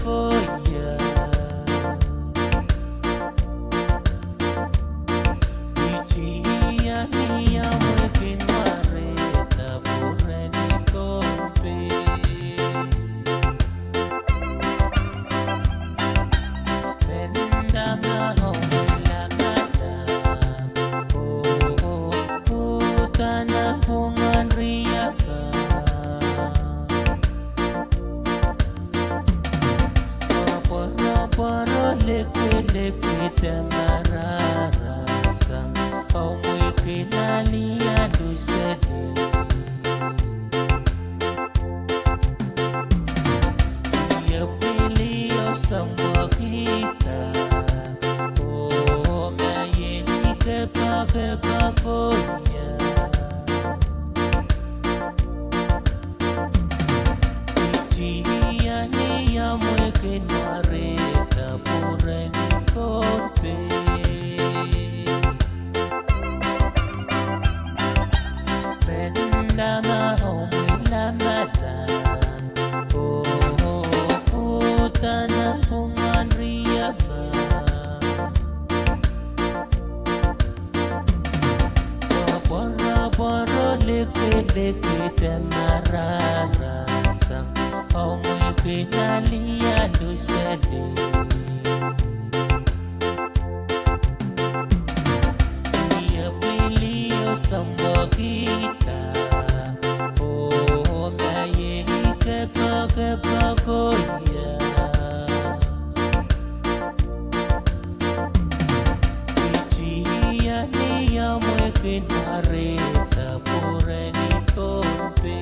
koya Ichia niya mwekin mareta bureni tompe Benda ngahongla kata tanah pungan riaka Poro leke tamarara sang kau kenali adu sedih Dia pilih sama kita mayeli kepa-kepakonya Ichia niya mwekin mareta bureni kote Benda ngahongla malam tanah pungan riaba Poro leke tamarara sang kau kenali adu sedih Dia pilih sama kita mayeli kepa-kepakoya Ichia niya mwekin mareta bureni tompe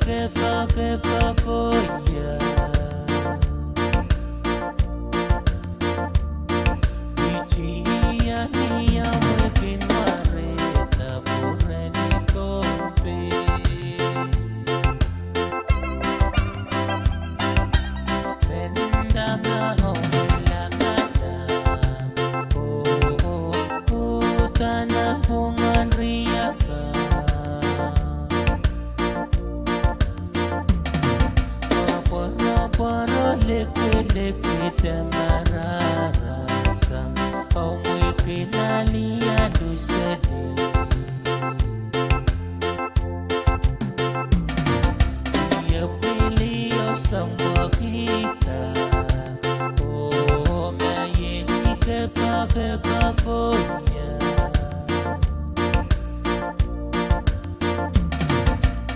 Kepa-kepakoya Ichia niya mwekin mareta bureni tompe Benda ngahongla kata tanah pungan riaka Poro leke tamarara sang kau kenali adu sedih Dia pilih sama kita mayeli kepa-kepakonya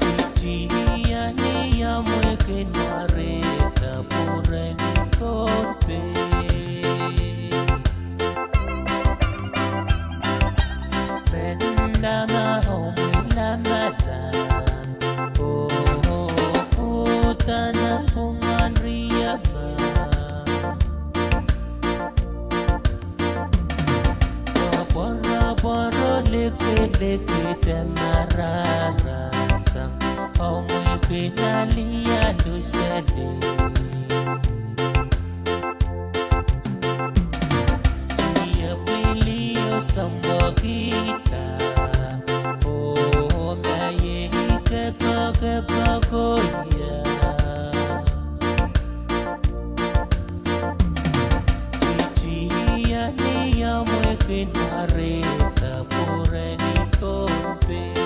Ichia niya mwekin mareta bureni kote Benda ngahongla malam tanah pungan riaba kinareta pureni tompe.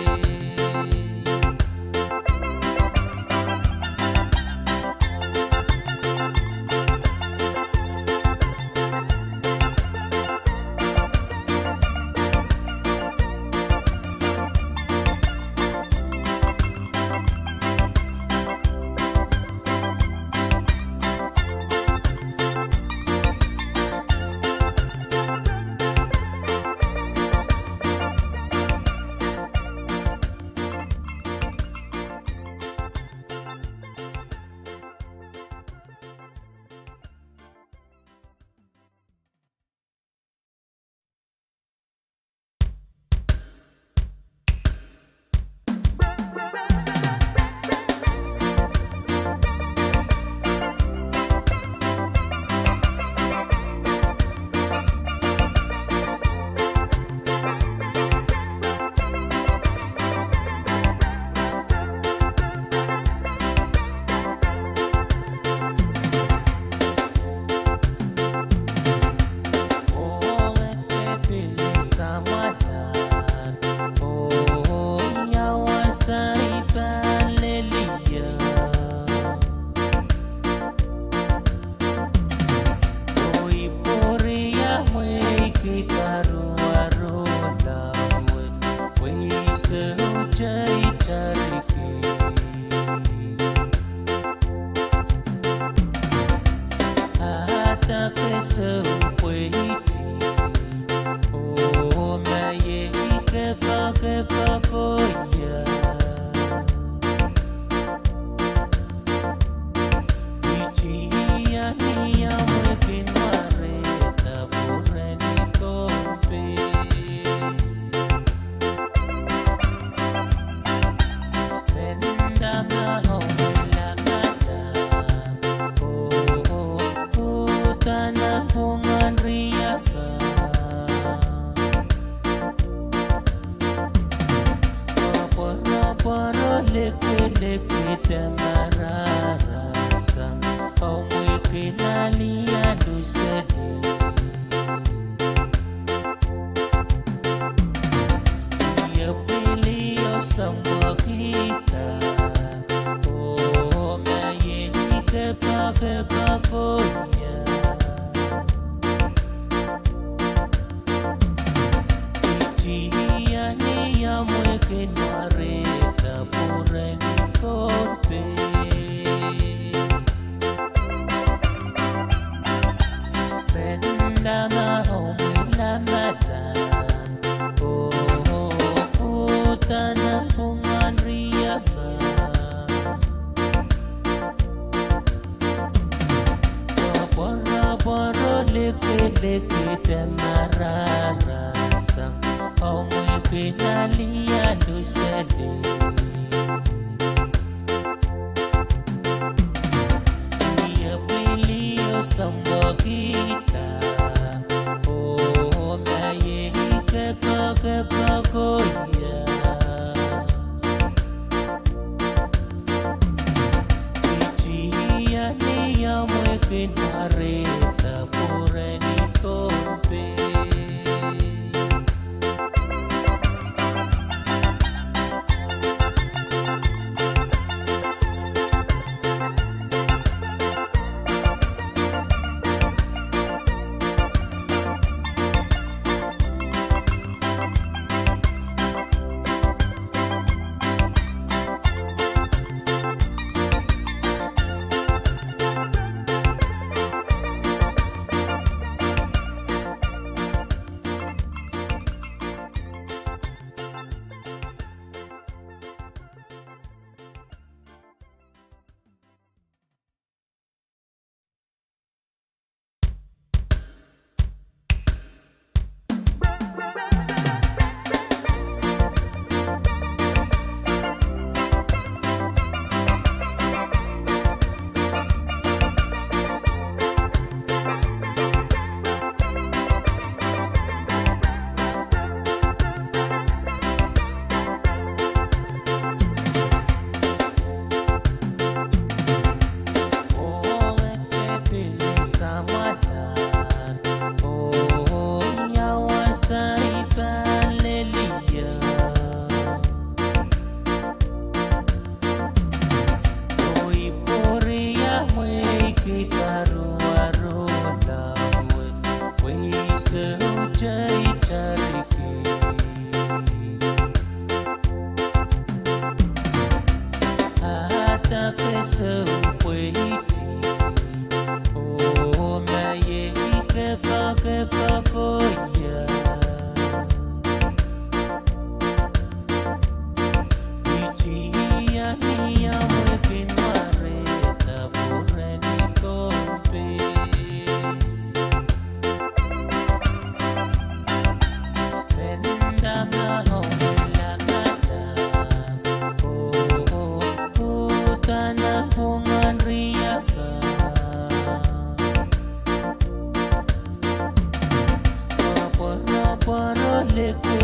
poro leke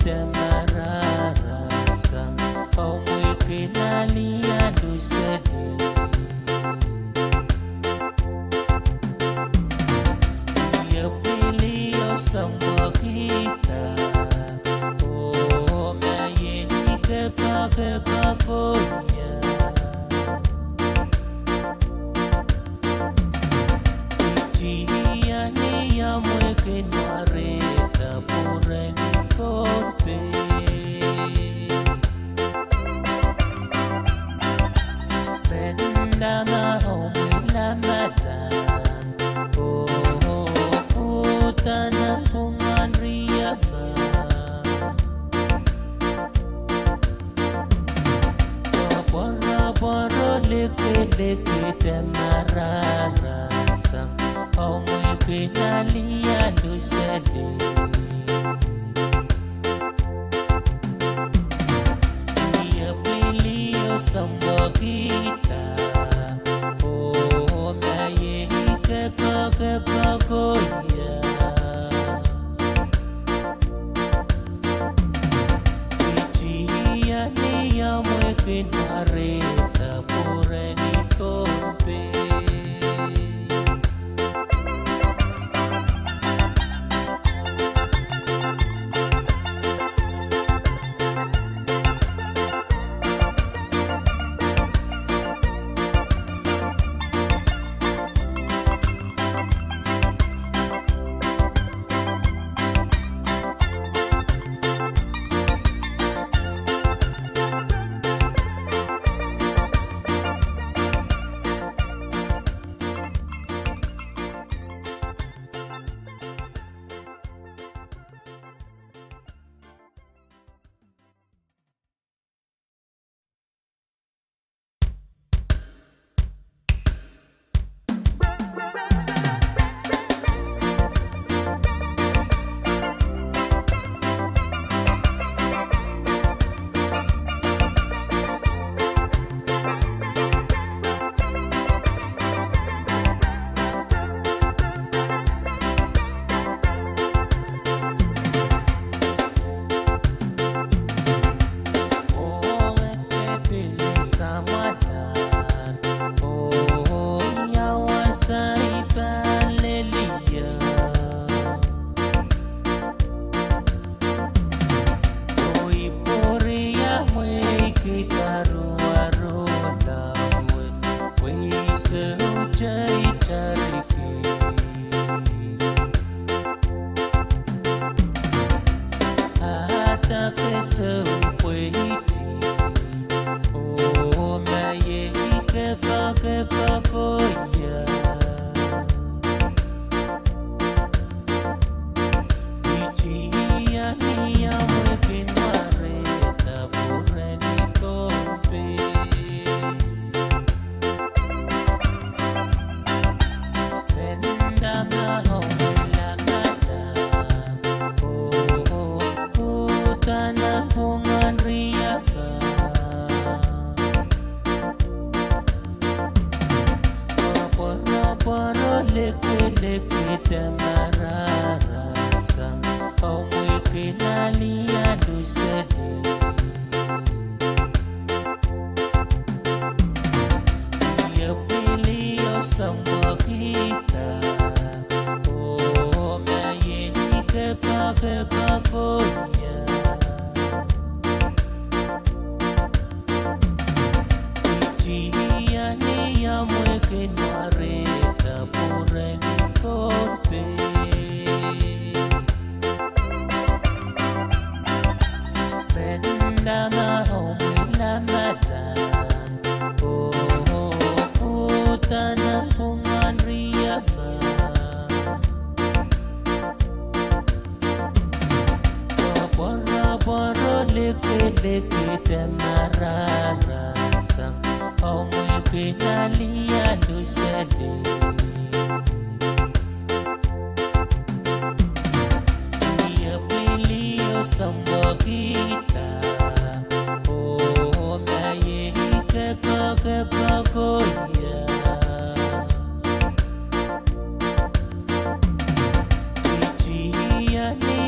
tamararasa au mweke nalia dusede ya pili yo sambwa kita oh maye ke pakonya ichia ni ya mweke nareta pureni tope bendanga homila madan oh tanang pungan riyaba poro leke tamararasa au mweke nalia dusede ya pili yo sambwa kita oh maye ke pakonya ichia ni ya mweke nareta pureni tope leke tamararasa au mweke nalia dusede ya pili yo sambwa kita oh maye ke pakonya ichia ni ya mweke nareta pureni tope bendanga homila madan oh tanang pungan riyaba poro leke tamararasa au mweke nalia dusede ya pili yo sambwa kita oh maye ke pakonya ichia ni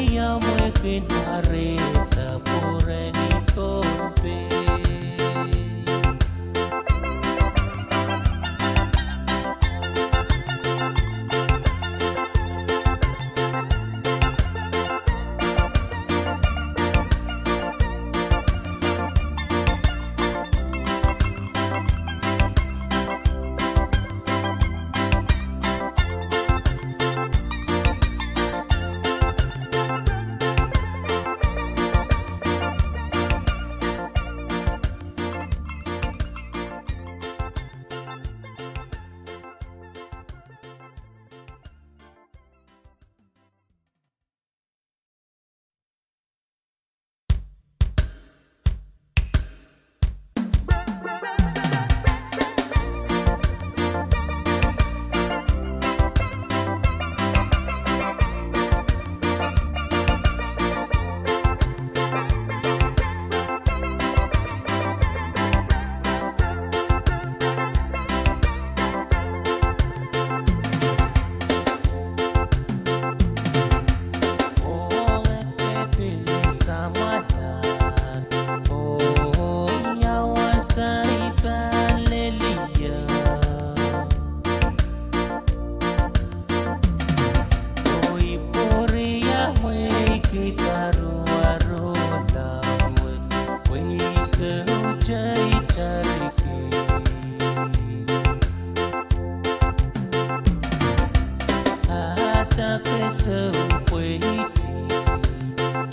pesa ukwiti.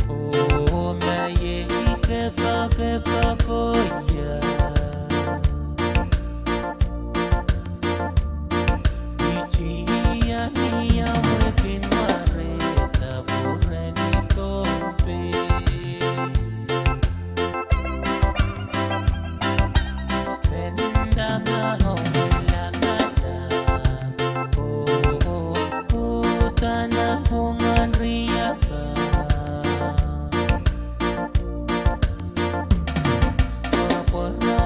Oh maye kepa koya. Ichia ni ya mwekin mareta bureni tompe. Pendanga homela kata. Oh tanah pungan riaka.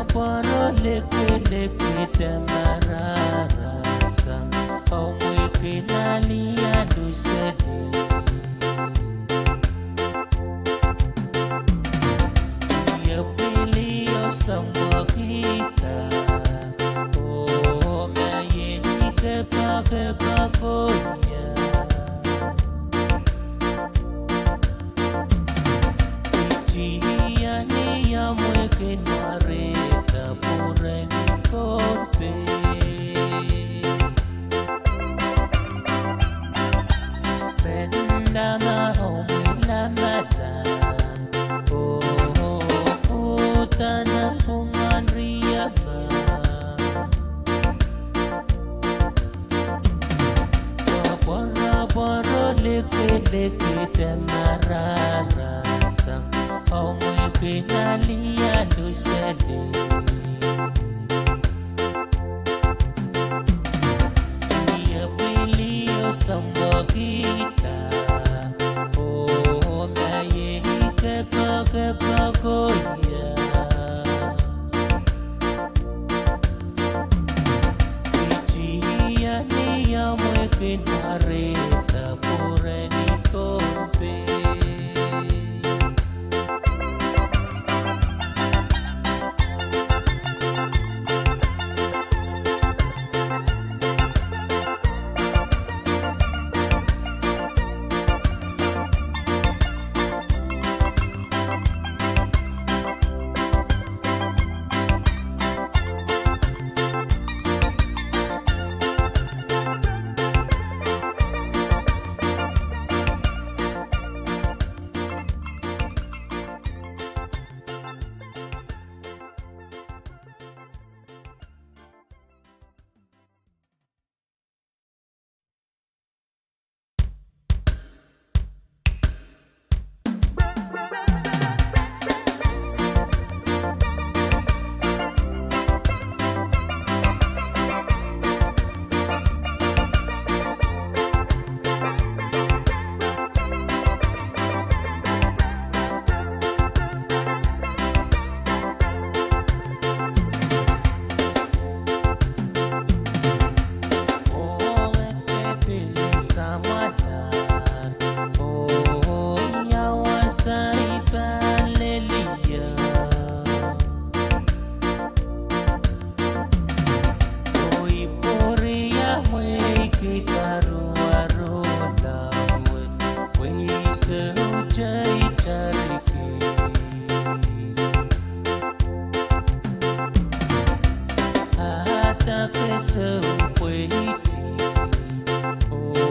Poro leke tamarara sang. Oh mwekin alia dusede. Dia pilih sama kita. Oh maye kepa koya. Ichia ni ya mwekin mareta bureni tope. Pendanga homila malam. Oh tanah pungan riaba. Poro leke tamarara sang. Oh mwekin alia dusede. Dia pilih sama kita. Oh maye kepa koya. Ichia ni ya mwekin mareta bureni tompe.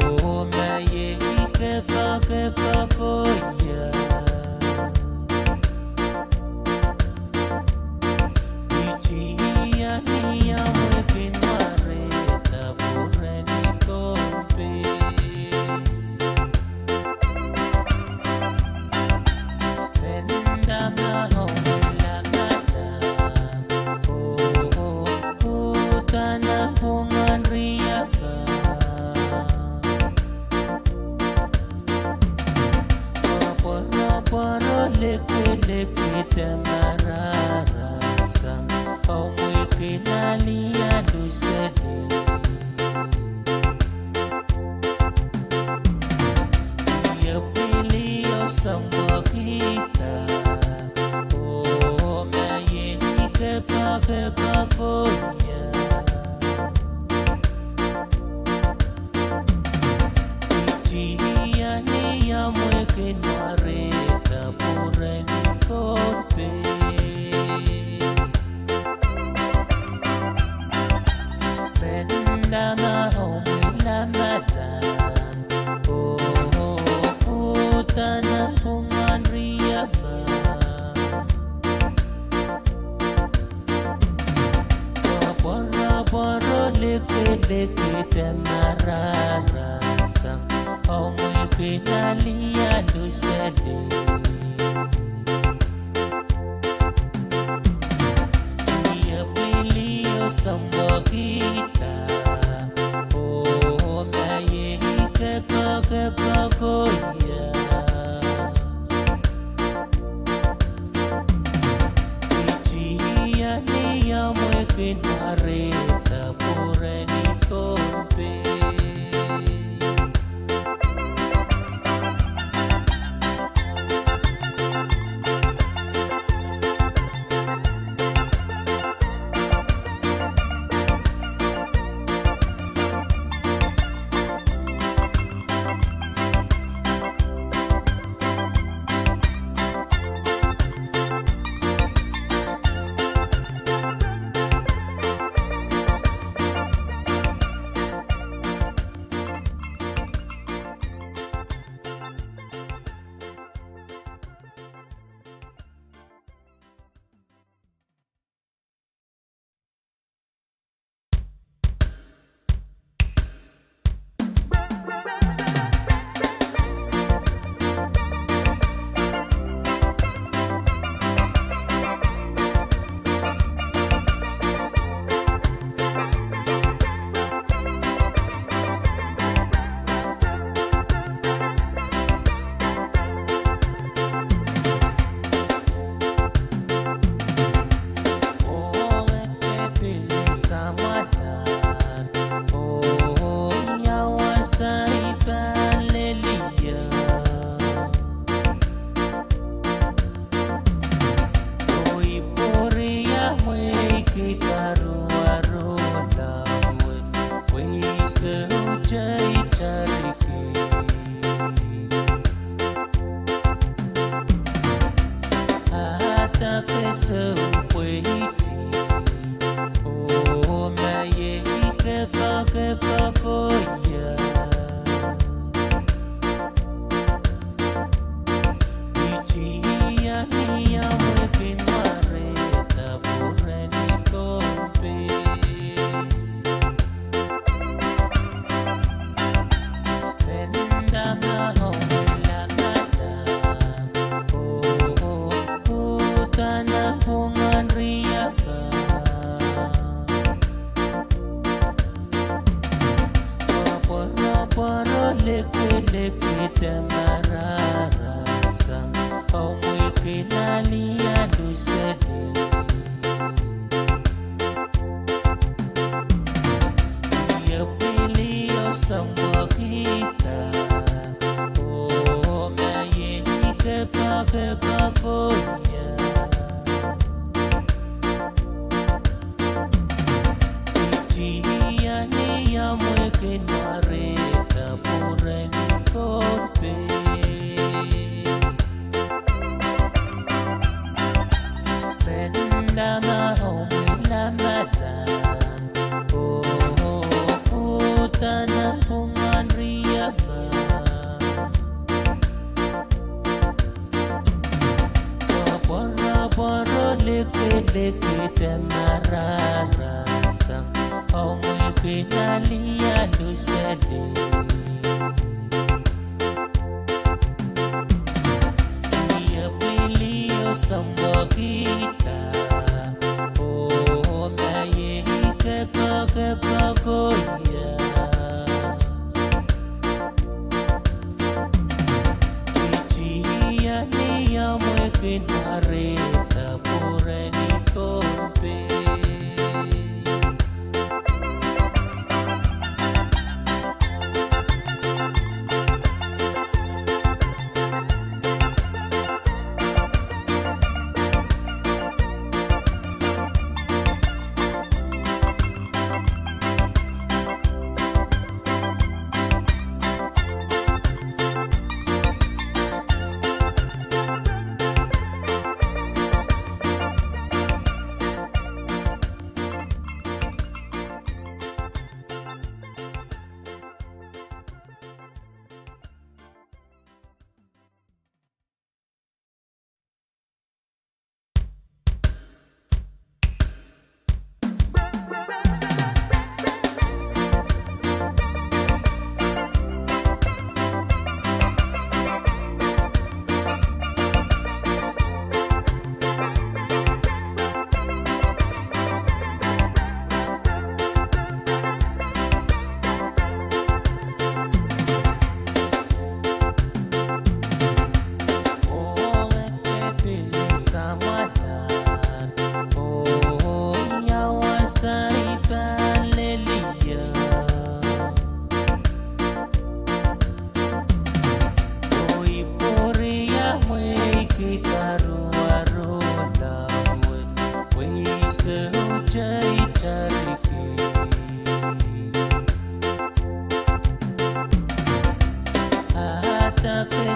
Oh maye kepa koya. Ichia ni ya mwekin mareta bureni tompe. Pendanga homela kata. Oh tanah pungan riaka. Poro leke tamarara sang. Oh mwekin alia dusede. Dia pilih sama kita. Oh maye kepa koya. Ichia ni ya mwekin mareta bureni tope. nalia lusele Ia pilio samba kita Oh maye kepa ya Ichia ni ya mweke nareta pure ni tompe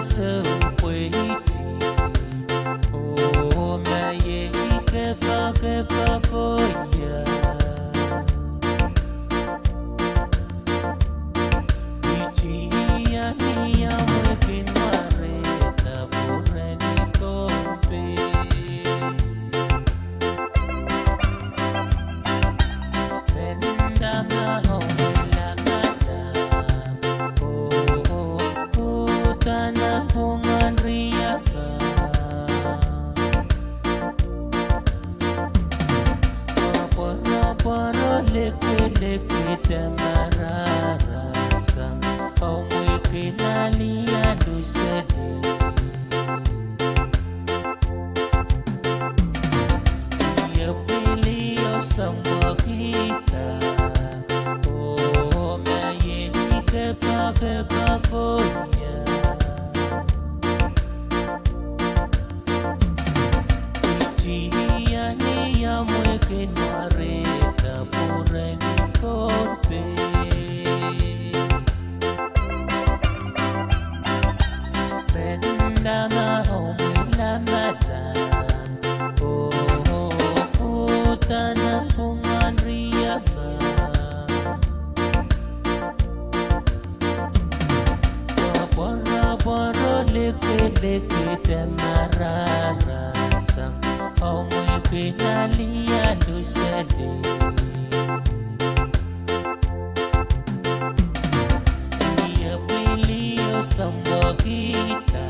sơ quê ô mẹ ye ke pa cô ya ichi ya ni ya mwe kinare ta pure ni tope benda na ho la kata tanah pungan riaka Poro leke damara rasa Au mwe kinali adu sede Ia pilih semua kita Oh mayeli kepa konya Ia ni ya mwe kinare ta pure ni tope Benda na omila nada tanah pungan riaba Poro leke damara rasa Au mwe kinali adu sede Ia pilih semua kita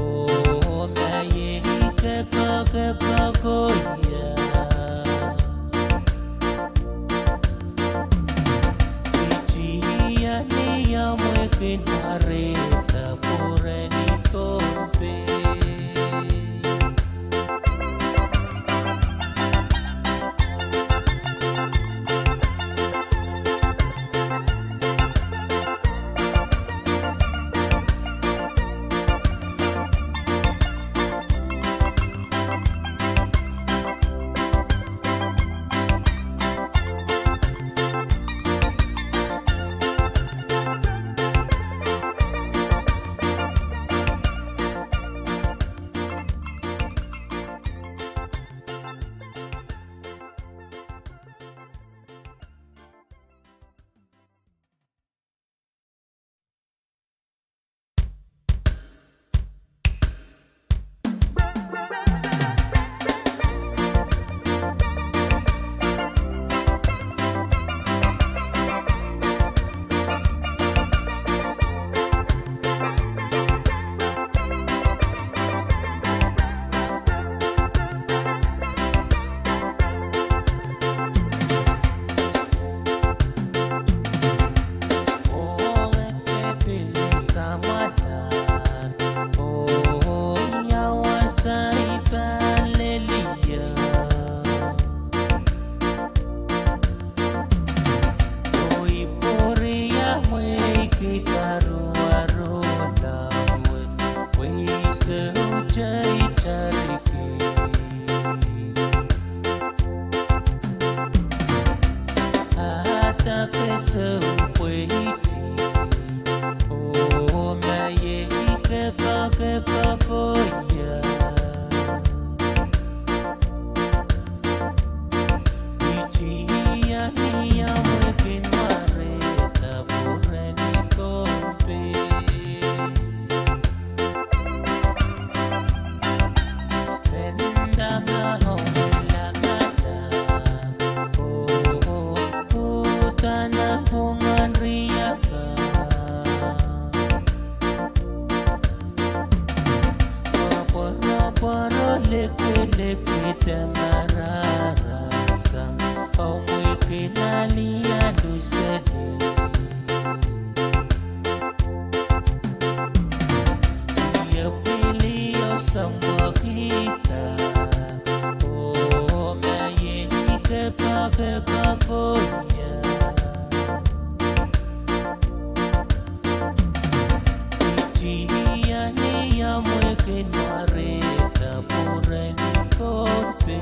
Oh maye kepa koya Ichi ya ni ya mwe kinare ta pure ni tope Ichi ya ni ya mwe kinare ta pure ni tope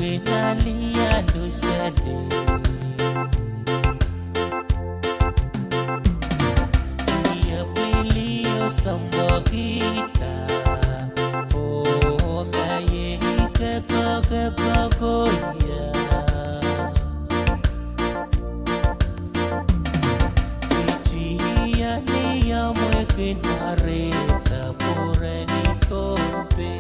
Nalia Lucelle Ia Pilio Sambokita Oh Maye Kepa-kepa-koya Ijia Nia Mwekin Areta Pureni Tompe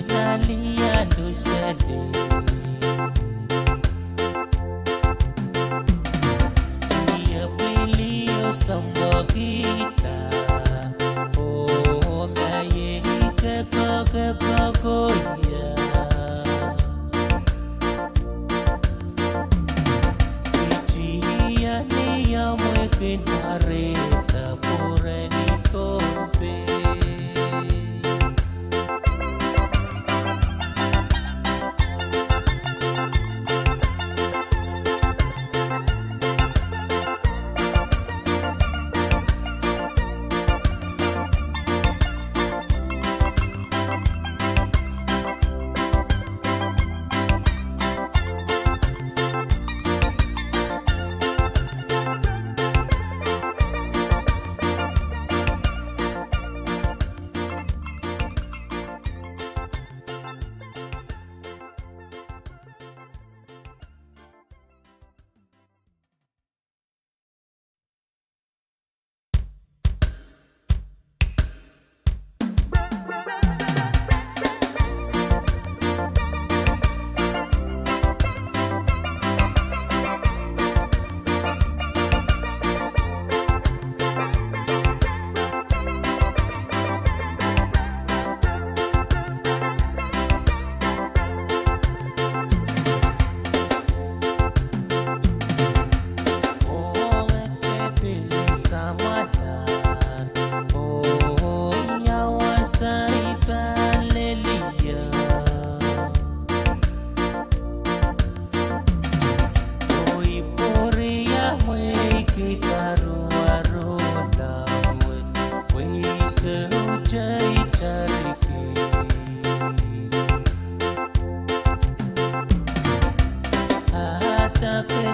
Nalia Lucelle Ia Pilio Sambokita Oh Maye Kepa-kepa-koya Ijia Nia Mwekin Areta Pureni Tompe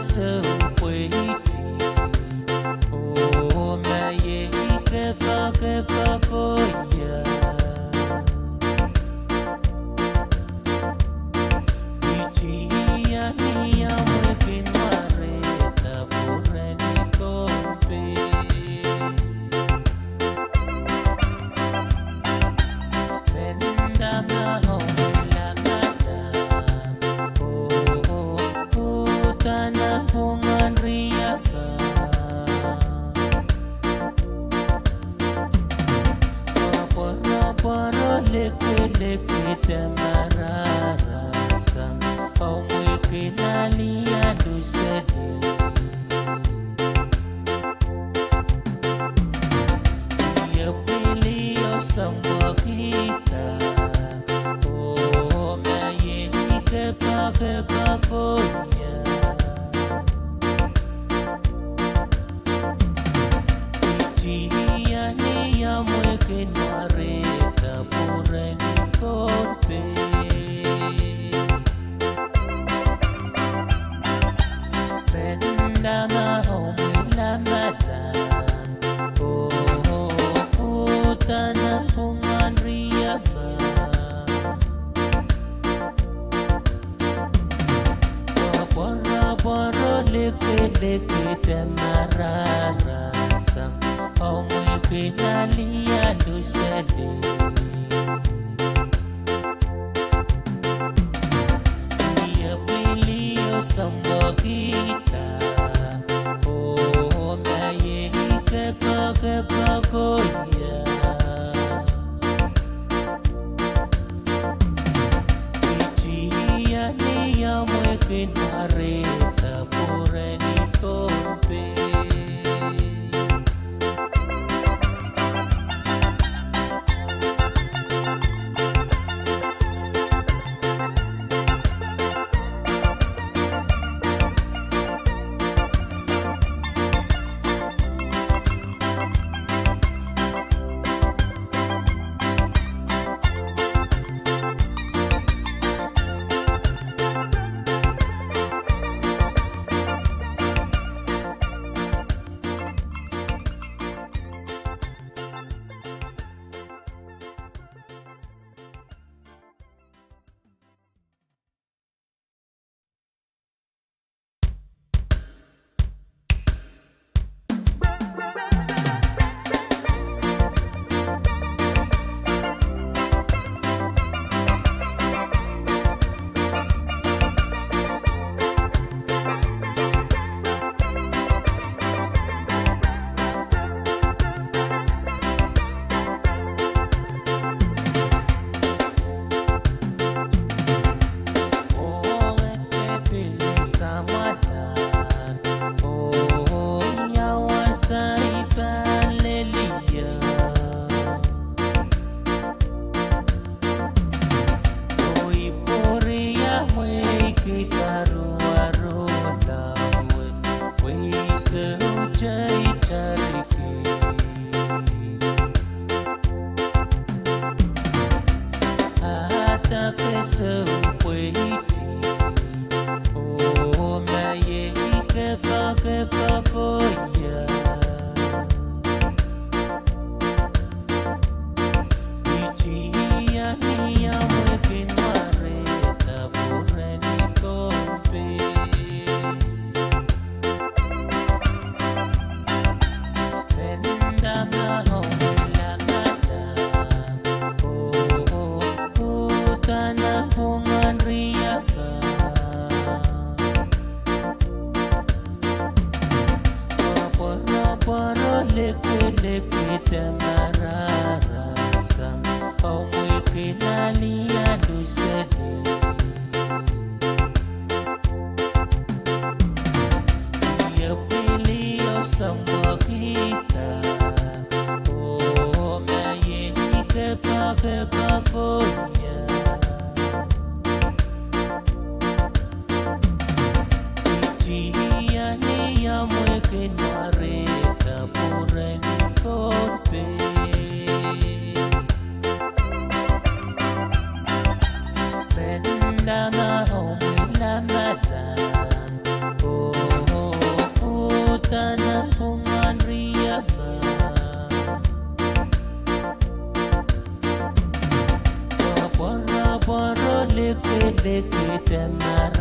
so pretty. Oh, my yeah, kepa, oh, yeah.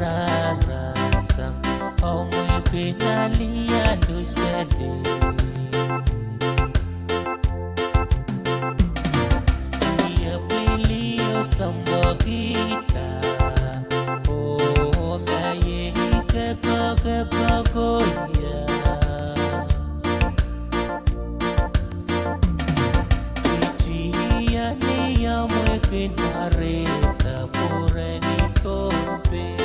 marara sam ongwe penalia dosede ia pelio sambogita oh maye ke pagoya ichia ni ya mweke nareta pureni tope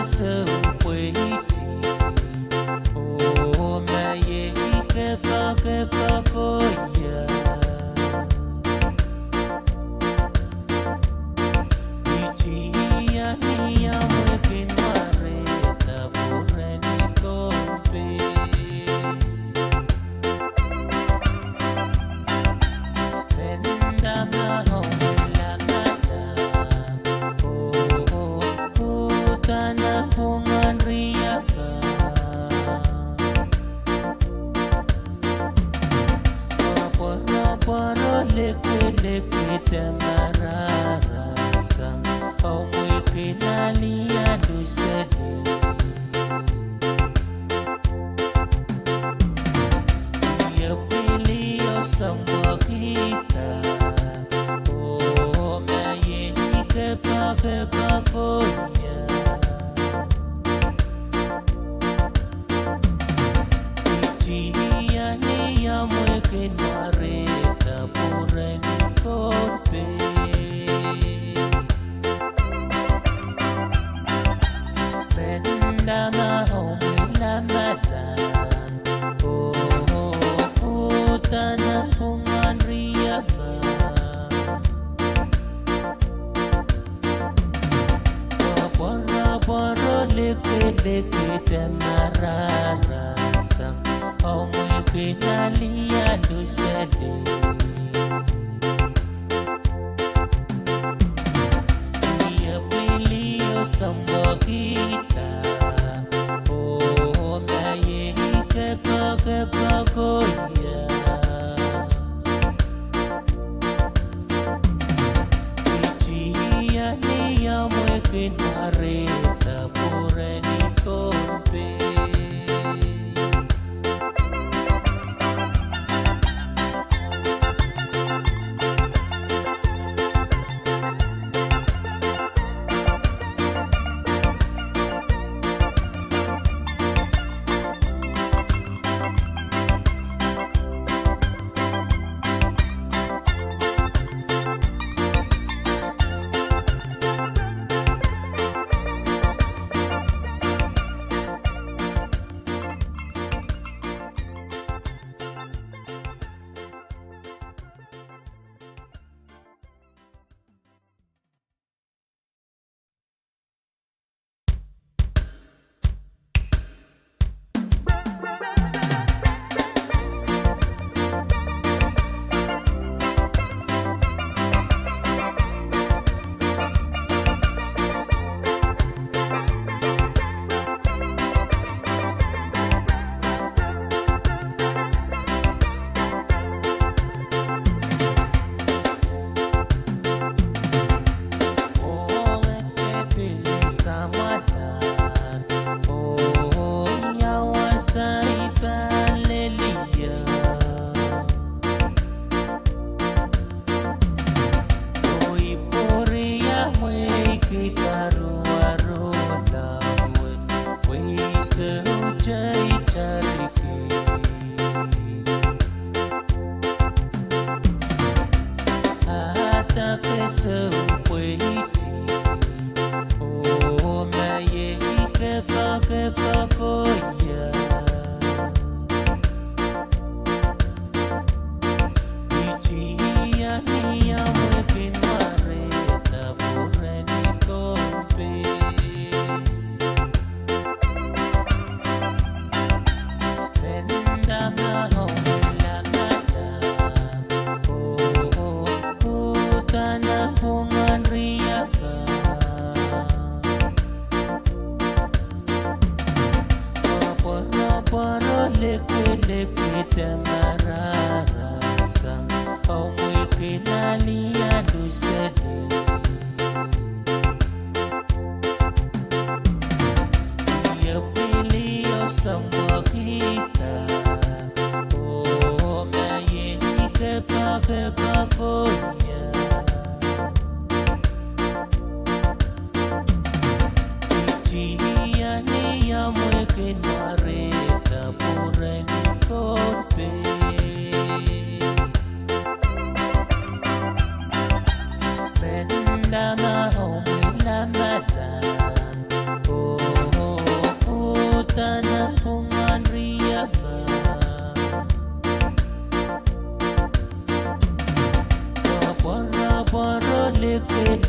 pesa ukwiti. Oh, maye kepa koya. Ichia ni ya mwekin mareta pureni tope. Benda mahomela kata. Oh, tanah pungan riaka. Poro leke tamarara sang au mui kinali adu sedih. Dia pilih sama kita. Oh, maye kepa koya. Dia ni yang mungkin mareta pureni tope. Benda mahomela madan. Oh, tanah pungan riaba. Poro leke tamarara sang au mui kinali adu sedih. Dia pilih sama kita. Oh, maye kepa koya. Ichia ni ya mwekin mareta pureni tope. Oh, maye kepa koya. Ichia ni ya mwekin mareta pureni tope. Benda mahomela kata. Oh, tanah pungan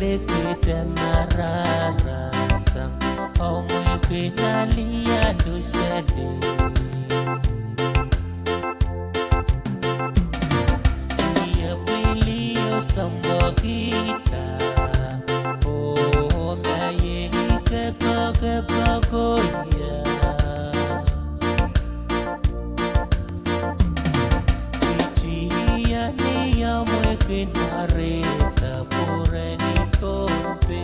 leke mararasang Amoy kinalia dusede Ia pilio sama kita Oh maye kepa-kepa-goya Ichia ni amoy kinareta pureni tompe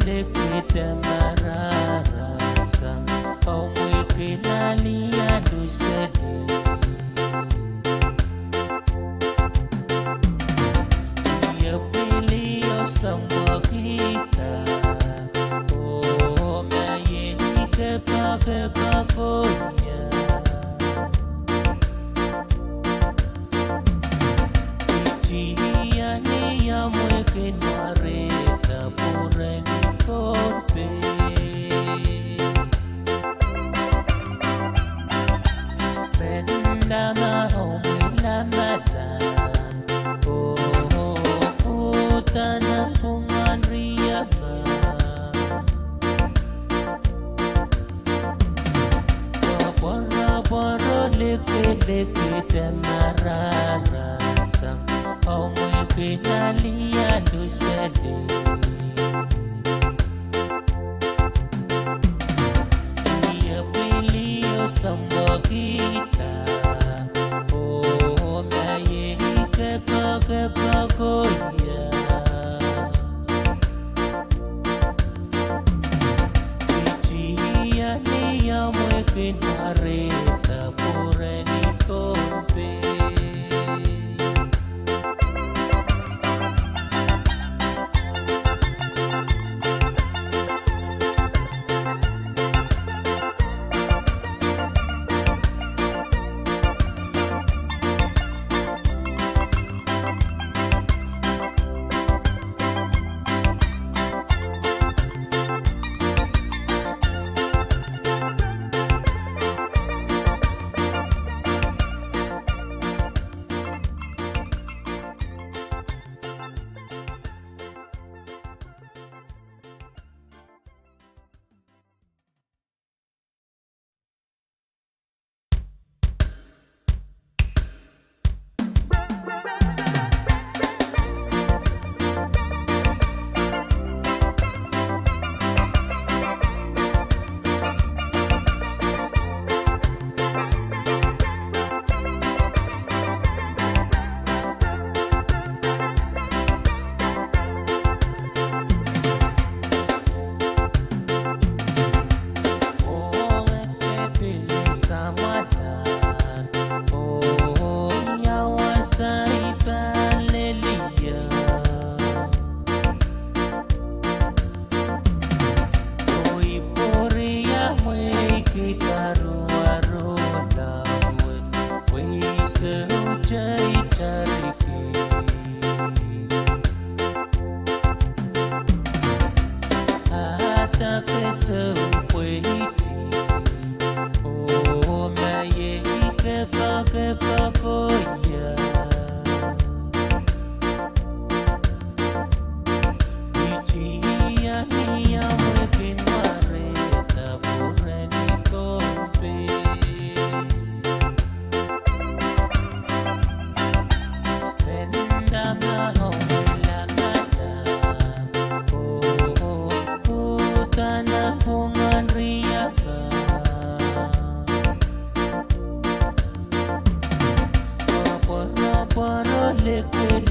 leke mararasa au mweke nalia dusede ya pili osamba kita oh maye ke pakonya ni ya mweke nareta pureni kote benda mahomila madan tanah pungan riyaba poro leke temararasa au mweke nalia dusede ya pili osamba kita oh maye ke pakonya ni ya mweke nareta pureni kote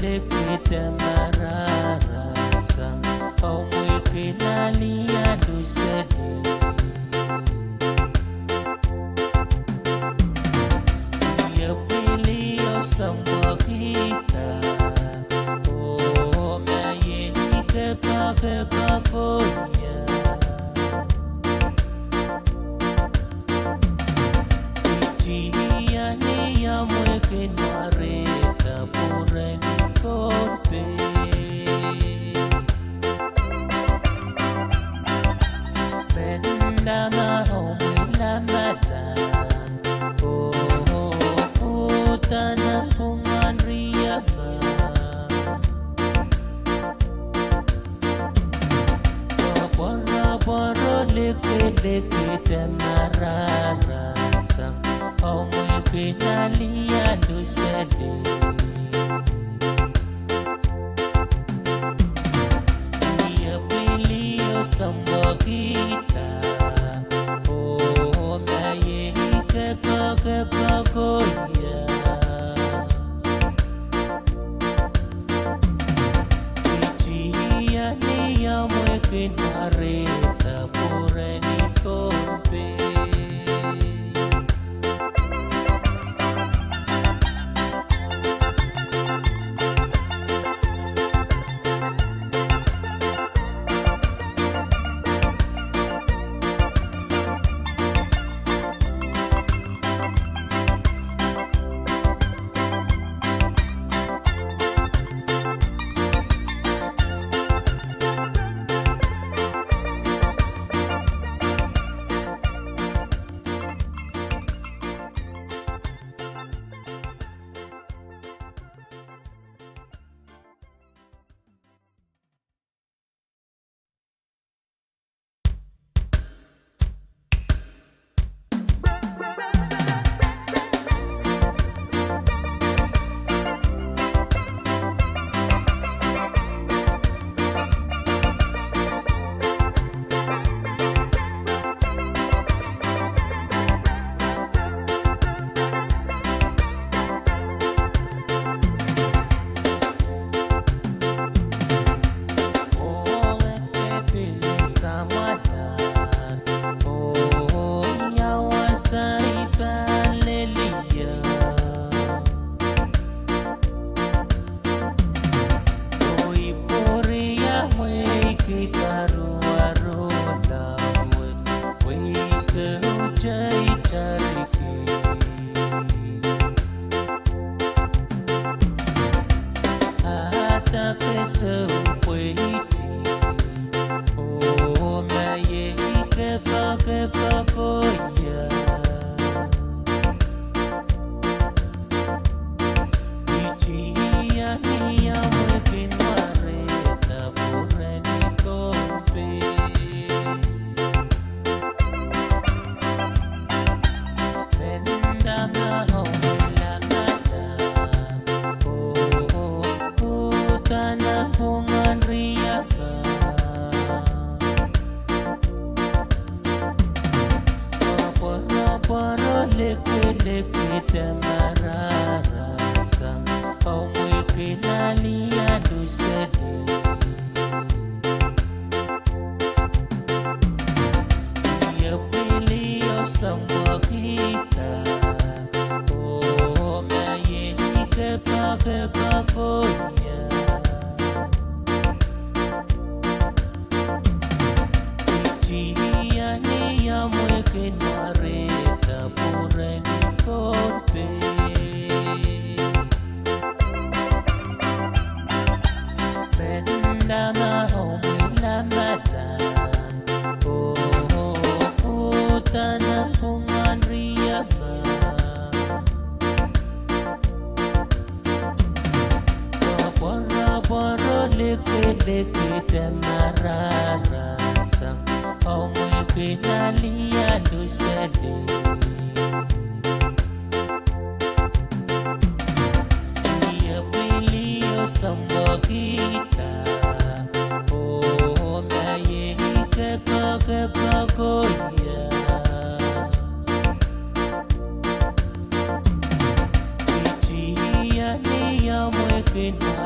leke temararasa au mweke nalia dusede ya pili osamba kita oh maye ke pakonya ni ya mweke nareta pureni kote benda mahomila madan tanah pungan riyaba poro leke temararasa au mweke nalia dusede ya pili osamba kita oh maye ke pakonya ni ya mweke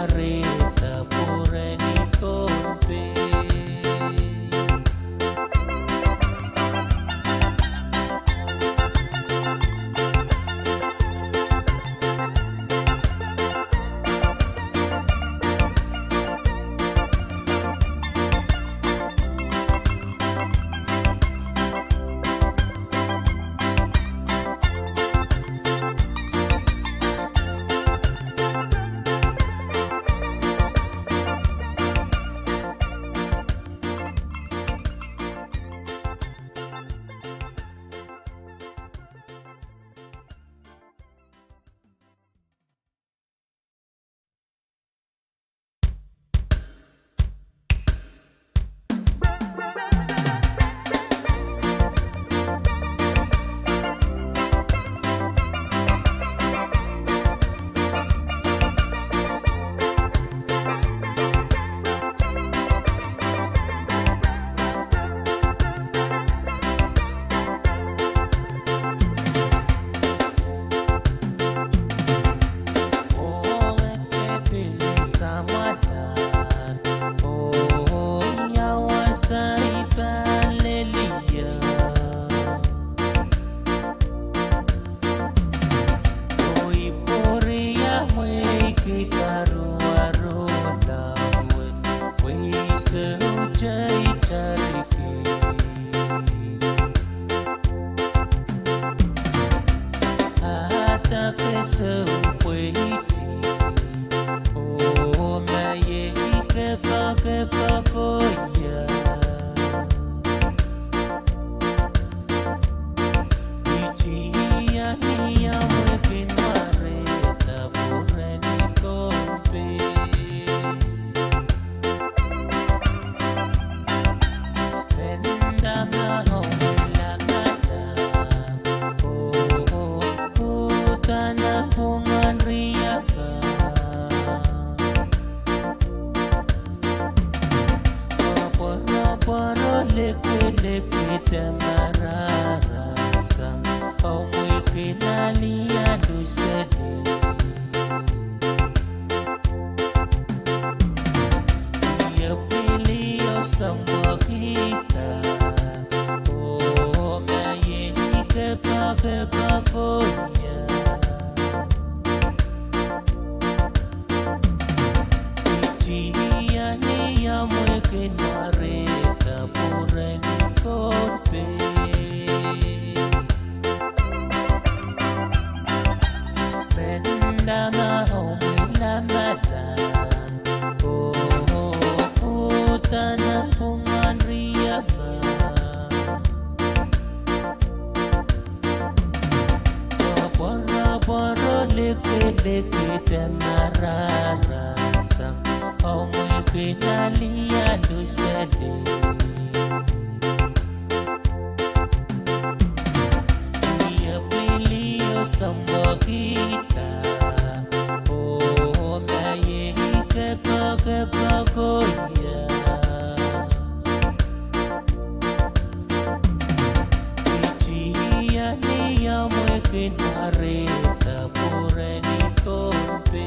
mareta pureni tompe. boro leke tamarara sang omwe kenalia dusede ya pilio sama kita oh maye ke pakonya Leke marara sang omwe kenalia dusede ia pilio sama kita oh maye ke pakonya Ijia ni ya mwe kenareta pureni tompe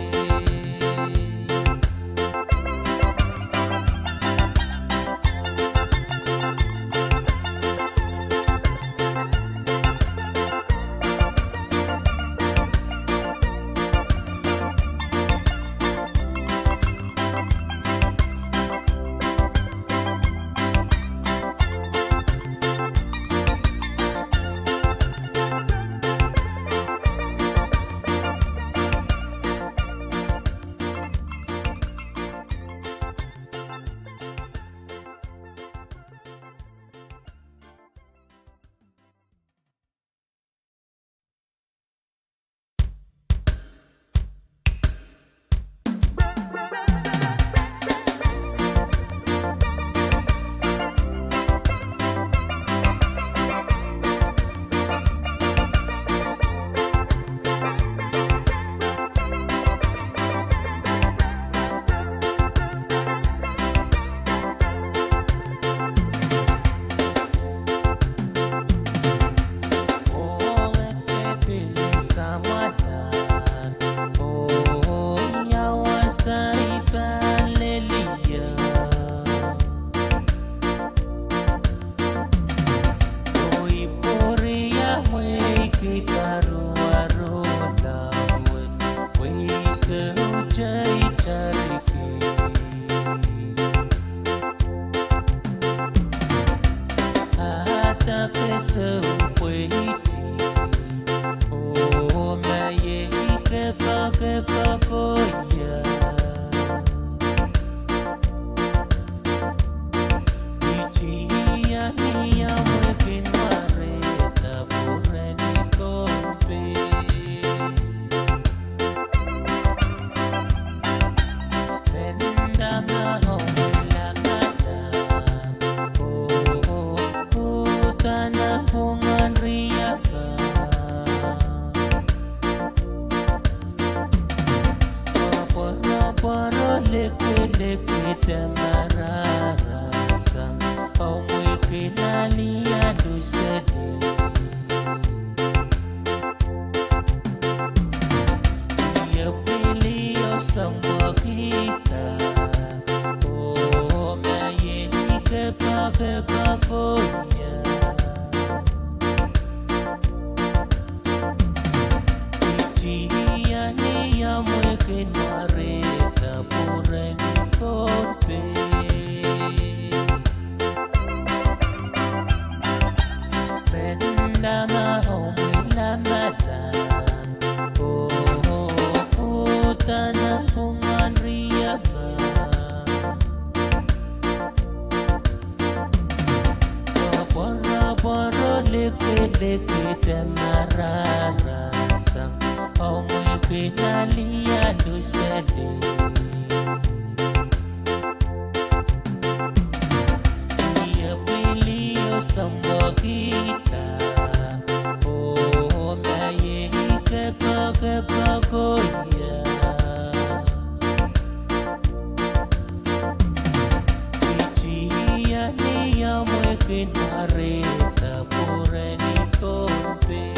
leke tamarara sang omwe kenalia dusede ia pilio sama kita oh maye ke pakonya Ijia ni ya mwe kenareta pureni tompe Bendama omwe lamadan oh tanah pungan riaba Boro leke tamarara sang omwe kenalia dusede ia pilio sama kita oh maye ke pakonya Ijia ni ya kinareta pureni tompe.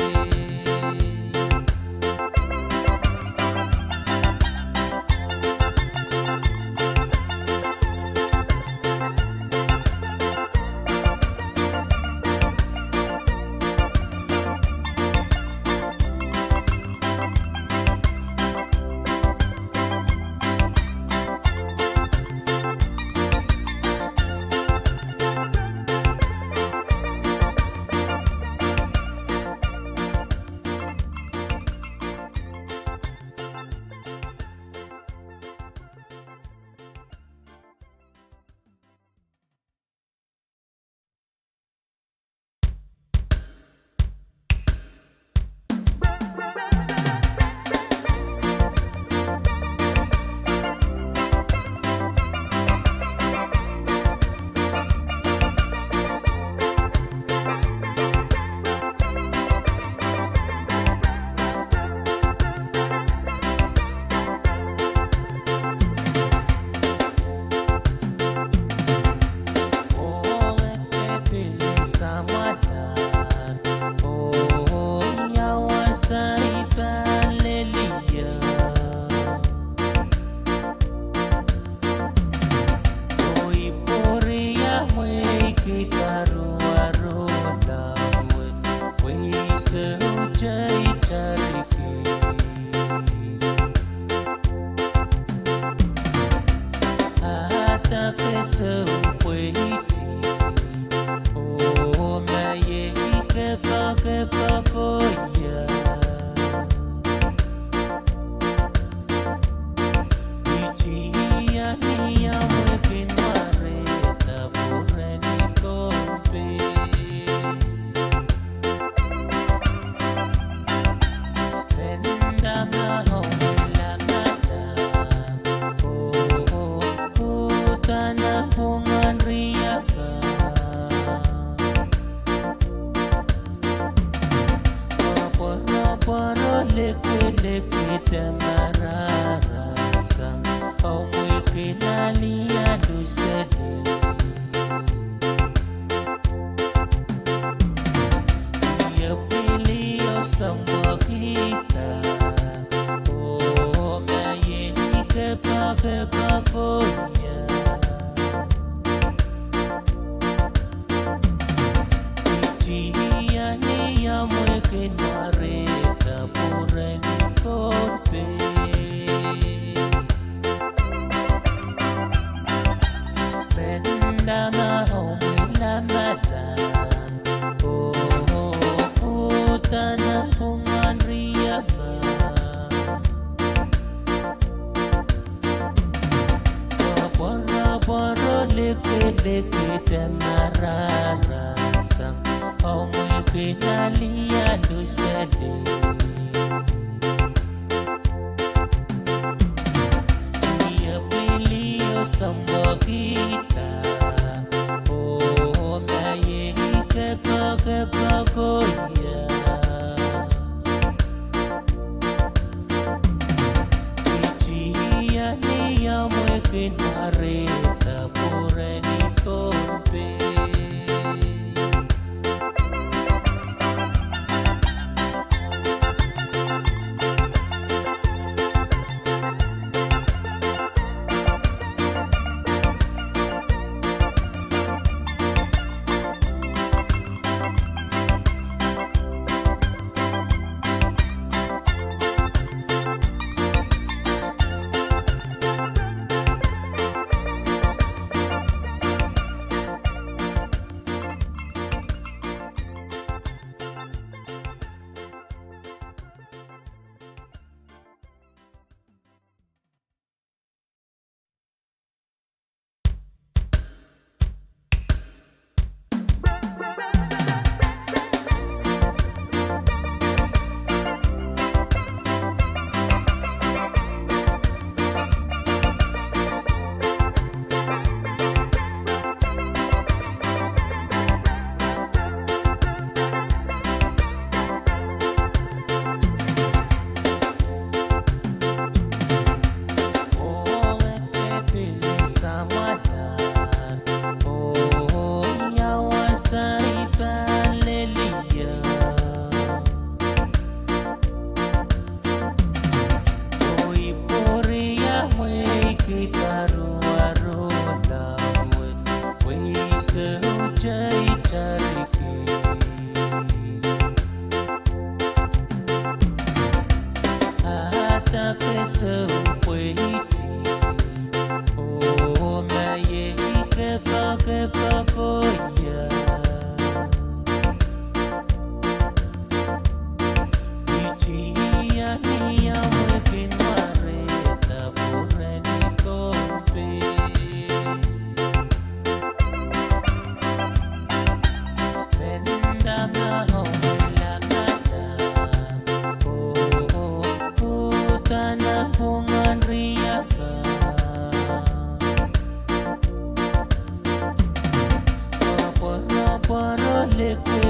poro leke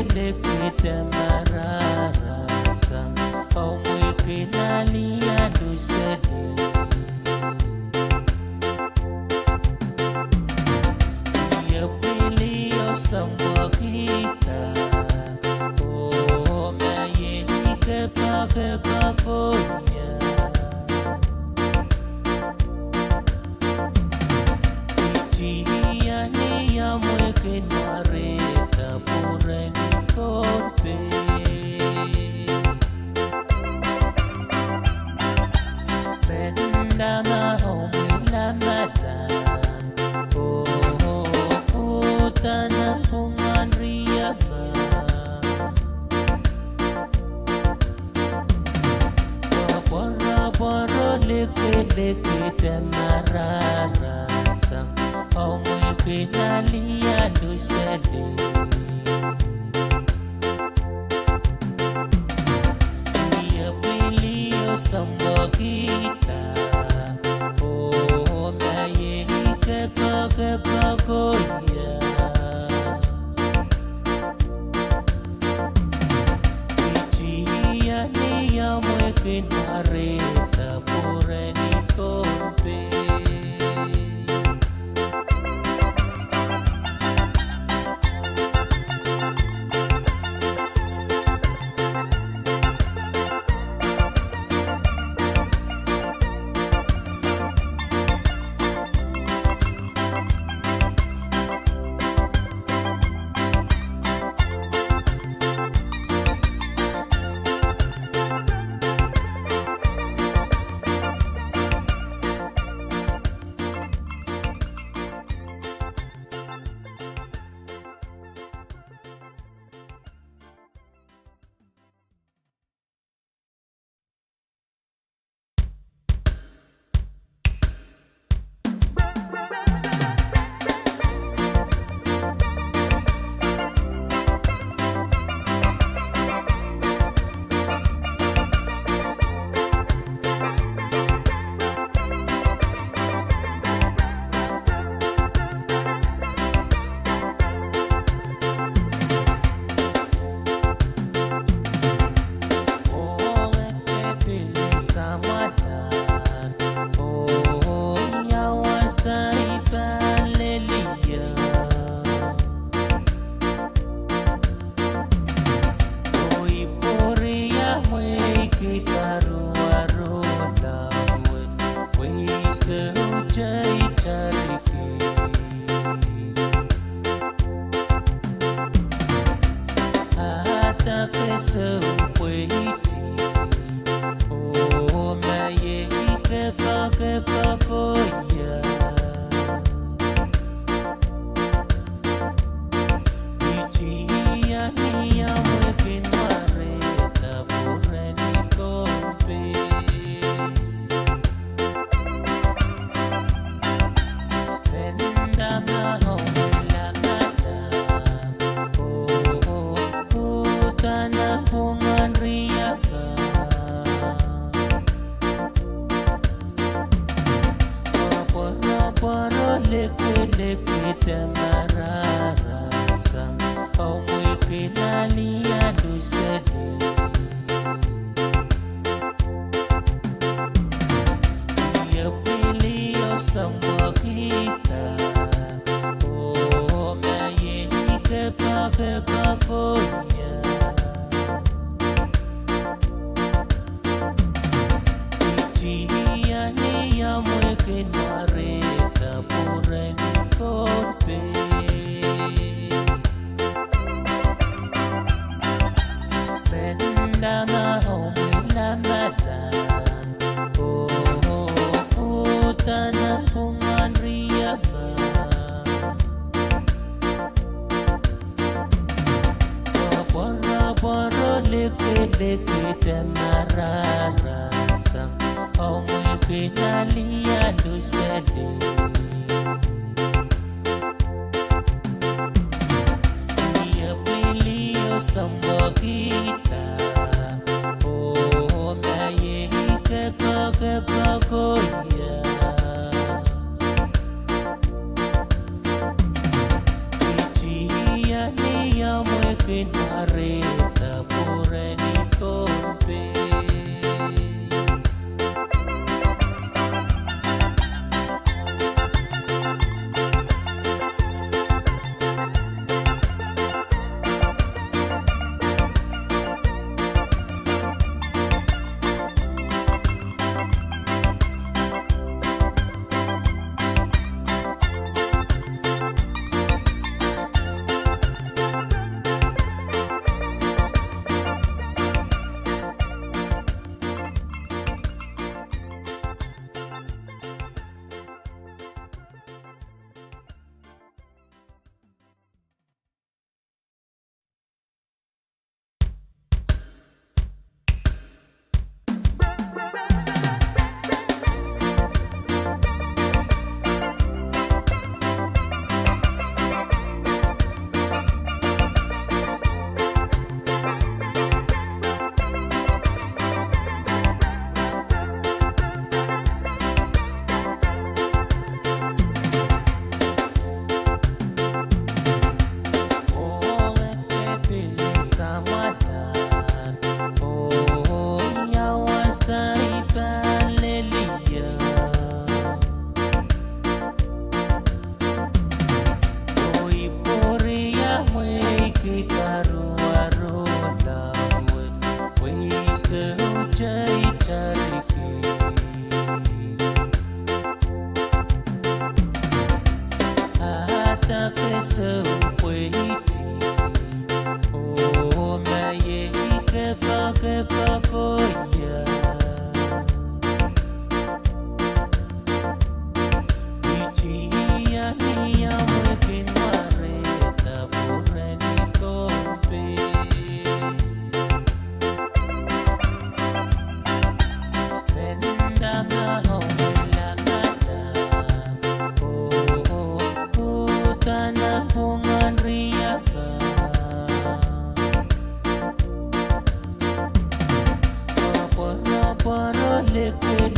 tamarara sang omwe kenalia dusede ya pilio samba kita oh maye ke pakonya Nareta pureni kote Benda mahomila madan Oh tanah pungan riaba Poro leke tamarara sang Omwe kenalia dusede Dia pilio samba kita Oh maye ke pakonya Ichia ni ya mwe kenareta pureni kote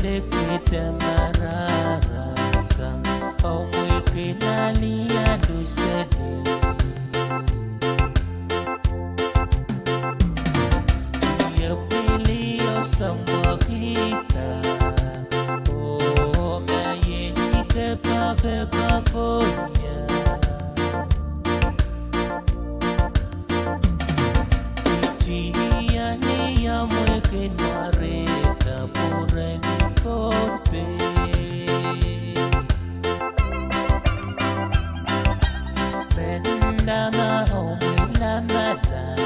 lekete mararasa omweke nalia dusedi ya pili osambokita o mayeni kepakonya itiani ya mweke nareta pureni tope bendama omilamadan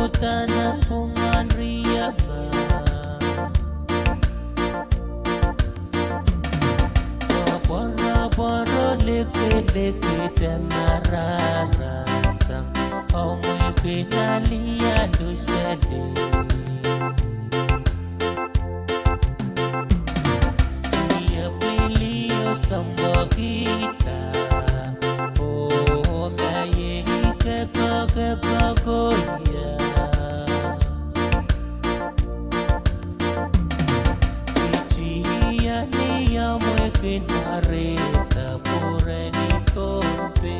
utana pungan riyaba poro leke mararasa omweke nalia dusedi ya pili osambokita omayehi kepakoya itiani ya mweke nareta pureni tope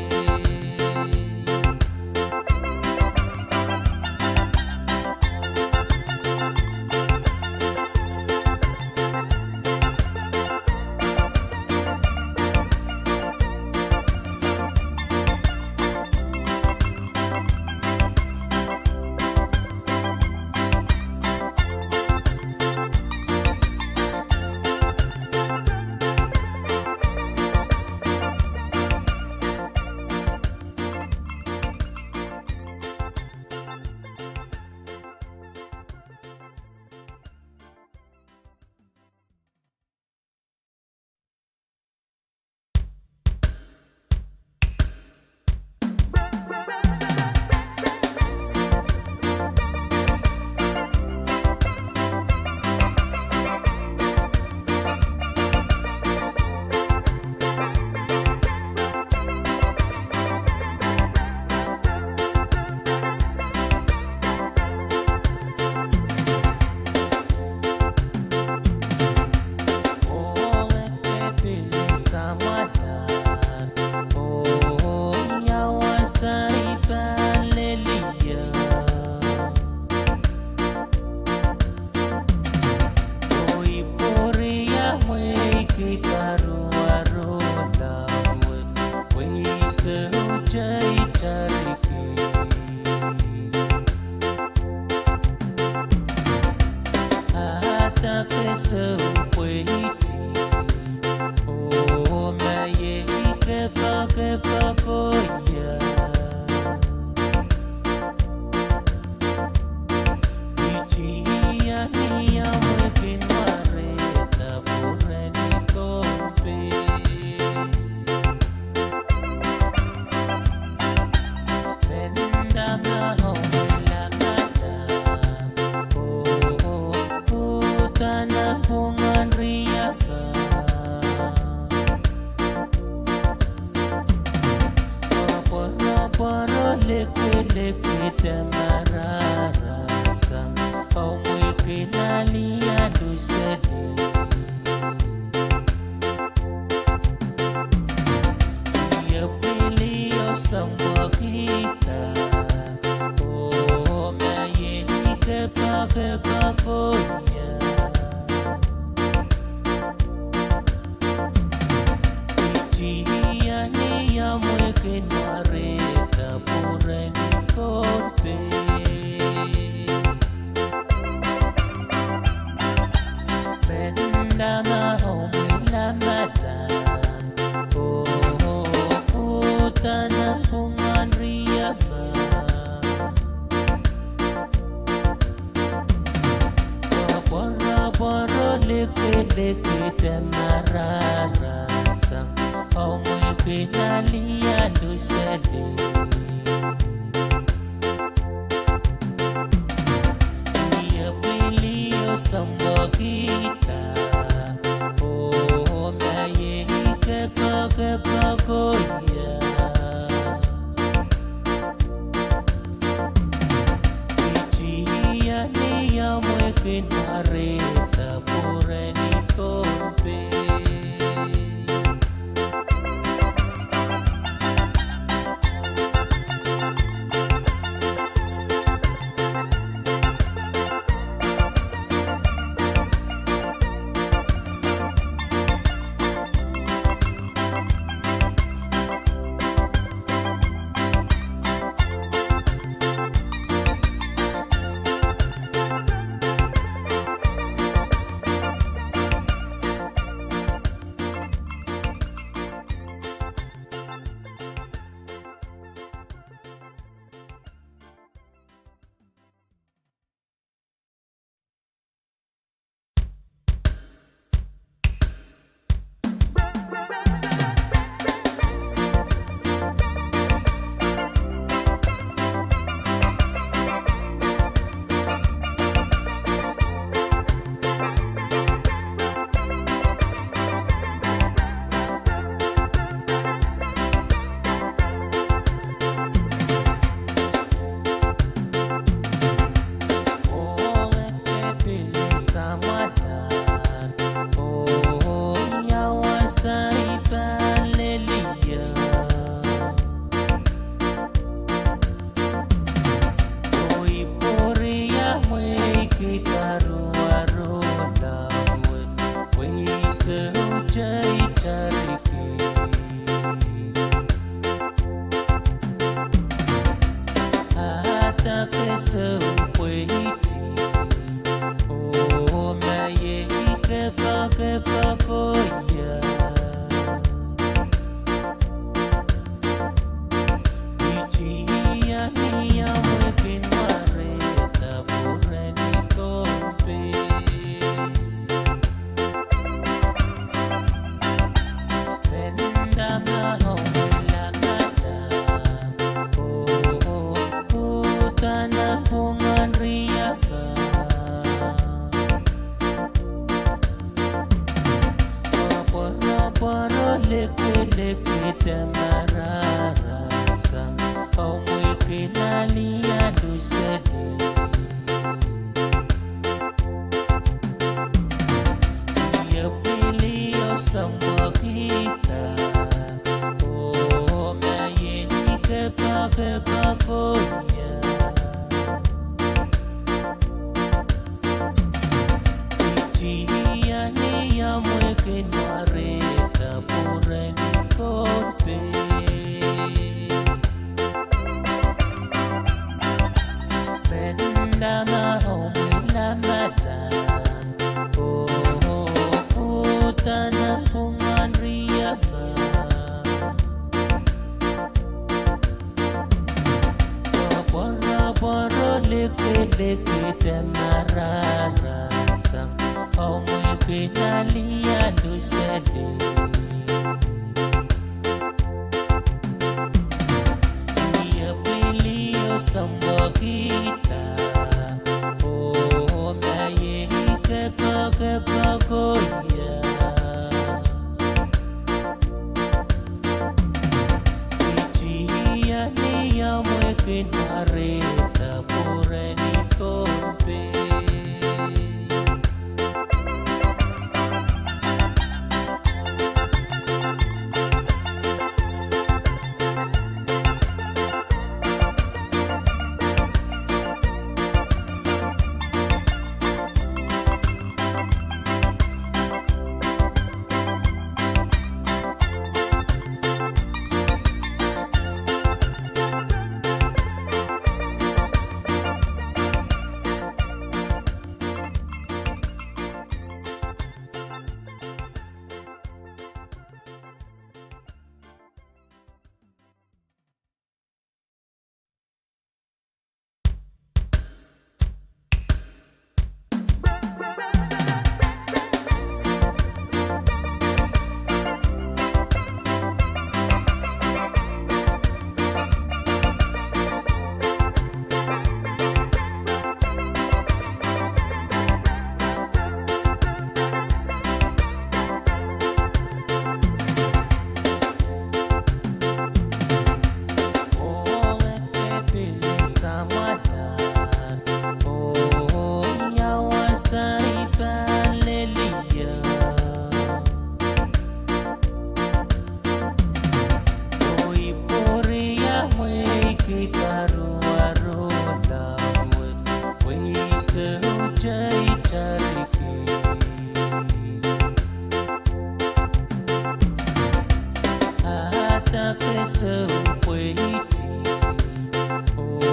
lekete mararasa omweke nalia dusedi ya pili osambokita omayeni kepakonya itiani ya mweke nareta pureni tope bendama omilamadan utana pungan riyaba poro lekete mararasa omweke nalia dusedi ya pili osambokita omayehi kepakoya itiani ya mweke nareta hata pesa ukweli. Oh, maye kepa koya. Ichia ni ya mwekin mareta bureni kompe. Benda mahomela kata. Oh, tanah pungan riaka. Poro leke tamarasa. Au mweke nalia dusede. Ya pilio sama kita. Oh, mayeni kepa koya. Ichia ni ya mweke mareta bureni kompe. Benda mahomela madan. Oh, tanah pungan riaba. Poro leke tamarasa. Au mweke nalia dusede. Ia pilio sama kita. Oh, maye kepa koya. Ichia ni ya mweke mareta bureni kompe.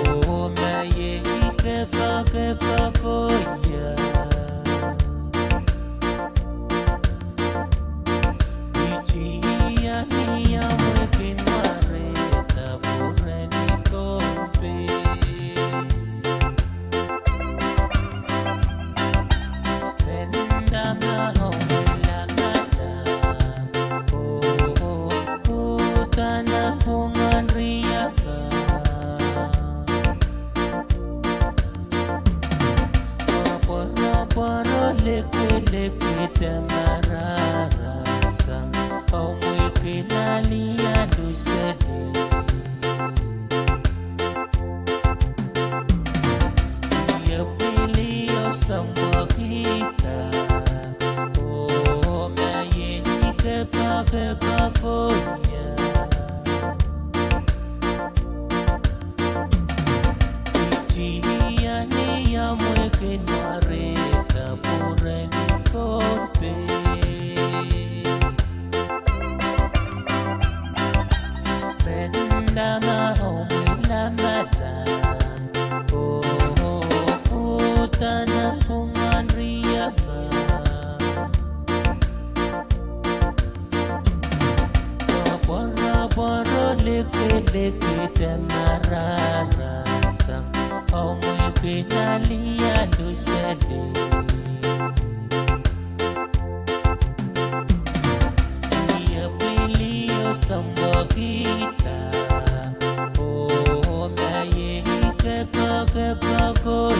Oh, maye kepa koya. Ichia ni ya mweke mareta bureni kompe. Benda mahomela kata. Oh, tanah pungan riaka. Poro leke tamarasa. Au mweke nalia dusede. Ya pilio sama kita. Oh, mayeni kepa koya. Ichia ni ya mweke mareta bureni kompe. Benda mahomela madan. leke demarara sang omwe kenalia dosede ia pilio sama kita oh maye kepagoya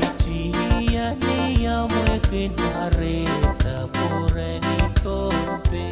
ichia ni ya mwe kenareta pureni tompe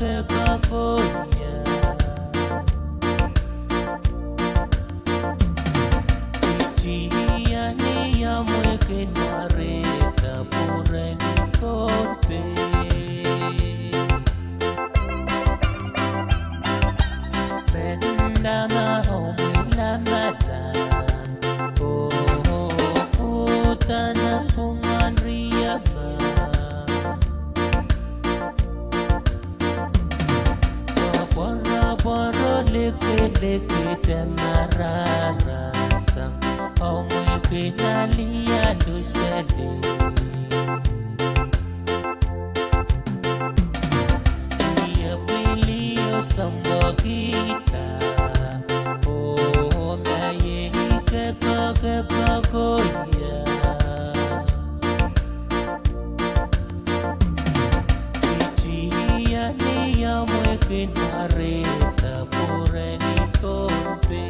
pagoya. Tia ni ya mweke nareta pureni tote. Benda mahomila malan, tanah bungan riaba. Boro leke temarara sang omoi kinalia dusede. Dia pilih sambo kita, oh maye ke pagoya. Cia ni ya mweke nareta pureni tope.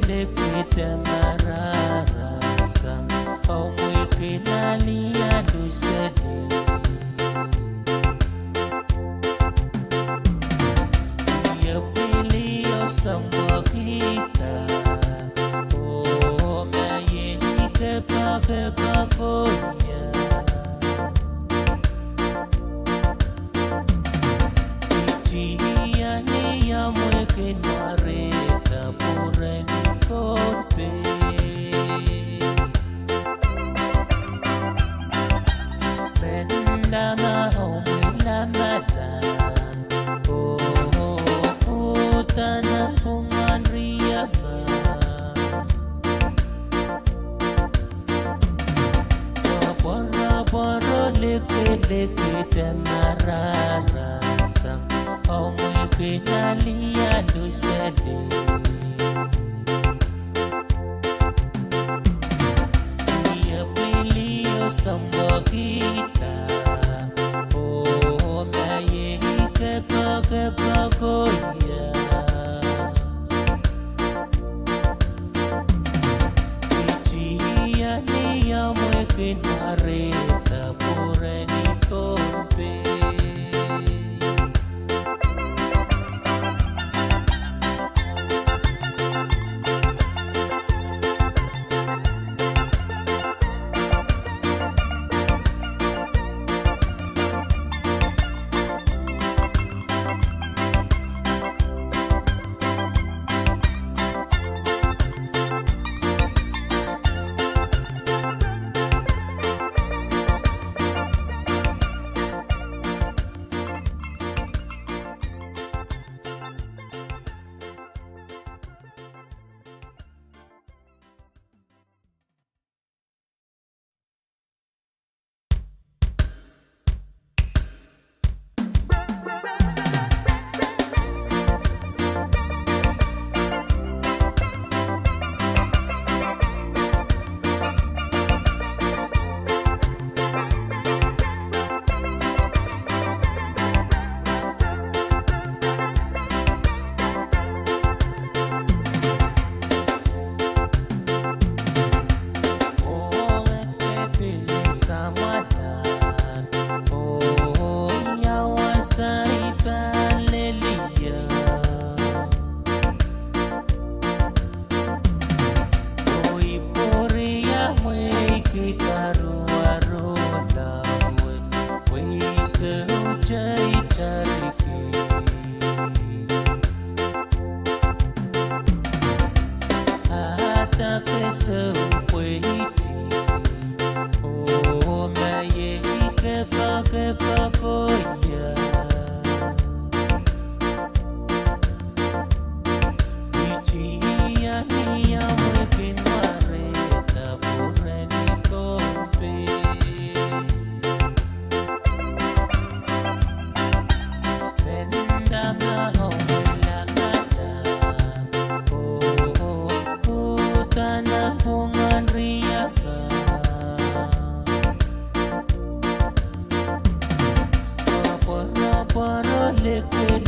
leke tamarara sang au mweke nalia dusede ya pili o sambwa kita o maye ke pakonya tia ni ya mweke nareta pureni kote benda mahomila madan tanah pungan riaba poro leke tamarara sang au mweke nalia dusede ia pilio sambwa kita maye ke pakonya ichia ni ya mweke nareta pureni kote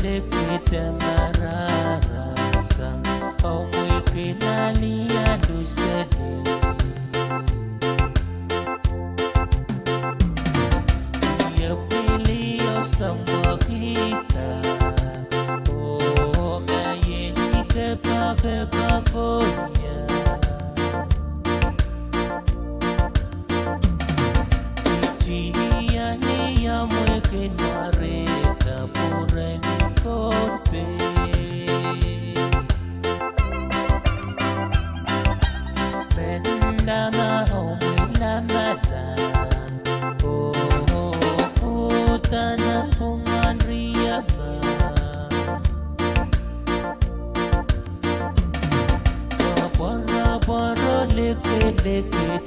leke tamarara sang au mweke nalia dusede ia pilio sambwa kita maye ke pakonya ichia ni ya mweke nareta pureni kote benda mahomila madan tanah pungan riaba poro leke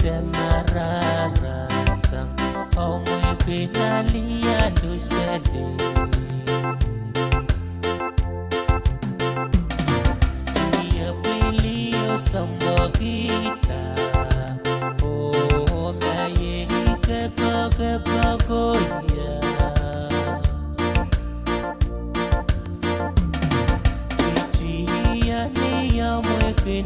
tamarara sang au mweke nalia dusede ia pilio sambwa kita maye ke pakonya ichia ni ya mweke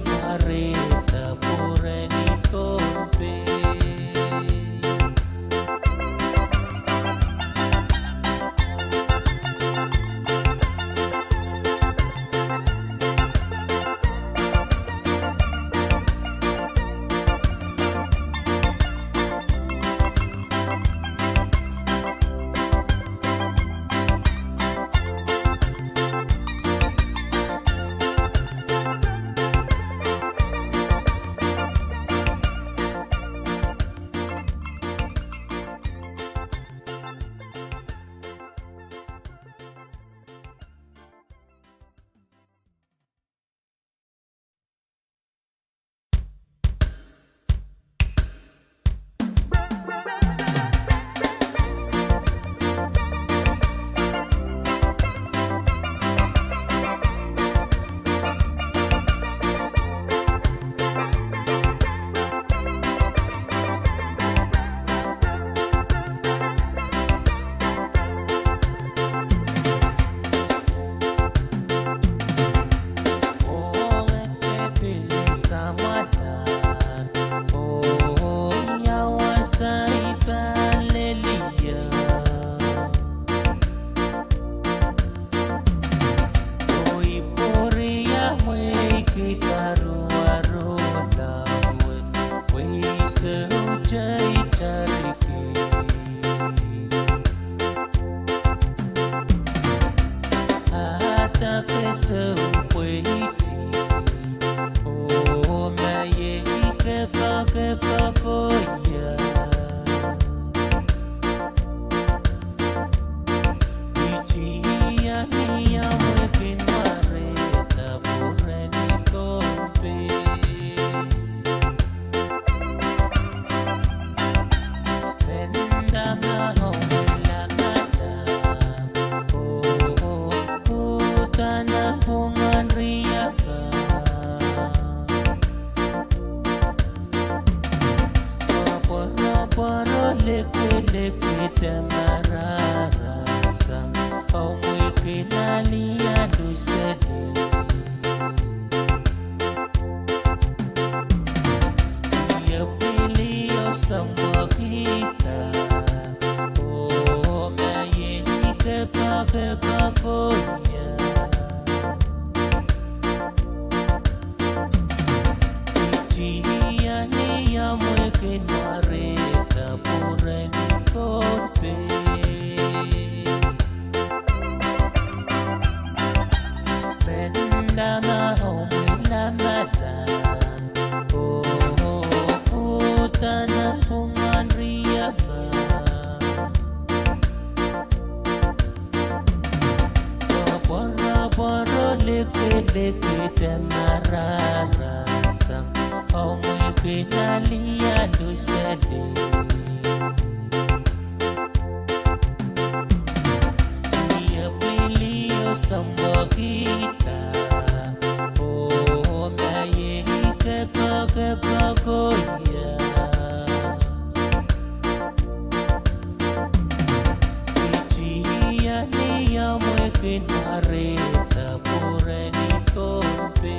kinareta pureni tompe.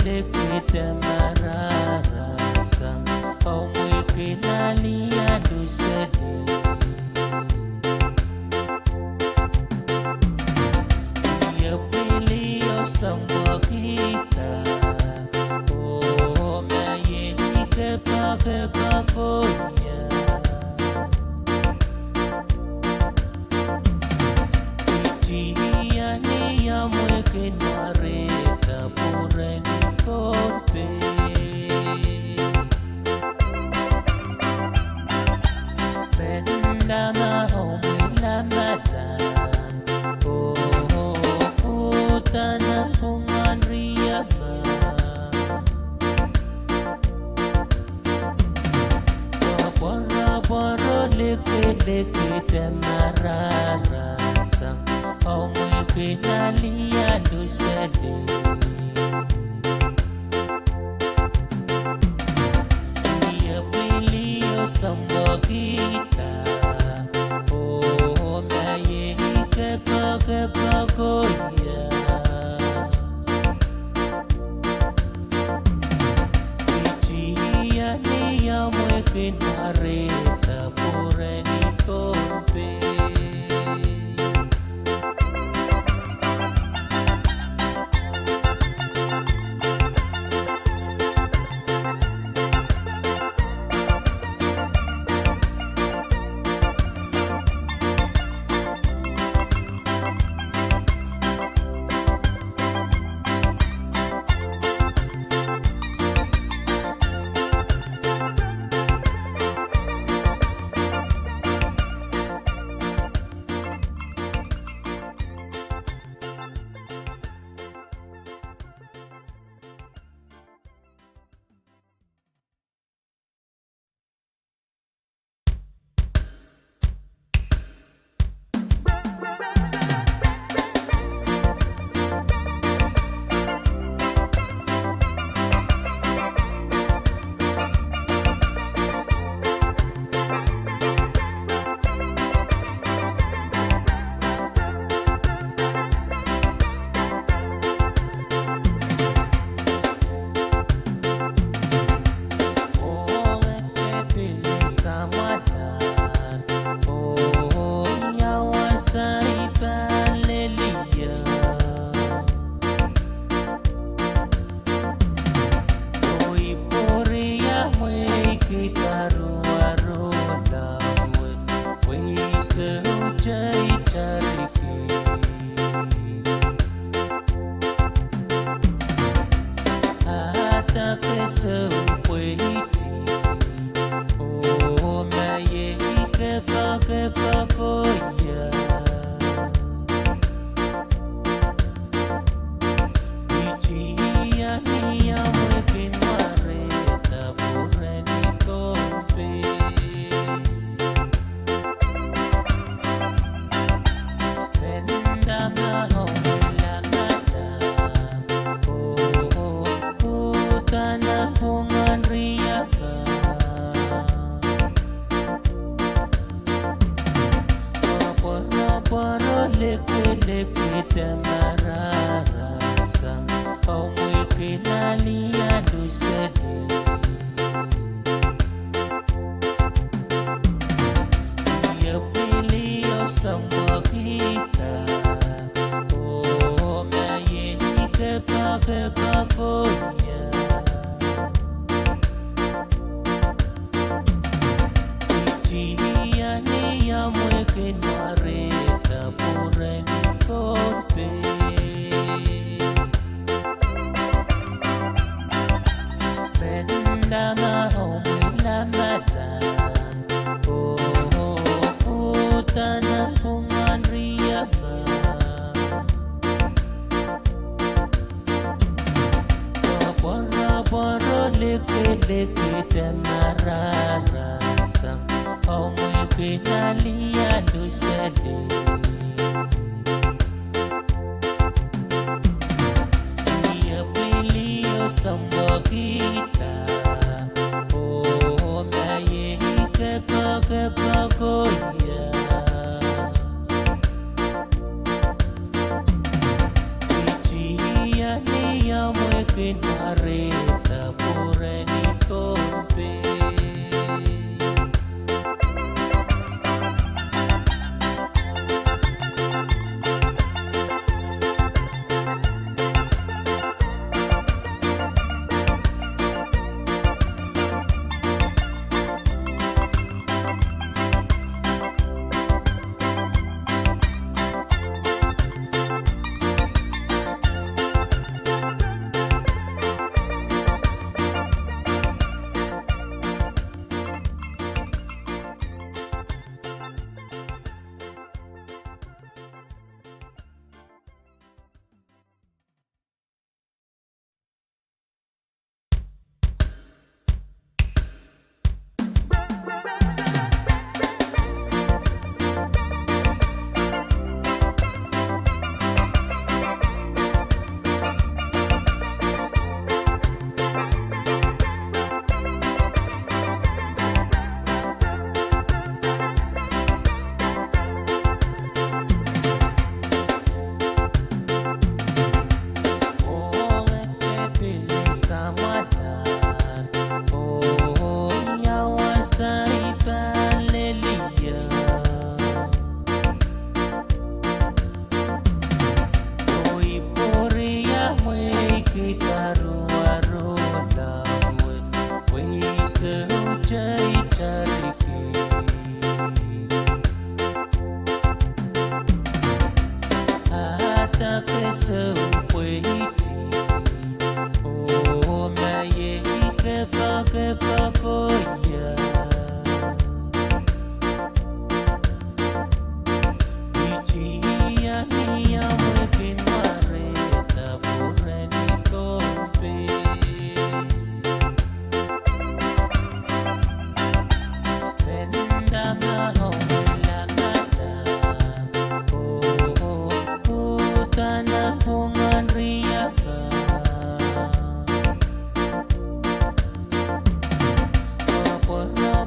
lekete mararasa omweke nalia dusede ya pili osamba kita oh mayeni kepa konya itiya ni ya mweke nareta pureni tope bendana omilamadan oh tanah pungan riaba Poro lekete mararasa omweke nalia dusede ya pili osamba kita oh mayeni kepa koya itiya ni ya mweke nareta pureni tope lekete mararasa omweke nalia dusede ya pili osamba kita oh mayeni kepa konya itiya ni ya mweke nareta pureni tope bendana omilamadan oh tanah pungan riaba poro lekete mararasa omweke nalia dusede ya pili osamba kita oh mayeni kepa koya itiya ni ya mweke so pretty. Oh, my yeah, que poco ya. Ichia ni ya mweke mareta pure ni tope. Venda na homela kata. Oh, tana pungan riaka.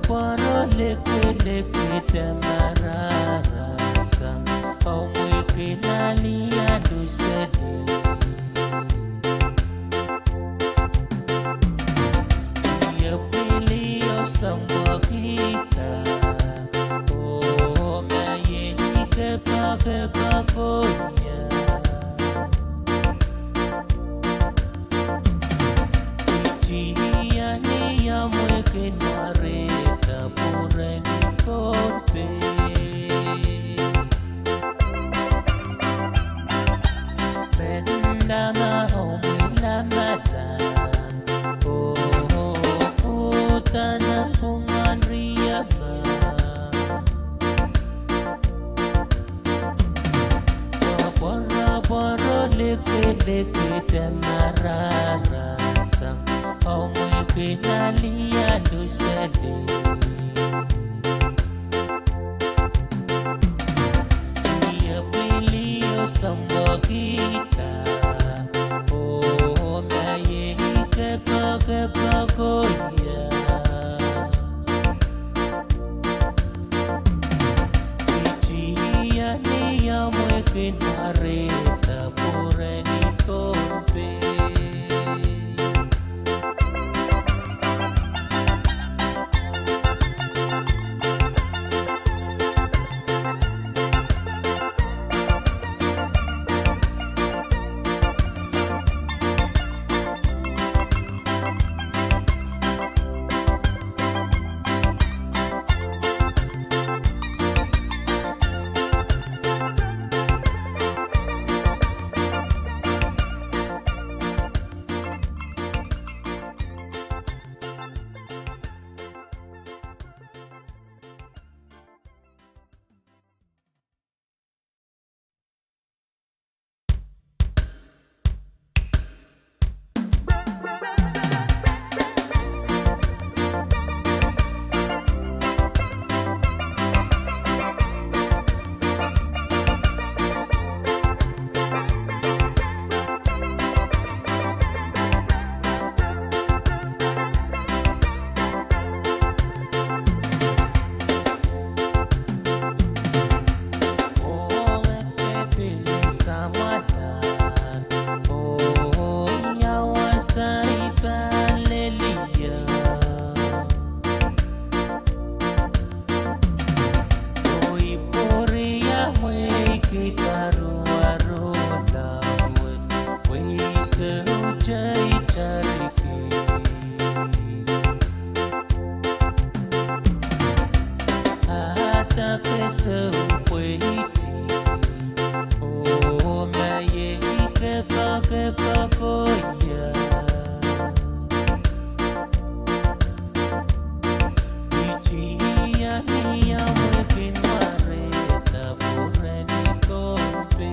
Poro leke tamarara sang. Oh, mweke nalia dusede. Dia pilih sama kita. Oh, maye ke pakonya. Ichia ni ya mweke nareta pure ni tope. Benda na homela malan. Oh, tanah pungan riaba. Poro leke tamarara sang. Oh, mweke nalia dusede. Dia pilih sama kita. Oh, maye ke pakonya. Ichia ni ya mweke nareta pure ni tope. So pretty. Oh, maye ke pakonya. Ichia ni ya mweke nareta pure ni tope.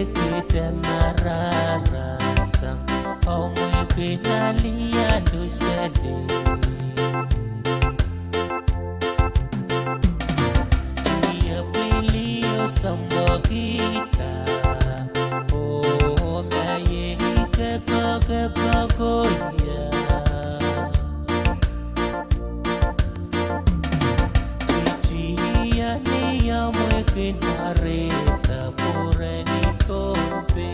kita nararasam Amoy kinalian dusede Iya pilio samba kita Oh maye kepa-kepa-goya Ichia ni amoy kinareta pureni tompe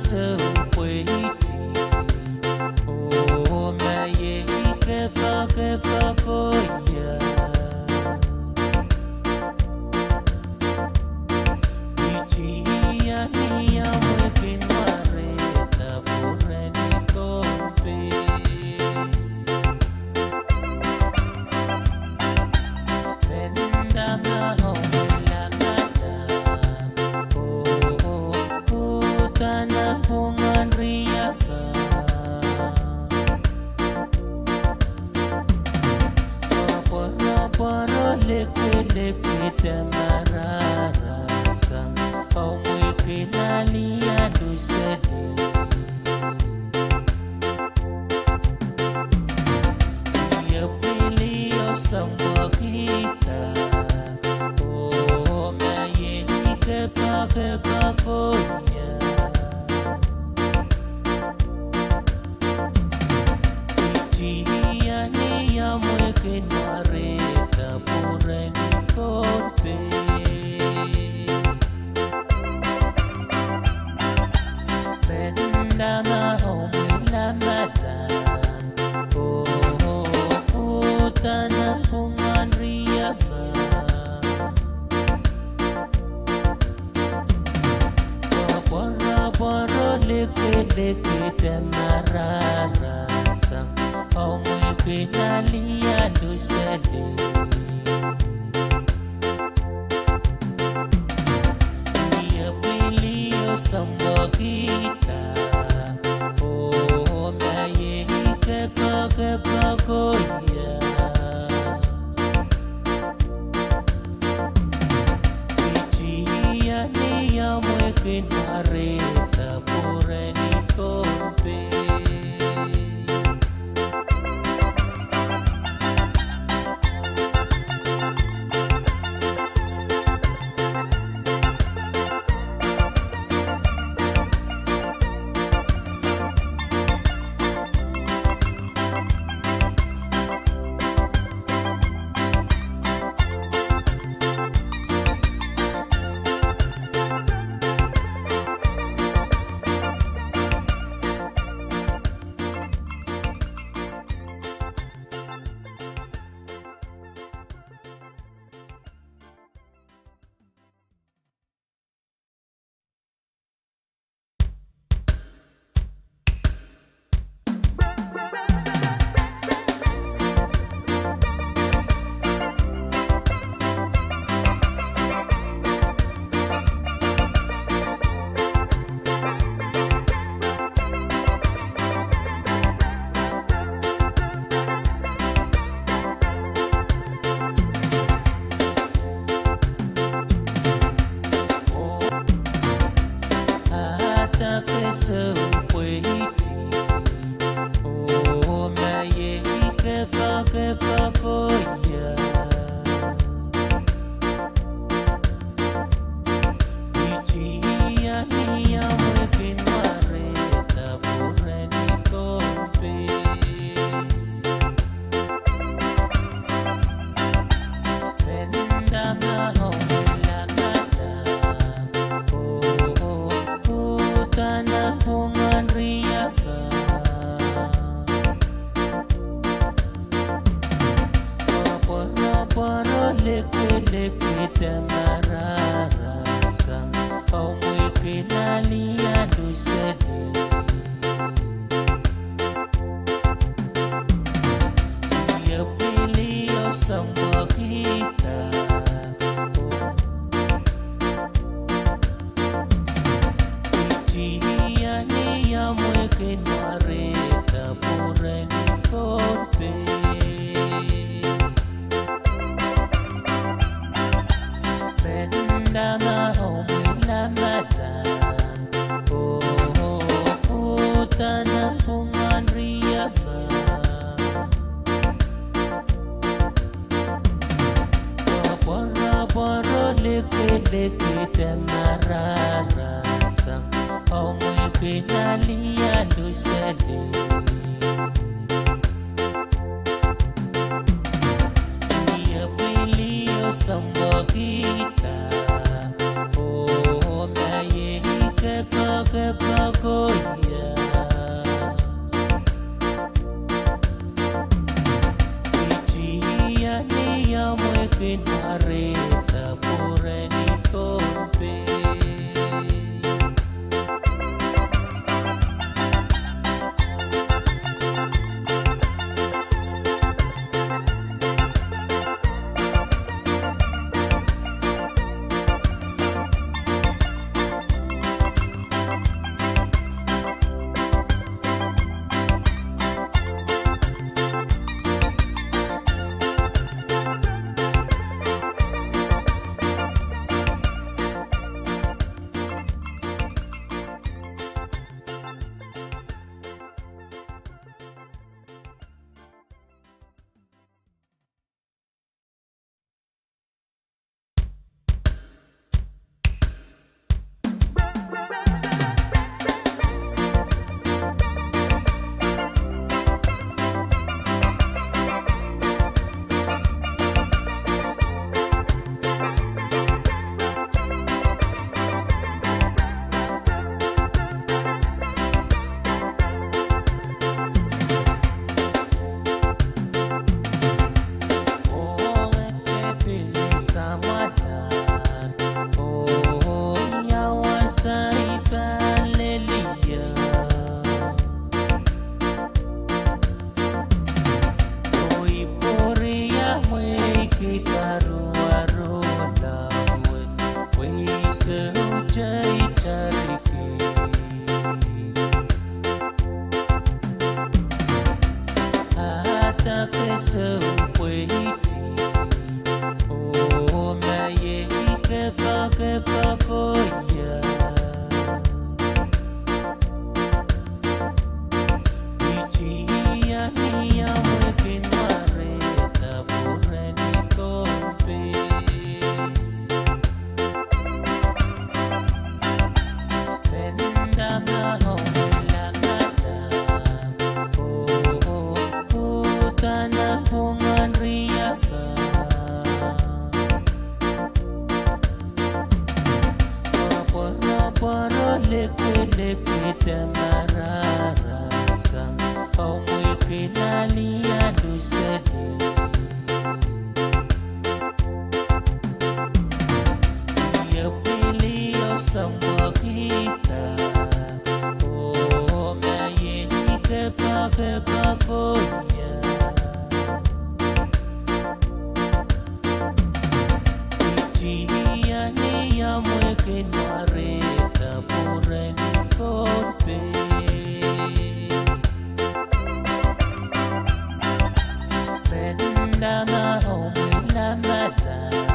sơ quê đi ô mẹ ye ke pa cô ya ichi ya ni ya mwe kinare ta pure ni tope benda na homela kata tana hungan riaka poro leke tamararasa au mweke nalia dusede ya pilio samba kita mayeni kepa konya ichia ni ya mweke nareta pure ni tope benda na homila madan tana hungan riaba poro leke tamararasa au mweke nalia dusede ya pilio samba kita maye kepa koya ichia ni ya mweke nareta pure ni tope leke tamararasa au mweke nalia dusede ya pilio samba kita ichia ni ya mweke nareta pure ni tope na homila madan tana hungan riaba poro leke tamararasa au mweke nalia dusede ya pilio samba kita maye kepa koya poro leke demarara sang omwe kenali adu sedih dia pilih semua kita oh maye kepakonya Kenareta pureni kote Bendanga omila madan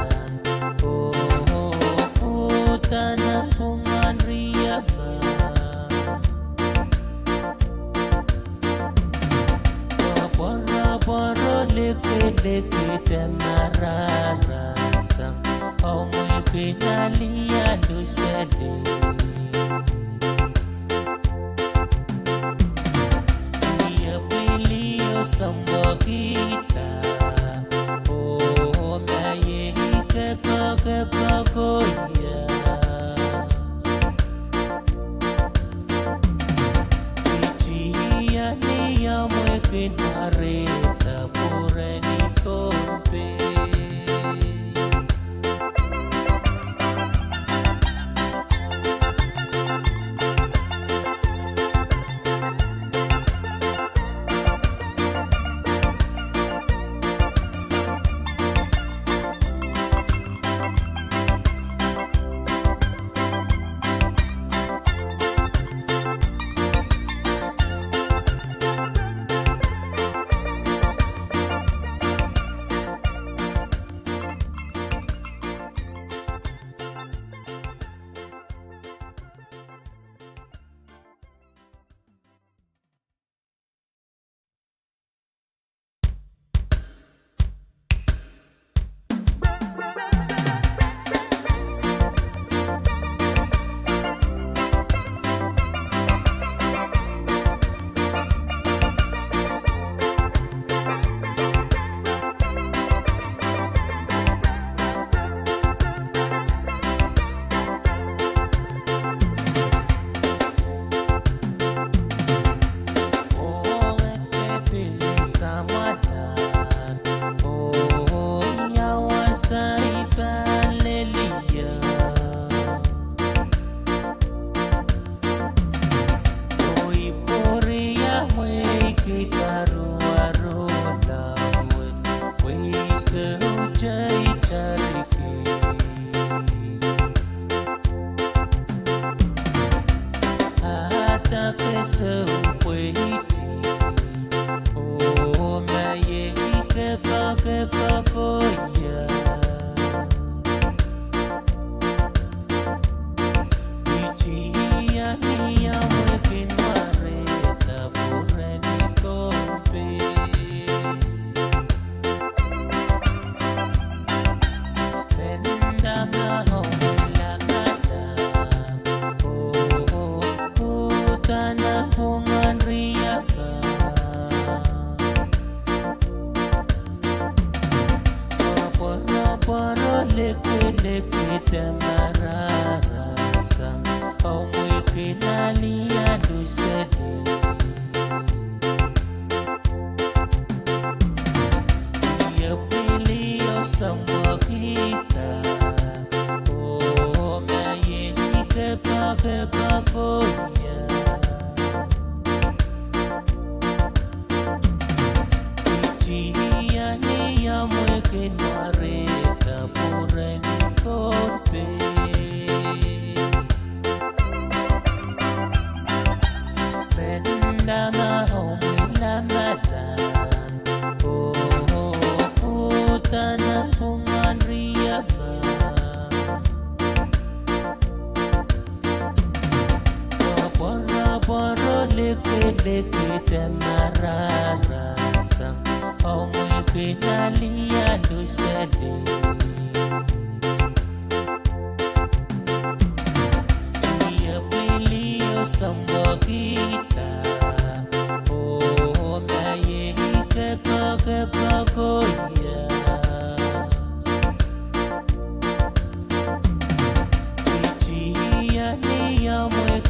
Oh tanah pungan riaba Poro leke demarara sang omwe kenali adu sedih dia pilih semua kita oh maye kepakonya Ician yang mungkin areta pureni tope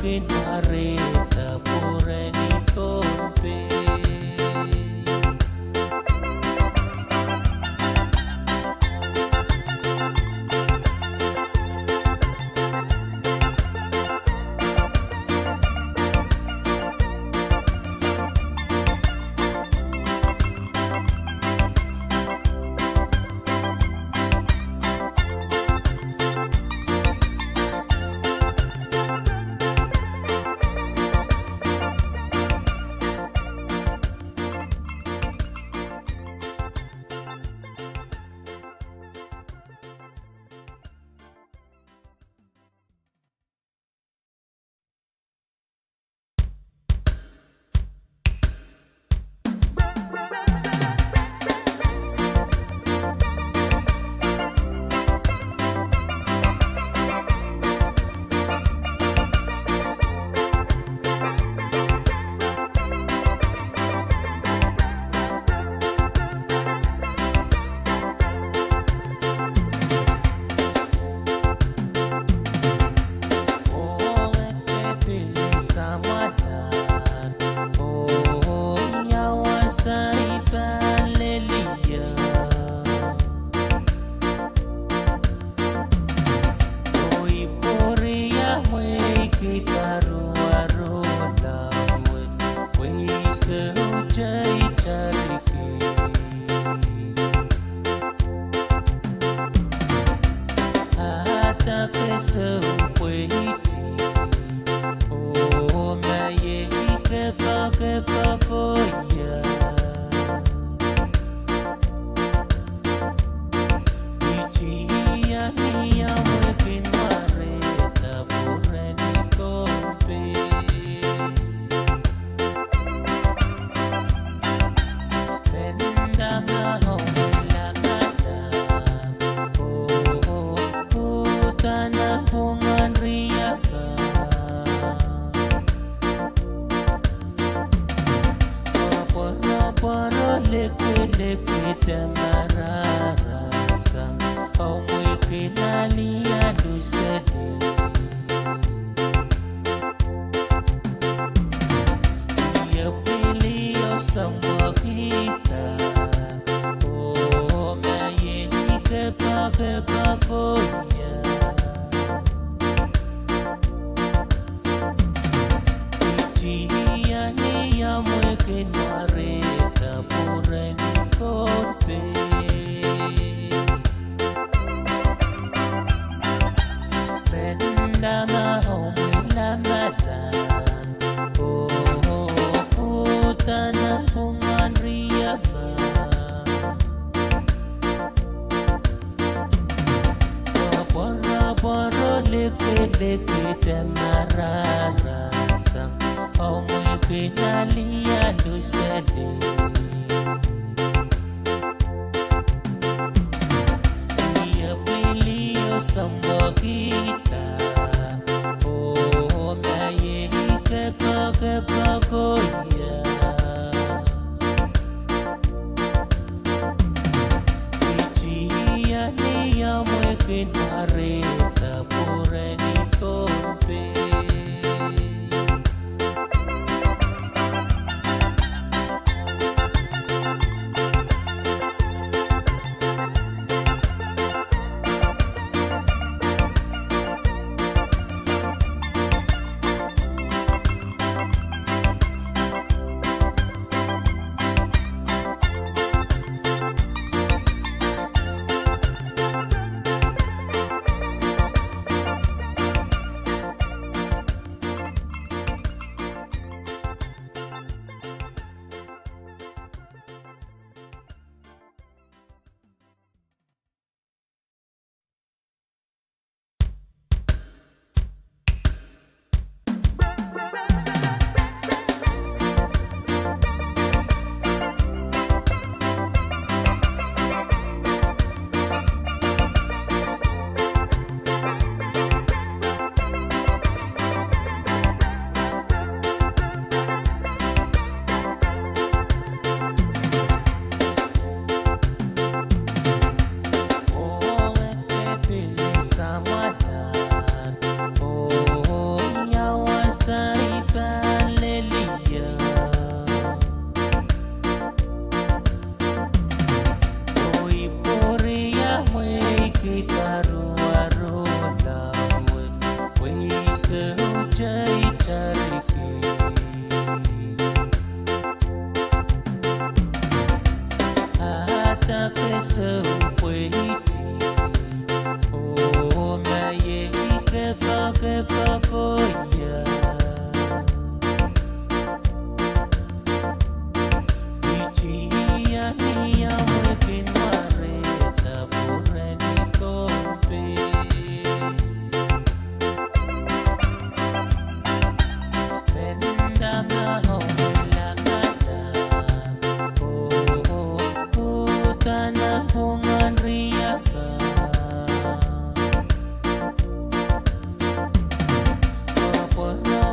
kinareta pureni tompe.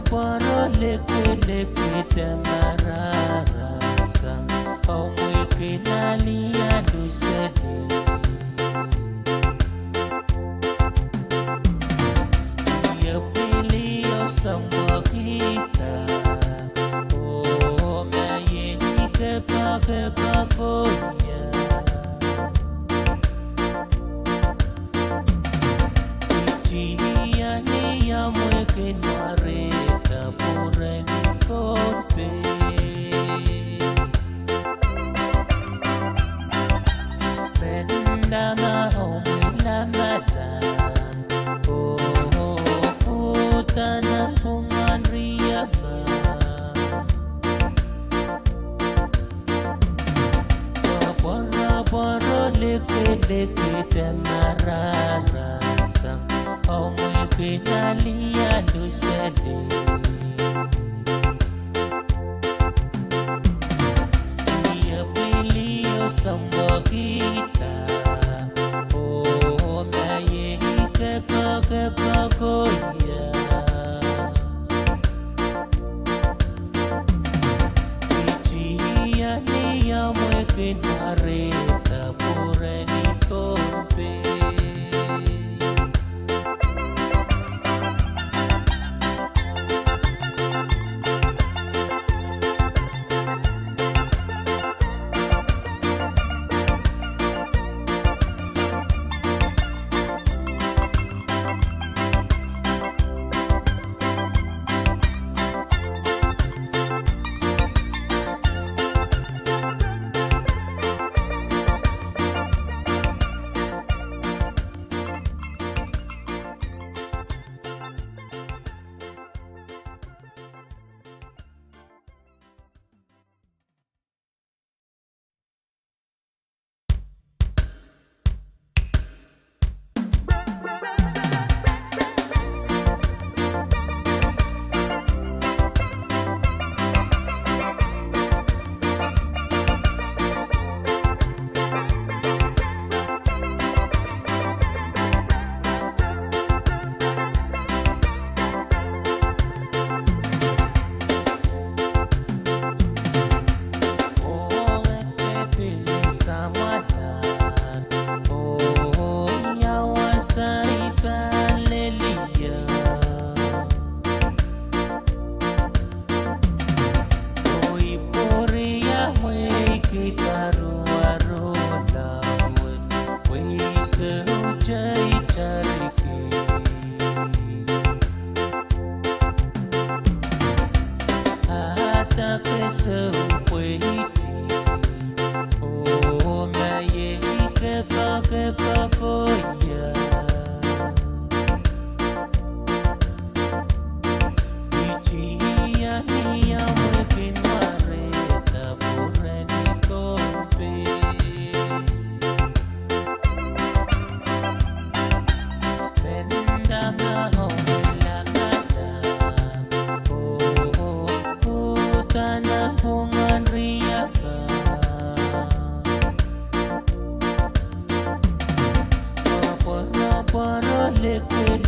poro leke tamararasa au mweke nalia dusede ya pilio sama kita oh mayeni kepakonya ichiani ya mweke nareta pureni kote pendana omila madan oh tanah pungan riaba poro leke tamararasa au mweke nalia dusede ia pilio sama kita oh mayeni kepakonya ichiani ya mweke nareta pureni tope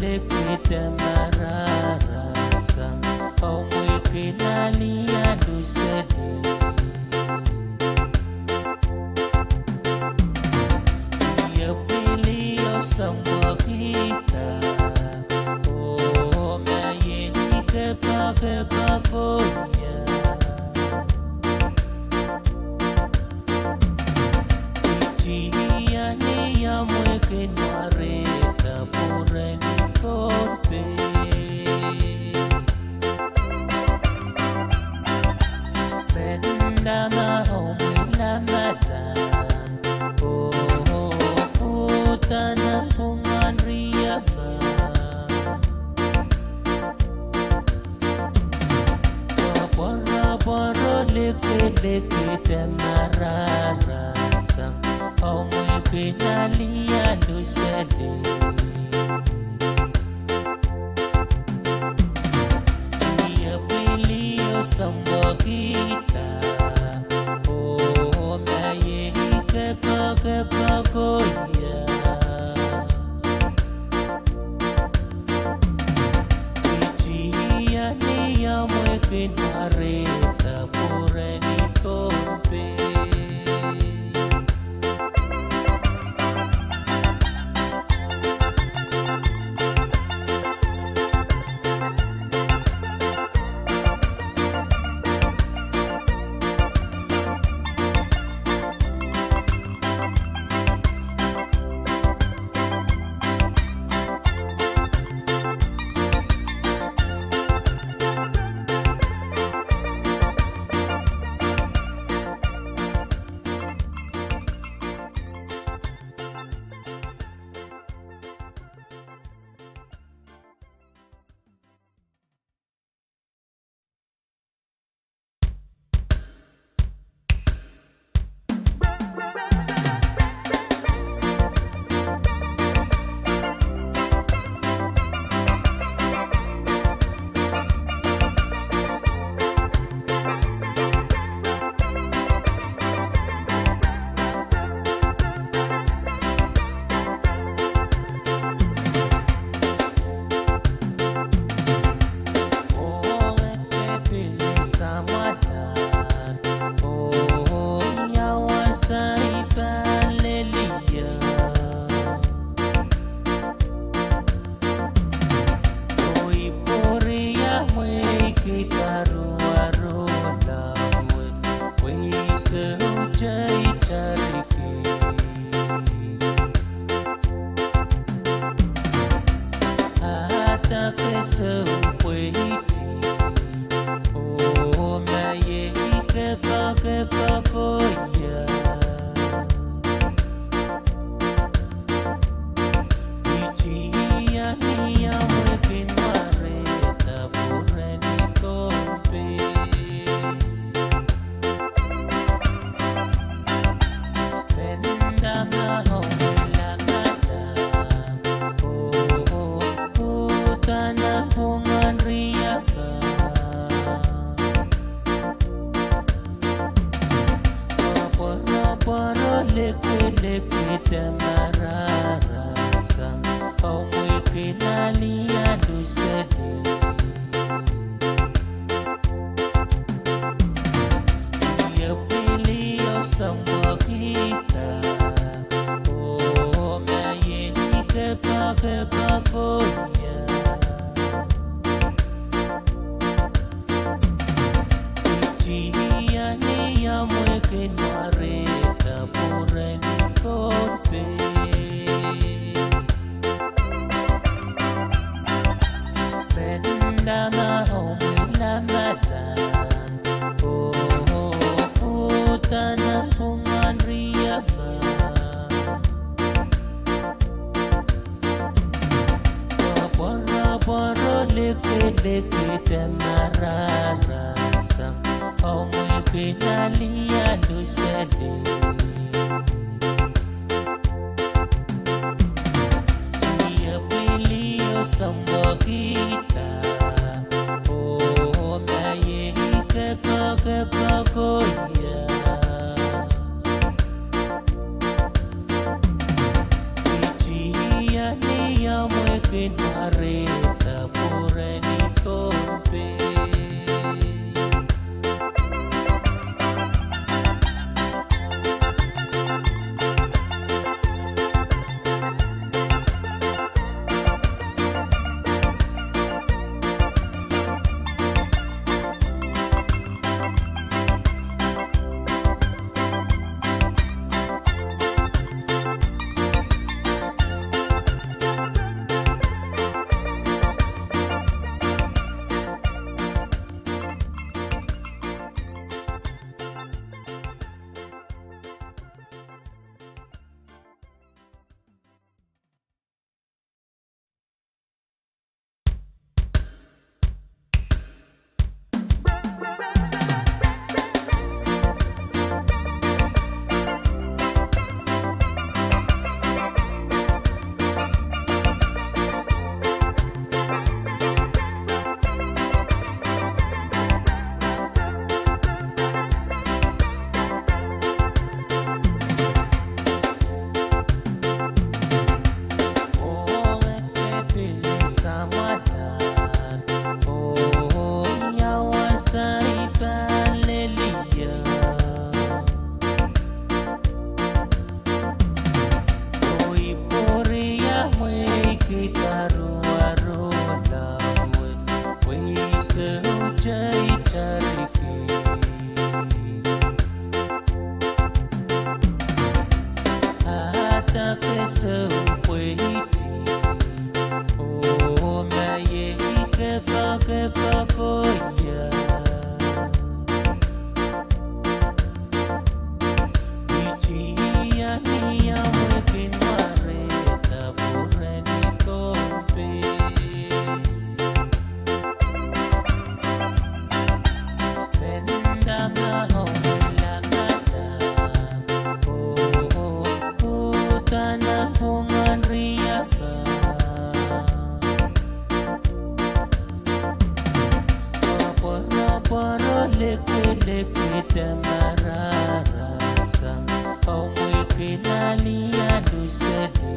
leke tamararasa au mweke nalia dusede ia pilio sama kita oh mayeni kepakonya ichiani ya mweke nareta pureni kote pendana omila madan oh tanah pungan riaba poro leke tamararasa au mweke nalia dusede ia pilio sama kita oh mayeni kepakonya ichiani kinareta pure nitompe. poro leke tamararasa au mweke nalia duseni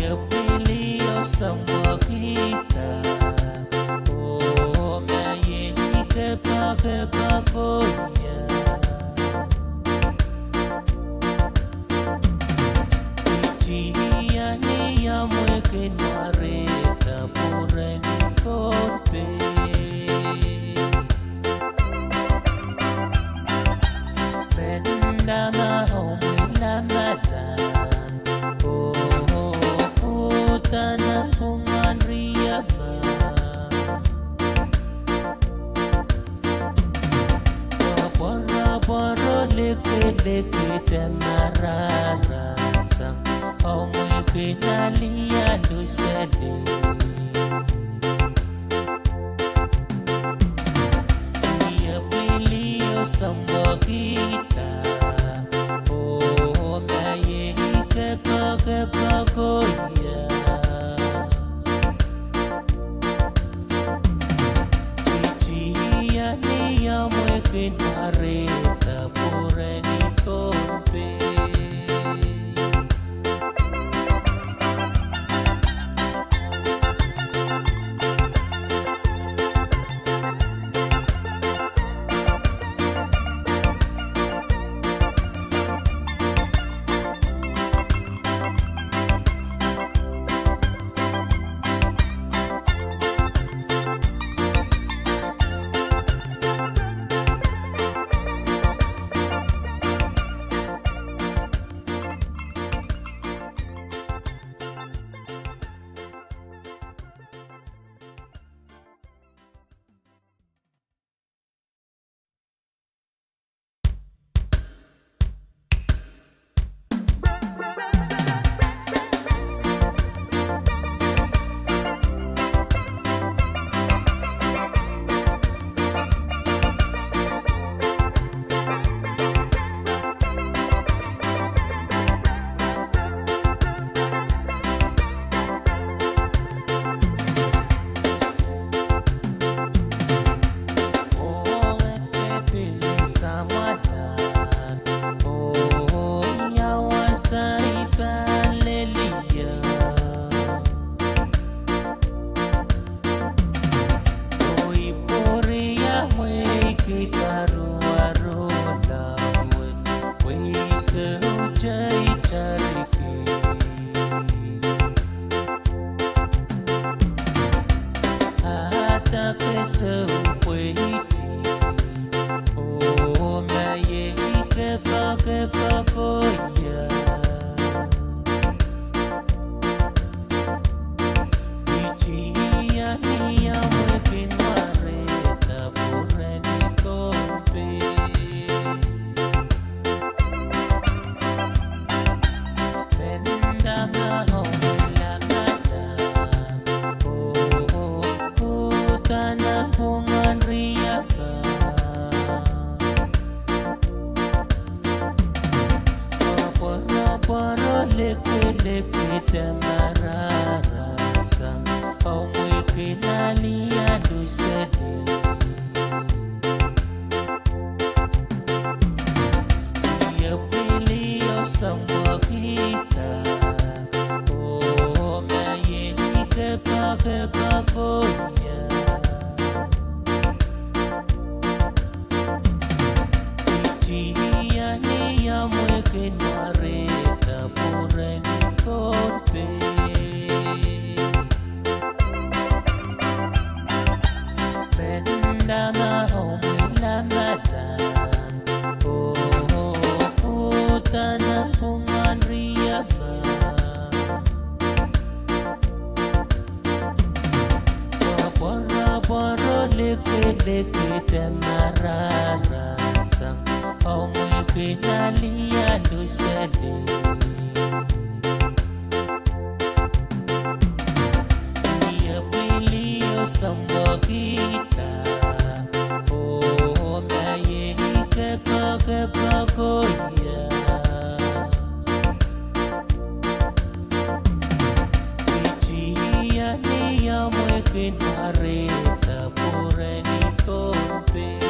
ya pili osama kita oh maye ke pakonya Tia ni ya mweke nareta pureni tote Mendama omilanadan Tanah pungan riyama Poro leke tamararasa au mweke nalia duseni Ia pili osama kita oh maye ke pakonya Tia ni ya mweke nareta pureni tope leke tamararasa au mweke nalia duseni Ya pili osama kita oh maye ke pakonya Tia ni ya mweke nareta pureni tote Mendama omilanadan tanah pungan riyama Poro leke tamararasa au mweke nalia duseni Ia pili osama kita oh maye ke pakonya Tia ni kinareta pureni tompe.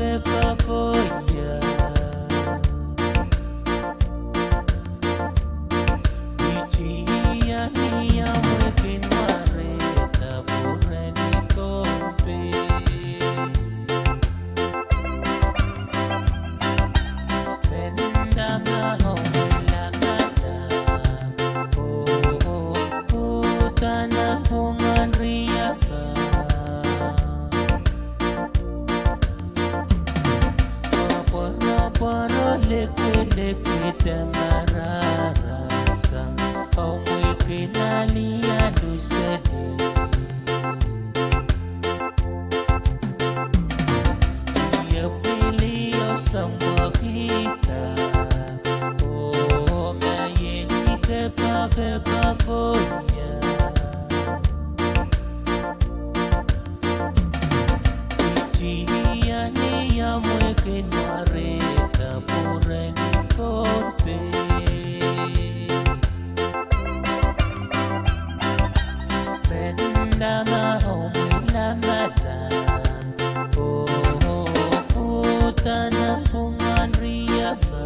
ke pagoya Ichia niya mwekin mareta pureni kompe Pendanga homela kata tanah pungan riaka Poro leke tamararasa Au mwikin aliadu sede Ia pilio sama kita Mayeli ke pagoya Ichia niya mwekin mareta pureni kompe Pendanga homela madan tanah pungan riaba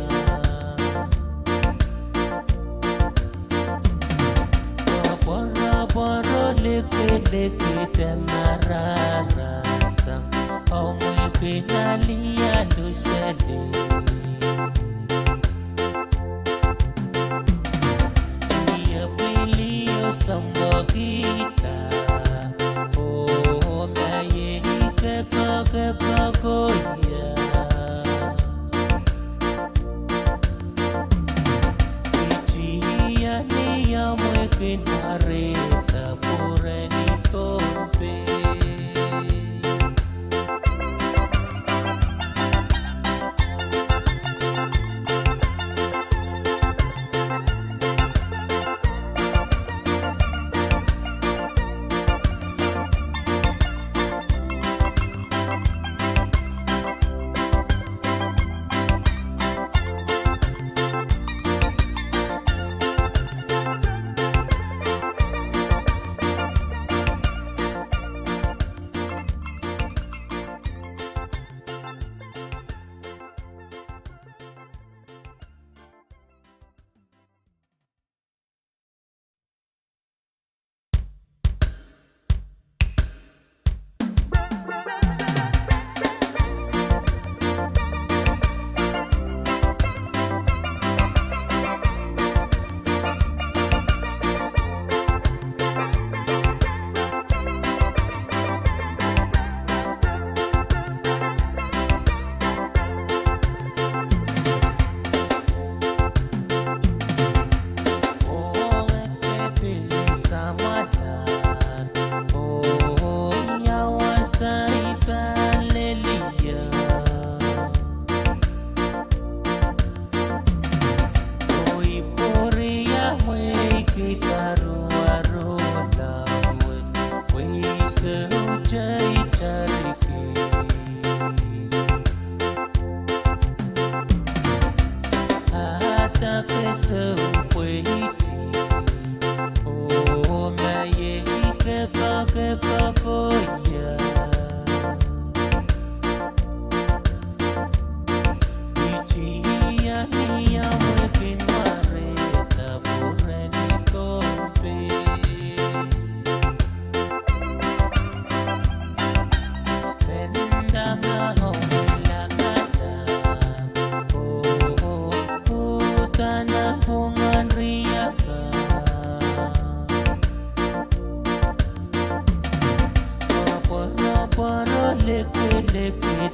Poro leke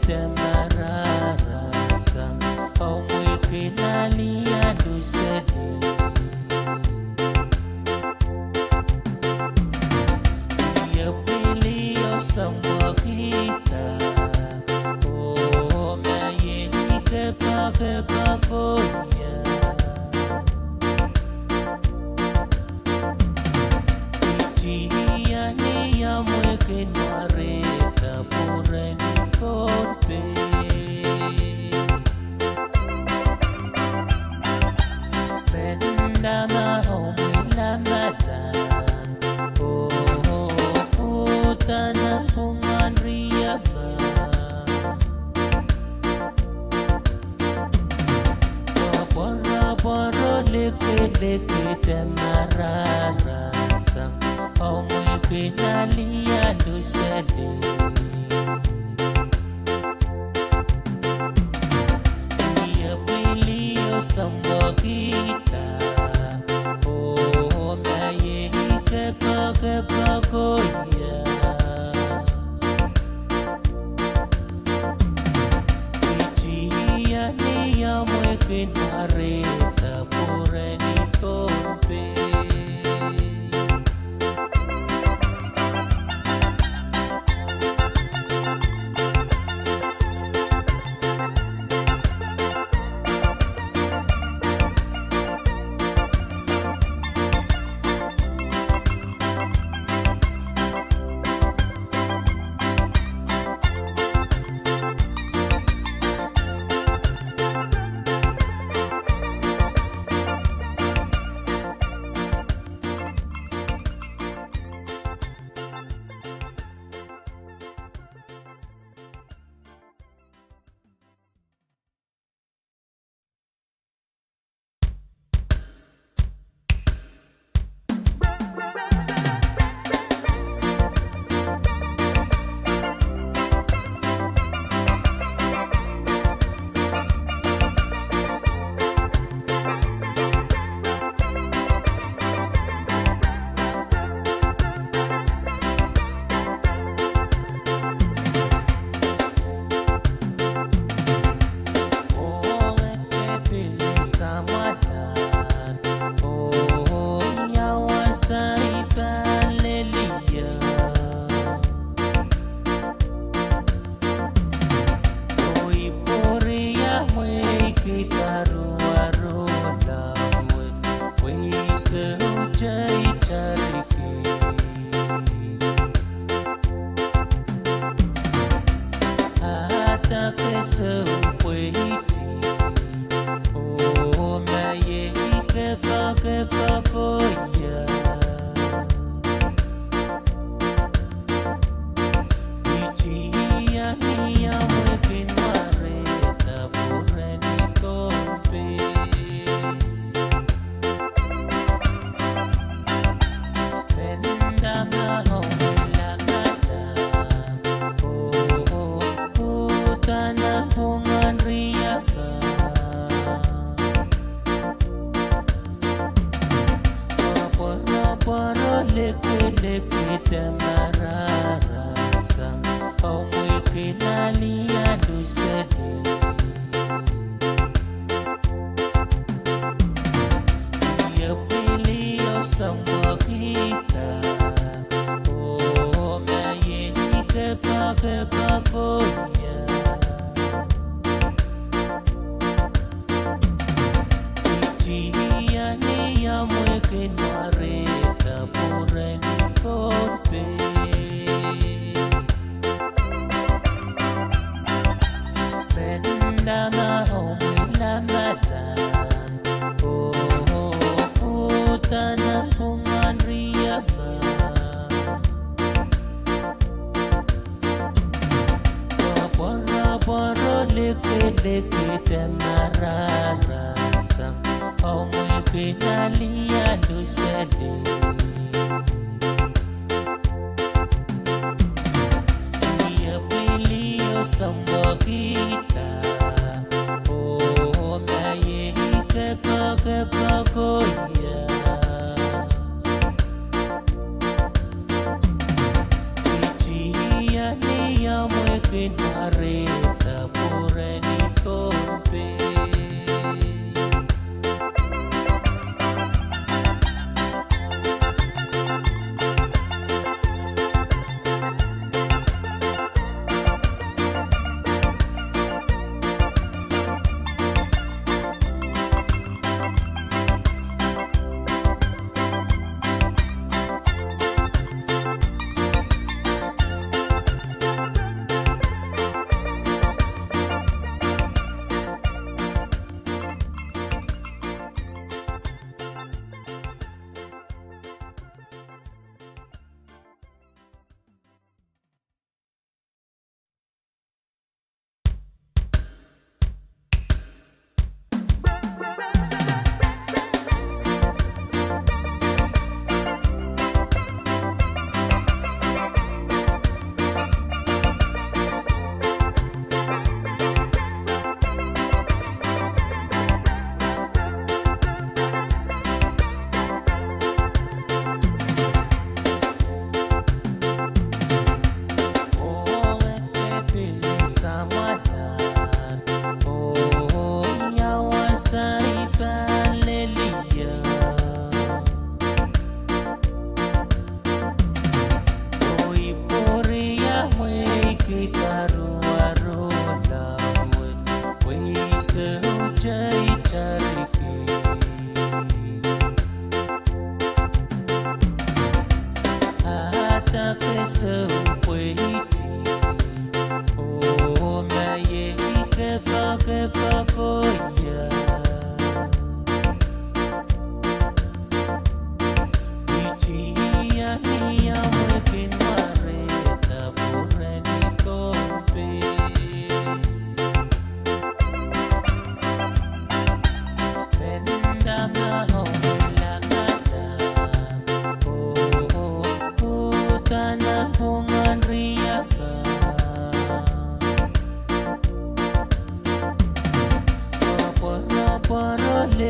tamararasa Au mwikin aliadu sede Ia pilio sama kita Mayeli ke pagoya Ichia niya mwekin mareta pureni kompe leke mararasa omwe kinalia lusele ya bilio sambogita oh maye ke pagoya ijia ni ya mwe kinareta pureni tompe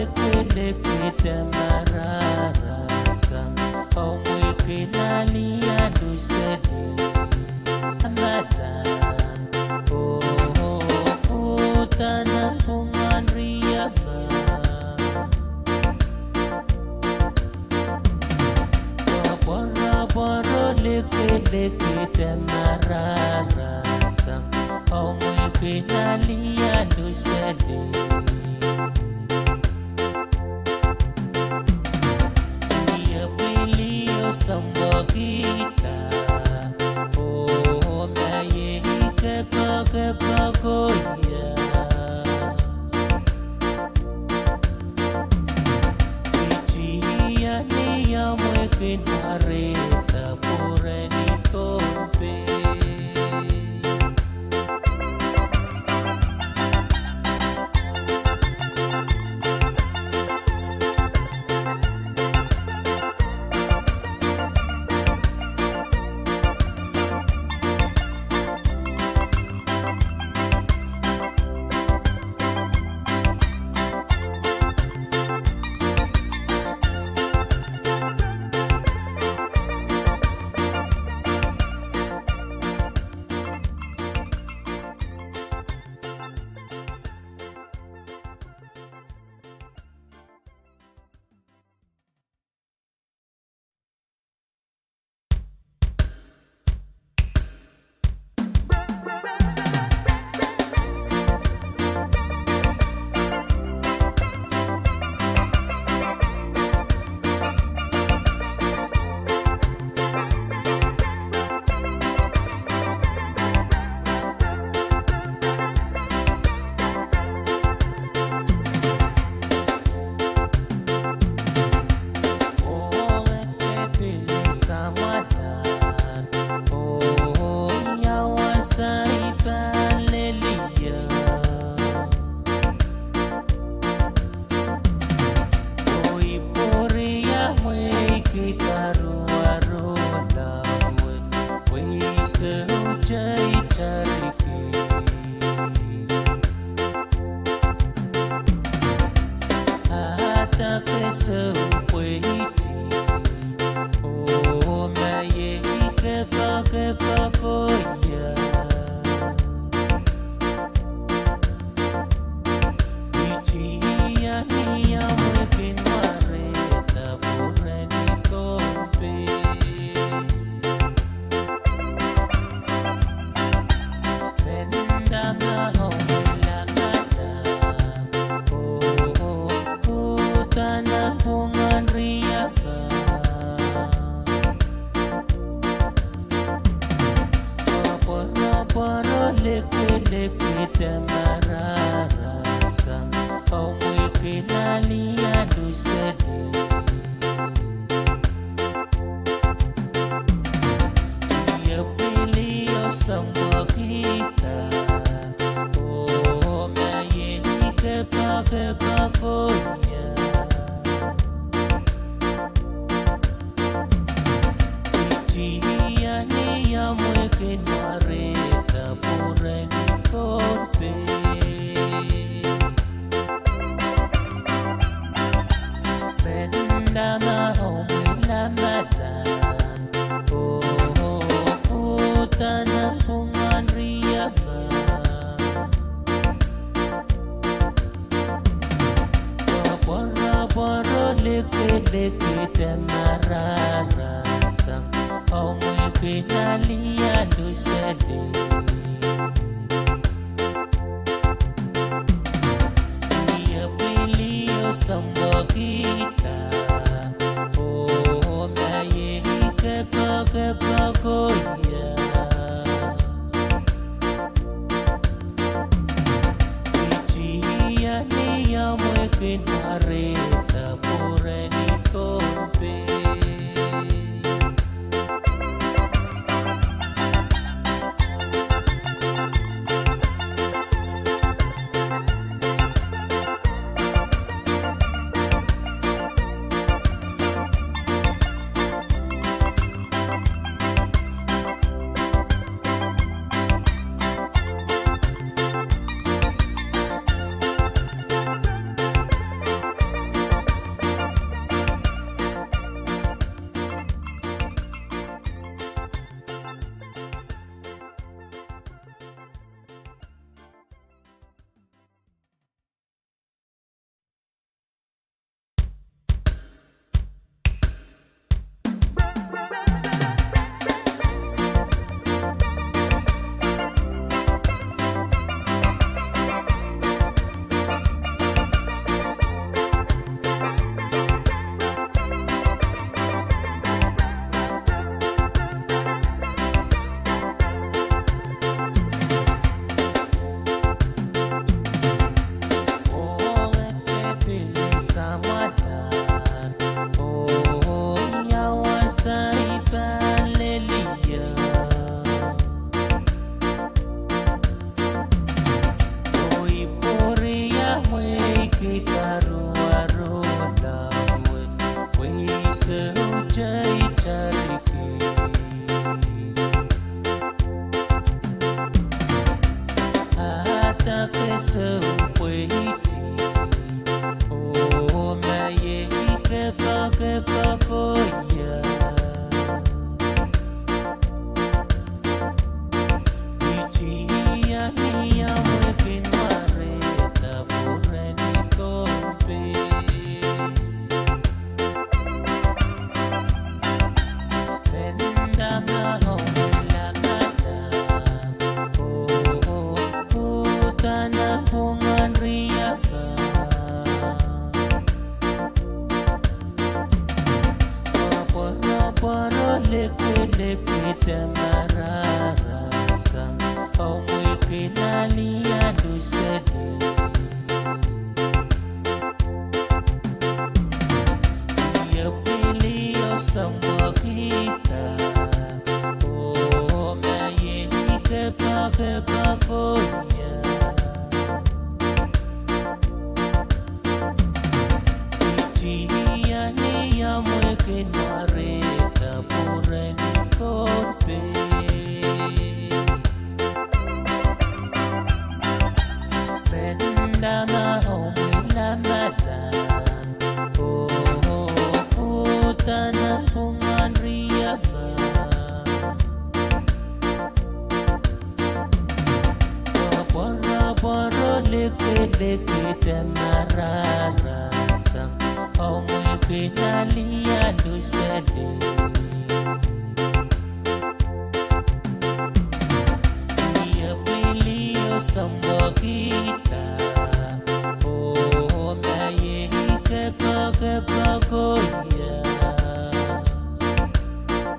leke tamarara sang omwe kenalia dusedi amadan tanah pungan riaba boro leke tamarara sang omwe kenalia dusedi samba kita maye kepa goya ichia ni ya mweke nareta pureni tompe sơ quê đi ô mẹ ye ke pa cô ya ichi ya ni ya mwe kinare ta pure ni kompe benda na ho la kata tanah bungan riaka apa-apa leke-leke damara rasa kau mungkin alia sedih dia pilih sama kita oh maye kepa konya dia ni yang mungkin mereka pure ni kote benda mau lamadan tanah bungan riaba apa-apa leke-leke damara rasa kau mungkin alia sedih dia pilih sama kita oh maye kepa koya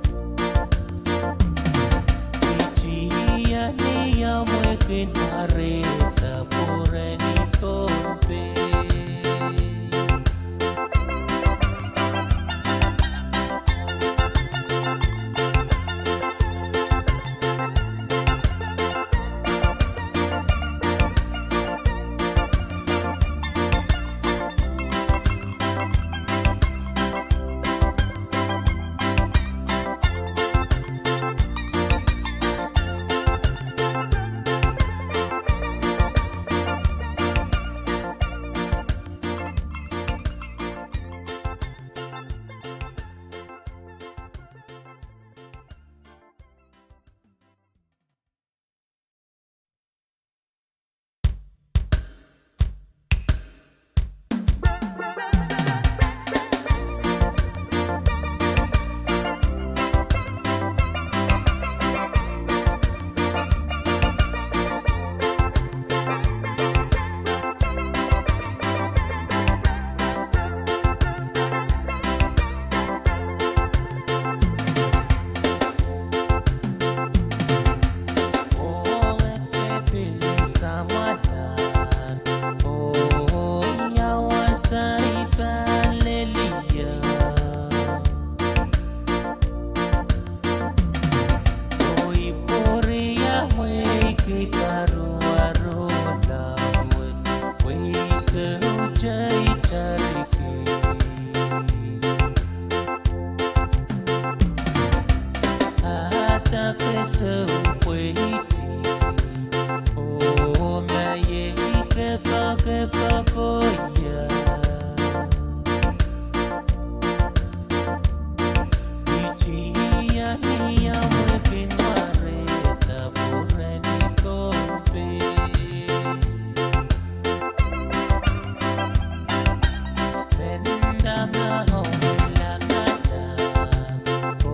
ichi ya ni yang mungkin mereka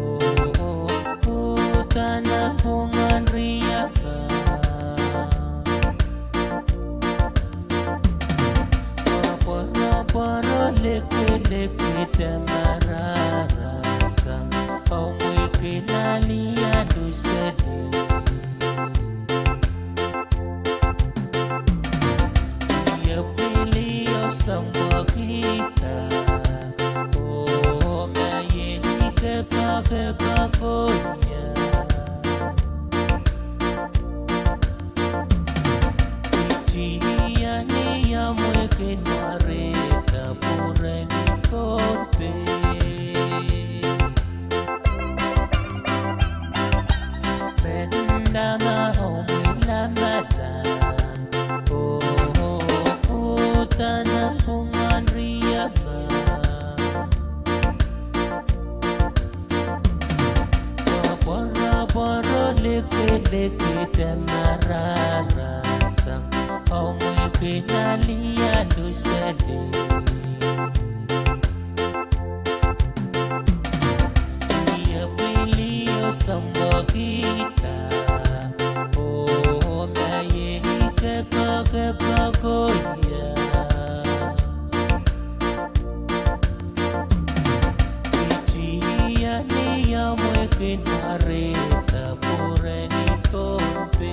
pure ni kompe kinalia lusele Ia pilio sama kita Oh maye kepa-kepa-goya Ichia niya mwekin areta pureni tompe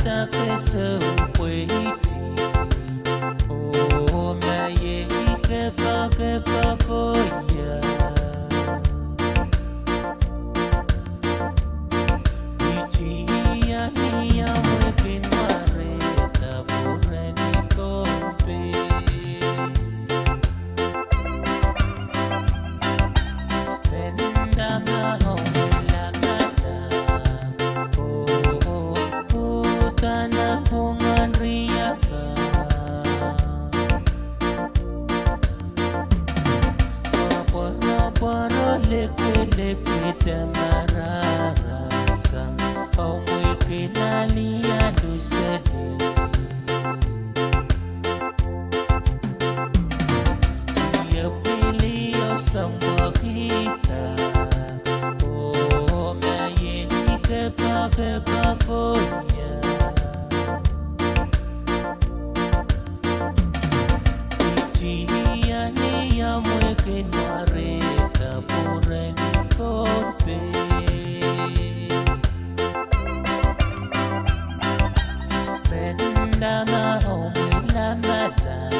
hata pesa ukweli. Oh maye kepa koya ichia ni ya mweke nareta pure ni kompe penda na lekete mararasa au mweke nalia dusede ya pili osambwa kita oh maye kepa konya ichia ni ya mweke nareta pure penda na madan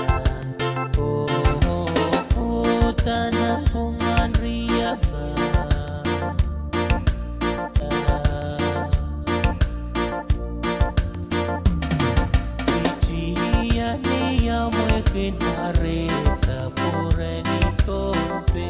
oh tanah bungan riaba ichia ni ya mweke nareta pure ni kompe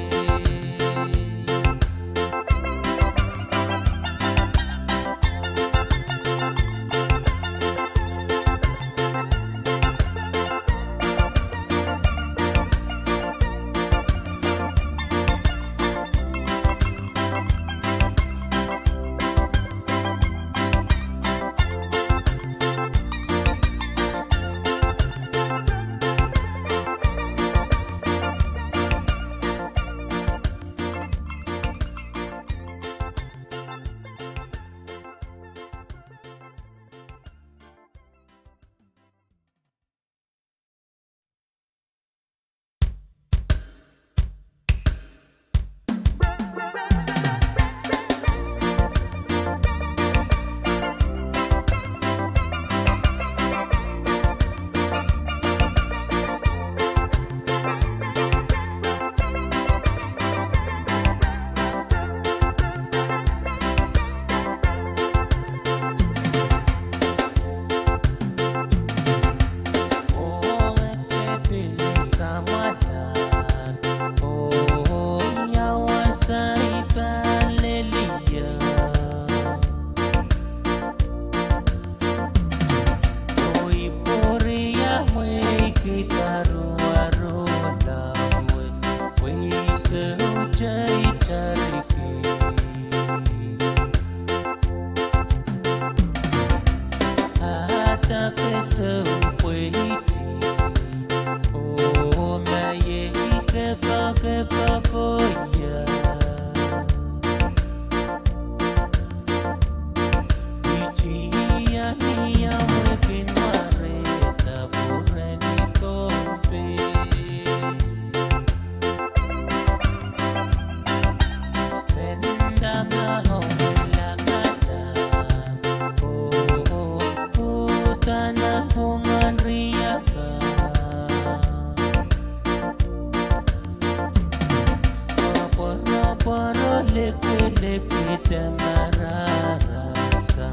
lekete mararasa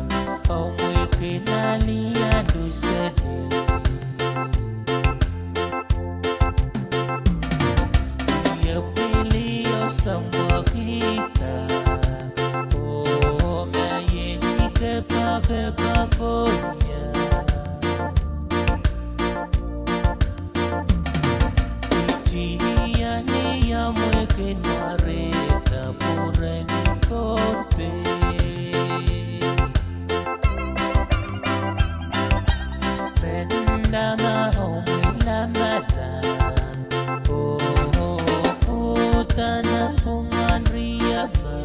au mweke nalia dusede ya pili osambwa kita oh maye kepa konya ichia ni ya mweke nareta pure ni kompe penda na madan oh tanah bungan riaba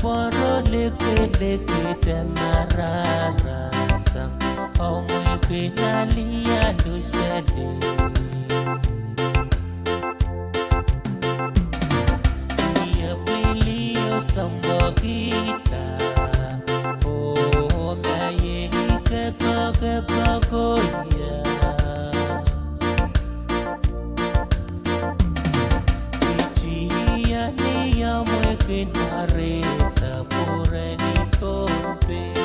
poro lekete mararasa au mweke nalia dusede sambo kita oh maye kepa koya ichia ni ya mweke nareta pure ni tompe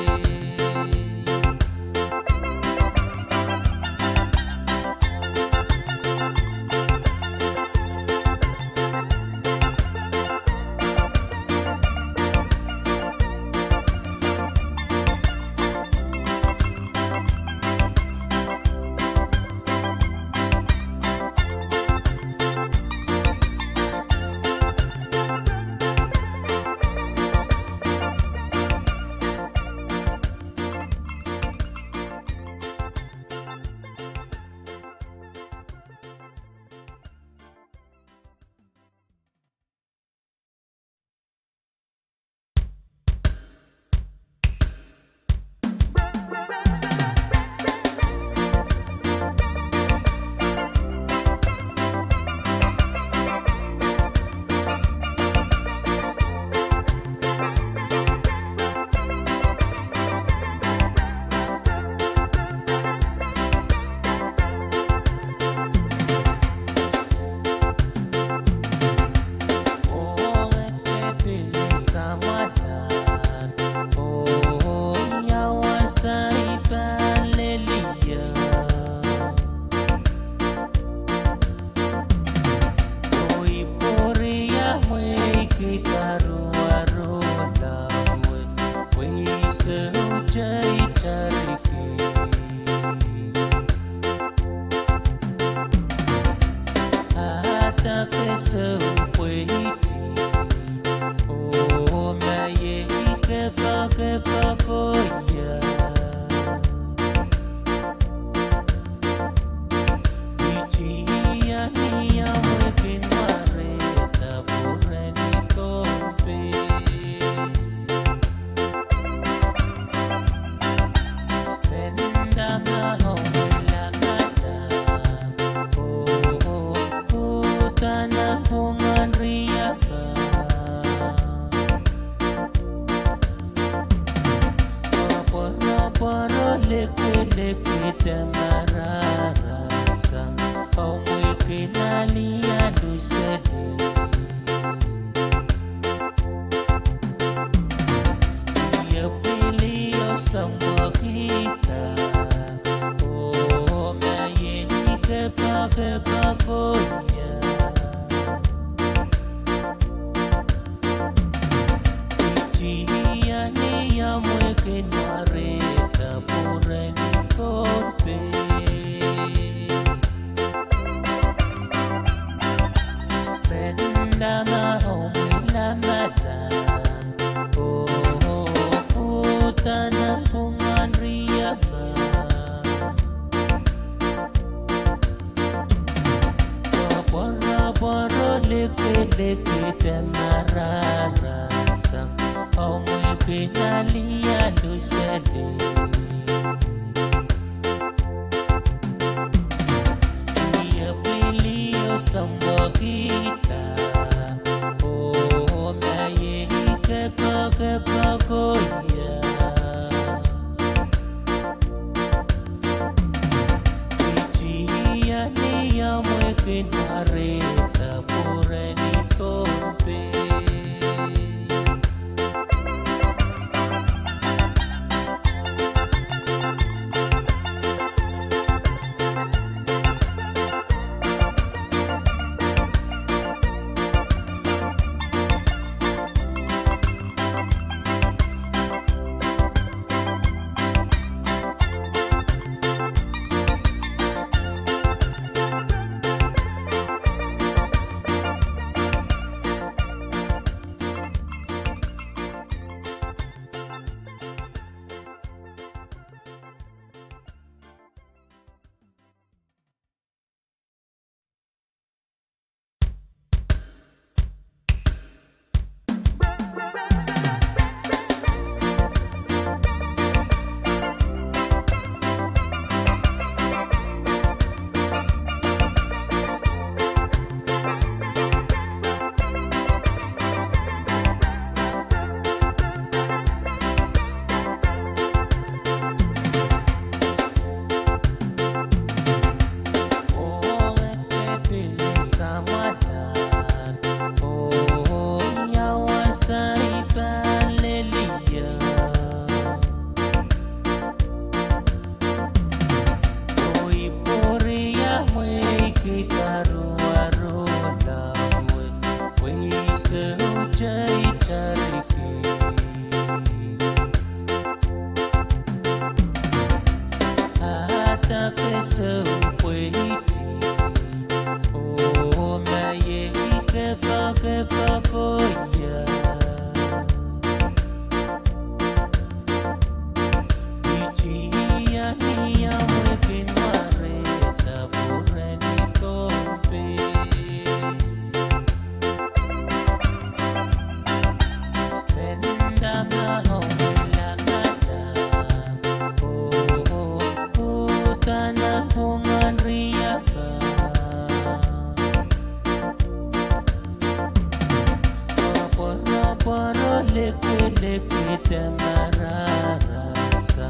leke tamararasa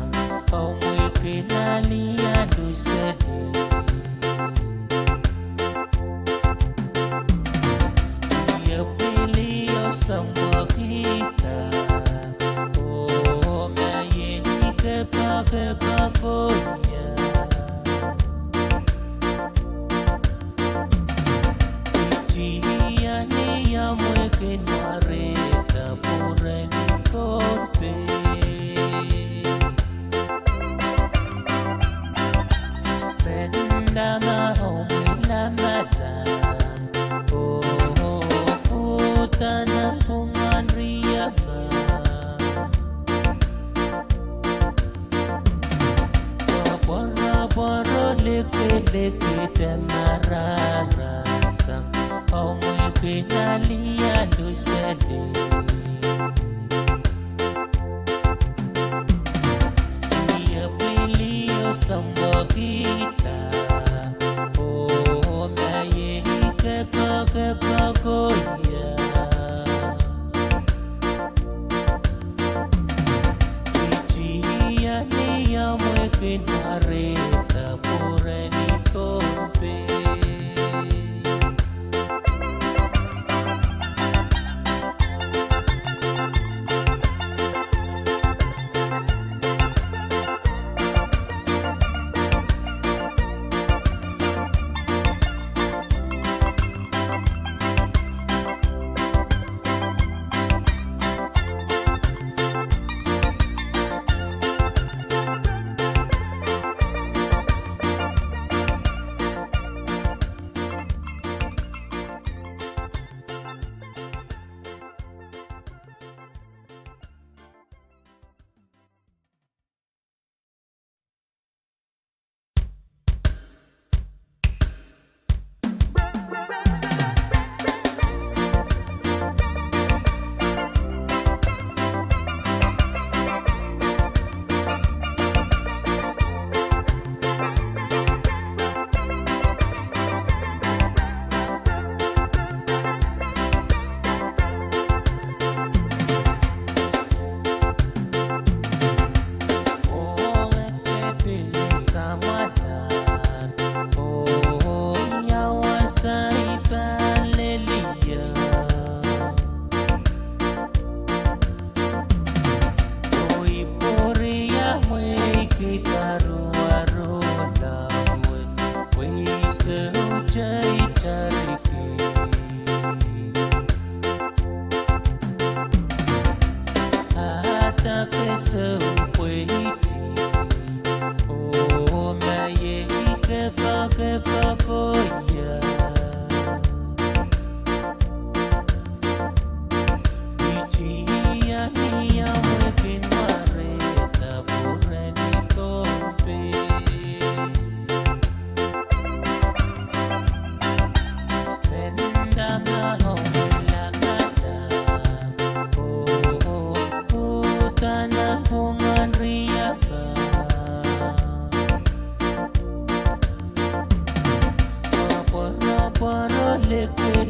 au mweke nalia dusede ya pili osama kita oh mayeni kepa konya ichia ni ya mweke nareta pureni kote bendama omwila madan oh tanah pungan riyaba Poro leke tamararasa au mweke nalia dusede ya pili osama kita oh mayeni kepa koya ichia ni ya mweke nareta pureni kope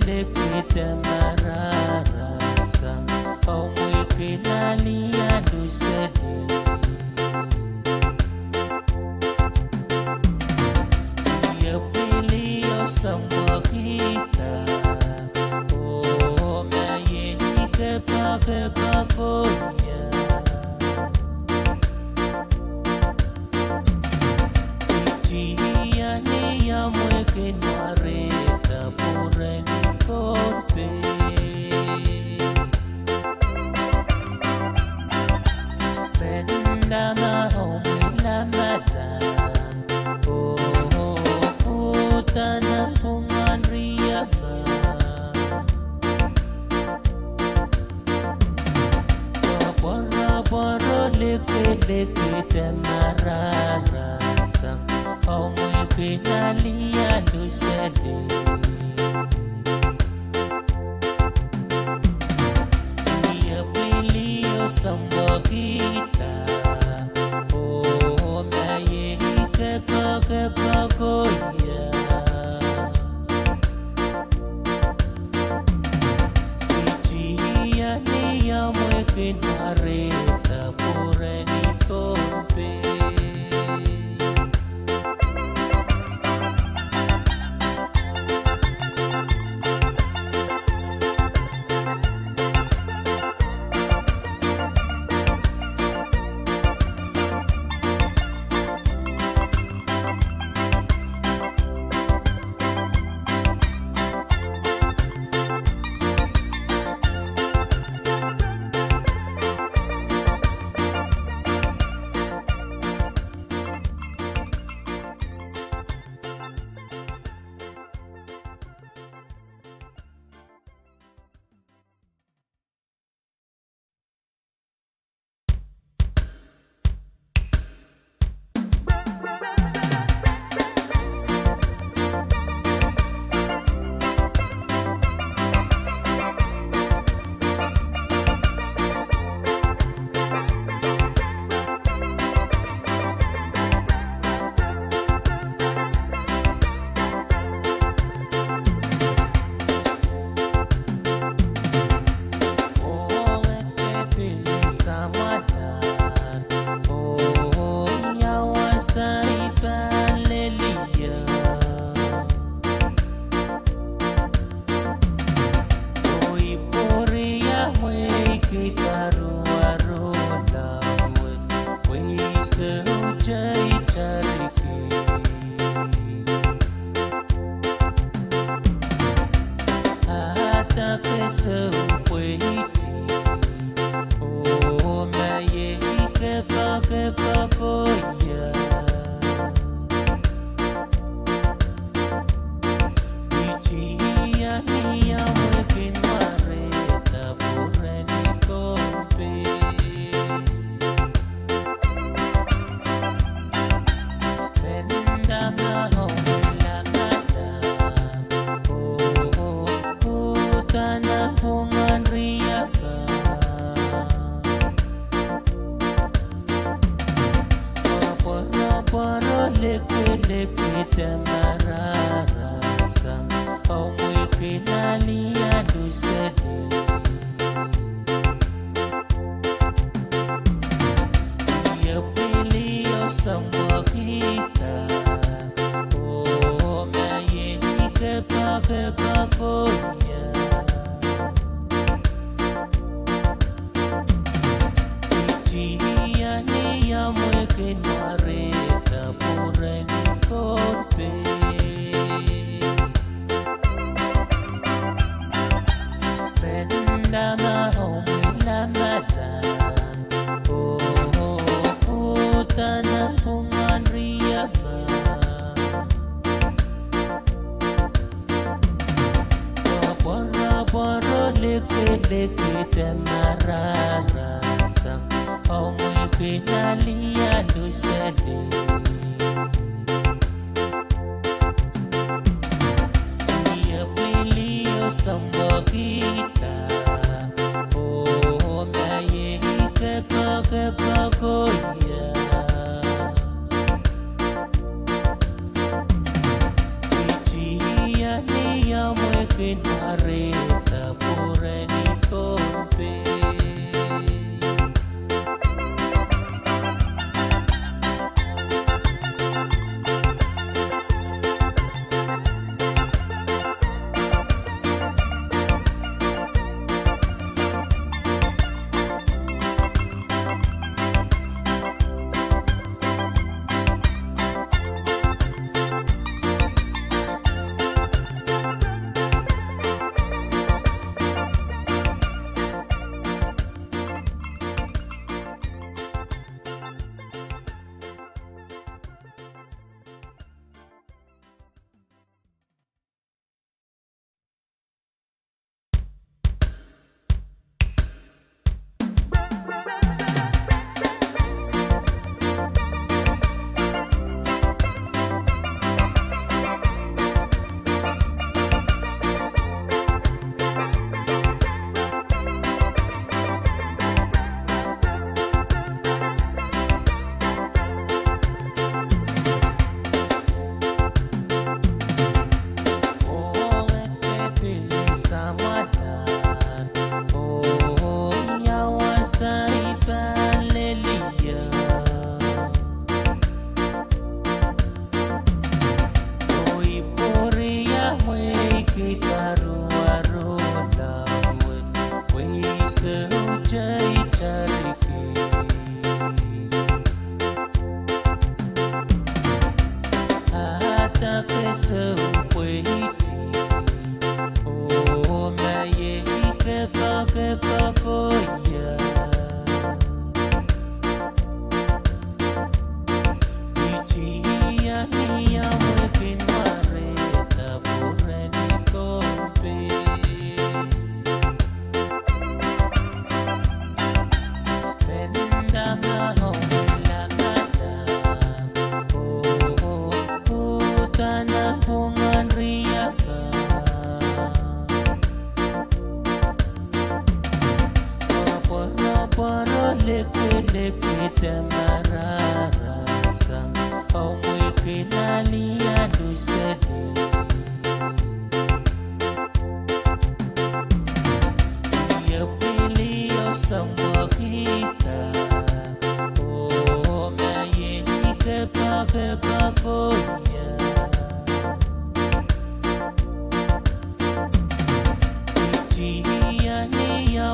leke tamararasa au mweke nalia dusede ya pili osama kita oh mayeni kepa konya ichia ni ya mweke nareta pureni kote bendama omwila madan oh tanah pungan riyaba poro leke tamararasa au mweke nalia dusede ya pili osama kita oh mayeni kepa koya ichia ni ya mweke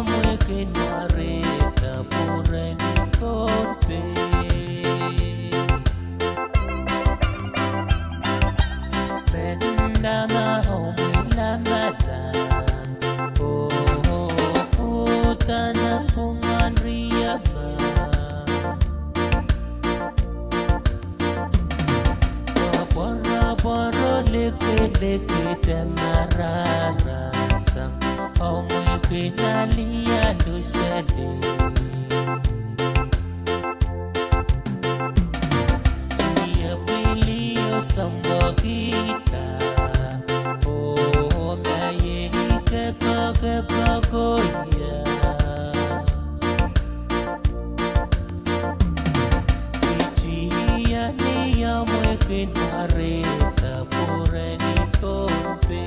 Mweke nware pure ni tope. Benda na homila nadan, tanang pungan riyaba. Poro leke temararasam, omoy pinalian dusede. Ia pilio sambo kita, maye kepagoya. Ichia niya moy pinareta pure ni tope.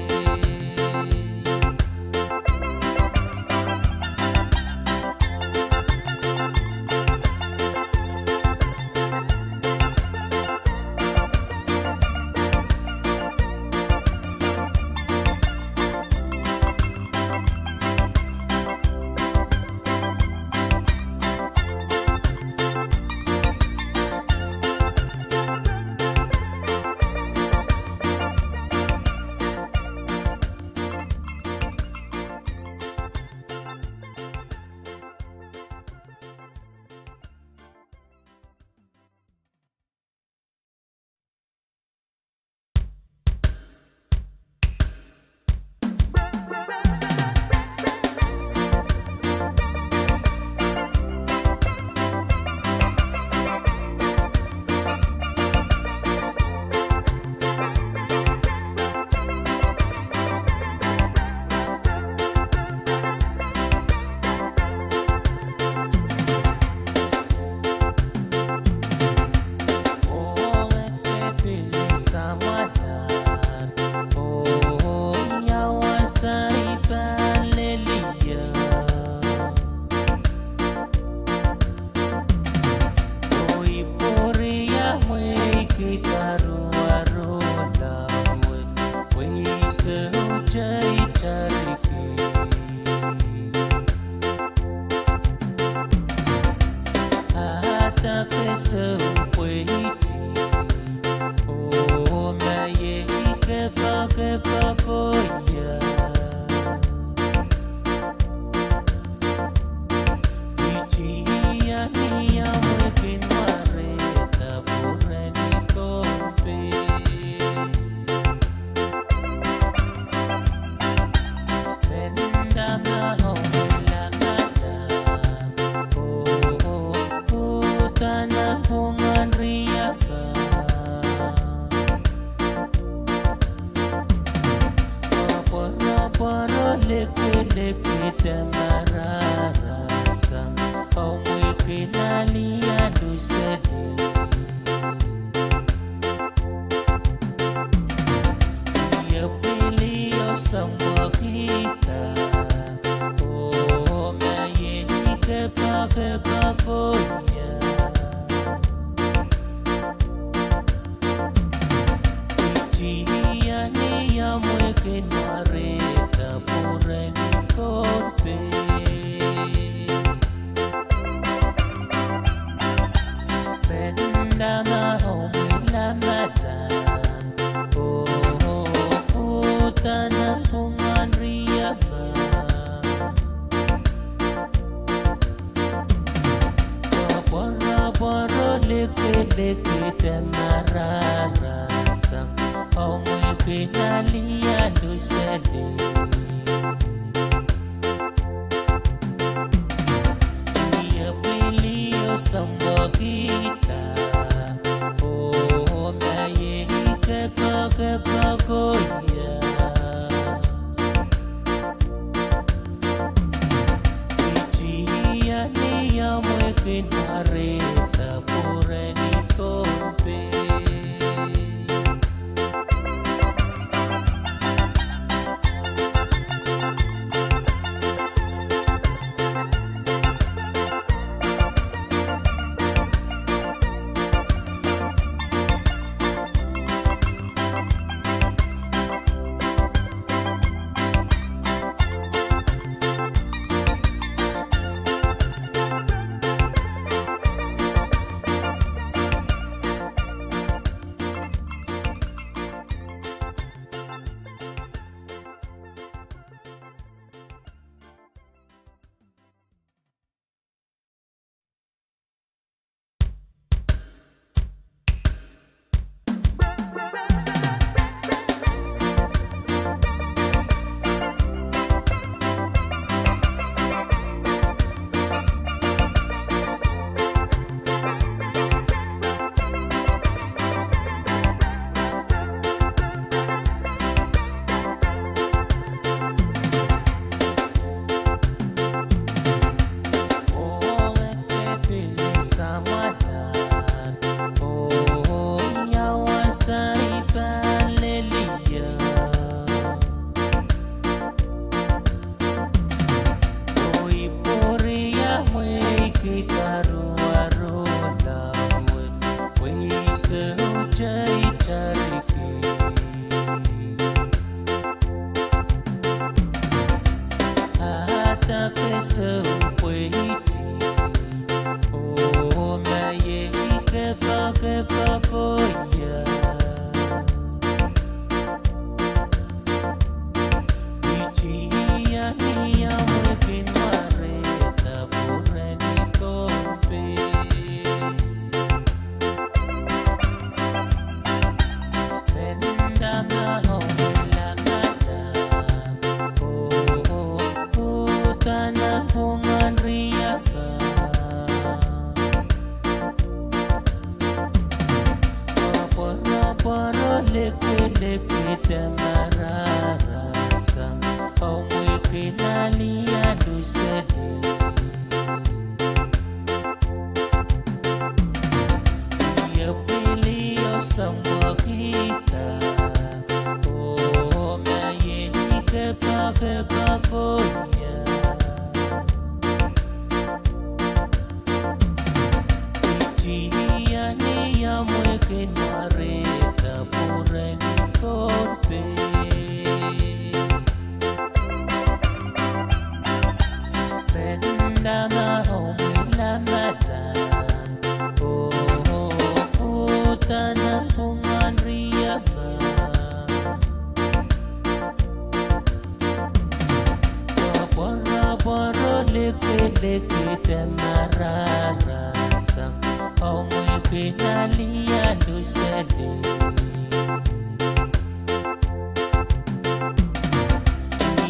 mararasang amoy kinalian dusali.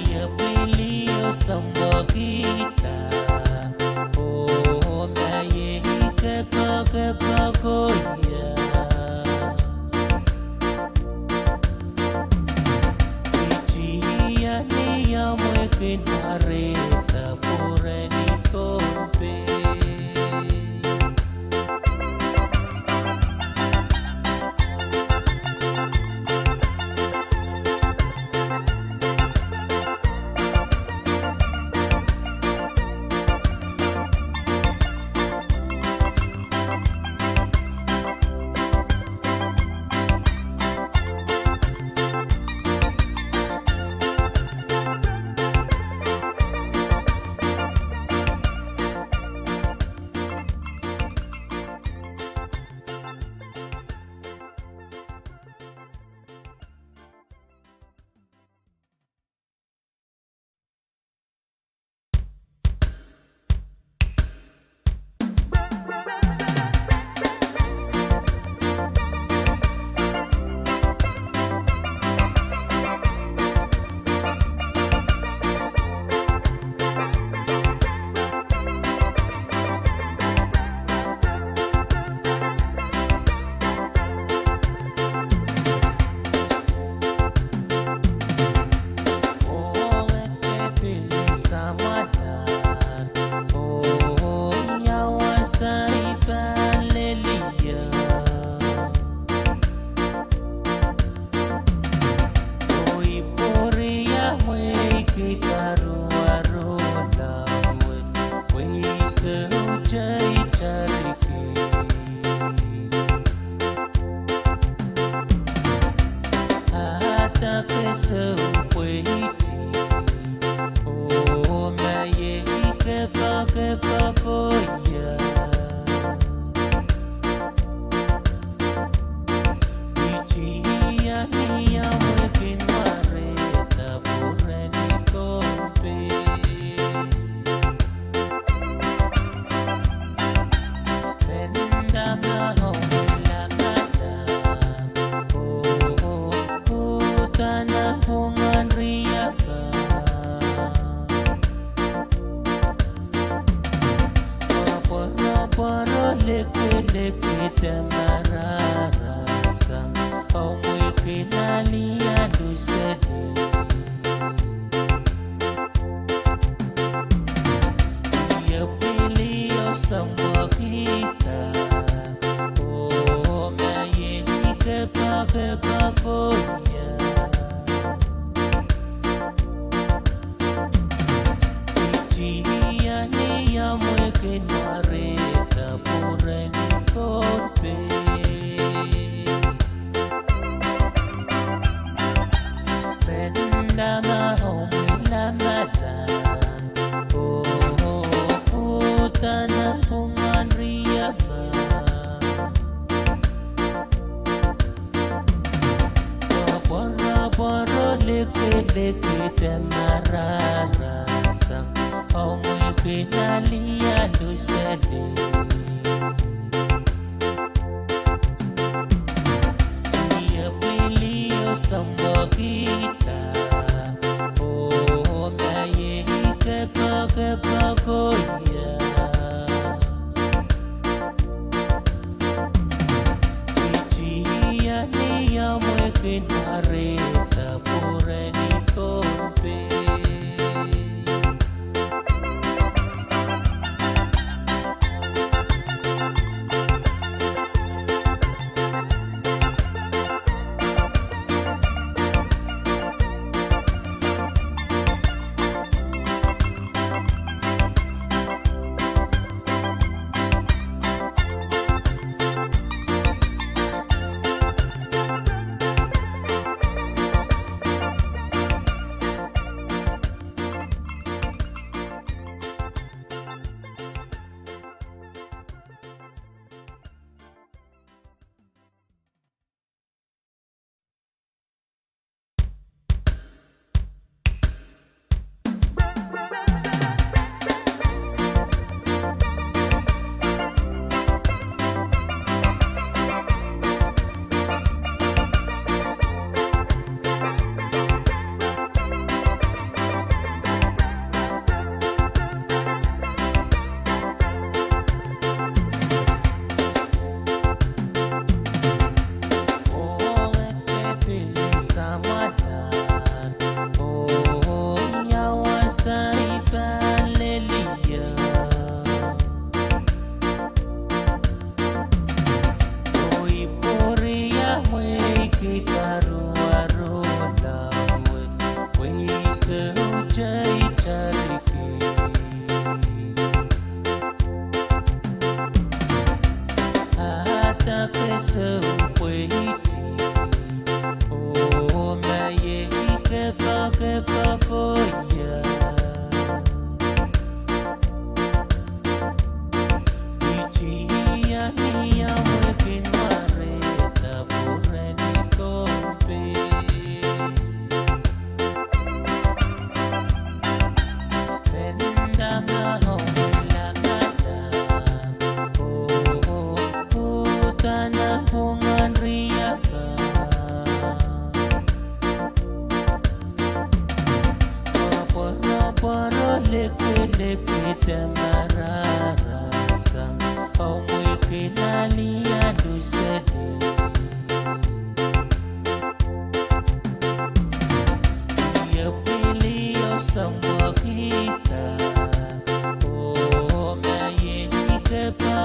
Iya pilih sama kita, oh maye kepa-kepa-goya. Ijiya niya mo'y kinarita pure ni kompe.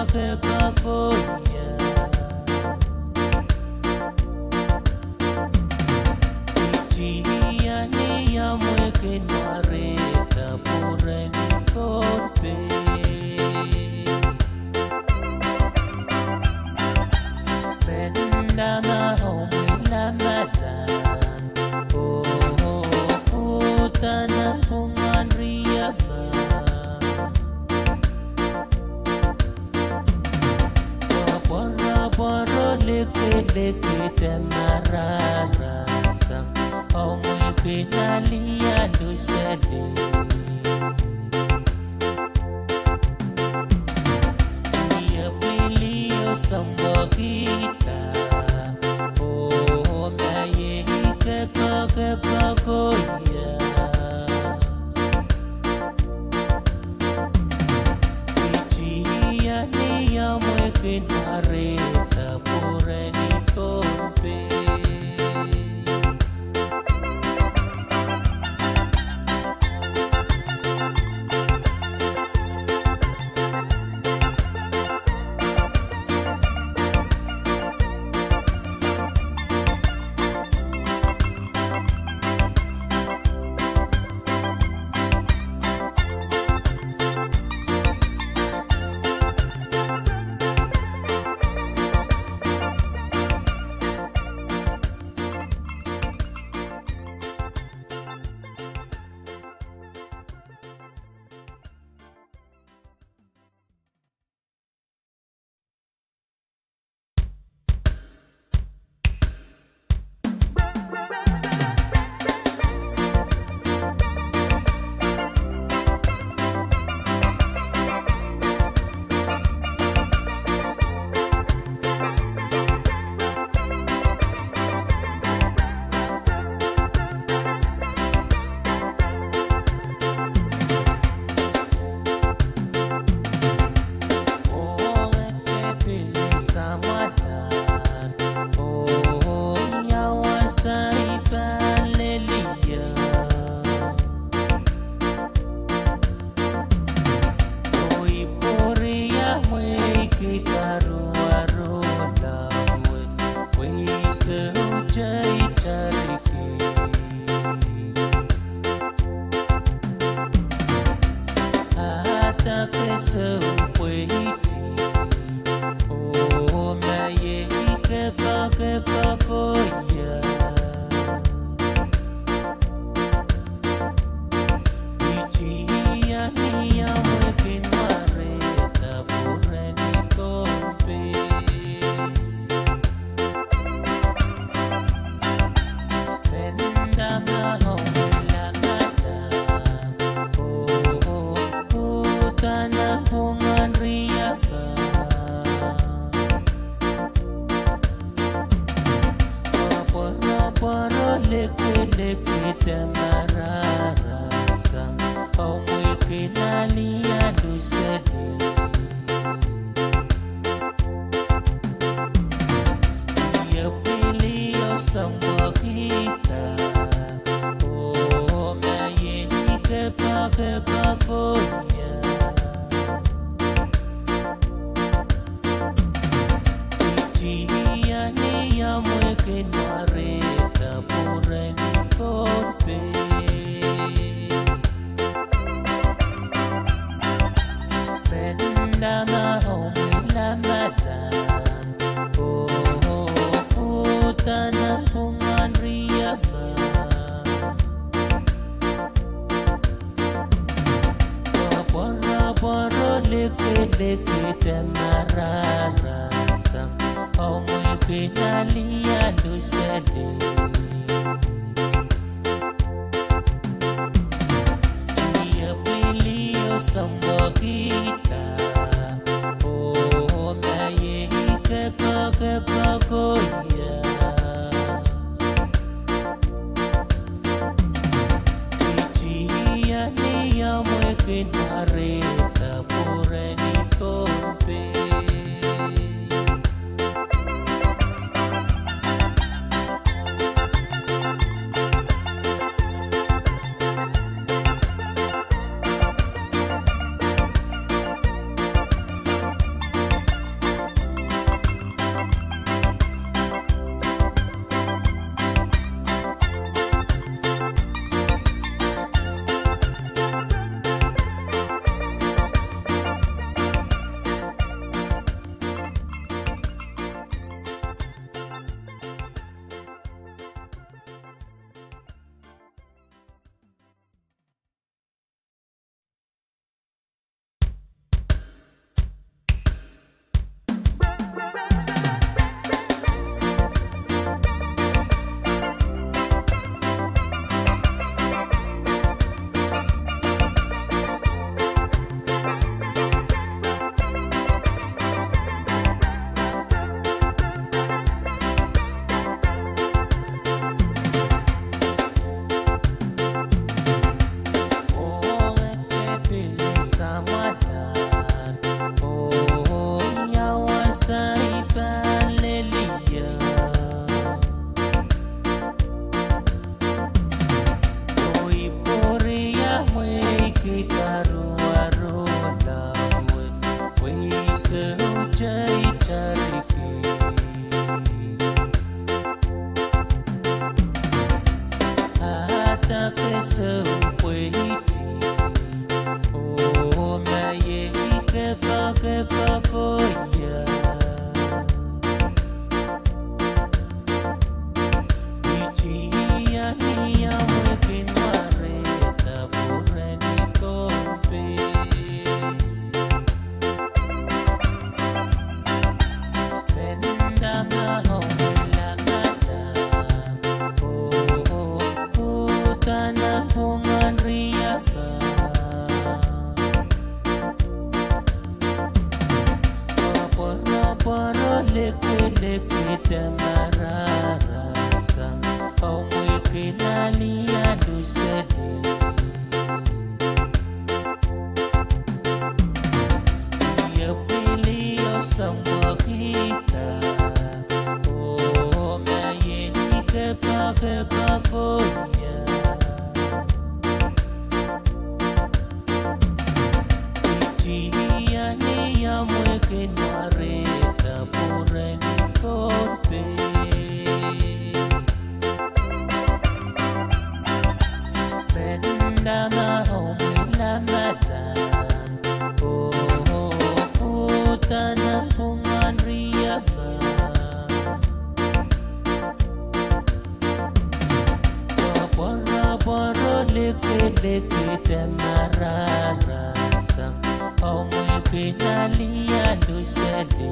pagoya. Ichia ni ya mweke nareta pure nikote. Benda na homila nadan. Tanah pungan riaba. Boro leke temarara sang omoi kenalia dosede. Dia pilih samba kita. Oh maye ke pagoya. Nareta pure nikote. Nareta pure nikote. jaitariki hata pesa ukweli oh maye kepa koya ichia niya mwekin mareta purani kompe Leke mararasa au mweke nalia dusede ya pili osamba kita oh maye kepa koya ichia ni ya mweke nareta purani kote benda maomila madan oh tanah pungan riaba boro leke temararasa au mweke nalia dusede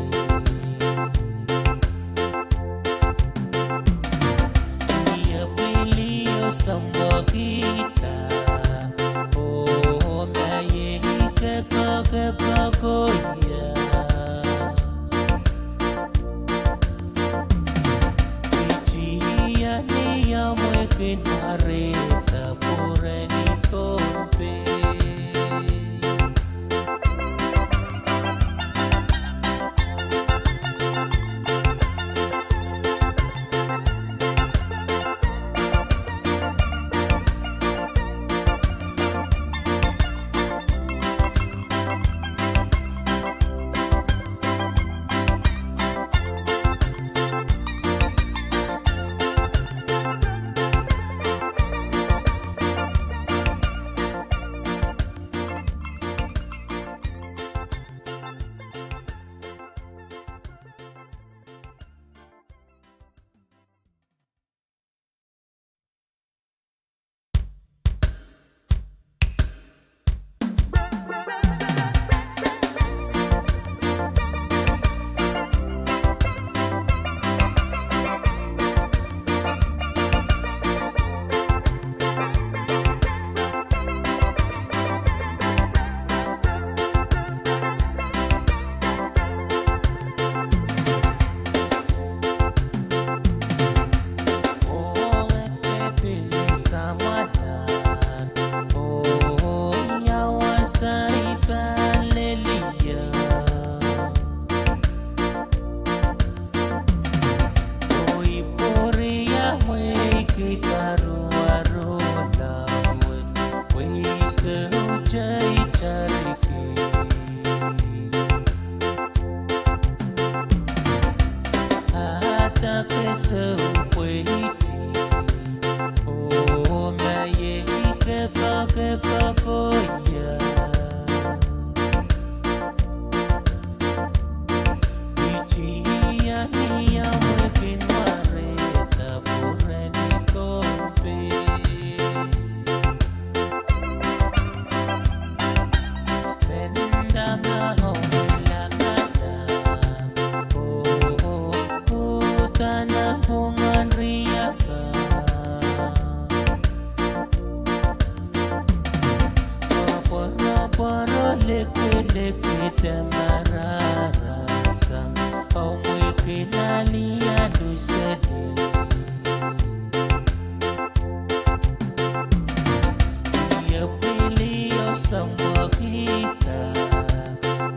samba kita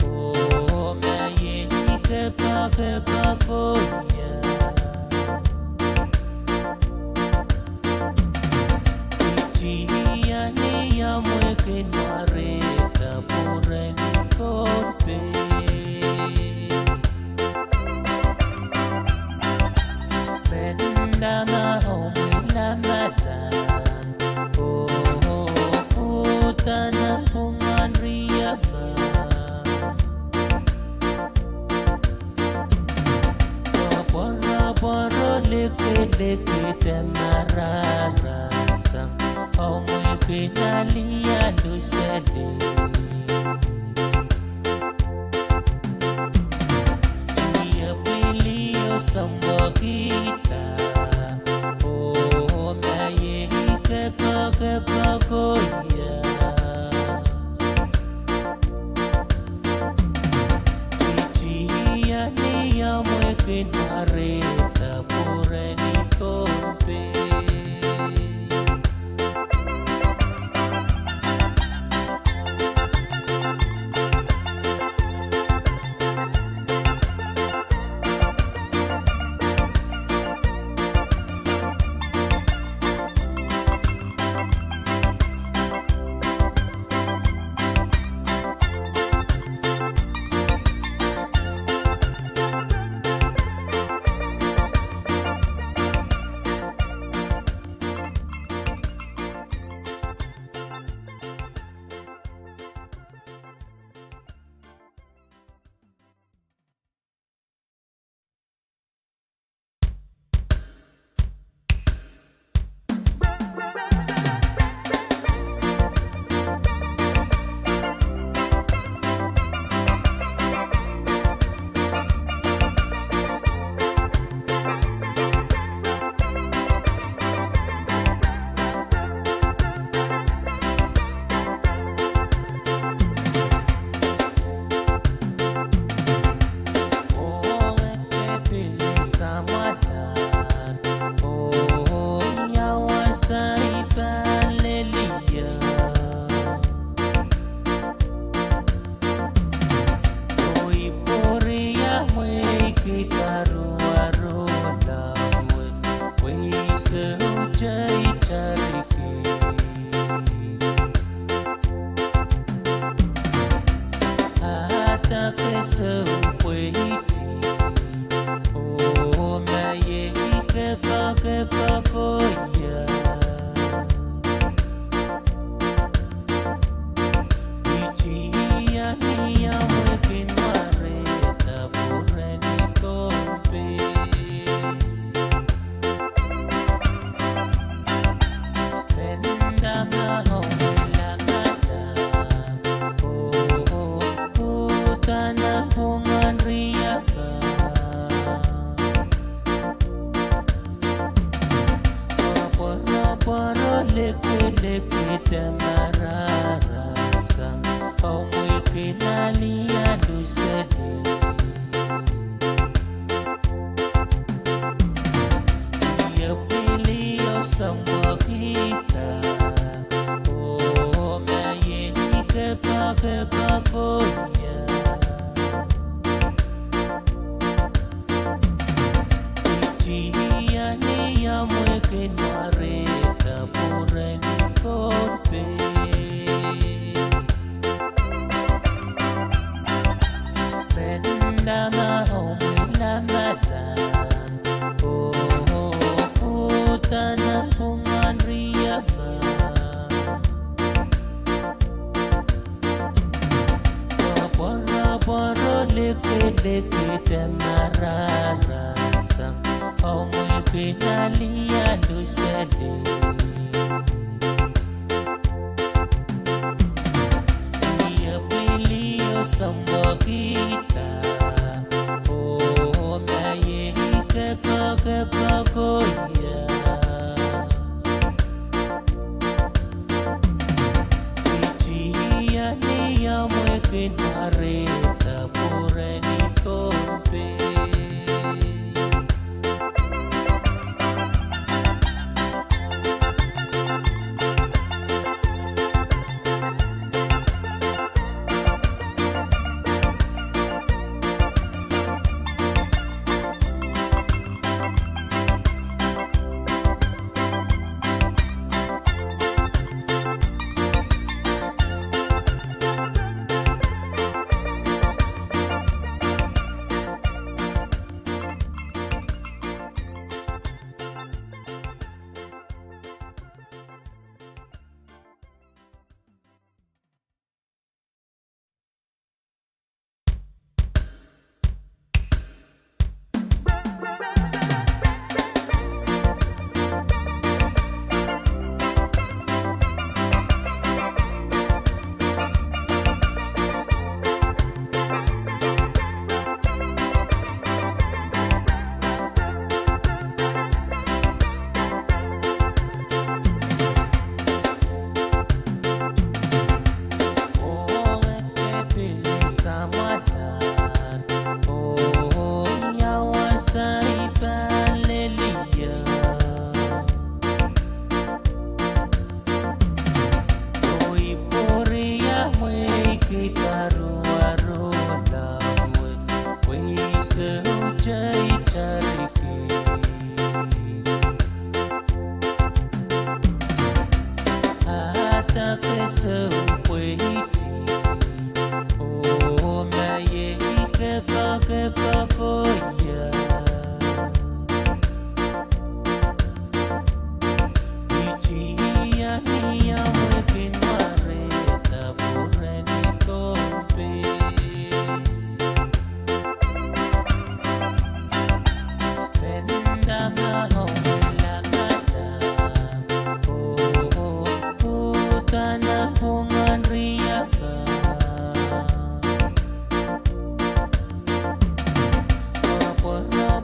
oh maye kepa koya ichia niya mweke nareta purani kompe leke marara sang omwe kenalia dosele ia pilio samba kita oh maye ke pagoya amwe kenareta pureni tompe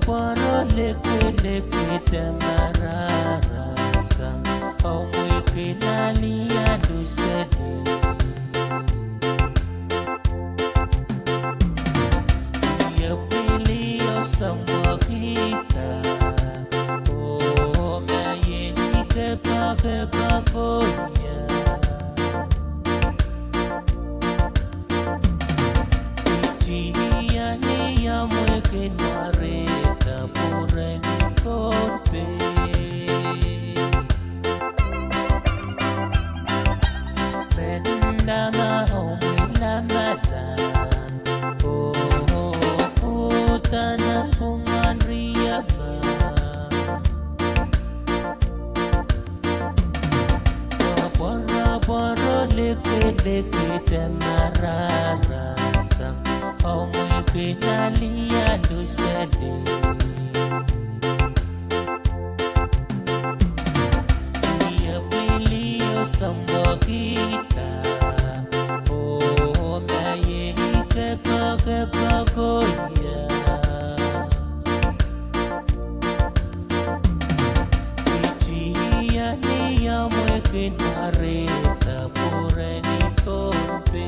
poro leke tamararasa au mweke nalia dusede ya pili yo sama kita oh mayeni kepakonya Tia ni ya mweke nareta pureni tope Bendana omwila madan oh tanah pungan riaba Poro leke tamararasa au mweke nalia dusede Ia pili yo sama kita oh mayeni kepakonya Tia ni ya mweke nareta pureni tope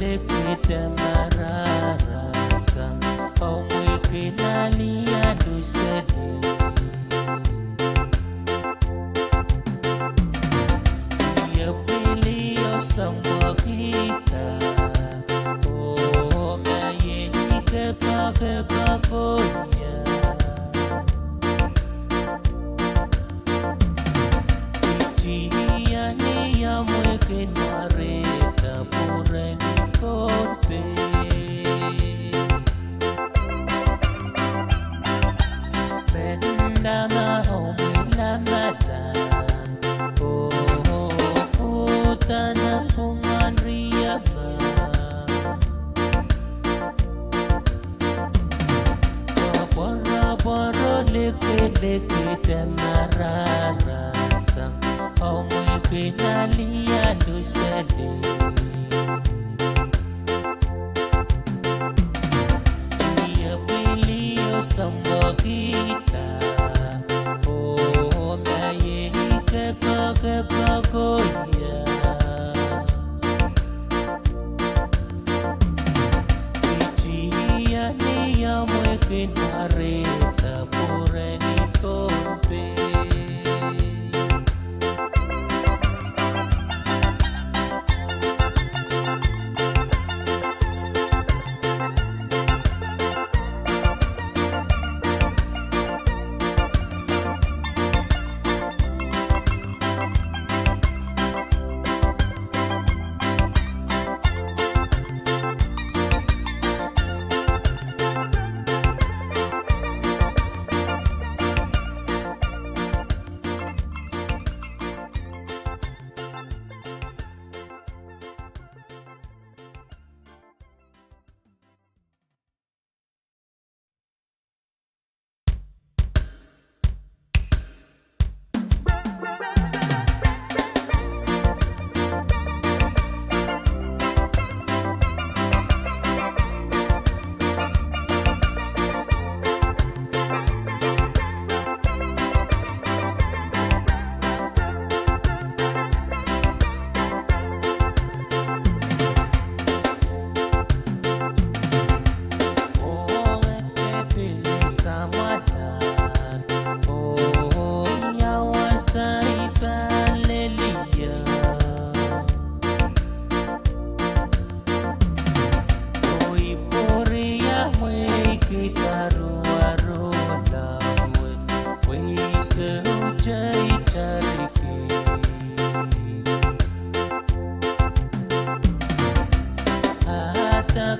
leke tamararasa au mweke nalia dusede Ia pili yo sama kita oh mayeni kepakonya Tia ni ya mweke nareta pureni tope Bendana omwila madan oh tanah pungan riaba Poro leke tamararasa au mweke nalia dusede Ia pili yo sama kita oh mayeni kepakonya Tia ni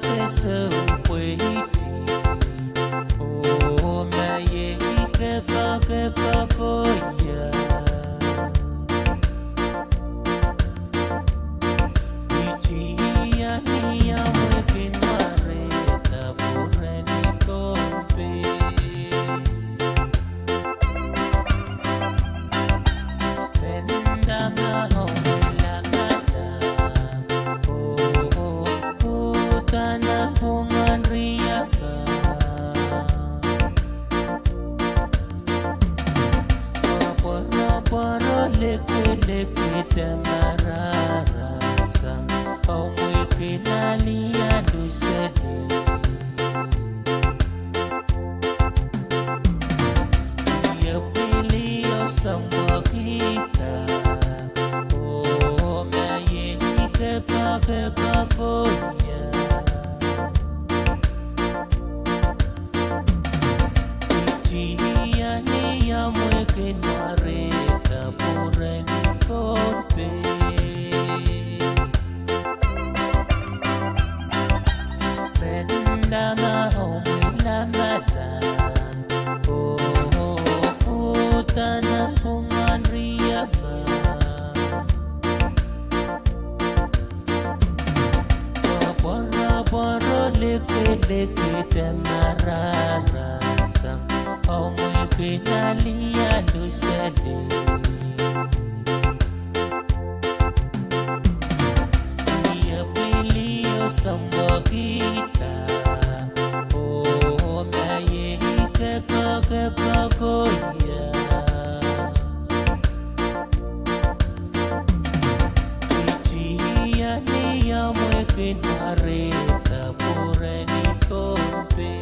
pesa ukweli. Oh maye kepa boya. Ijia ni ya mweke nare tabure ni kompe. Penda mahomela kata. Tanah bungan riaka. Poro leke tamarasa. Au mweke nalia dusede. Dia pilih sama kita. Oh maye kepa boya. Ijia ni ya mweke nare tabure ni kompe. Penda mahomela madan. Tanah bungan riaba. Poro leke tamarasa. Au mweke nalia dusede. Dia pilih sama kita. Oh maye kepa goya. Ijia ni ya mweke nare tabure ni kompe.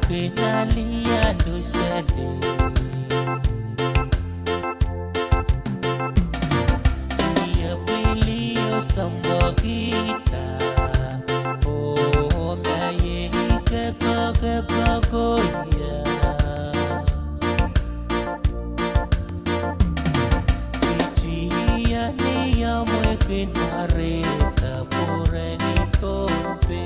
kinalia lusele Ia pilio sambagita Oh maye kepa-kepa-goya Ijia niya mwe kinareta pureni tompe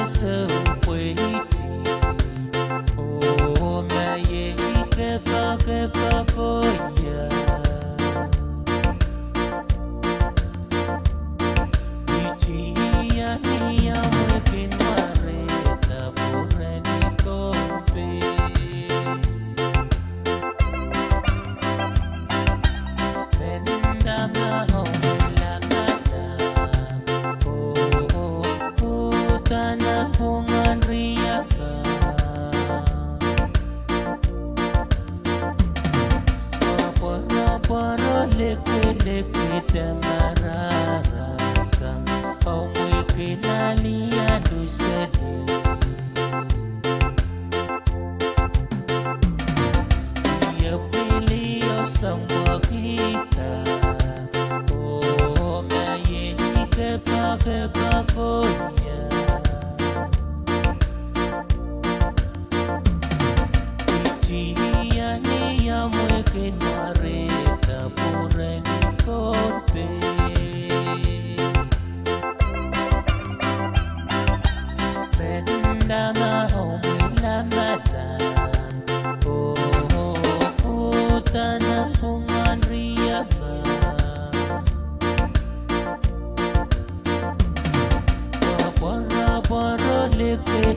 sơ quê ô mà ye ke ba cô ya ichi ya ni ya mungkin mareta purani kompe benda mahau tanahungan riaka para leke mararasa au mwikinalia dusede ya pilio sama kita oh maye kepa konya ichia ni ya mweke nareta purani kope benda mahau milamadan tanah pungan riaba para leke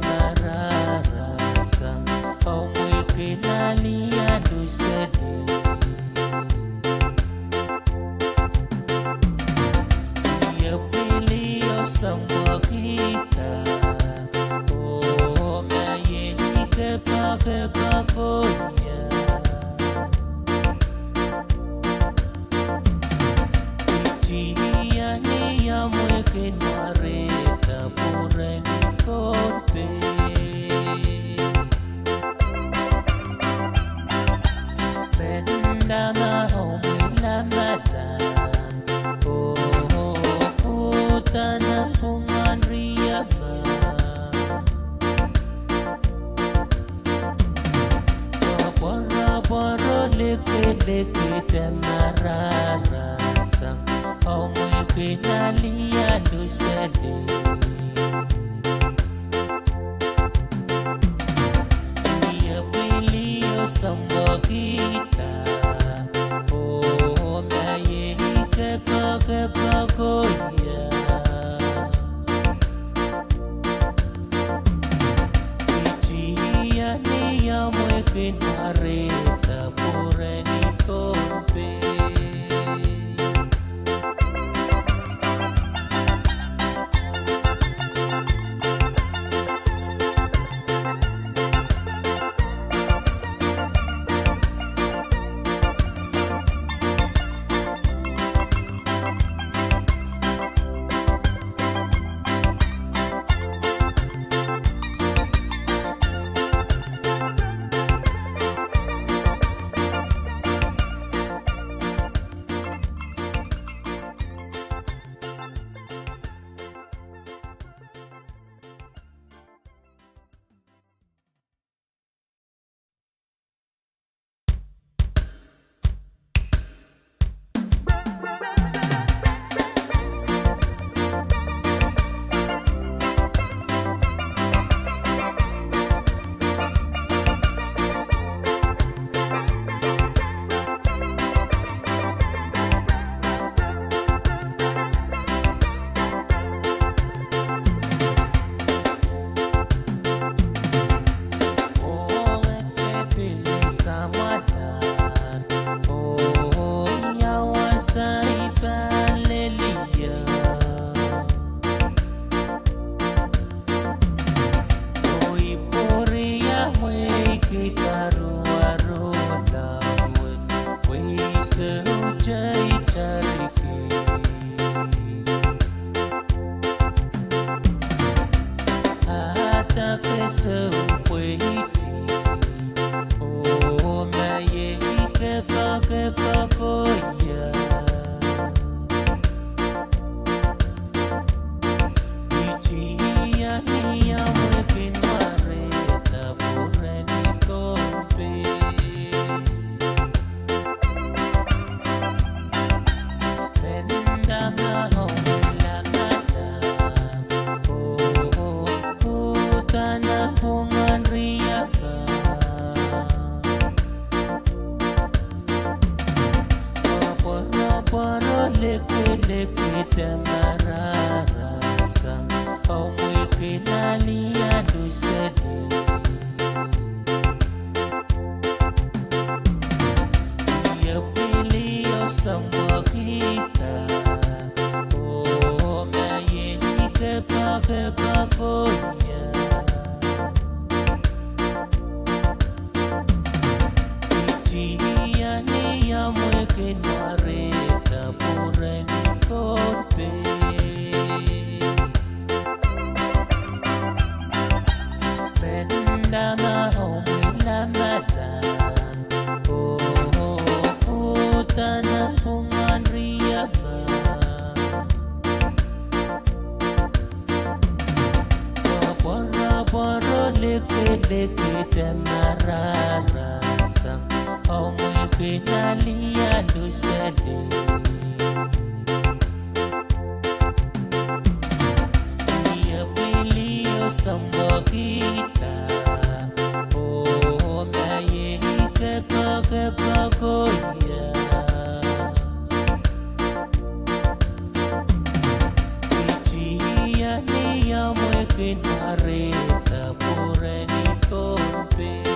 mararasa au mwikinalia dusede ia pilio sama kita oh maye kepa koya ichia ni ya mweke nareta purani kompe kinalia lusele ya pilio sambogita oh maye ke pago ya ichia ni ya mwe kinareta pure ni tompe Kinareta pure ni tompe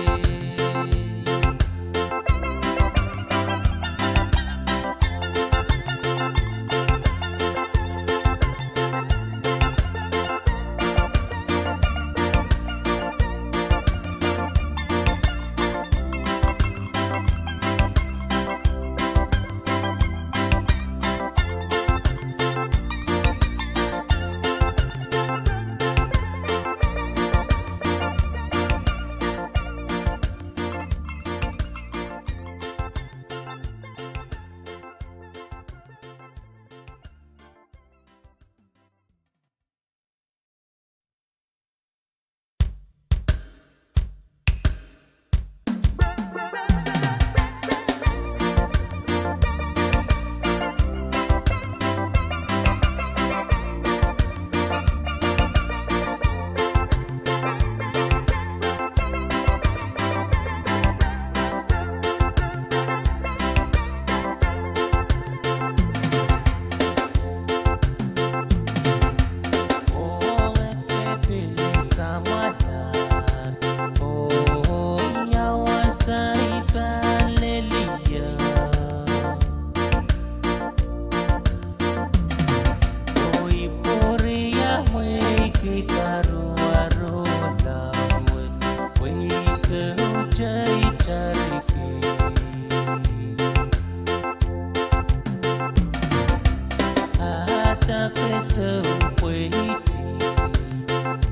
hata pesa ukweli.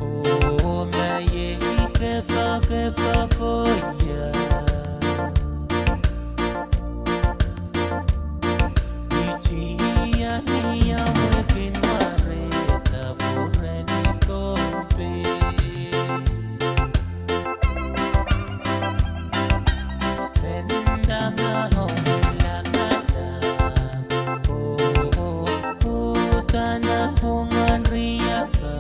Oh maye kepa koya ichia ni ya mweke nare tabure ni kompe penda ngao la kata oh tana pungan riaka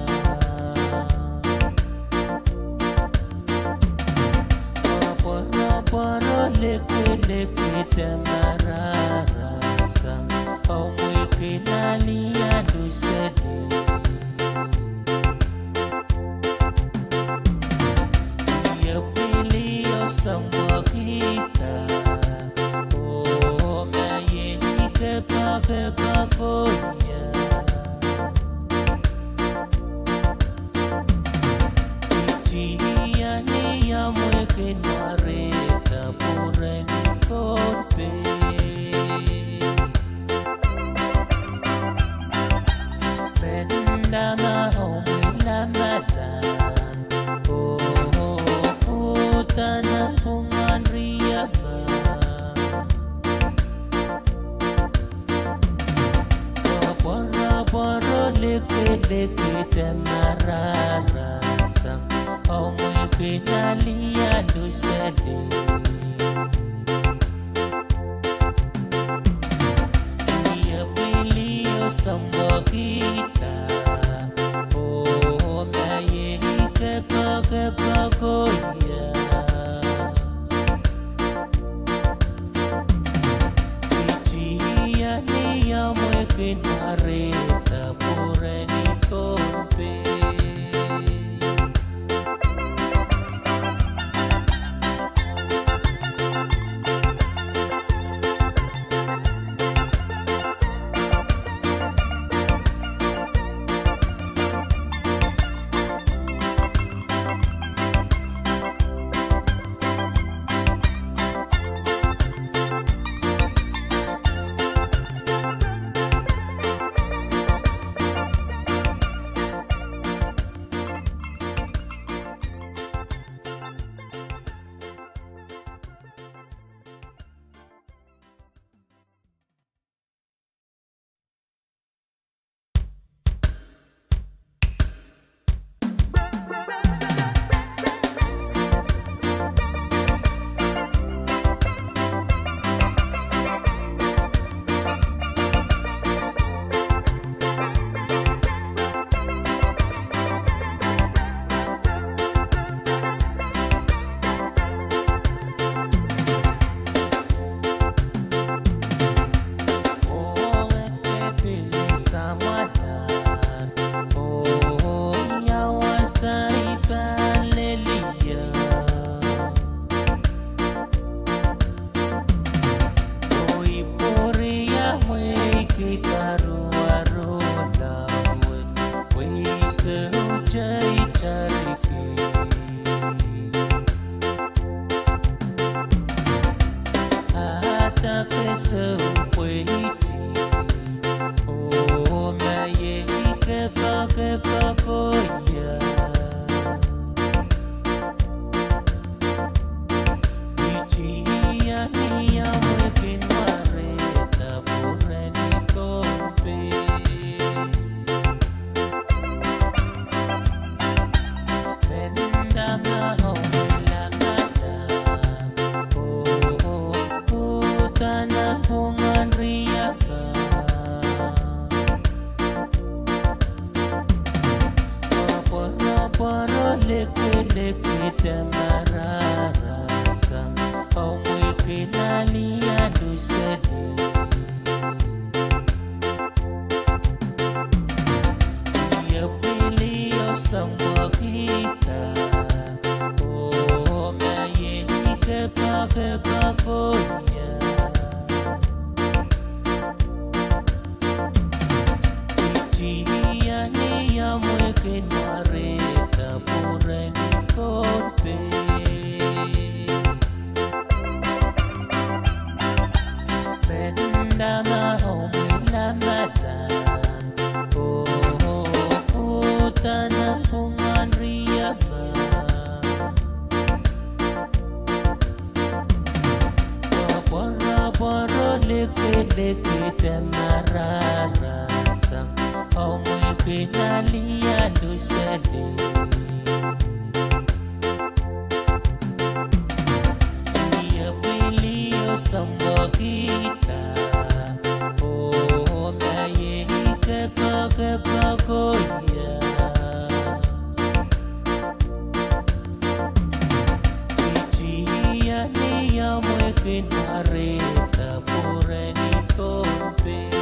poro leke tamarara sang au mweke nalia dusede ya pilio samba kita oh maye kepa koya ichia ni ya mweke nare tabure ni kote penda ngao mwila malan oh tana pungan riaba poro leke tamarara sang au mweke nalia dusede ia pilio samba kita oh maye kepa koya ichia ni ya mweke nare tabure ni kompe oh maye kepa koya ichia ni ya mweke nare tabure ni kompe penda ngao la kata oh tana pungan riaka poro leke tamarara sang au mweke nalia dusede ia pilio samba kita oh maye kepa koya ichia ni ya mweke nare tabure ni kote Kinalia dusede Ia pilio sama kita Oh maye kepa-kepa-koya Ijia ni ya mwekin areta pureni tompe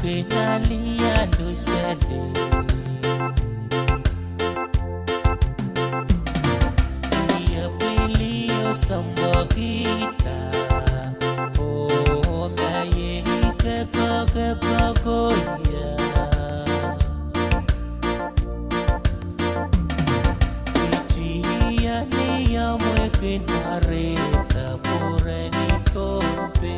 Kinalia dusede Ia pilio sama kita Oh maye kepa-kepa-koya Ijia ni ya mwekin areta pureni tompe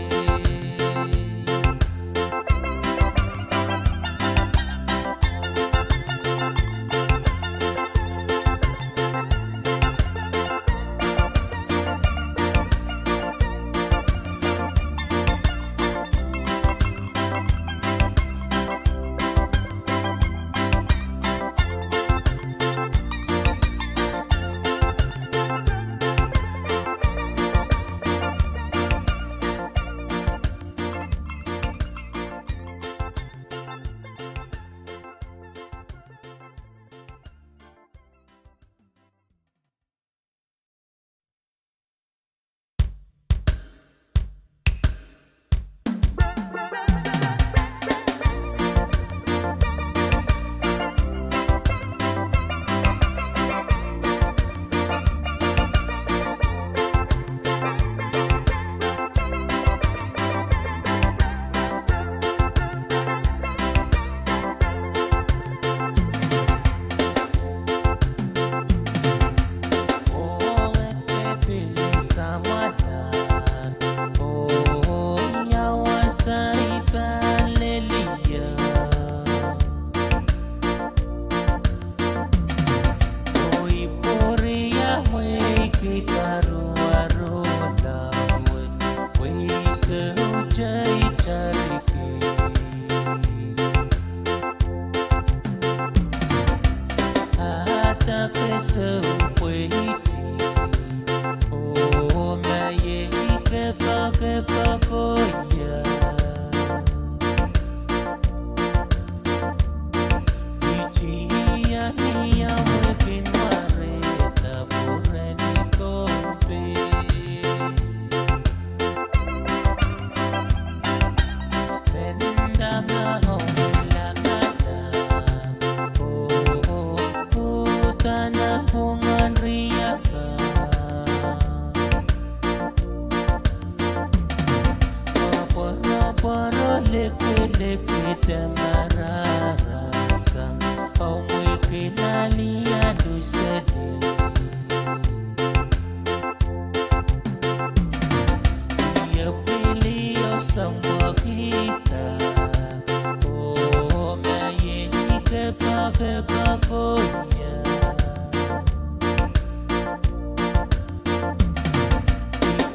ke so pwede o maye ke pa ko ya ichia ni ya mweke mareta pure ni kompe Benda mahomela Tanah bungan riaka Apa-apa leke-leke damara rasa Kau mungkin aliadu sedih Dia pilih sama kita Oh, maye kepa konya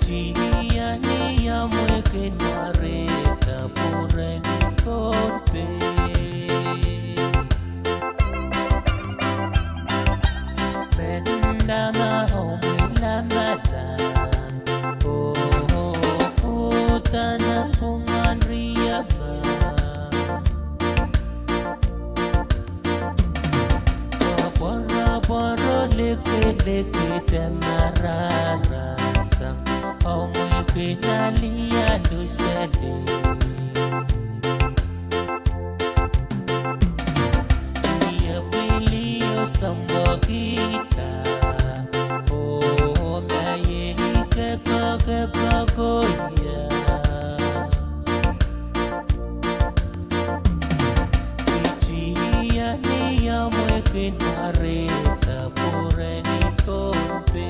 Ichia ni ya mweke mareta pure ni kote Benda mahomela madan Tanah bungan riaka Apa-apa leke-leke damara rasa Kau mungkin aliadu sedih Dia pilih sama kita Oh, maye kepa koya Ichia ni ya mweke mareta pure ni kompe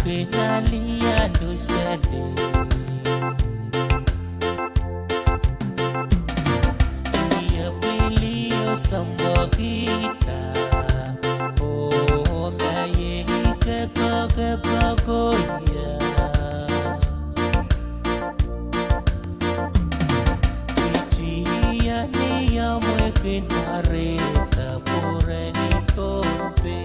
kinalia dosade Ia pilio sama kita Oh maye kepa-kepa-goya Ichia ni ya mweke nareta pure ni tompe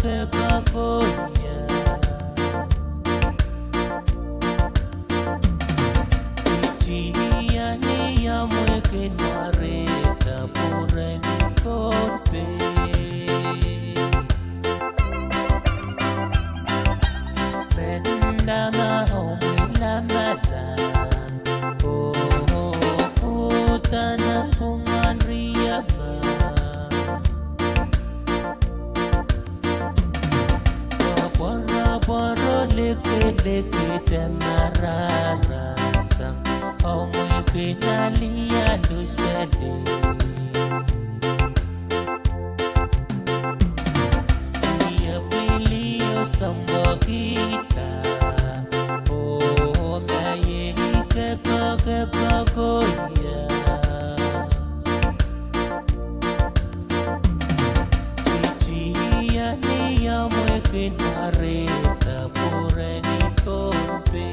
pagoya. Tia ni ya mweke nareta pure ni tope. Benda na omila malan, tanah pungan riaba. Boro leke temarara sang omui kinalia lusele. Dia pilih sama kita, oh maye kepagoya. Cia ni ya mweke nareta pure ni tope.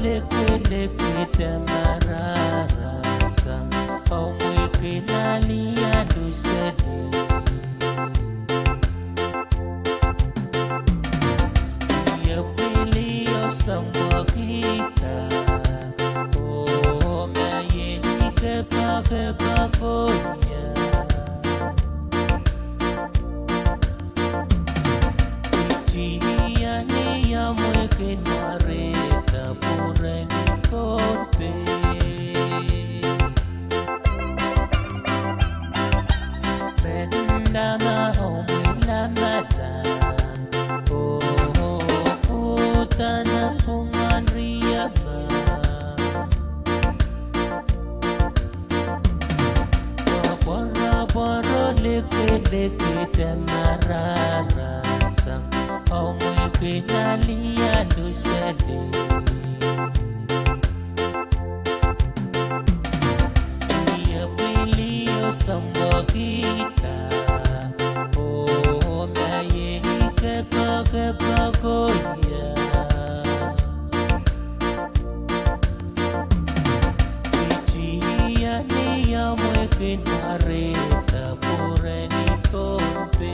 leke tamararasa au mweke nalia dusede ya pili osama kita oh mayeni kepa konya tia ni ya mweke nareta pureni kote bendana omwila madan oh tanah pungan riaba poro leke tamararasa au mweke nalia dusede ia pili osama kita oh maye kepa koya ichia ni ya mweke nareta pureni kope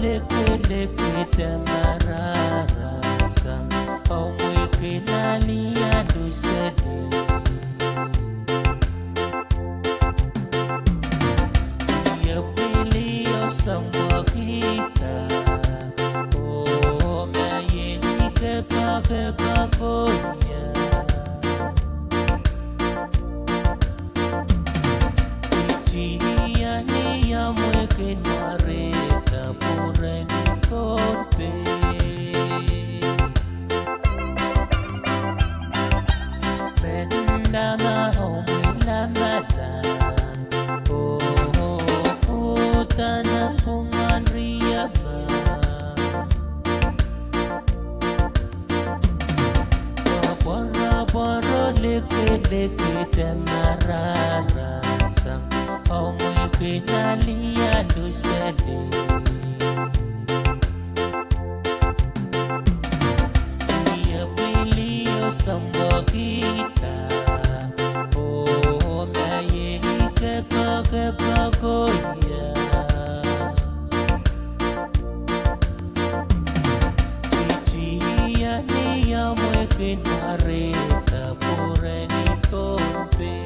leke tamararasa au mweke nalia dusede ya pili osama kita oh mayeni kepa konya ichia ni ya mweke nareta pureni kote bendana omwila madan oh tanah pungan riaba poro leke tamararasa au mweke nalia dusede ia pili osama kita oh maye kepa koya ichia ni ya mweke kinareta pureni tompe.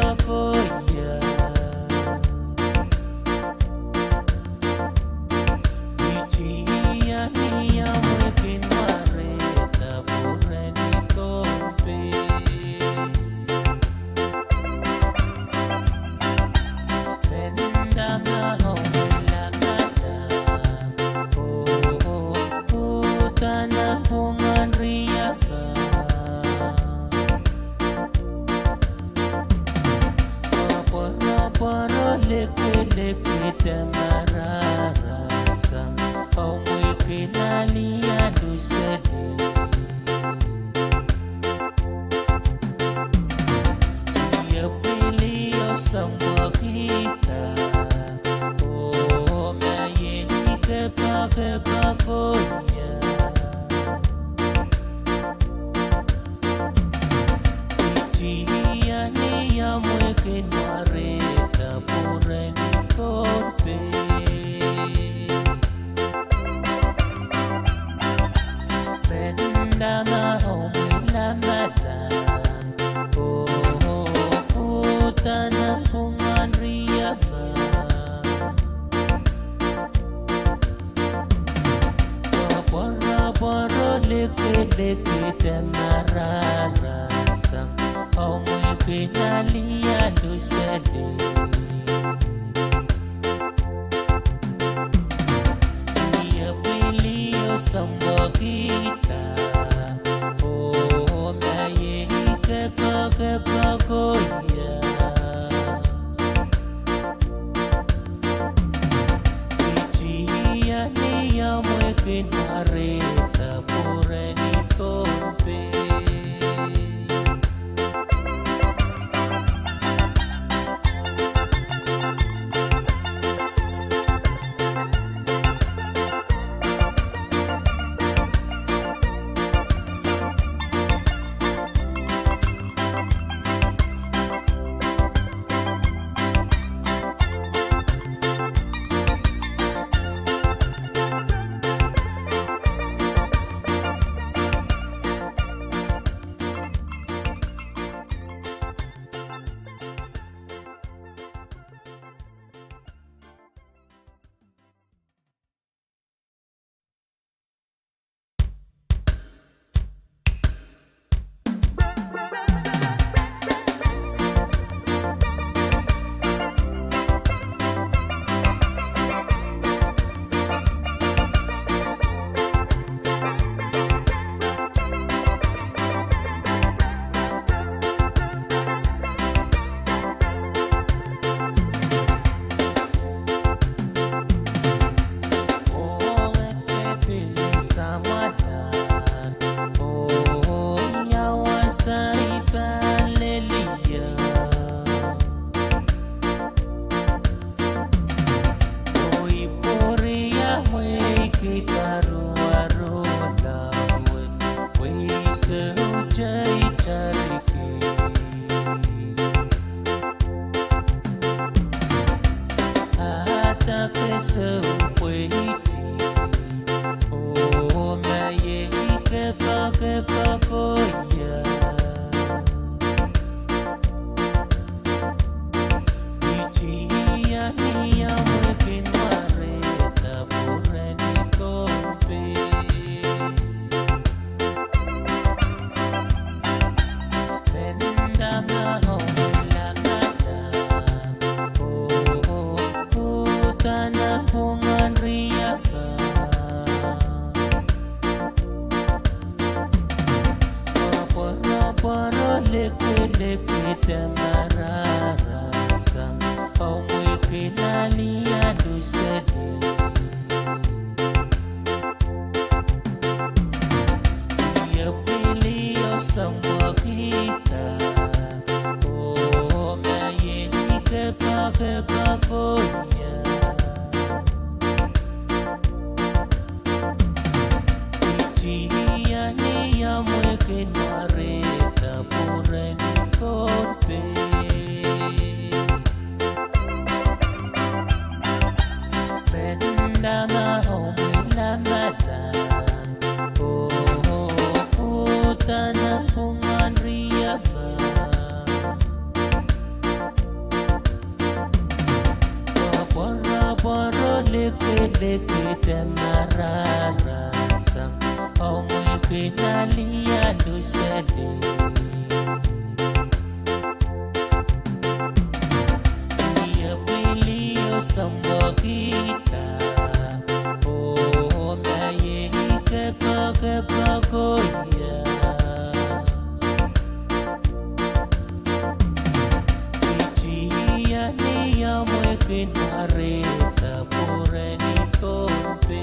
pagoya. Ichia ni ya mwekin mareta pureni tompe. Benda na tanah bungan riaka. Para leke-leke tamararasa, au mwikinali adusede. Dia pilih sama kita, oh mayeli kepa-kepagonya. Ichia ni ya mwekin mareta pureni tompe. Benda ngau milamalan, tanah bungan riaka. Para leke-leke tamararasa, au mwikinali adusede. Dia pilih sama kita, oh mayeli kepa-kepagoya. Ichia ni ya mwekin mareta pureni tompe. leke-leke tamararasa, au mwikinali adusede. Dia pilih sama kita, oh mayeli kepa-kepagonya. Ichia ni ya mwekin mareta pureni tope. Benda ngau milamalan, oh tanah leke demararasam Omwe kinalia lusele Ia pilio sambokita Oh maye kepa-kepa-koya Ichia ni ya mwe kinareta pureni tompe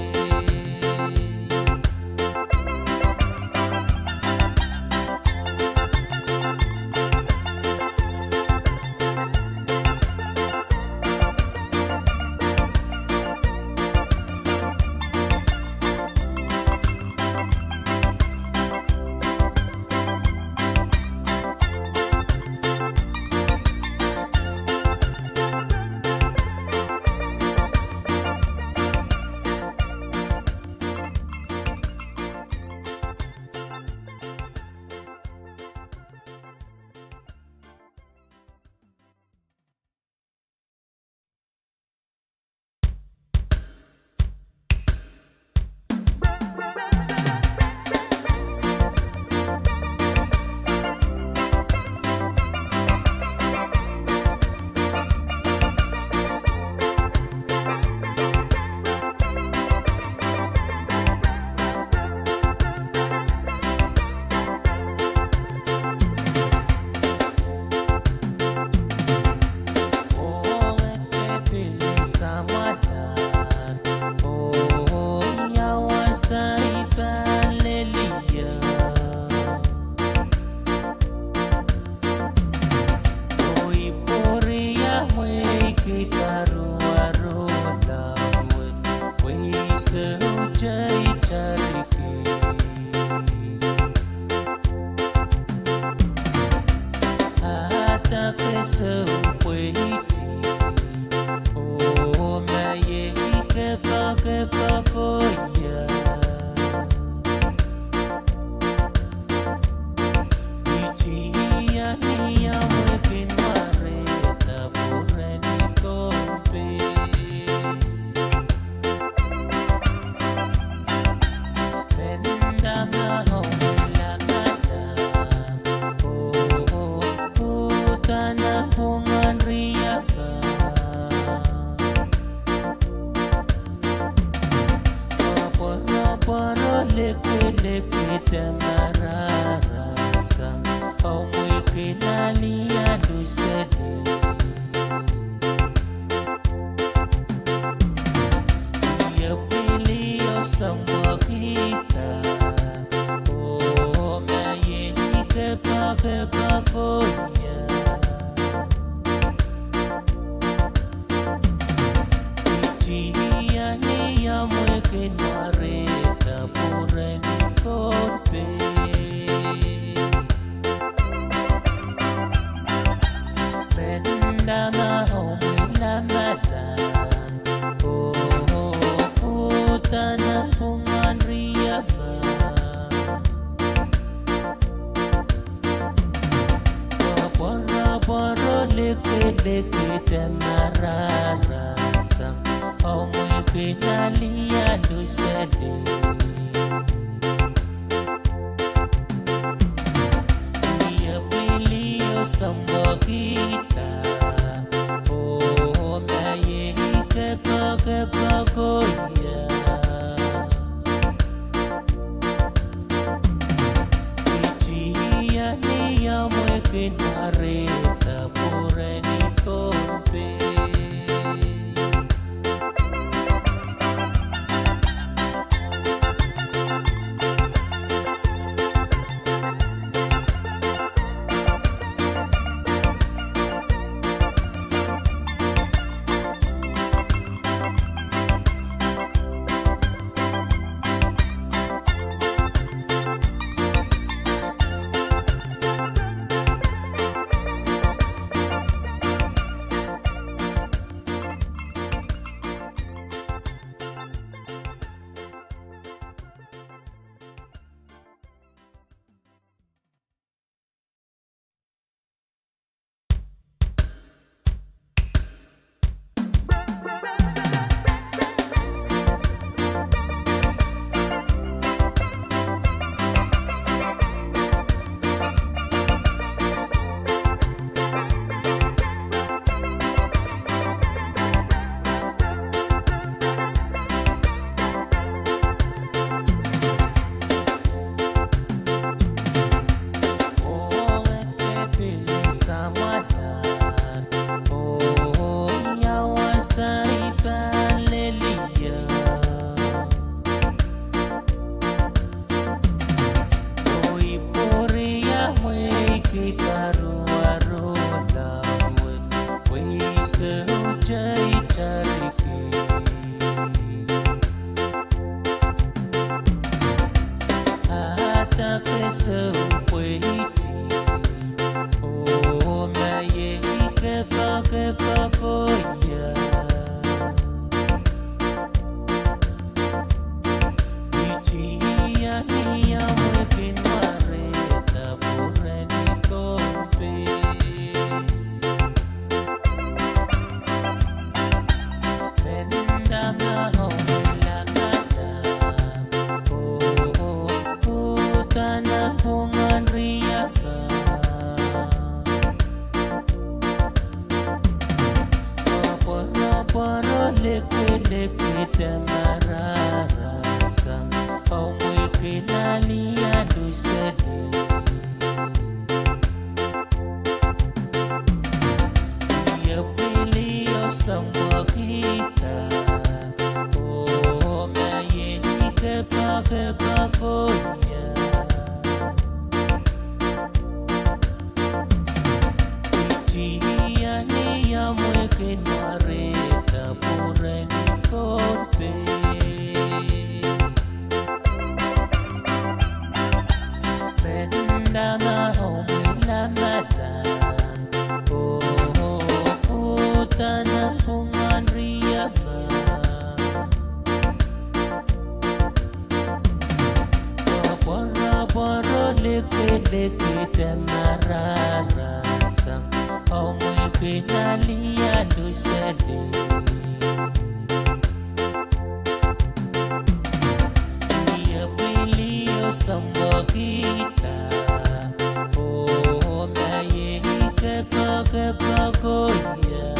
pakoya Ichia niya mwekin mareta pureni tompe Pendanga homilakata Putana pungan riyaka Poro leke tamararasang Amoy kinaliado sa di Iya pilio sa makita Mayeni kepakonya Ichia niya mwekin mareta pureni tompe Pendanga homilangatan Tanang pungan riyaka Poro leke tamararasang Amoy kinaliado sa di Iya pilio sa makita Mayeni kepakoya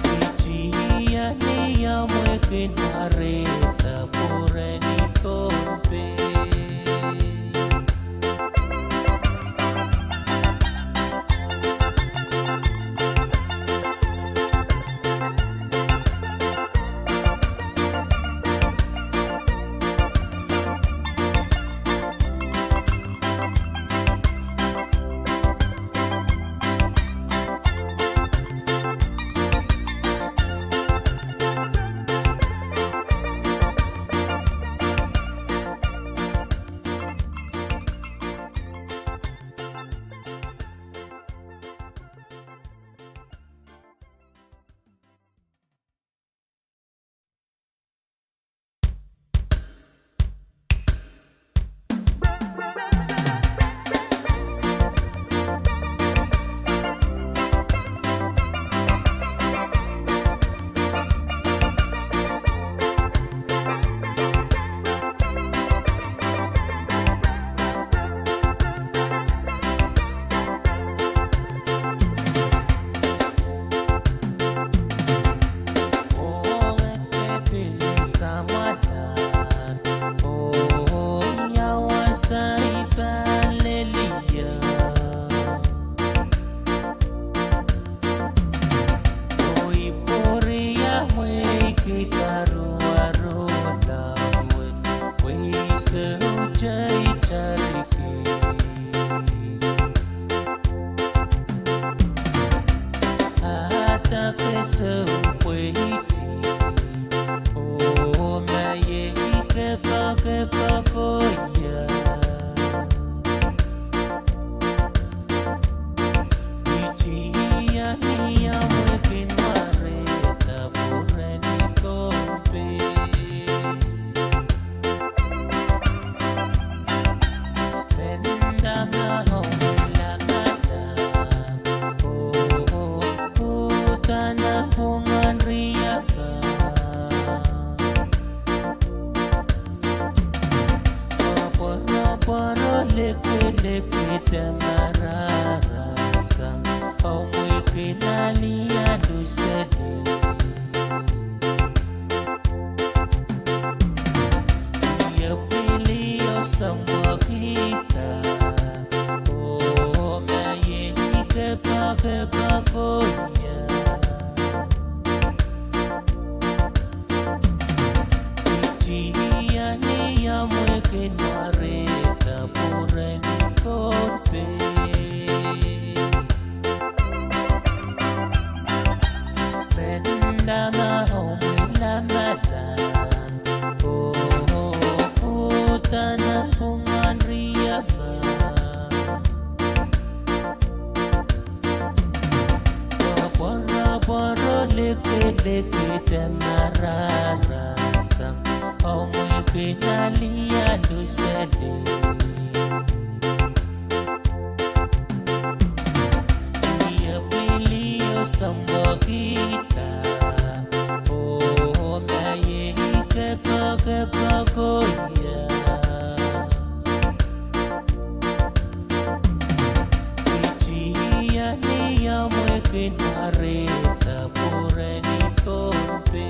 Ichia niya mwekin mareta pureni tompe tamararasang Amoy kinaliado sa di Iya pilio sa makita Mayeni kepakonya Ichia niya mwekin mareta pureni tompe leke mararasam Aumui kenalia lusele Ia pilio sambagita Oh maye kepagoya Ichia niya mweke nareta pureni tompe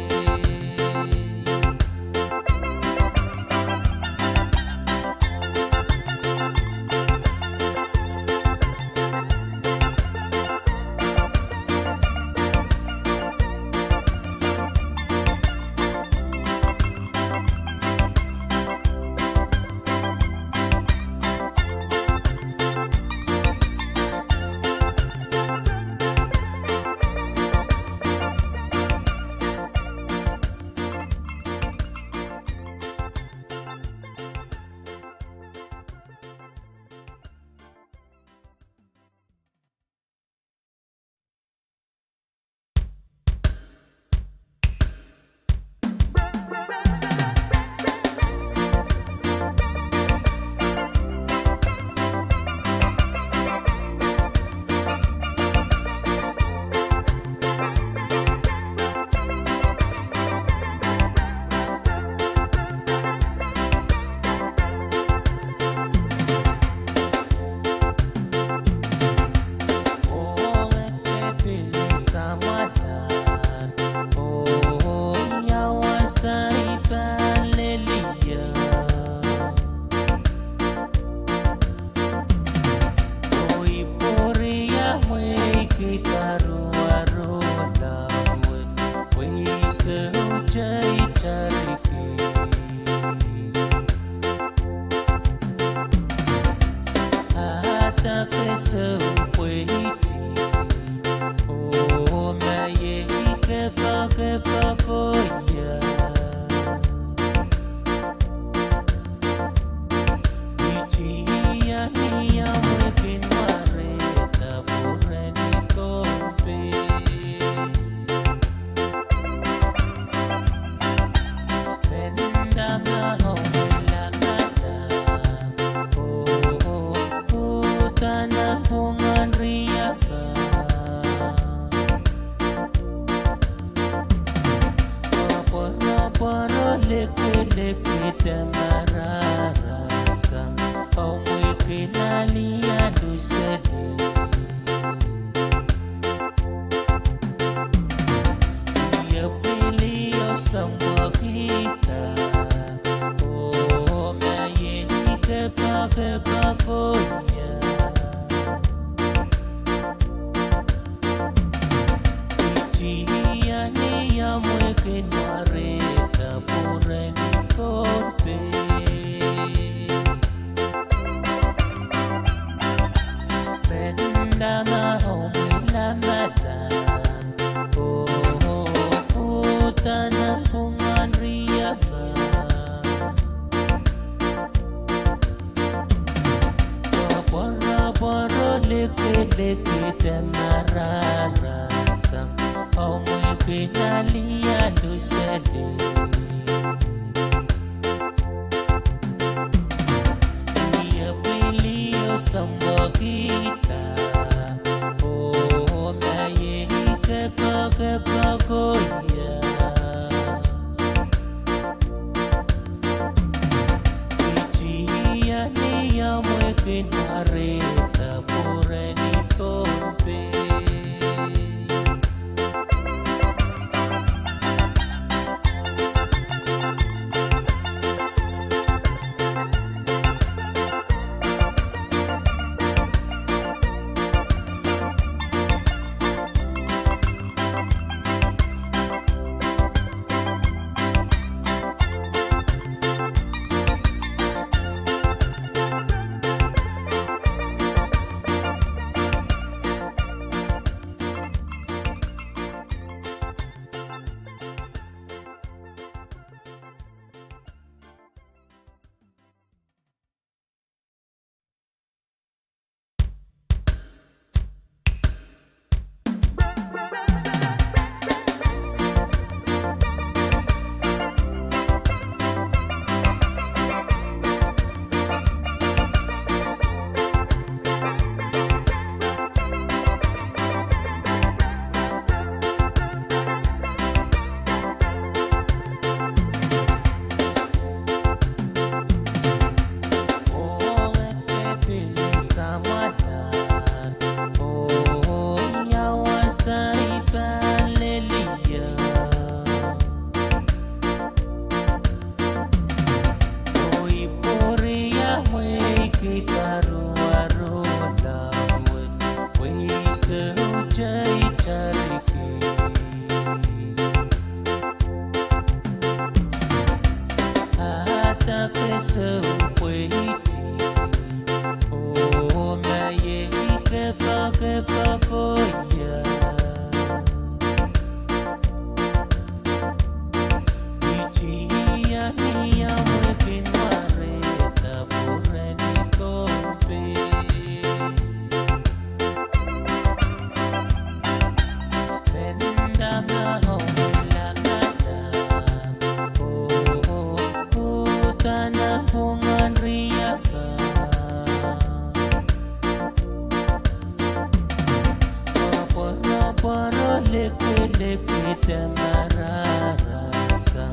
lekete mararasa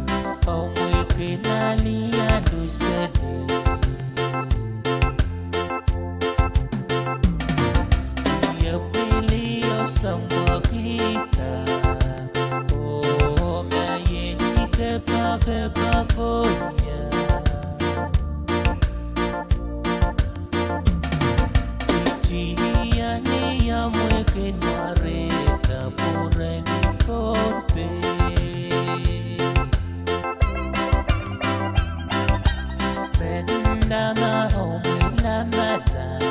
au mweke nalia dusede ya pili osamba kita o maye ke pakonya tia ni ya mweke nareta pureni kote bendana omila madan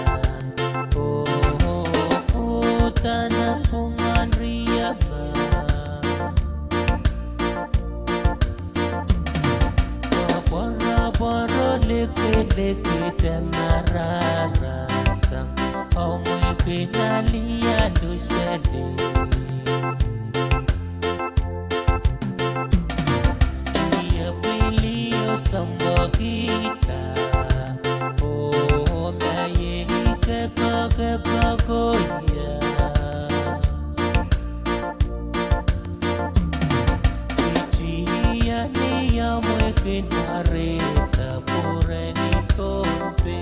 tanah pungan riaba poro leke temararasa au mweke nalia dusede ia pilio samba kita maye ke pakonya tia ni ya mweke nareta pureni kote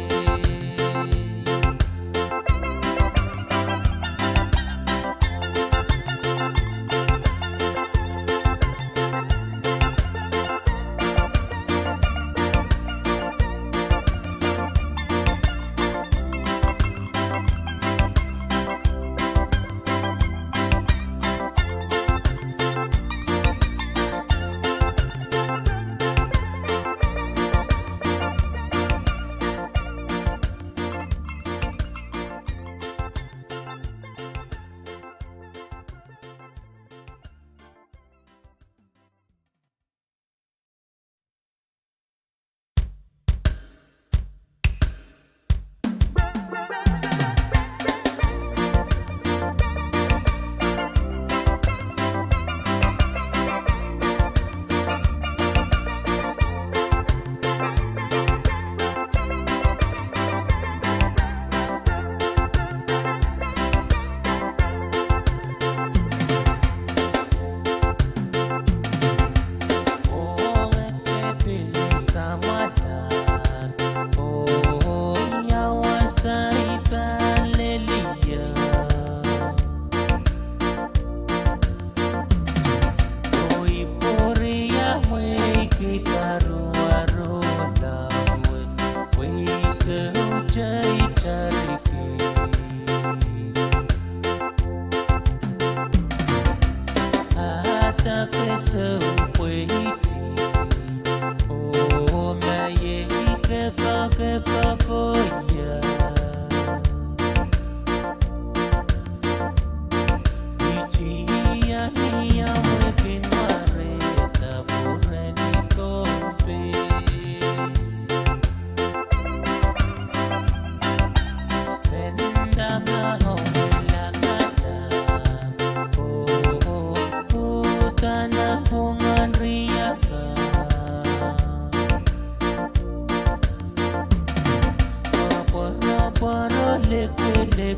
lekete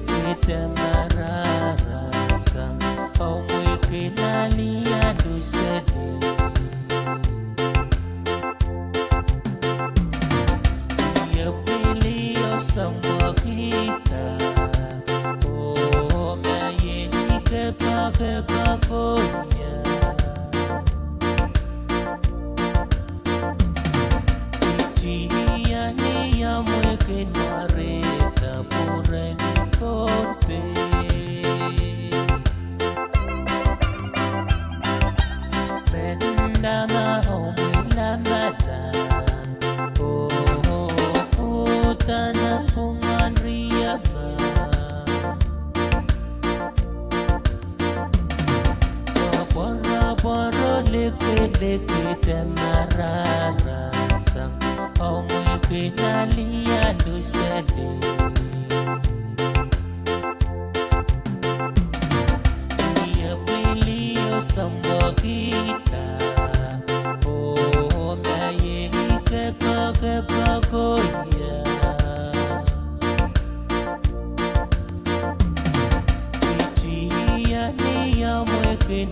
mararasa au mweke nalia dusede ya pili osamba kita maye ke pakonya tia ni ya mweke nareta pureni kote bendana omila madan tanah pungan riaba poro leke temararasa au mweke nalia dusede ia pilio samba kita maye ke pakonya tia ni ya mweke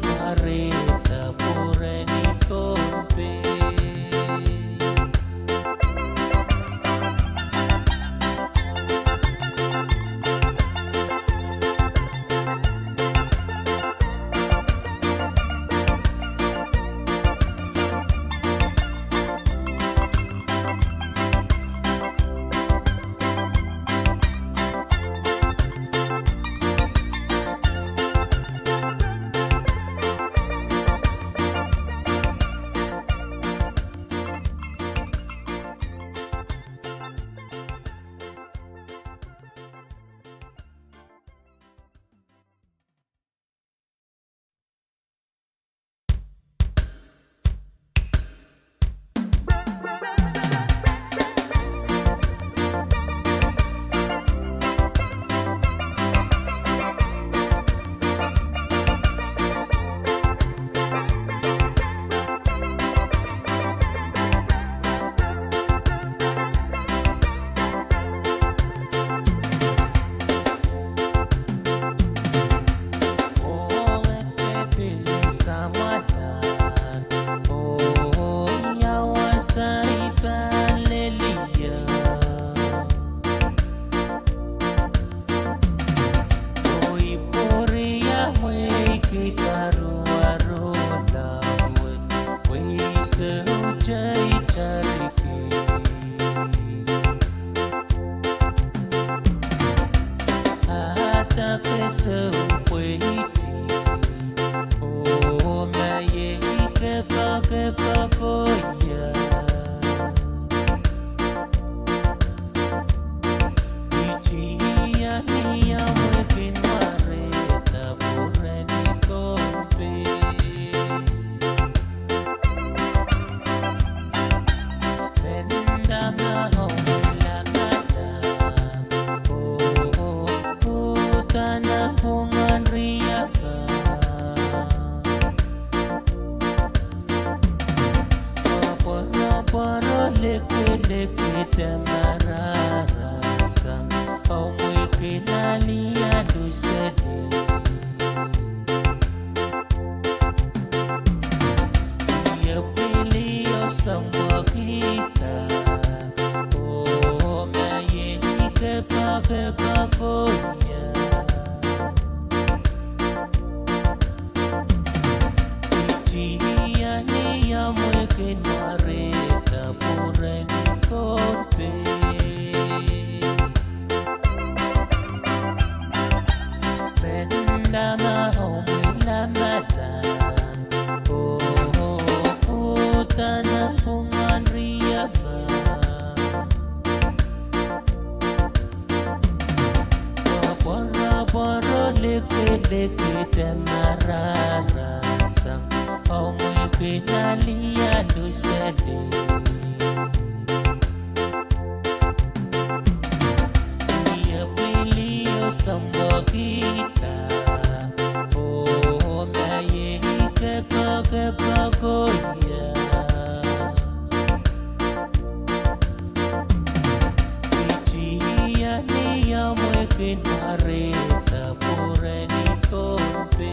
kinareta pure nikombe.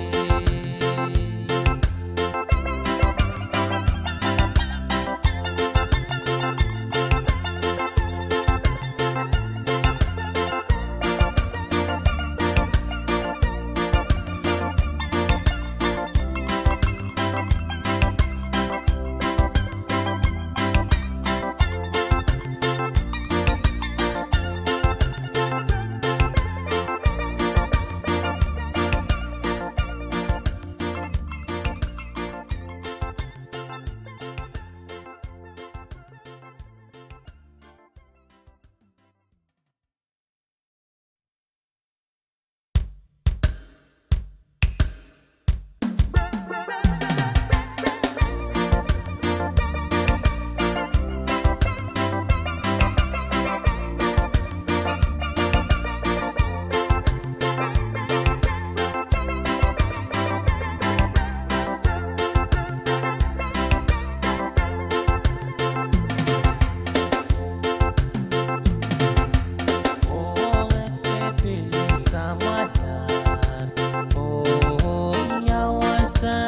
Sa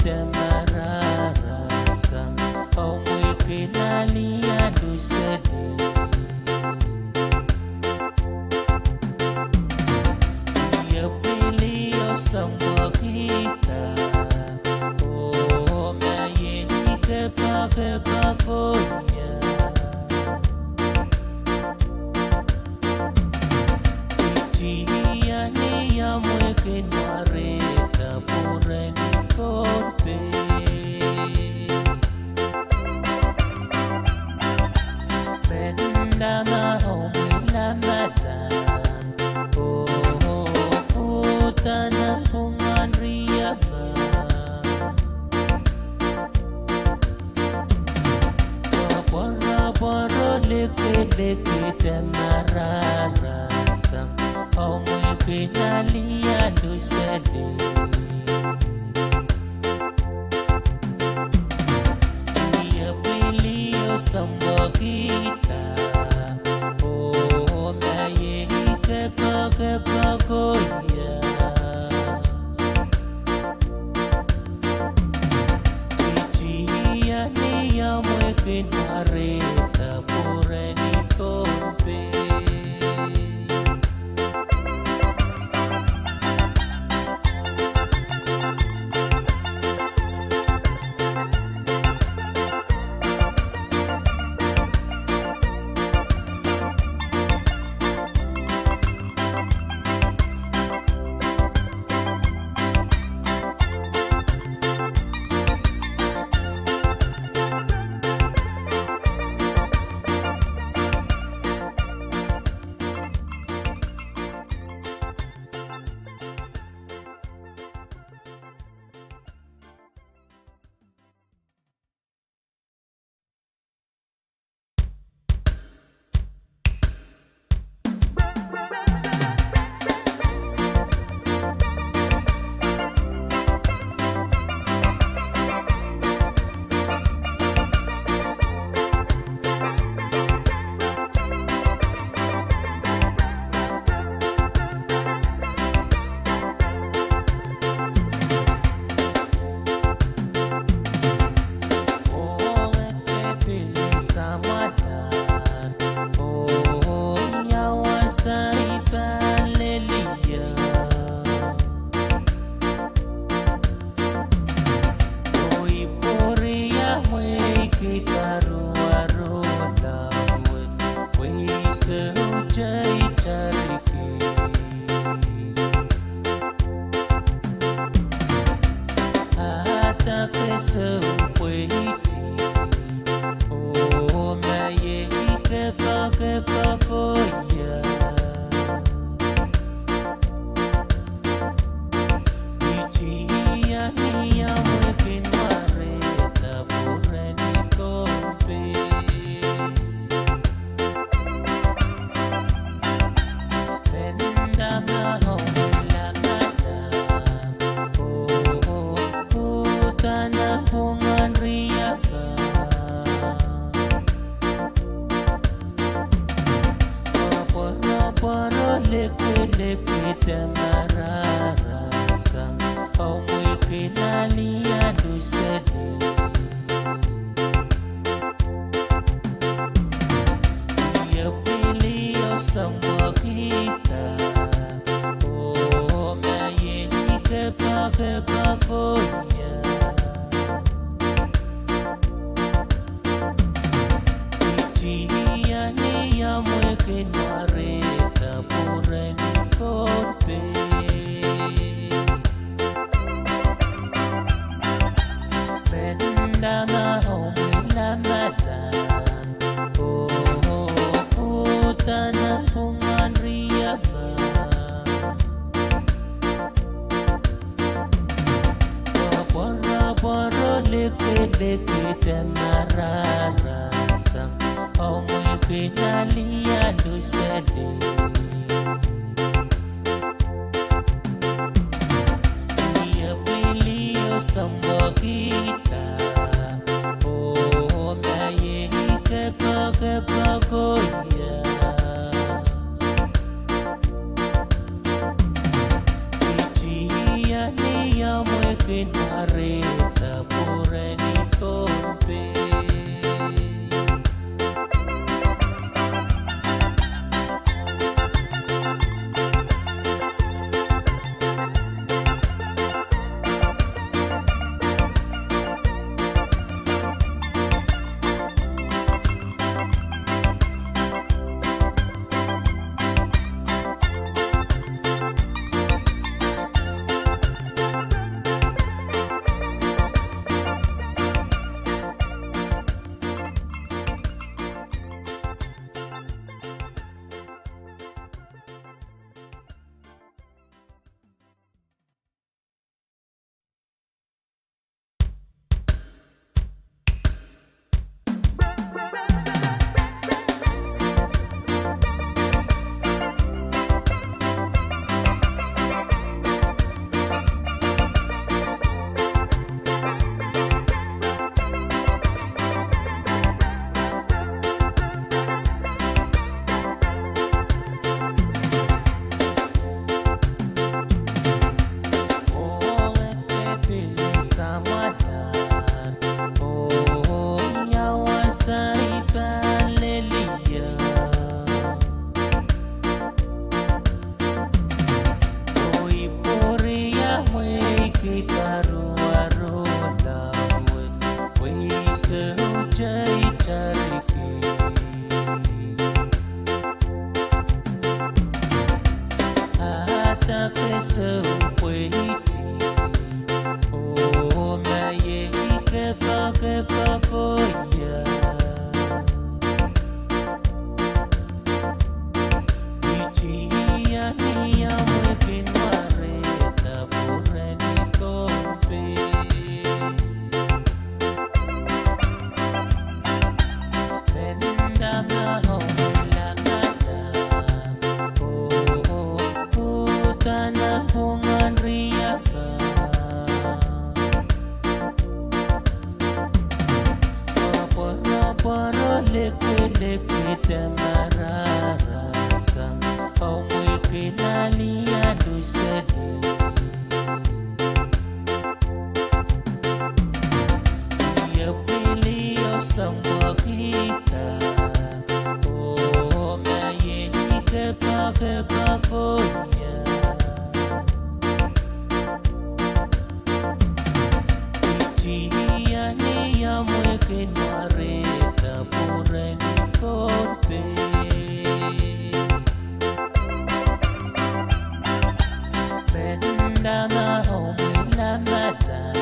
kita mararasang amoy kinalian sedih. Dia pilih sama kita, oh maye kepa-kepakonya. Dia ni yang mungkin mereka pura kote. Benda mau lamaran, oh tanah bungan riaba. Boro leke-leke dan mararasang amoy kinalian sedih. Dia pilih sama kita, oh maye kepa-kepakonya. Dia ni yang mungkin mereka pura kote. Leke-leke dan mararasang amoy kinalian sedih. Dia pilih sama kita, oh maye kepa-kepakonya. Dia ni yang mungkin mereka pura kote. Benda mau lamaran, oh tanah bungan riaba. Boro leke-leke dan mararasang amoy kinalian sedih. Dia pilih sama kita, oh maye kepa-kepakonya. Dia ni yang mungkin mereka pagoya Itia ni ya mweke nareta pure ni kote Bendana omwila nadan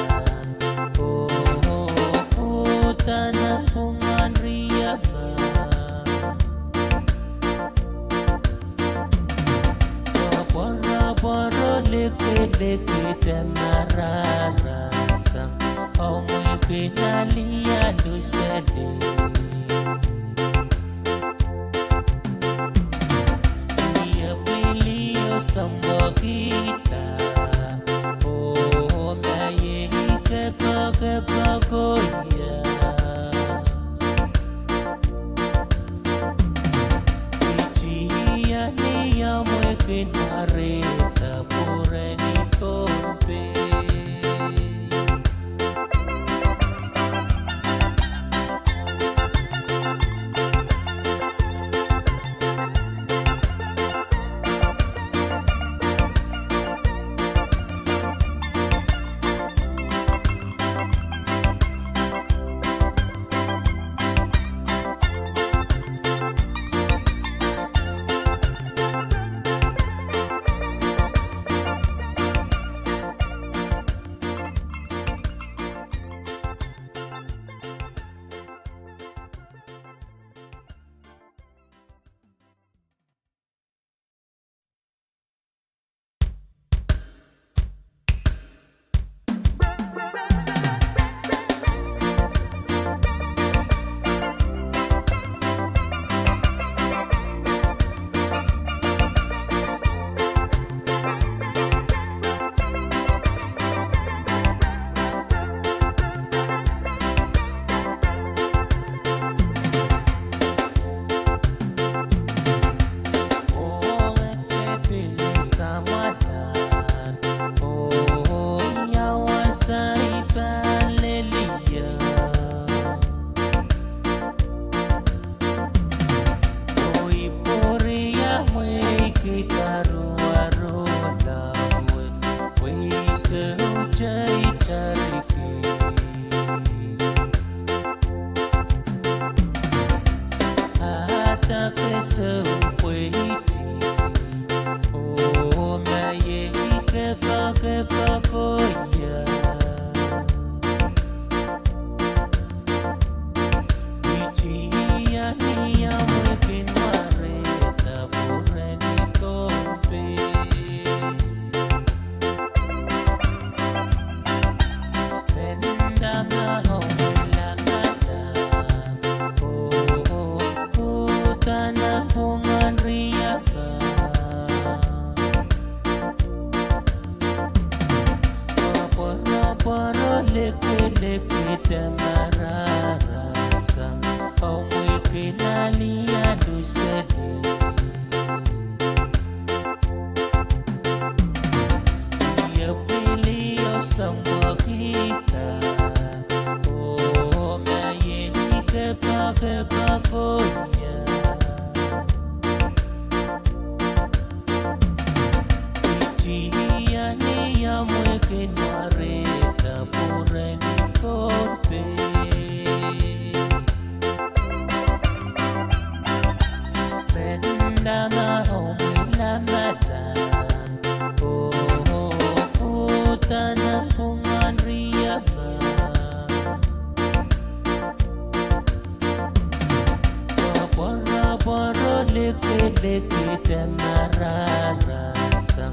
Tana pungan riyaba Poro leke temararasa Omwe kinalia dusede Ia pilio sambo kita Maye kepa-kepa-goya Itia ni ya mweke nareta pure ni tope Leke temararasa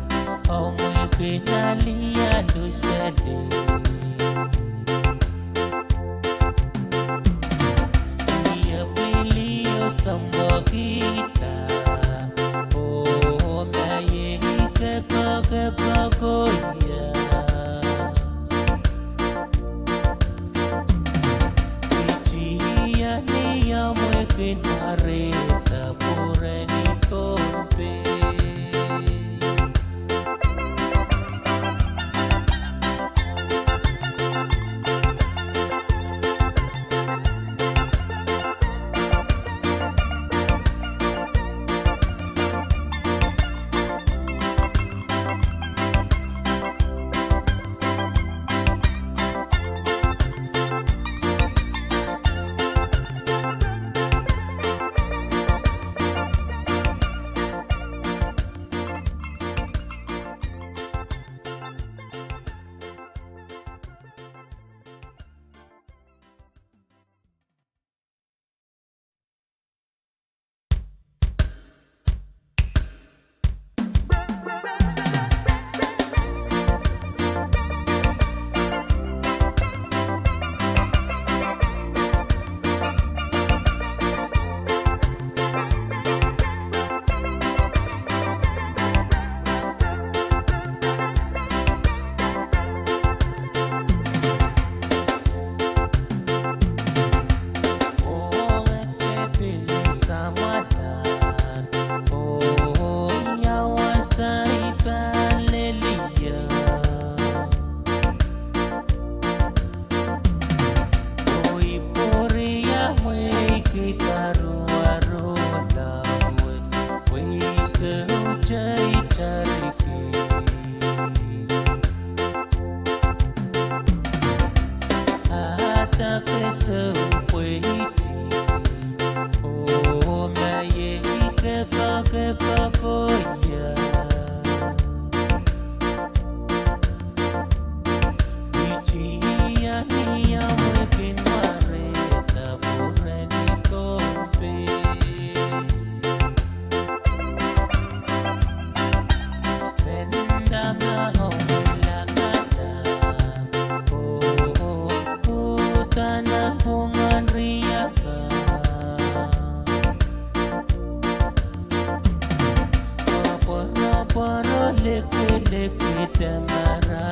poro leke marara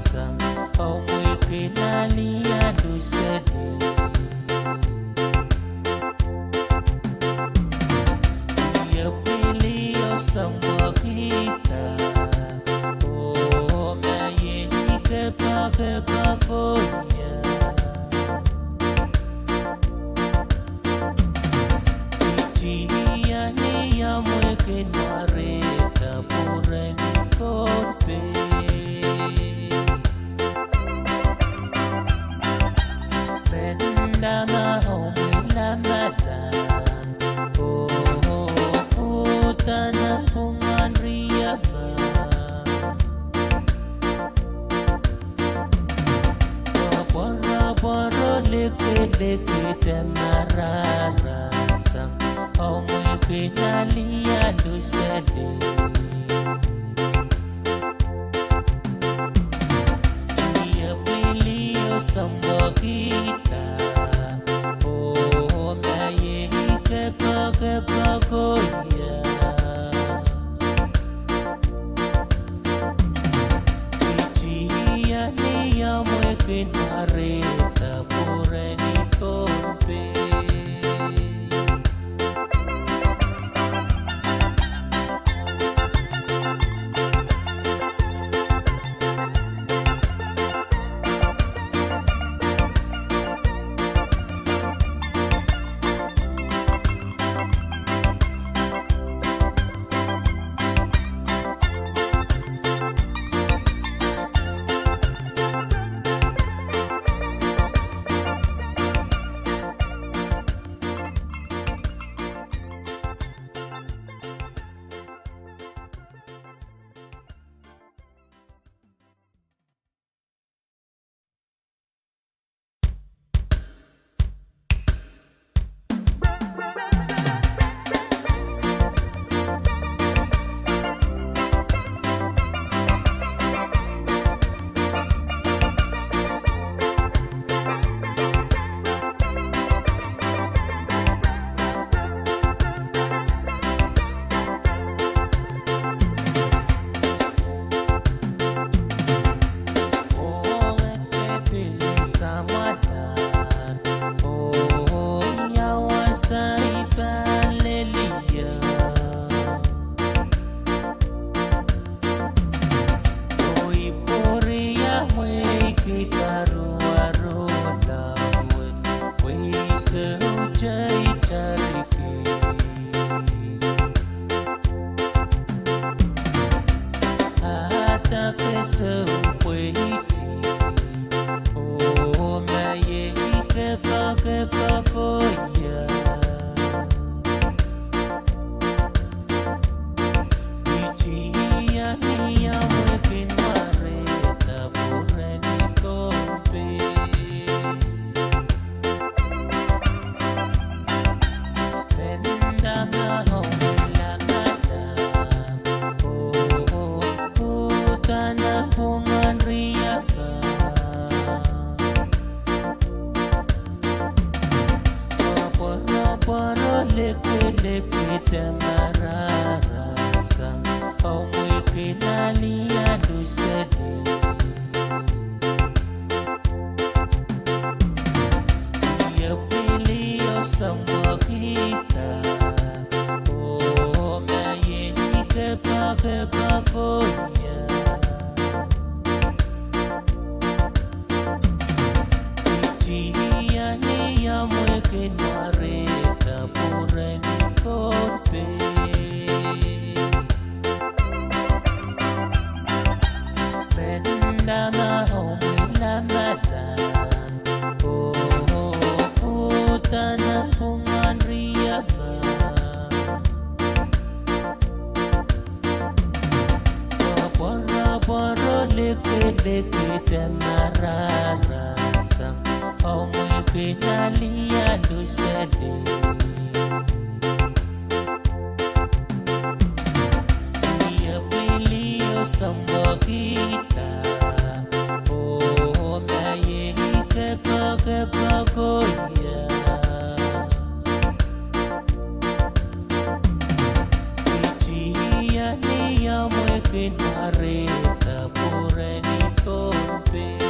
sang omwe kenalia dusede ya pilio sama kita oh maye ke pakonya Tia ni ya mweke nareta pureni kote Benda mahomila madan Oh, tanah pungan riaba Poro leke marara sang omwe kenalia dusede Dia pilio sama kita Oh maye ke pakonya Tia ni ya mweke nareta pureni kote kinareta pureni tompe.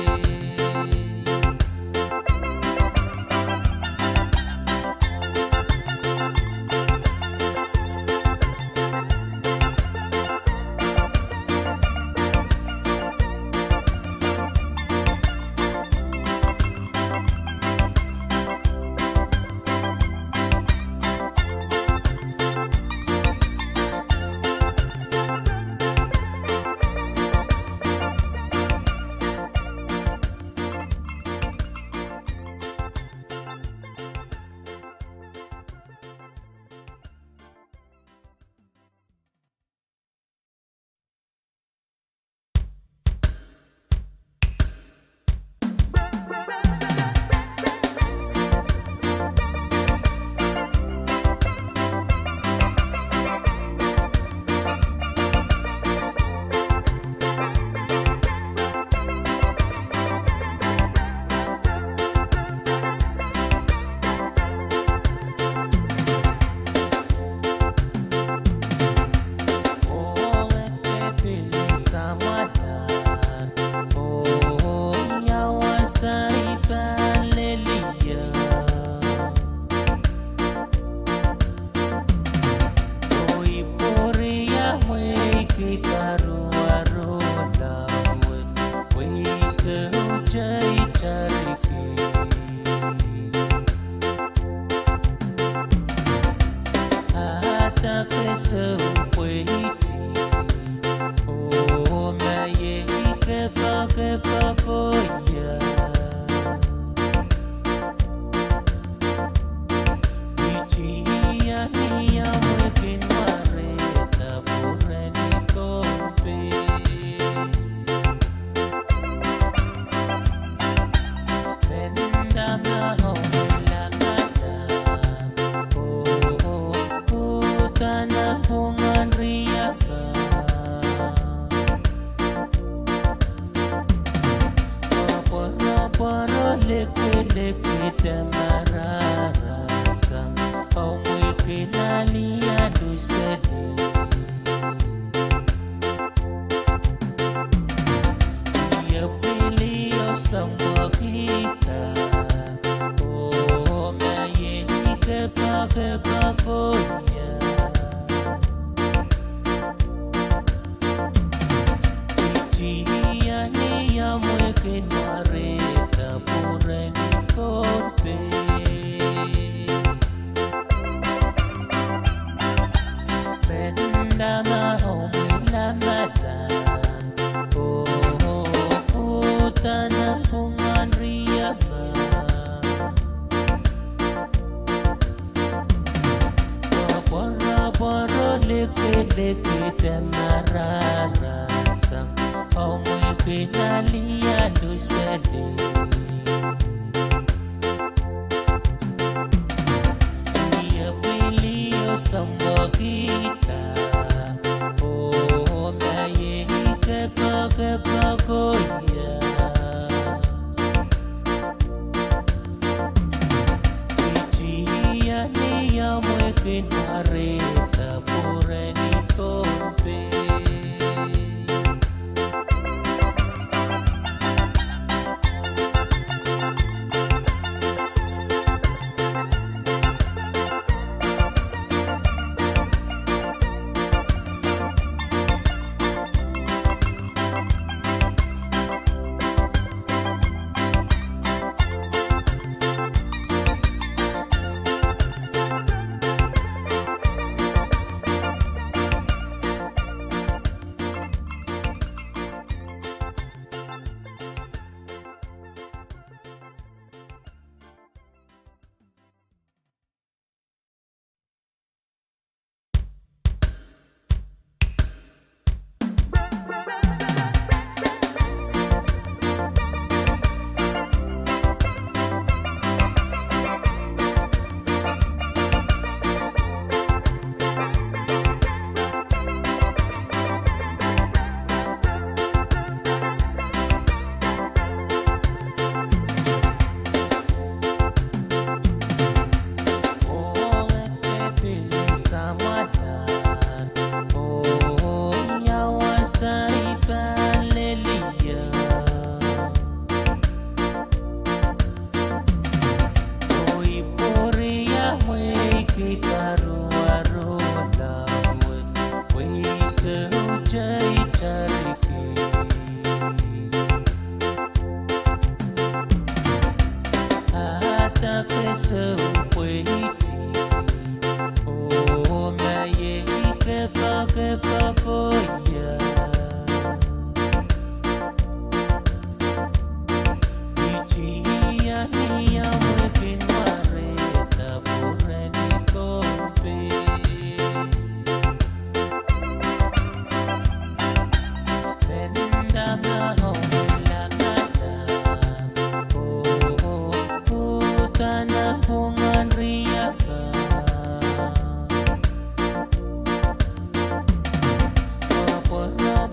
Tanah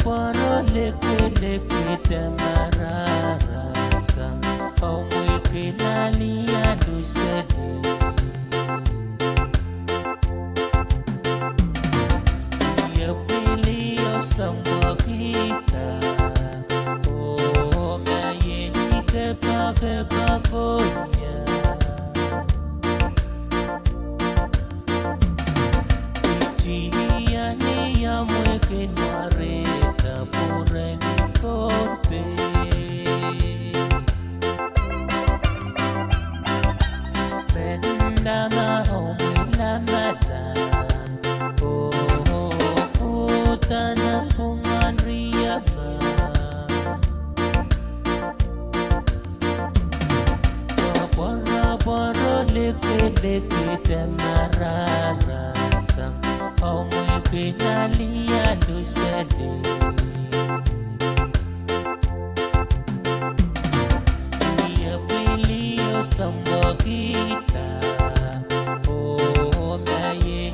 poro leke leke temararasa au mweke nalia dusede ya pili yo samba kita oh mayeni kepa konya tia ni ya mweke nareta pureni kope bendana omilangada oh tanah bungan riaba poro leke leke temararasa au mweke nalia dusede ia pili yo samba kita oh maye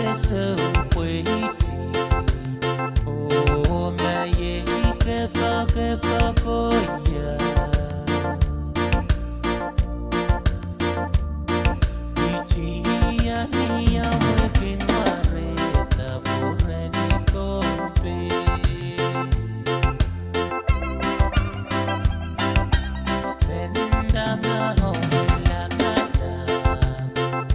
pesa ukweli. Oh maye kepa koya. Ichia ni ya mweke nareta pure ni kompe. Penda ngao la kata.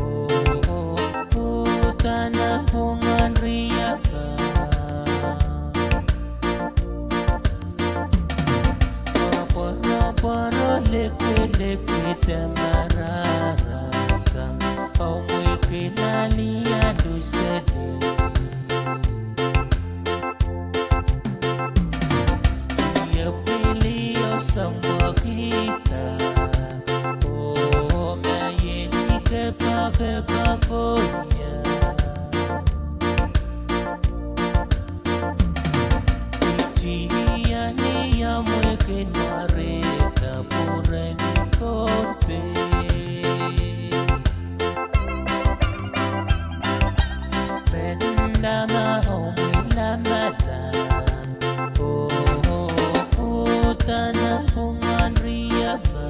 Oh tana pungan riaka. Poro leke tamarara sang. Au mweke nalia dusede. Ya pilio sama kita. Oh maye kepa koya. Ichia ni ya mweke nareta pure ni kope. Penda ngao la malam. Oh tana pungan riaba.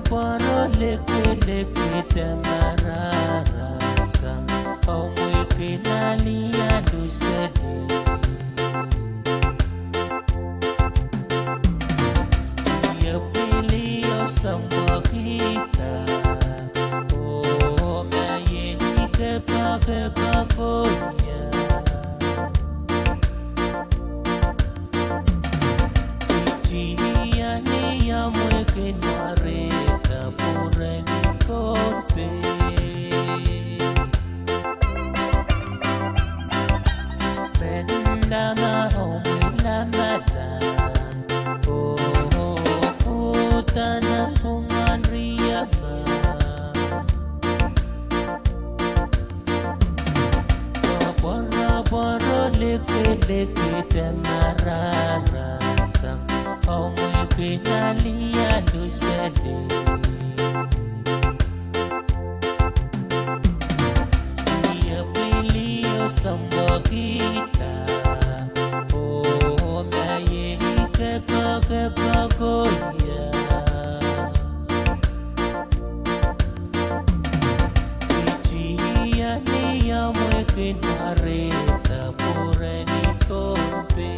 Poro leke tamarara sang. Au mweke nalia dusede. Ia pilio sama kita. Oh maye kepa koya. Ichia ni ya mweke nareta pure ni kompe. Lama home, lama lam. Oh. ukinalia tuseme ya vilio samba kita oh maye kepagoya ichia ni ya mweke nareta pure ni kompe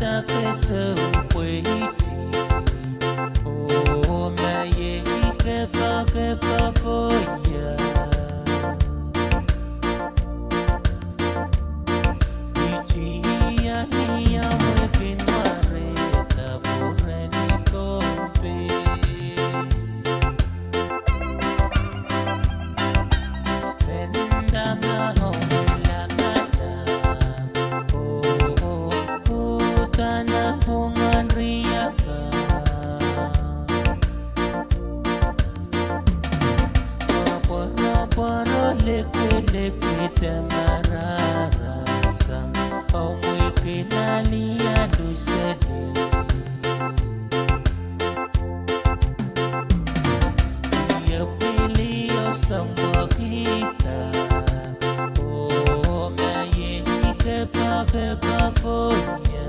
hata pesa ukweli. Oh maye kepa koya ichia ni ya mwekin mareta bureni kompe benda mahomela kata tanah pungan riaka poro leke tamarasa au mweke nalia dusede ya pili osamba kita oh maye kepa koya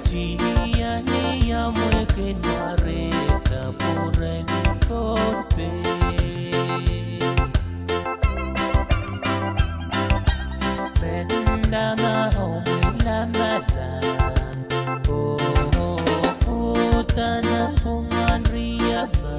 ichia ni ya mweke nareta bureni kompe benda mahomela madan tanah pungan riaba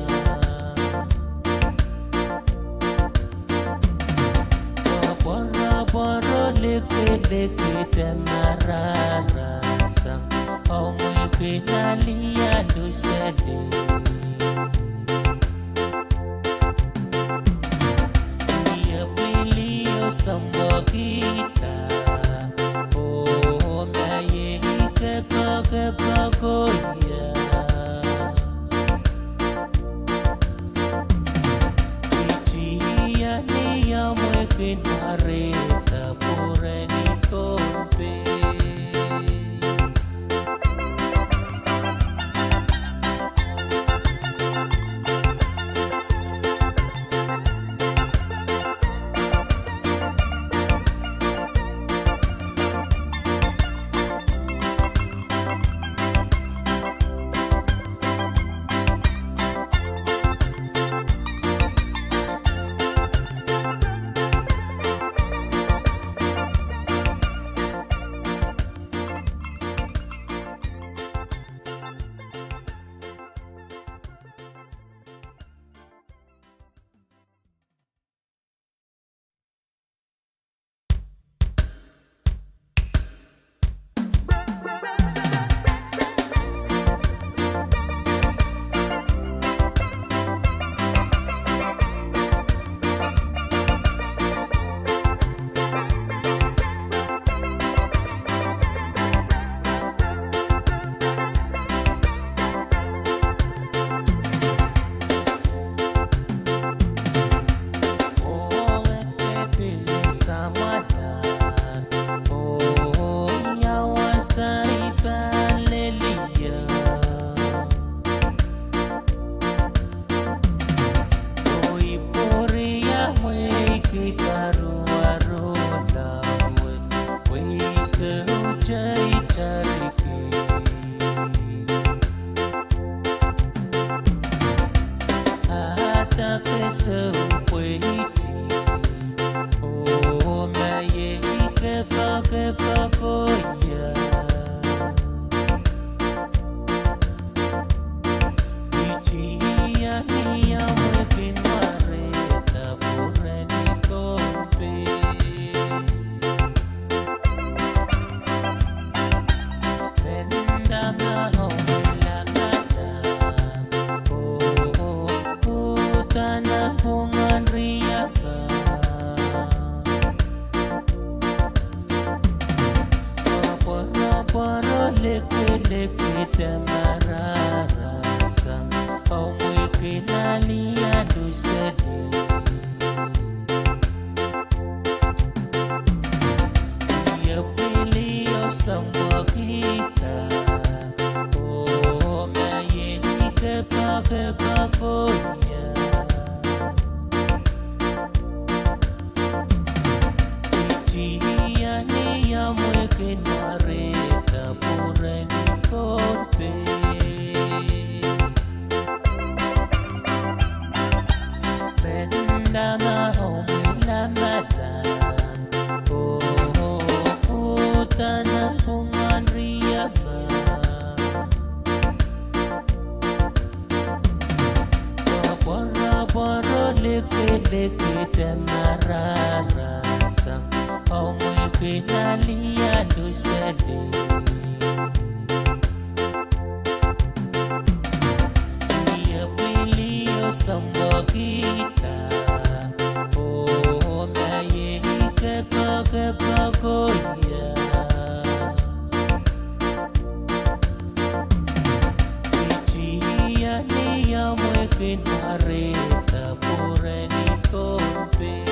poro leke tamarasa au mweke nalia dusede ya pili osamba kita oh maye kepa koya ichia ni ya mweke nareta bureni kompe omwe kinalia dosade iya pilio sama kita oh maye kepo ya ichia ni ya mwe kinareta pureni tompe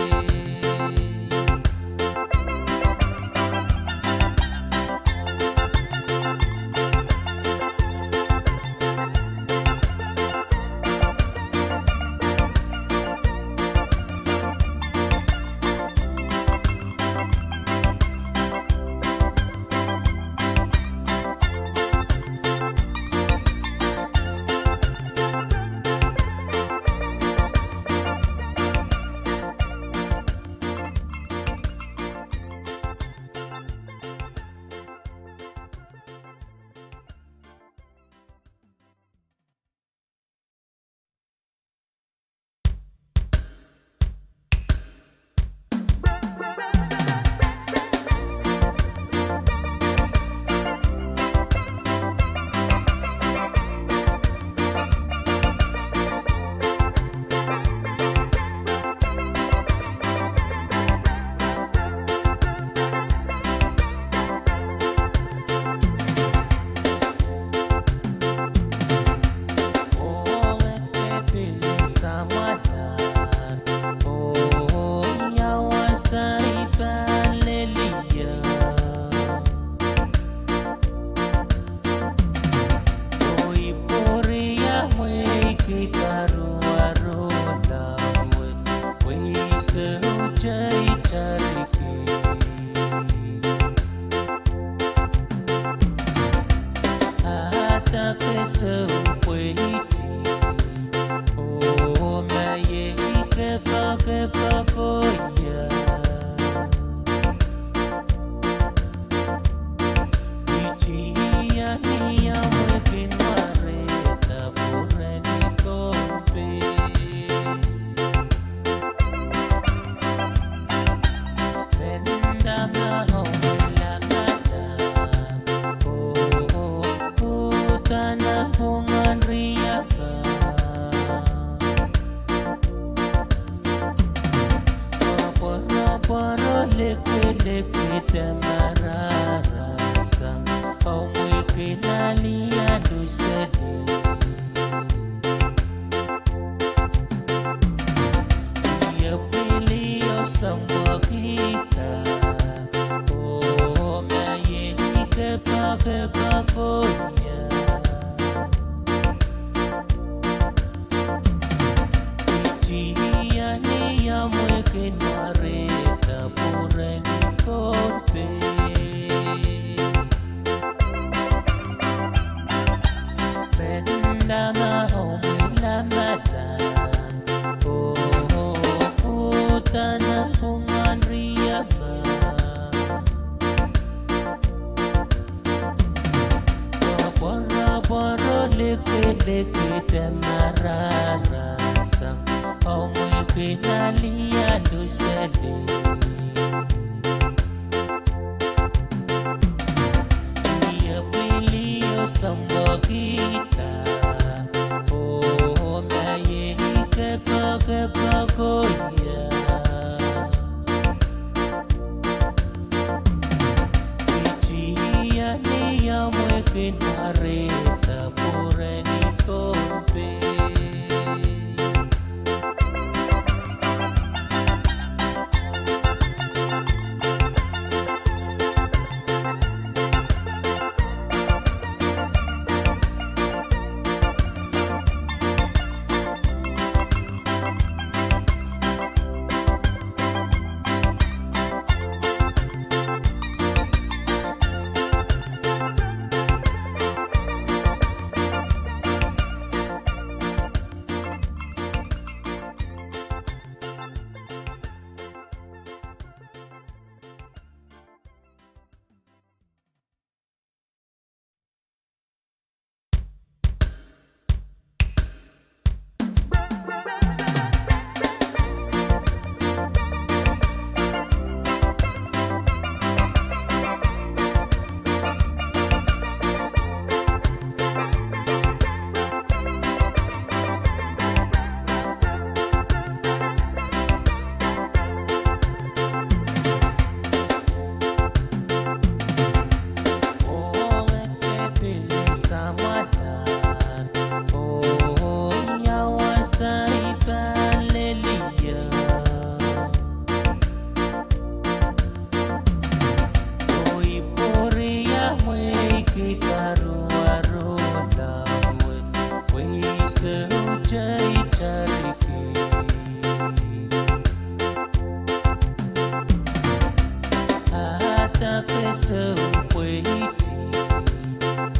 hata pesa ukweli.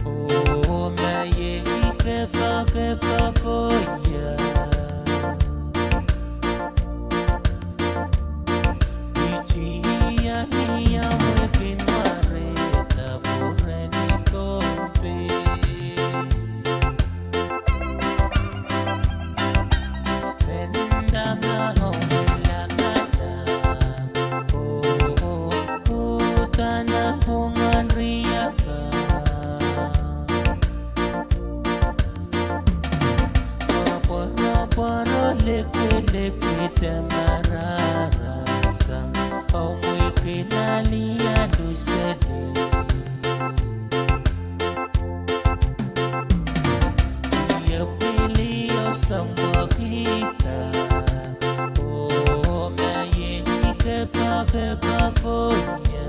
Oh maye kepa koya ichia ni ya mweke nareta bure nikompe penda ngao lekwe mararasa au mweke nalia dusede ya pili osambwa kita oh maye kepa konya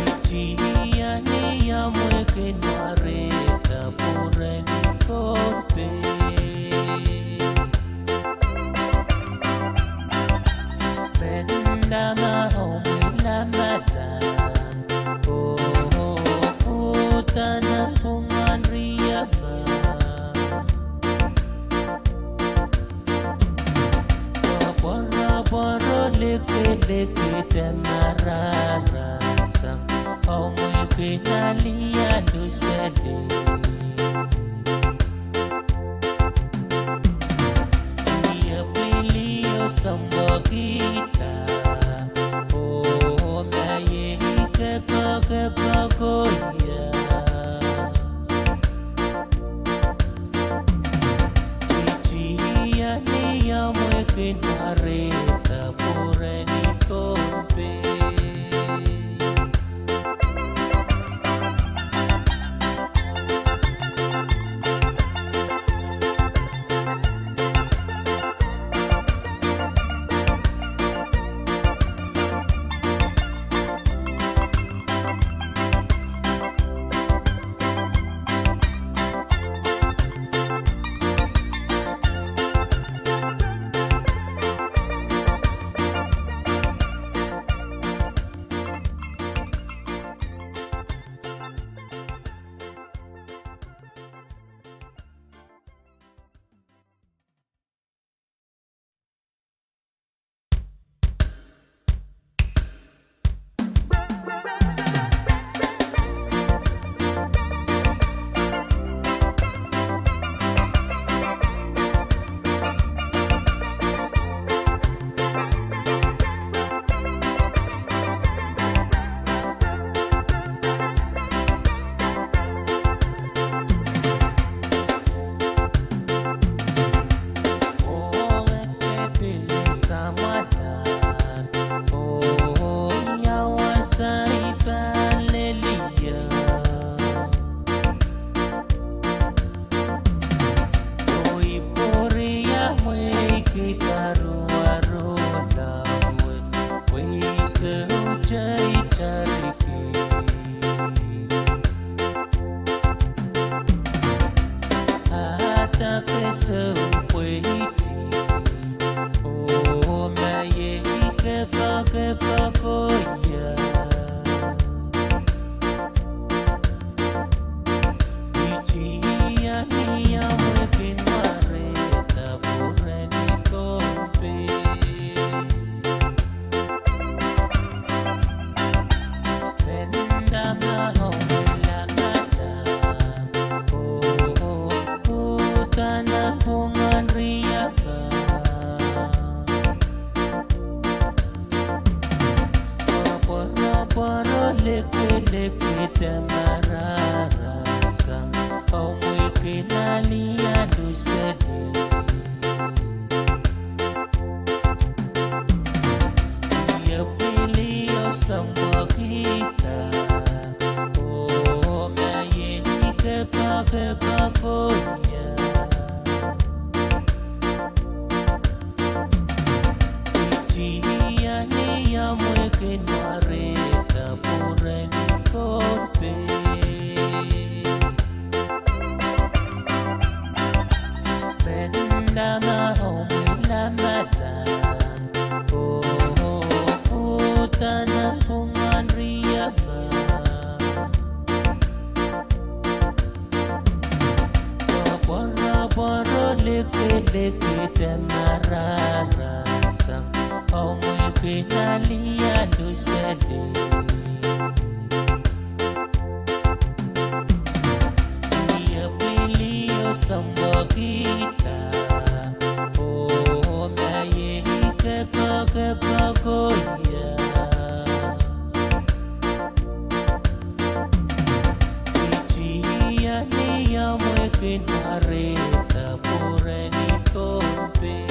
ichia ni ya mweke nareta bure nikompe penda ngao mwilamadan tanah pungan riaba poro lekwe tamararasa au mweke nalia dusede ia pilih sambal kita oh maye kepa koya ichia ni ya mweke nareta bure nikompe lekwe tamararasa au mweke nalia dusede ya pili osambwa kita oh maye kepa konya ichia ni ya mweke nareta bure nikompe penda ngao mwilamadan Aumwe kinalia dosade Ia pilio samba kita Oh maye kepa goya Ichia ni ya mwe kinareta pure ni tope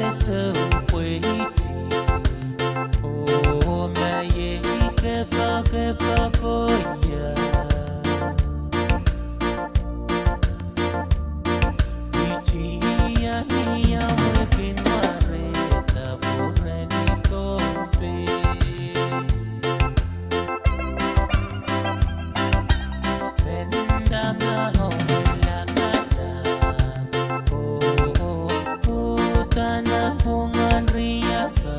pesa ukweli. Oh maye kepa koya. Ichia niya mwekin mareta pureni kompe. Pendanga homela kata. Tanah pungan riaka.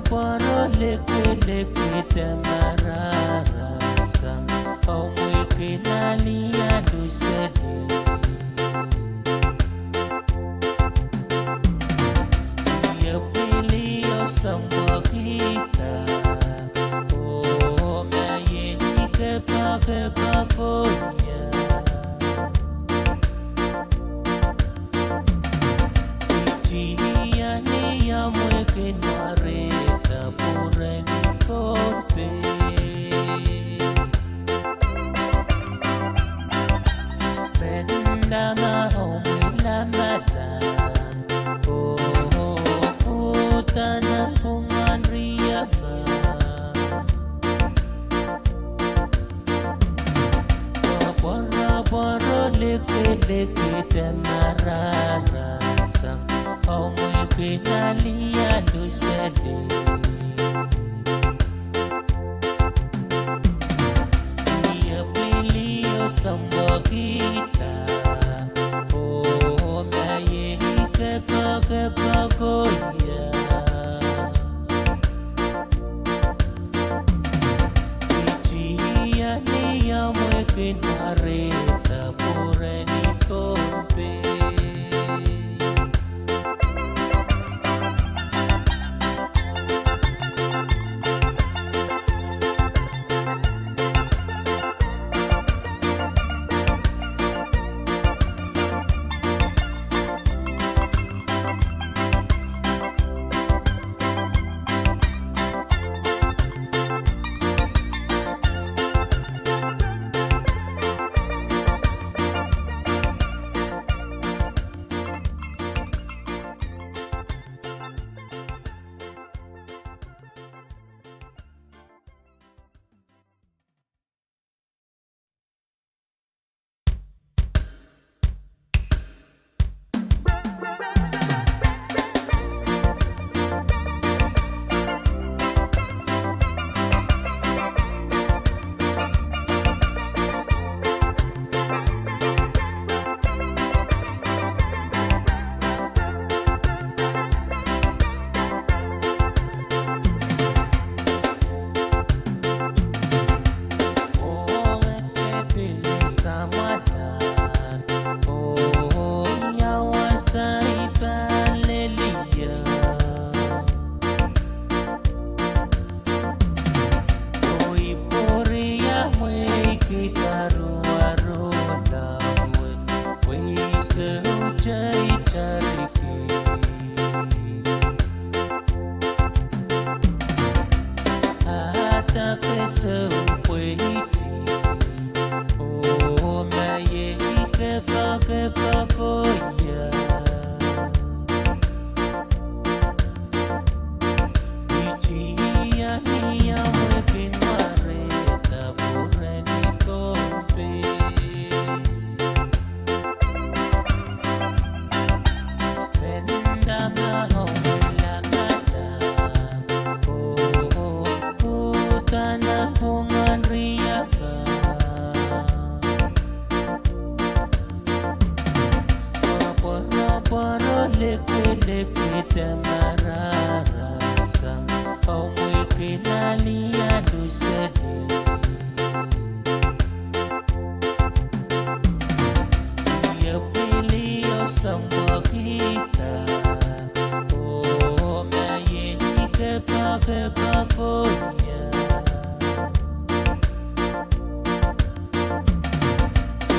Poro leke tamarasa. Kau mwikinali adu sedih. Dia pilih sama kita. Oh maye kepa koya. Ichia niya mwekin mareta pureni kompe. Pendanga homila malam. Tanah pungan riaka. Poro leke tamarasa. Kau mwikinali adu sedih. Dia pilih sama kita. Oh maye kepa koya. Ichia niya mwekin mareta pureni kompe. Oh maye kepa koya. Ichia niya mwekin mareta pureni kompe. Pendanga homila kata. Tanah pungan riaka. Poro leke tamarasa. Kau mwikinali adu sedih. Dia pilih sama kita. Oh maye kepa koya.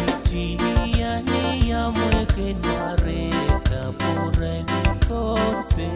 Ichia niya mwekin mareta pureni kompe.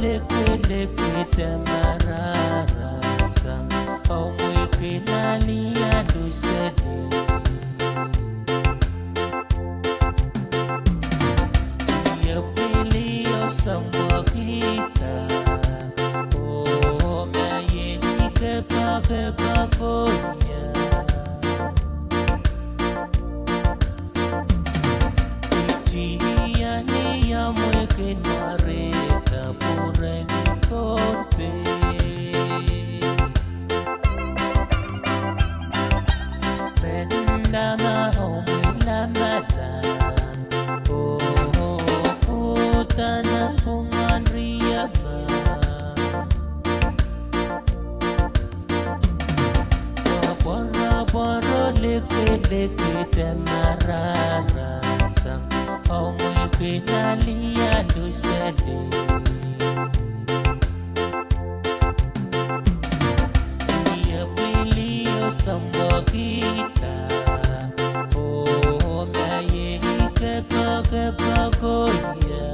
leke marara sang au mui kinalia dusedi dia pilih semua kita oh mayeni kepakonya dia ni yang mungkin mereka purani kote benda mau lamadan oh tanah pungan riaba boro leke marara sang au mungkin alia dusedi semua kita oh mayeni kepakonya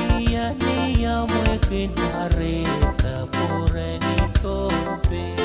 dia ni yang mungkin mereka purani kote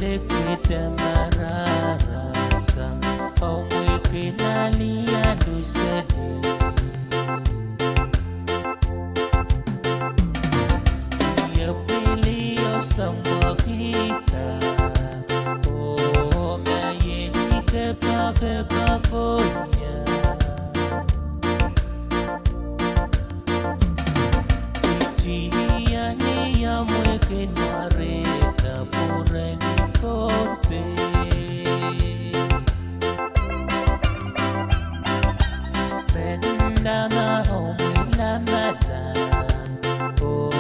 leke marara sang au mungkin alia dusedi dia pilih semua kita oh mayeni kepakonya dia ni yang mungkin mereka purani kote benda mau lamadan oh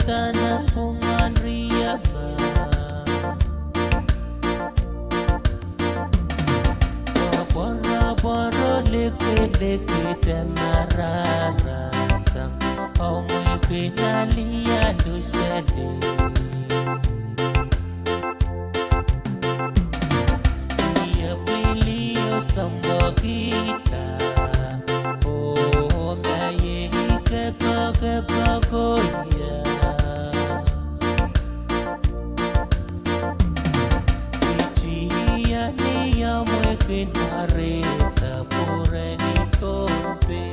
tanah pungan riaba boro leke marara sang au mungkin alia dusedi dia pilih semua kita oh mayeni kepakonya dia ni yang mungkin kinareta pureni tompe.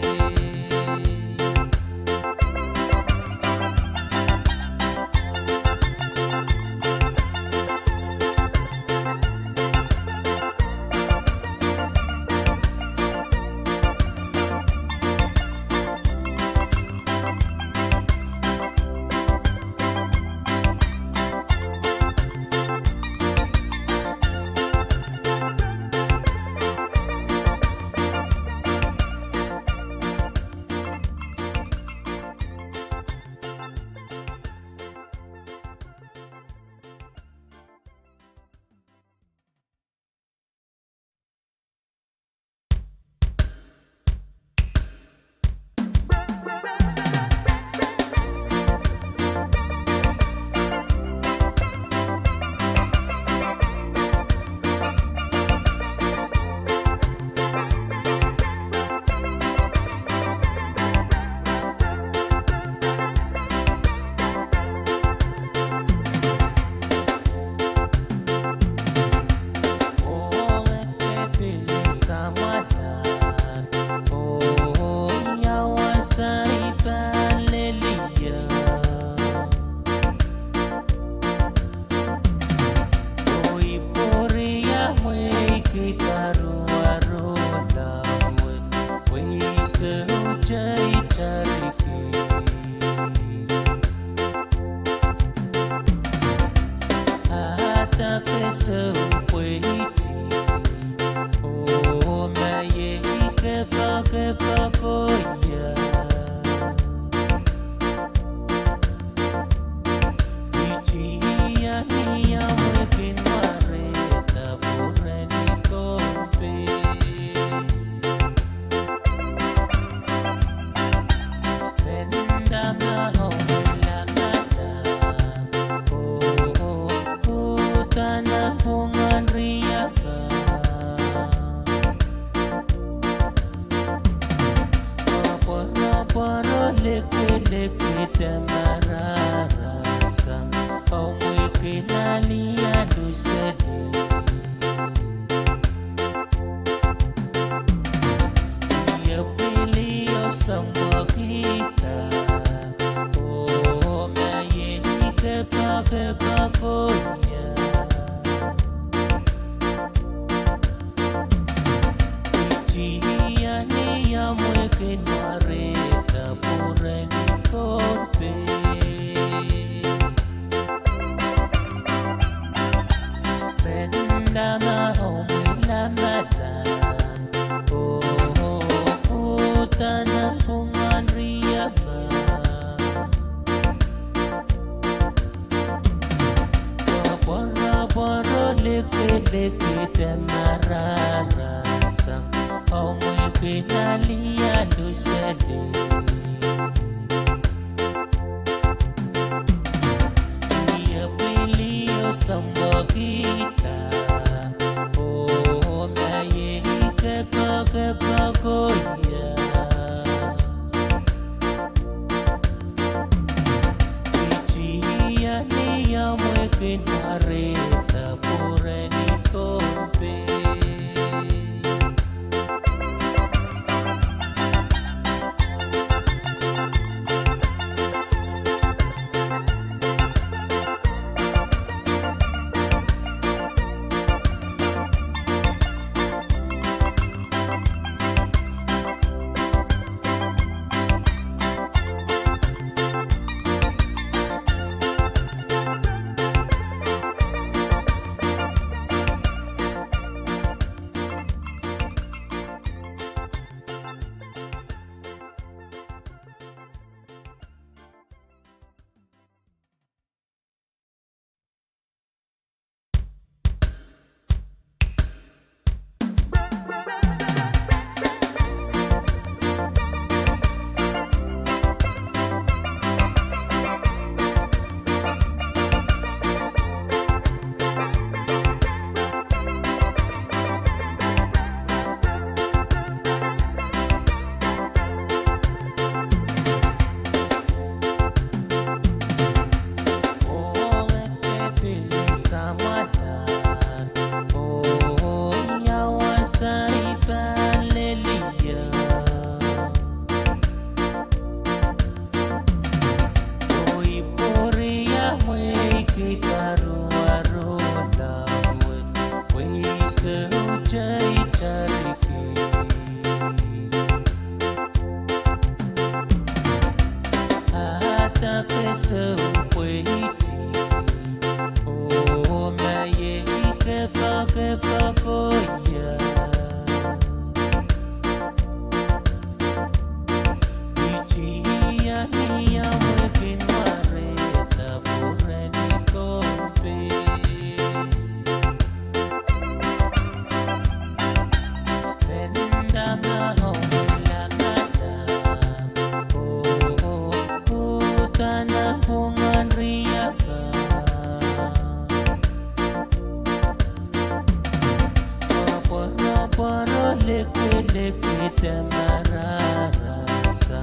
lekwete mararasa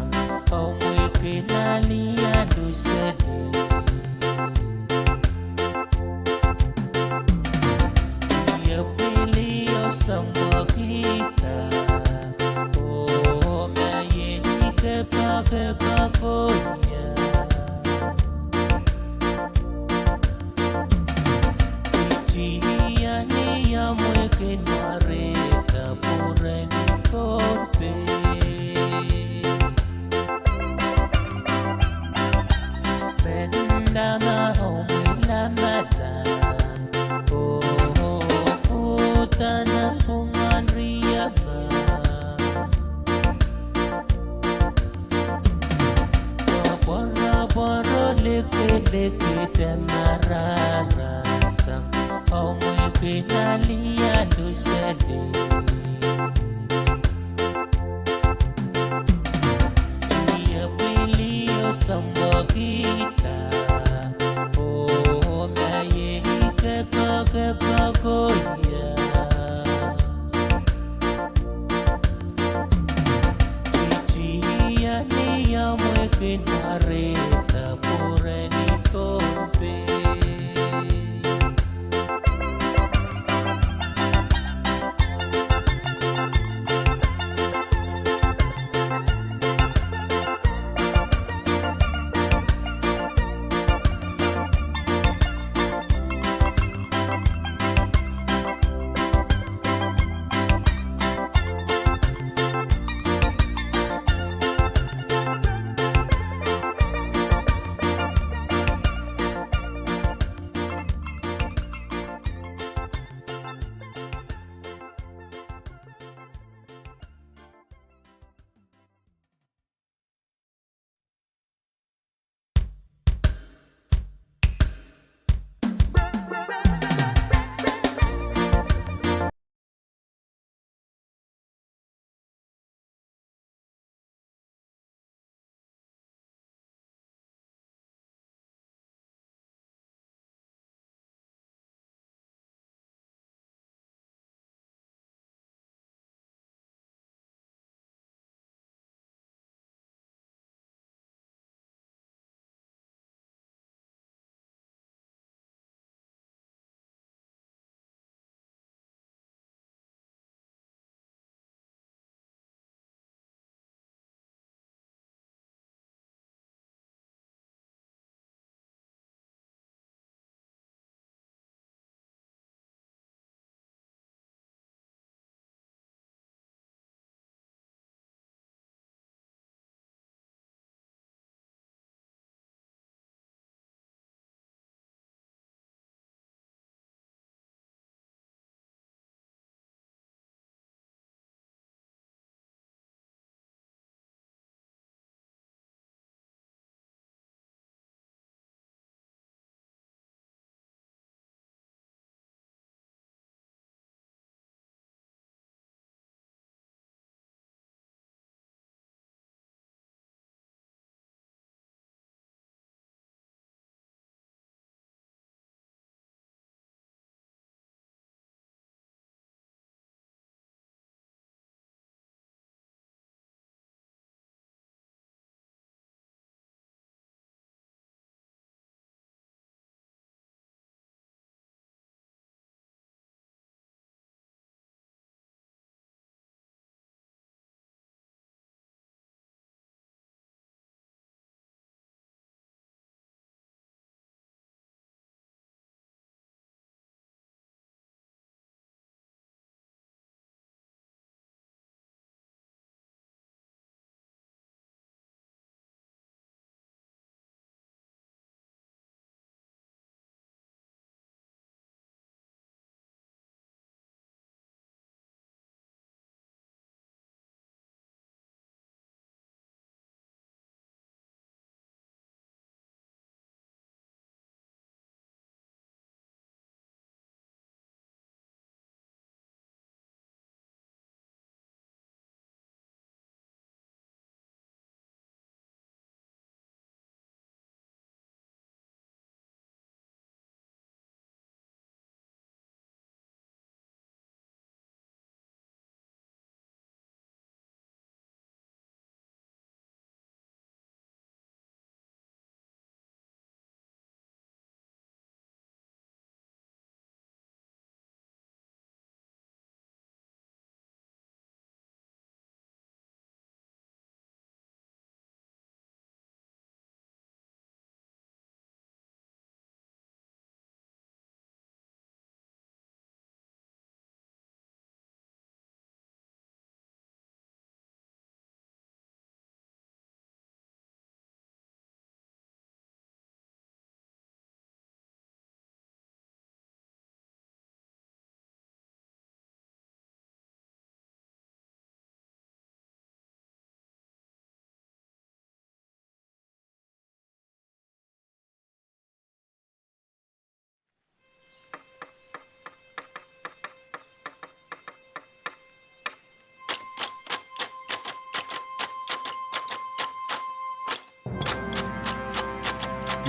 omwekelalia lusede yapilio sambakita o mayeni kepakonya itiani ya mwekenareta pureni kote menama omwilamalan tanah pungan riaba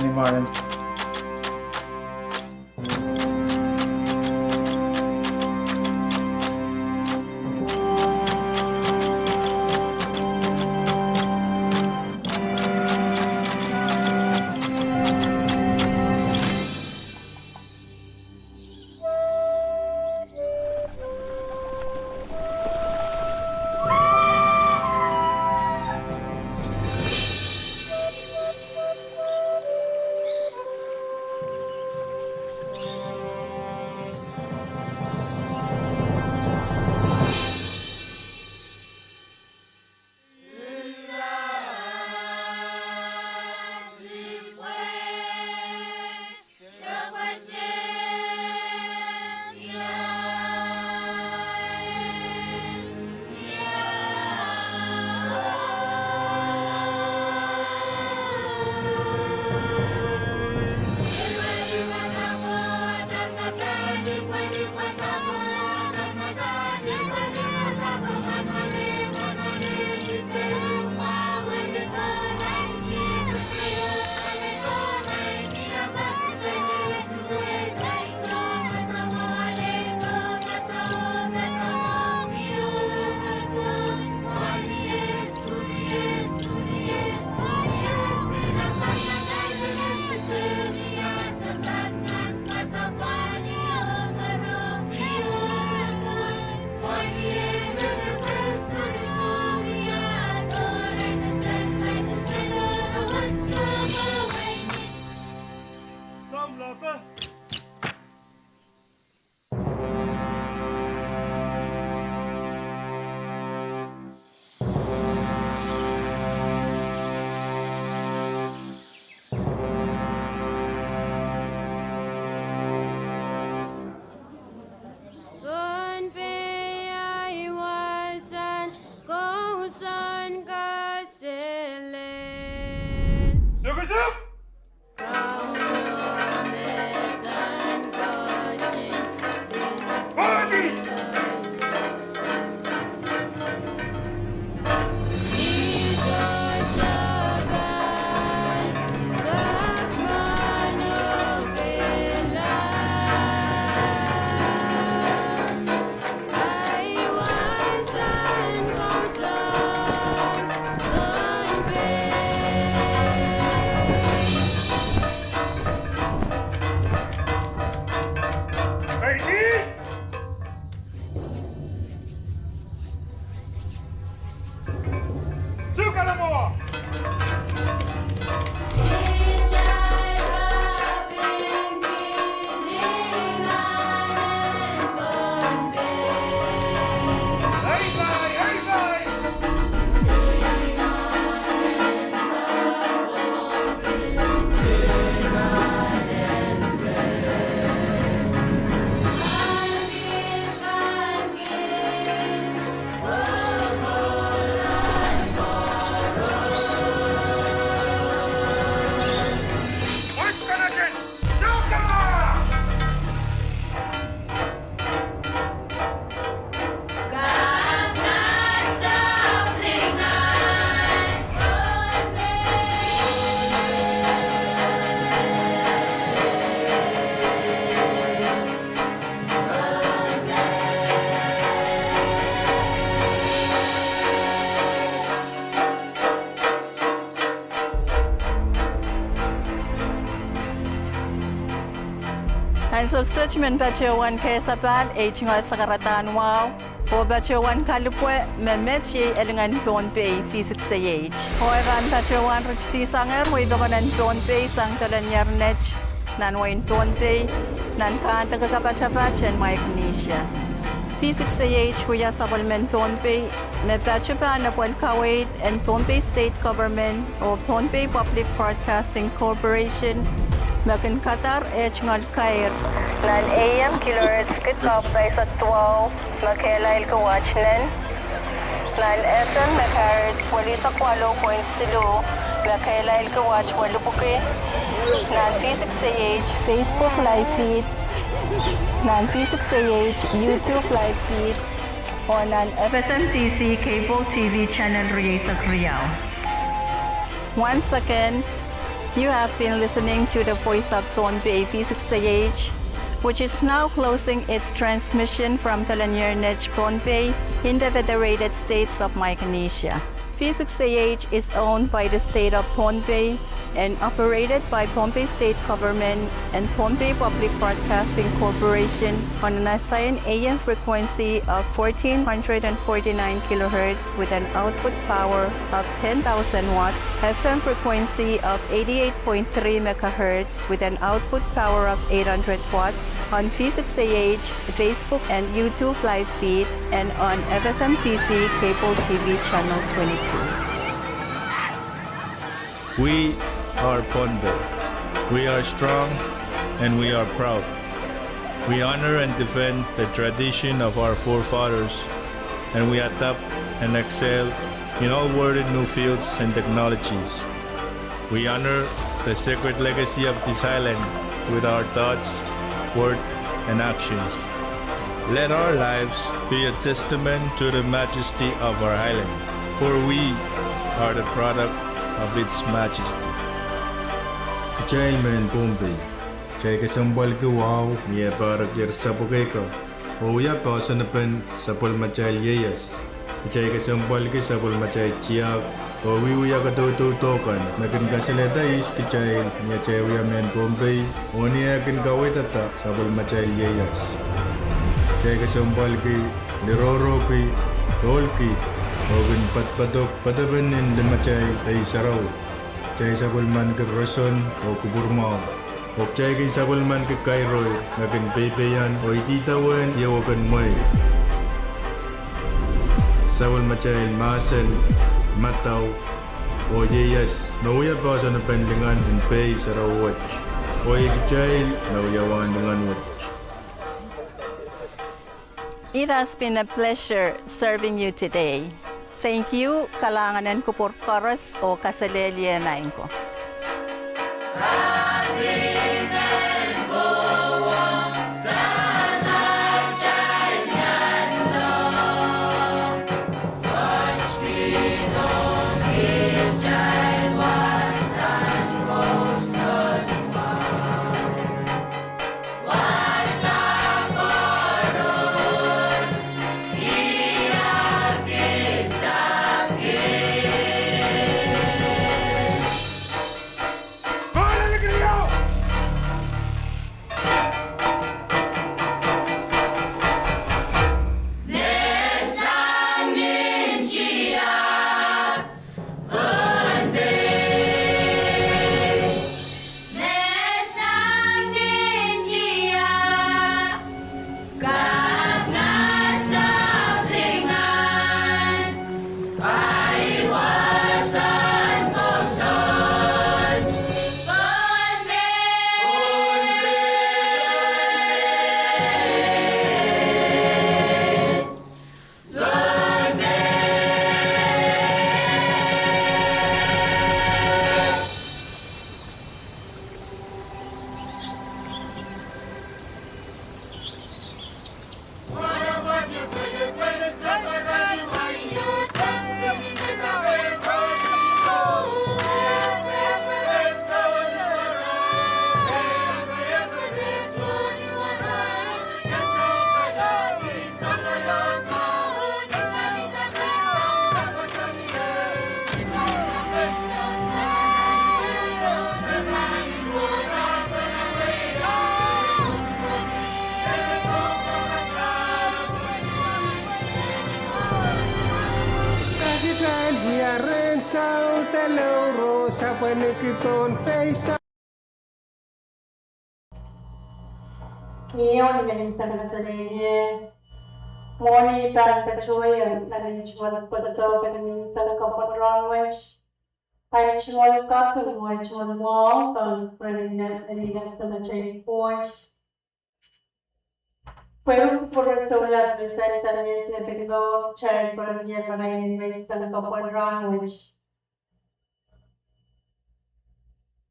ni Martin. Ang suksot men bachewan kay sapal e chingal sa karatan wow. O bachewan kalupwe memechi elengan pon pay physics say. However ang bachewan richti sanger way dogonan pon pay sang talanyar net nan wain pon pay nan ka tagakapachapachen Micronesia. Physics say kuya sa men pon pay me bachepan na pon Kuwait and Pohnpei State Government o Pohnpei Public Broadcasting Corporation Makin Qatar chingal kair. 9 AM kilohertz kitlop by sa 12 makelail ka watch nen. 9 FM megahertz wali sa 8.0 makelail ka watch walu puke. Nan Physics AH Facebook live feed. Nan Physics AH YouTube live feed. O nan FSMTC cable TV channel Riesa Kriyaw. Once again, You have been listening to the Voice of Thorn Bay V6AH, which is now closing its transmission from Teleniernet Thorn Bay in the Federated States of Micronesia. V6AH is owned by the state of Pohnpei and operated by Pohnpei State Government and Pohnpei Public Broadcasting Corporation on an assigned AM frequency of 1449 kHz with an output power of 10,000 watts, FM frequency of 88.3 MHz with an output power of 800 watts, on V6AH, Facebook and YouTube live feed, and on FSMTC Cable TV Channel 22. We are Pohnpei. We are strong and we are proud. We honor and defend the tradition of our forefathers, and we adapt and excel in all worded new fields and technologies. We honor the sacred legacy of this island with our thoughts, words, and actions. Let our lives be a testament to the majesty of our island, for we are the product of its majesty. Kecilmen Pohnpei, cai kesambal ke wow, mia barak yer sabukeka. Oya pasanapen sapul macai yeyas. Cai kesambal ke sapul macai ciak. Owi uya katutu tokan. Makin kasileta is kecil mia cai uya men Pohnpei. Oni akin kawai tata sapul macai yeyas. Cai kesambal ke liroro ke tolki. Ogin patpatok patabenin de macai ay sarau. Cai sabulman ke Rason o Kuburmao. O cai kin sabulman ke Cairo, nakin pepeyan o ititawan yawakan moy. Sabul macai masan, mataw, o yeyas, nauya pa sa napenlingan and pay sa rawatch. O ikichay, nauyawan dengan watch. It has been a pleasure serving you today. Thank you, kalanganan ko por chorus o kasalelianain ko. Ngayon, galing sa nagsasaligin. Moni parang kachoyan, nag-inchuan po ito, galing sa nagkapatrong wish. Ay chuan ka, kung mo chuan mo, kung pwede na sa machay porch. Pwede po rin sa ulat, sa itanis na biglo, chay po rin niya para in-invite sa nagkapatrong wish.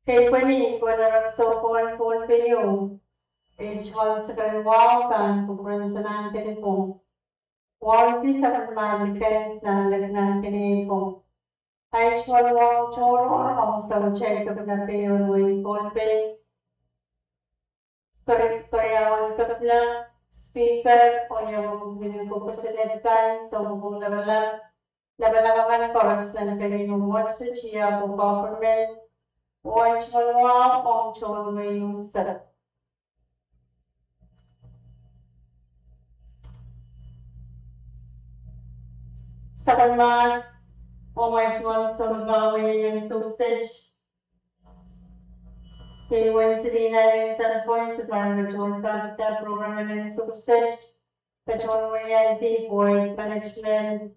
Kaya pwede, kung narakso po ang Pohnpei Chuan sa kaliwakan, kung sa natin po. One piece of marmikan na lagnan kinito. H1 Choro, also check the Napeo with Ponte, Korea Kapla, speaker, on your Vinukoposet time, so Bungavella, Lavalavan chorus and Pelino Watch, Chia, Government, Watch one on Choro set. Sabanman, H1 Sonoma, and Sausage. University having some points to learn the Jordan program and subset, Petrol reality, point management,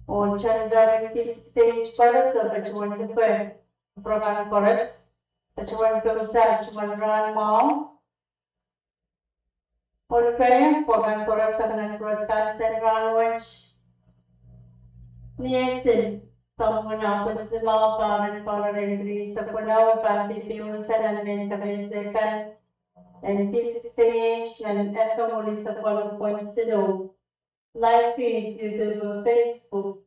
or gender stage for us, or Petrol different program for us, Petrol to research one run mom. Okay, program for us, and broadcast and run which. Yes, someone offers the law, power, tolerate agrees to put out party fuels and then they can and fix stage and accumulate the follow points below. Live feed YouTube, Facebook,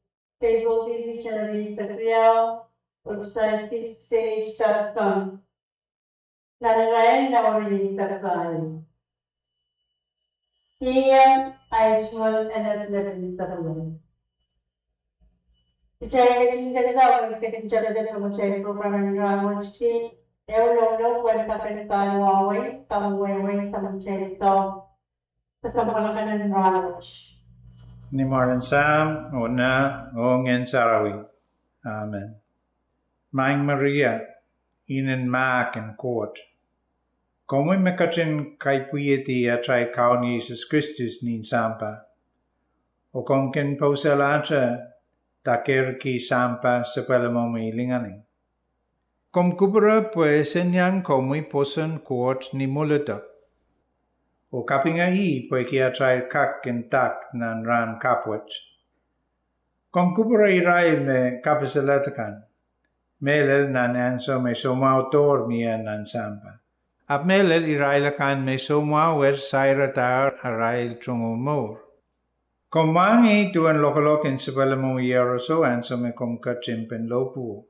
cable TV channel, the real website fixstage.com. Narayan now release the file. Here, H1 and release the file. Jaya Chingaza, getting Jada Samuchay program and Ramochi, Euro, when Kakan Huawei, somewhere, some Chay dog, the Sampanakan and Ramoch. Ni Maran Sam, Ona, Ong and Sarawi. Amen. Mang Maria, Inan Mark and Court. Come me kachin kaipuiti a try kaun Jesus Christus nin sampa. O kom ken poselacha. Taker ki sampa sa palamamay lingaling. Kom kubra pues senyang komui posan kuot ni mulutak. O kapinga pues ki atray kak and tak nan ran kapwat. Kom kubra iray me kapasalatakan. Melel nan anso me somautor miya nan sampa. Ap melel iray lakan me somawer sayratar aray chungumor. Kom mangi tuan lokolokin sa palamong yeroso anso me kom kachimpen lopu.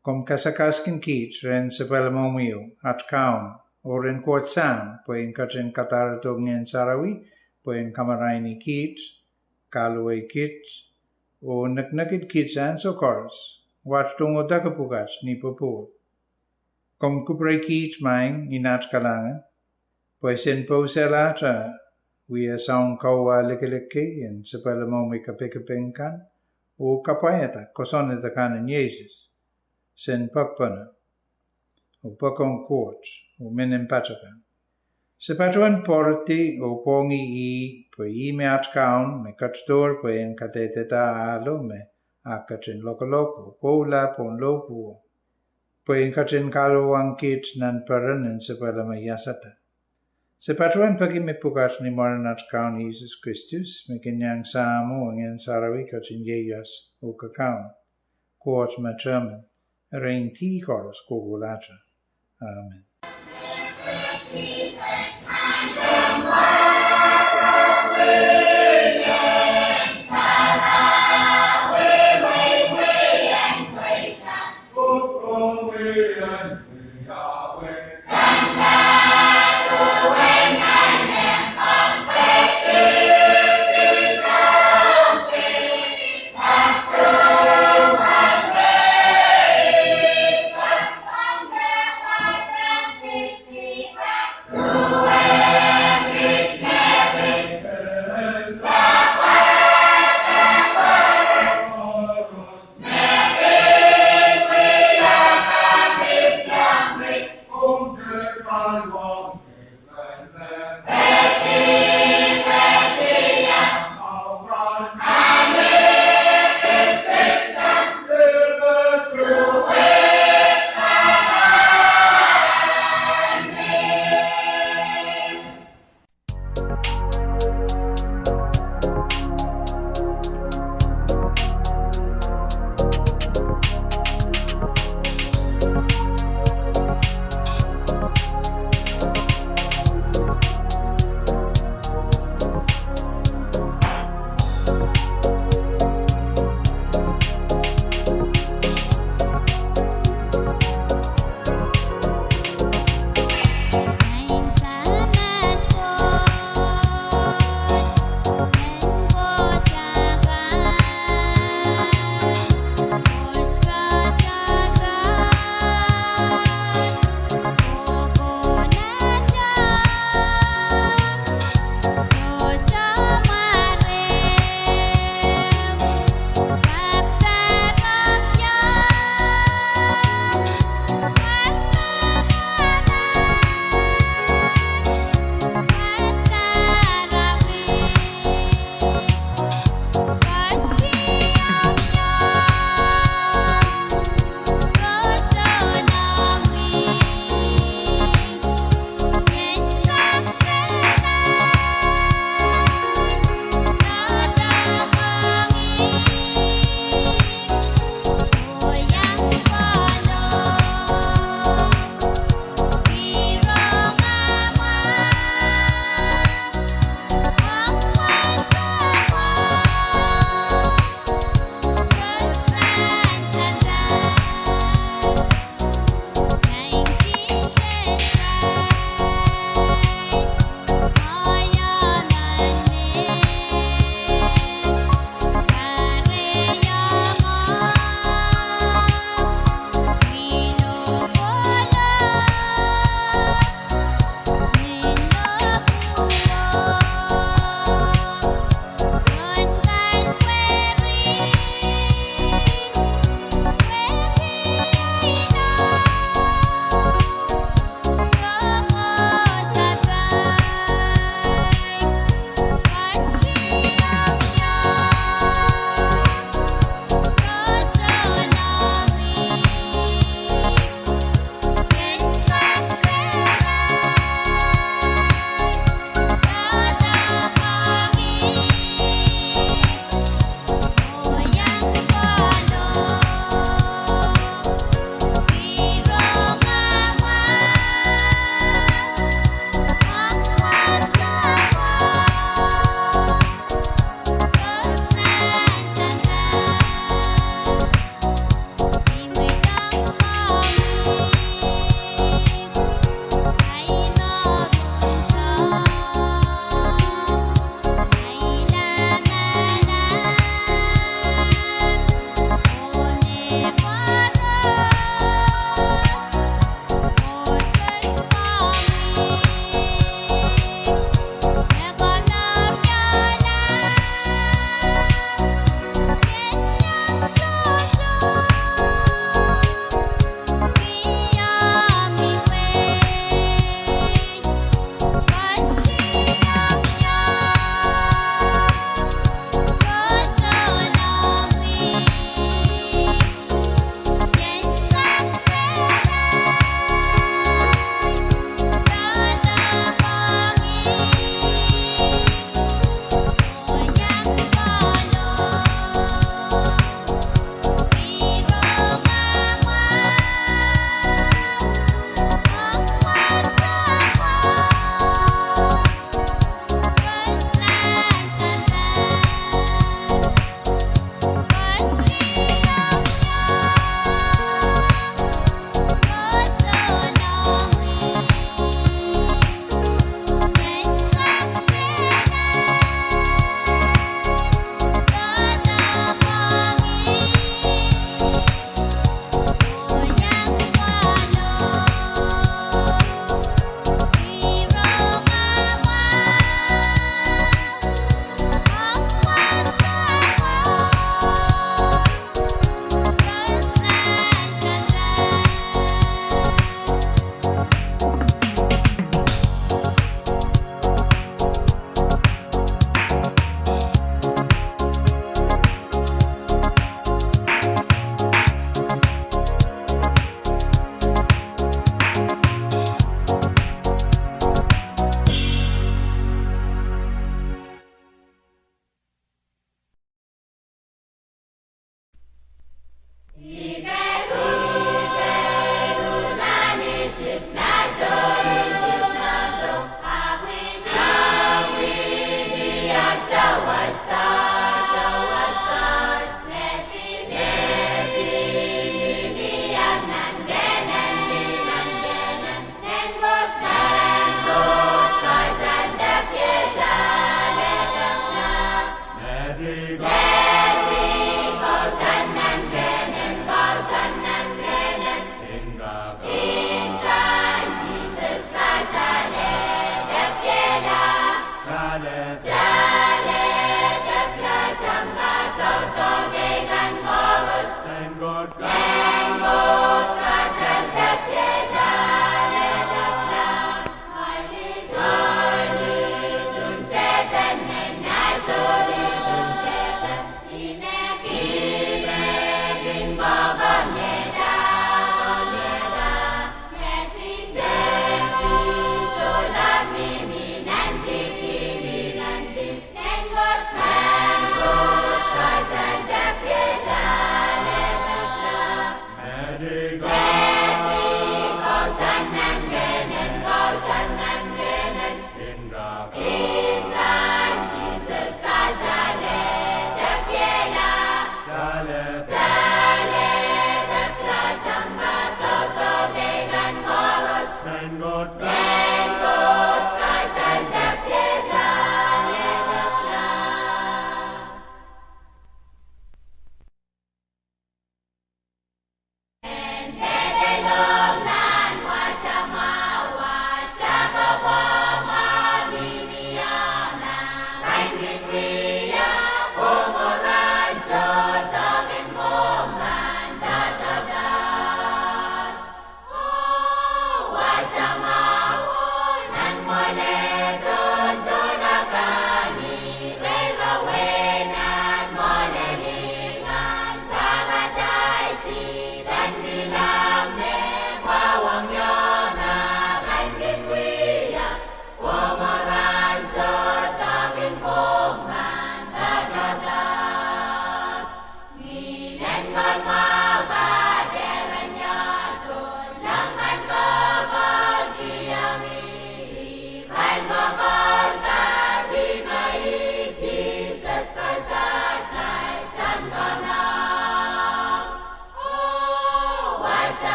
Kom kasakaskin kich ren sa palamong iyo at kaun o ren kuat sam puen kachin katarto ngin sarawi puen kamaraini kich, kaluay kich o naknakit kich anso koros wat tungo dakapugas ni popul. Kom kupray kich maing inat kalangan pues en po selata we are sound kawa likeleke and sepalamo me kapikapenkan o kapayata kosoneta kanan Jesus sen pakpana o pakong court o menen patakan sepatuan porti o pongi I po me atkaun me katstor po en kateteta alo me akachin lokoloko pola pon lopu po en kachin kalawang kit nan paran en sepalama yasata. Sepatuan pagi me pukas ni Maranat kaun Jesus Christus, me kenyang samo ang sarawi kachin yeyas o kakaun, kuot machaman, rein ti koros kugulacha. Amen.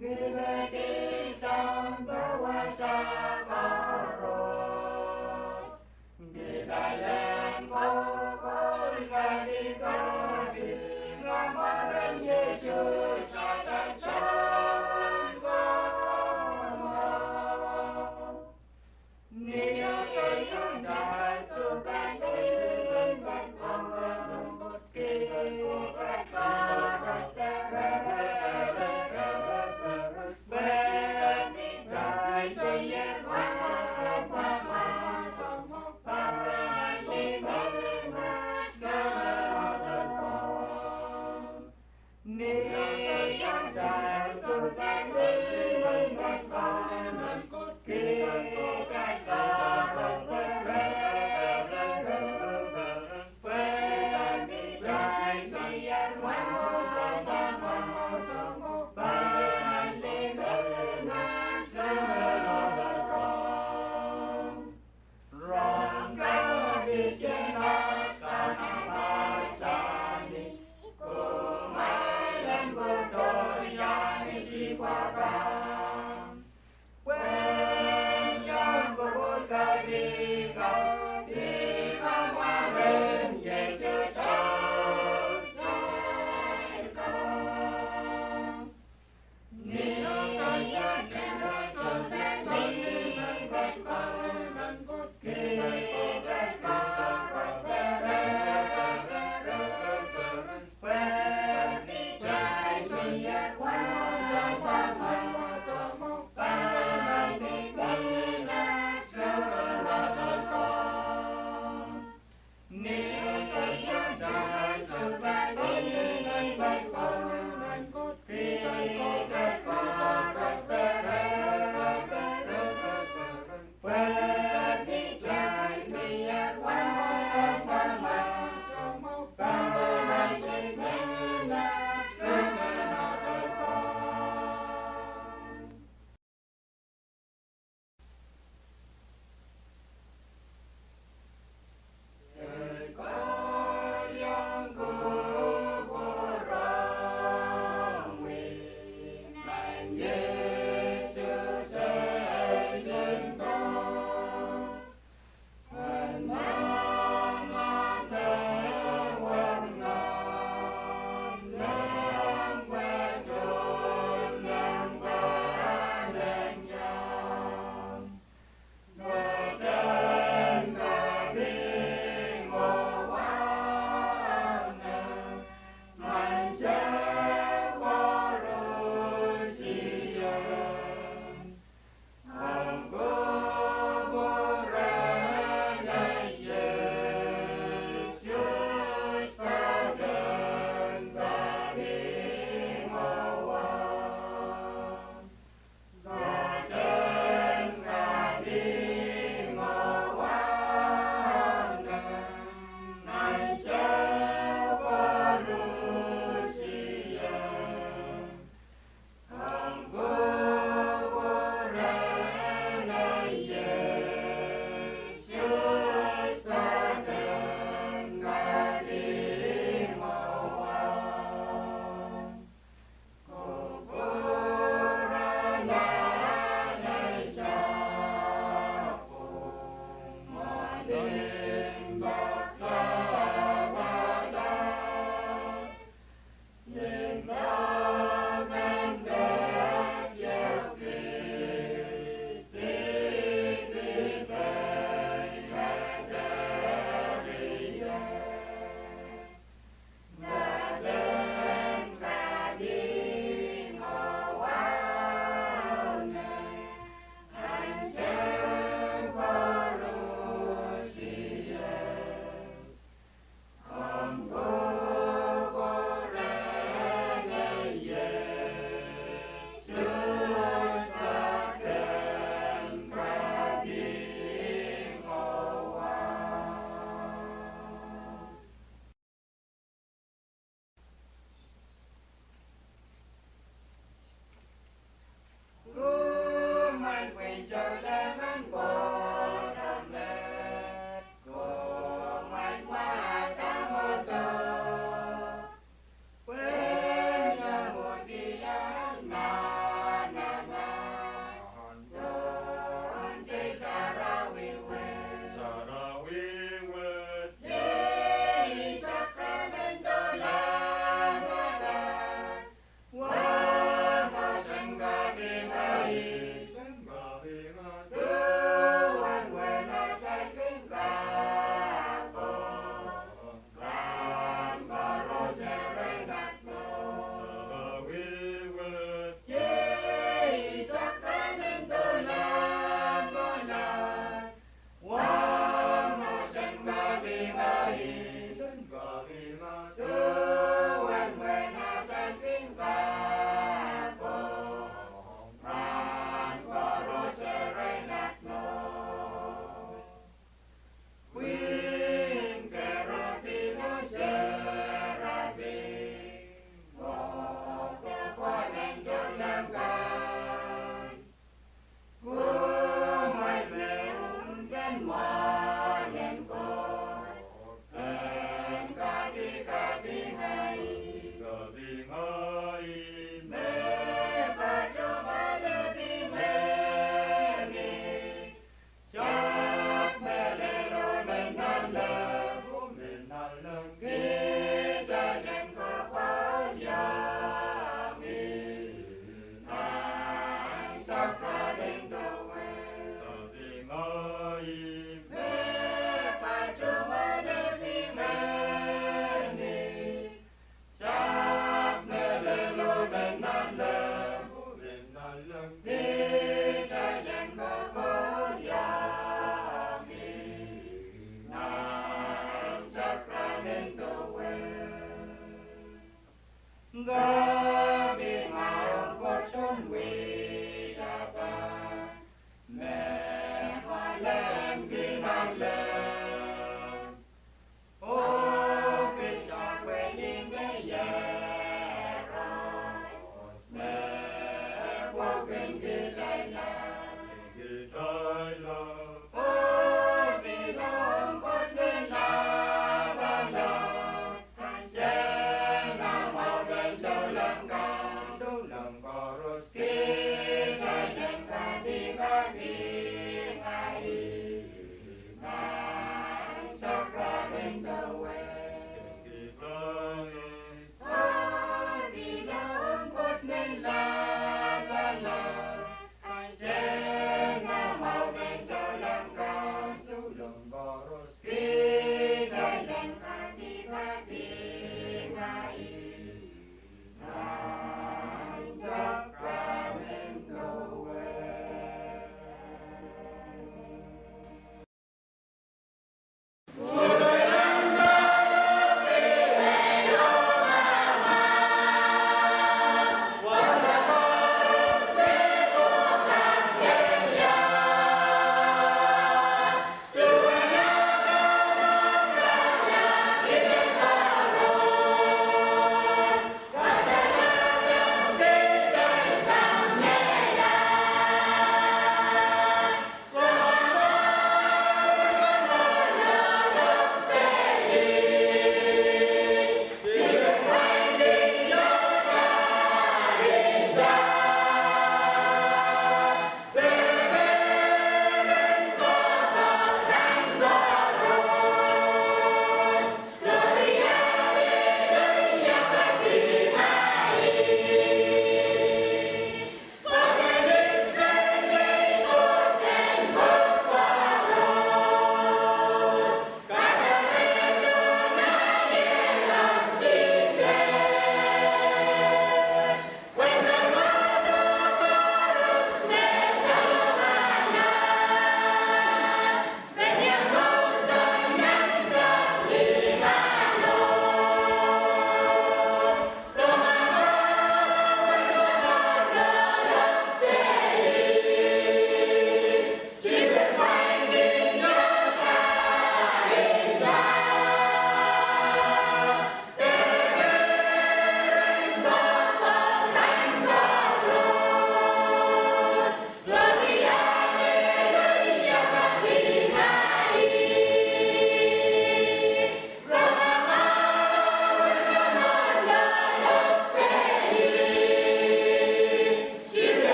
Gửi về tí sông bờ hoa xa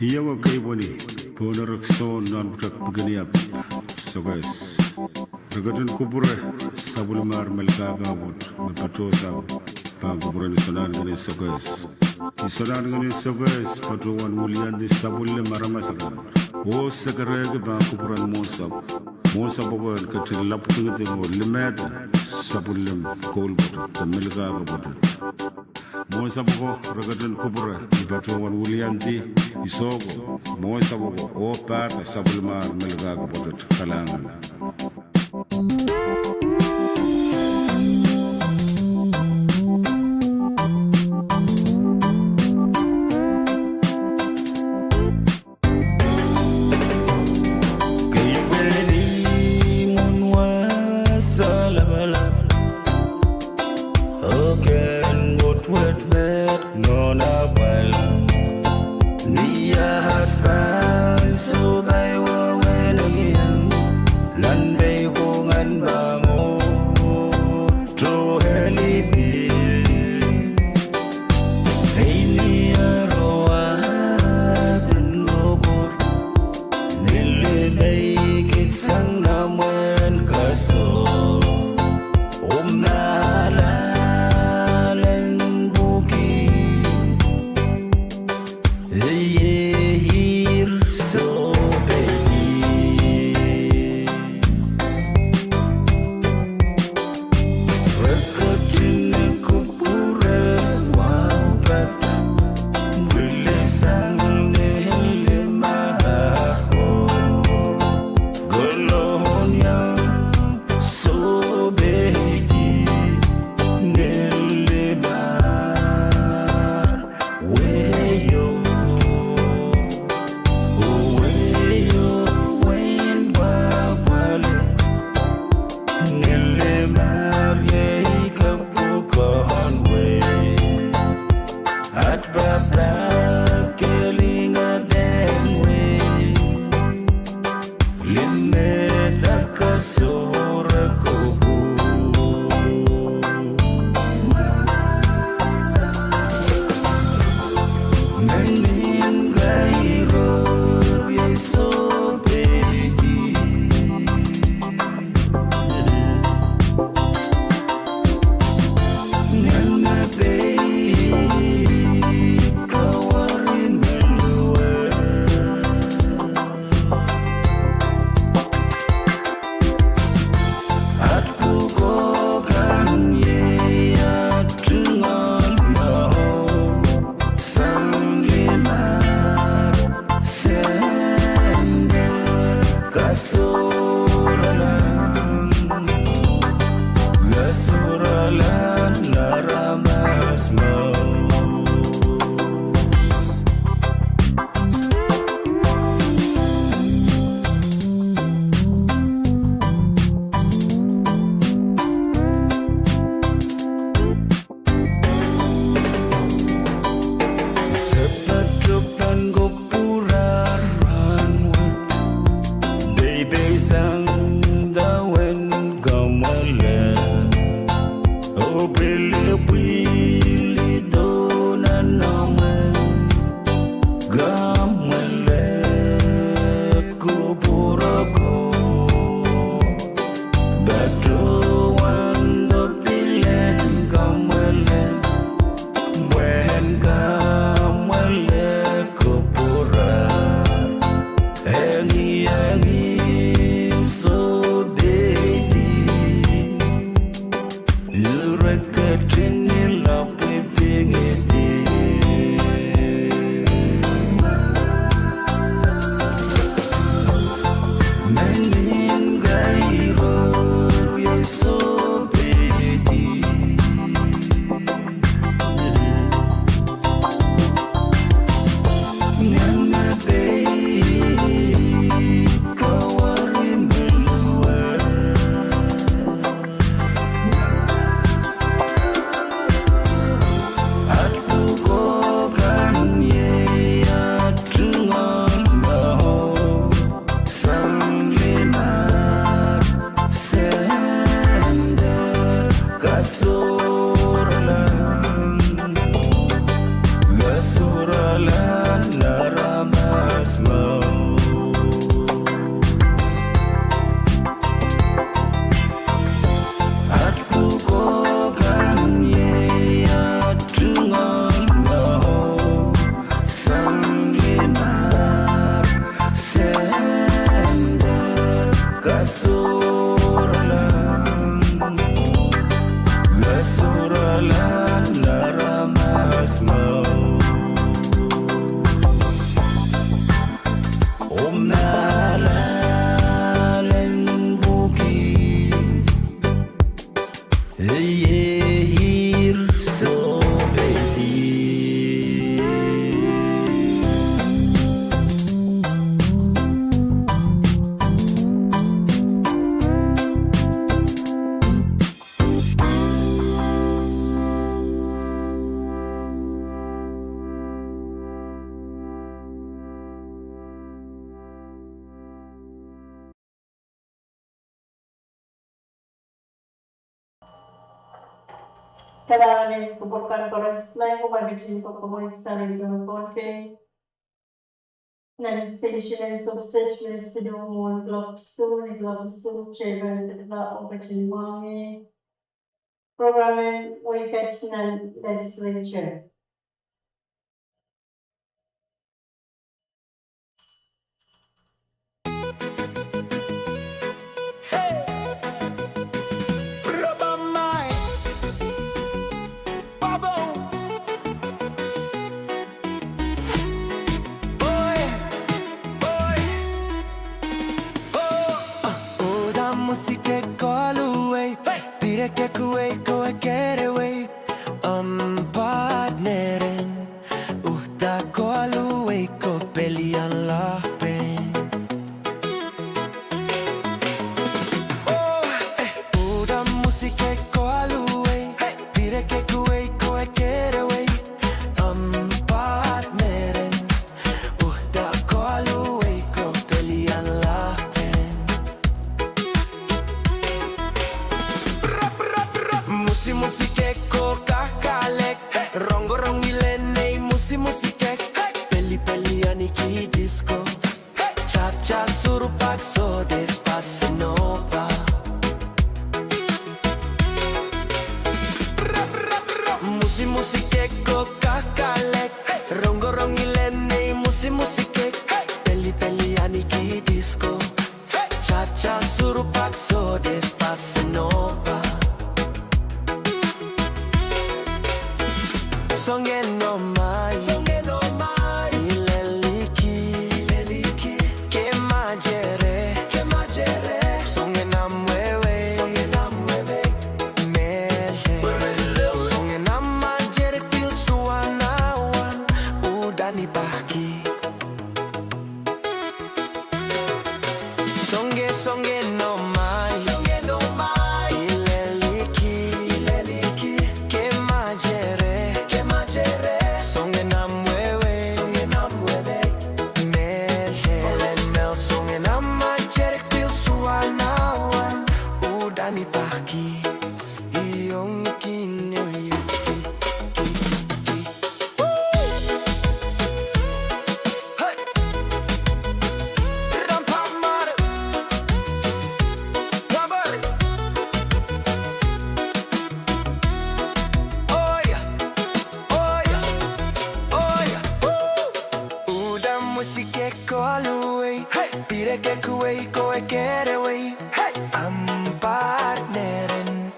Iya wa kay boni pona rakso non prak pagani up. So guys, regadun kubure sabul mar melka gabut mapato sab pa kubure sonan gani so guys. Sonan gani so guys pato wan wulian di sabul marama sagar. O sagare ke ba kubure mo sab ko katil lap tungte mo limata sabul kol but melka gabut. Mo sabugo regadun kubura ibato wan wulianti isogo mo sabugo o par sabul mar melga ko botot kalangan Kailangan kumpulkan koras na yung kumagiging pagpamulit sa rin ng konti. Station and substage minutes to do more gloves to chamber the opportunity. Programming we catch and legislature. Música call away, pide que kuway ko get away. Partnerin, da call away ko pelian la pen. Da música call away, pide que kuway ko get away. Partnerin, da call away ko pelian la pen. Musike ko kakalek Rongo rongilene musike Peli peli aniki disco Cha cha surupak so despacito pa Musike ko kakalek Rongo rongilene musike Peli peli aniki disco Cha cha surupak so despacito pa Songe no mai, ileliki, que majere, songe na mueve, mele, songe na majere pil suanawan, udani baki. Songe no mai, ileliki, que majere. Songe na mueve, mel, songe na majere pil suanawan, udani baki, iyong kinuyuki. Música call away, pide que kuway ko get away. I'm partnerin,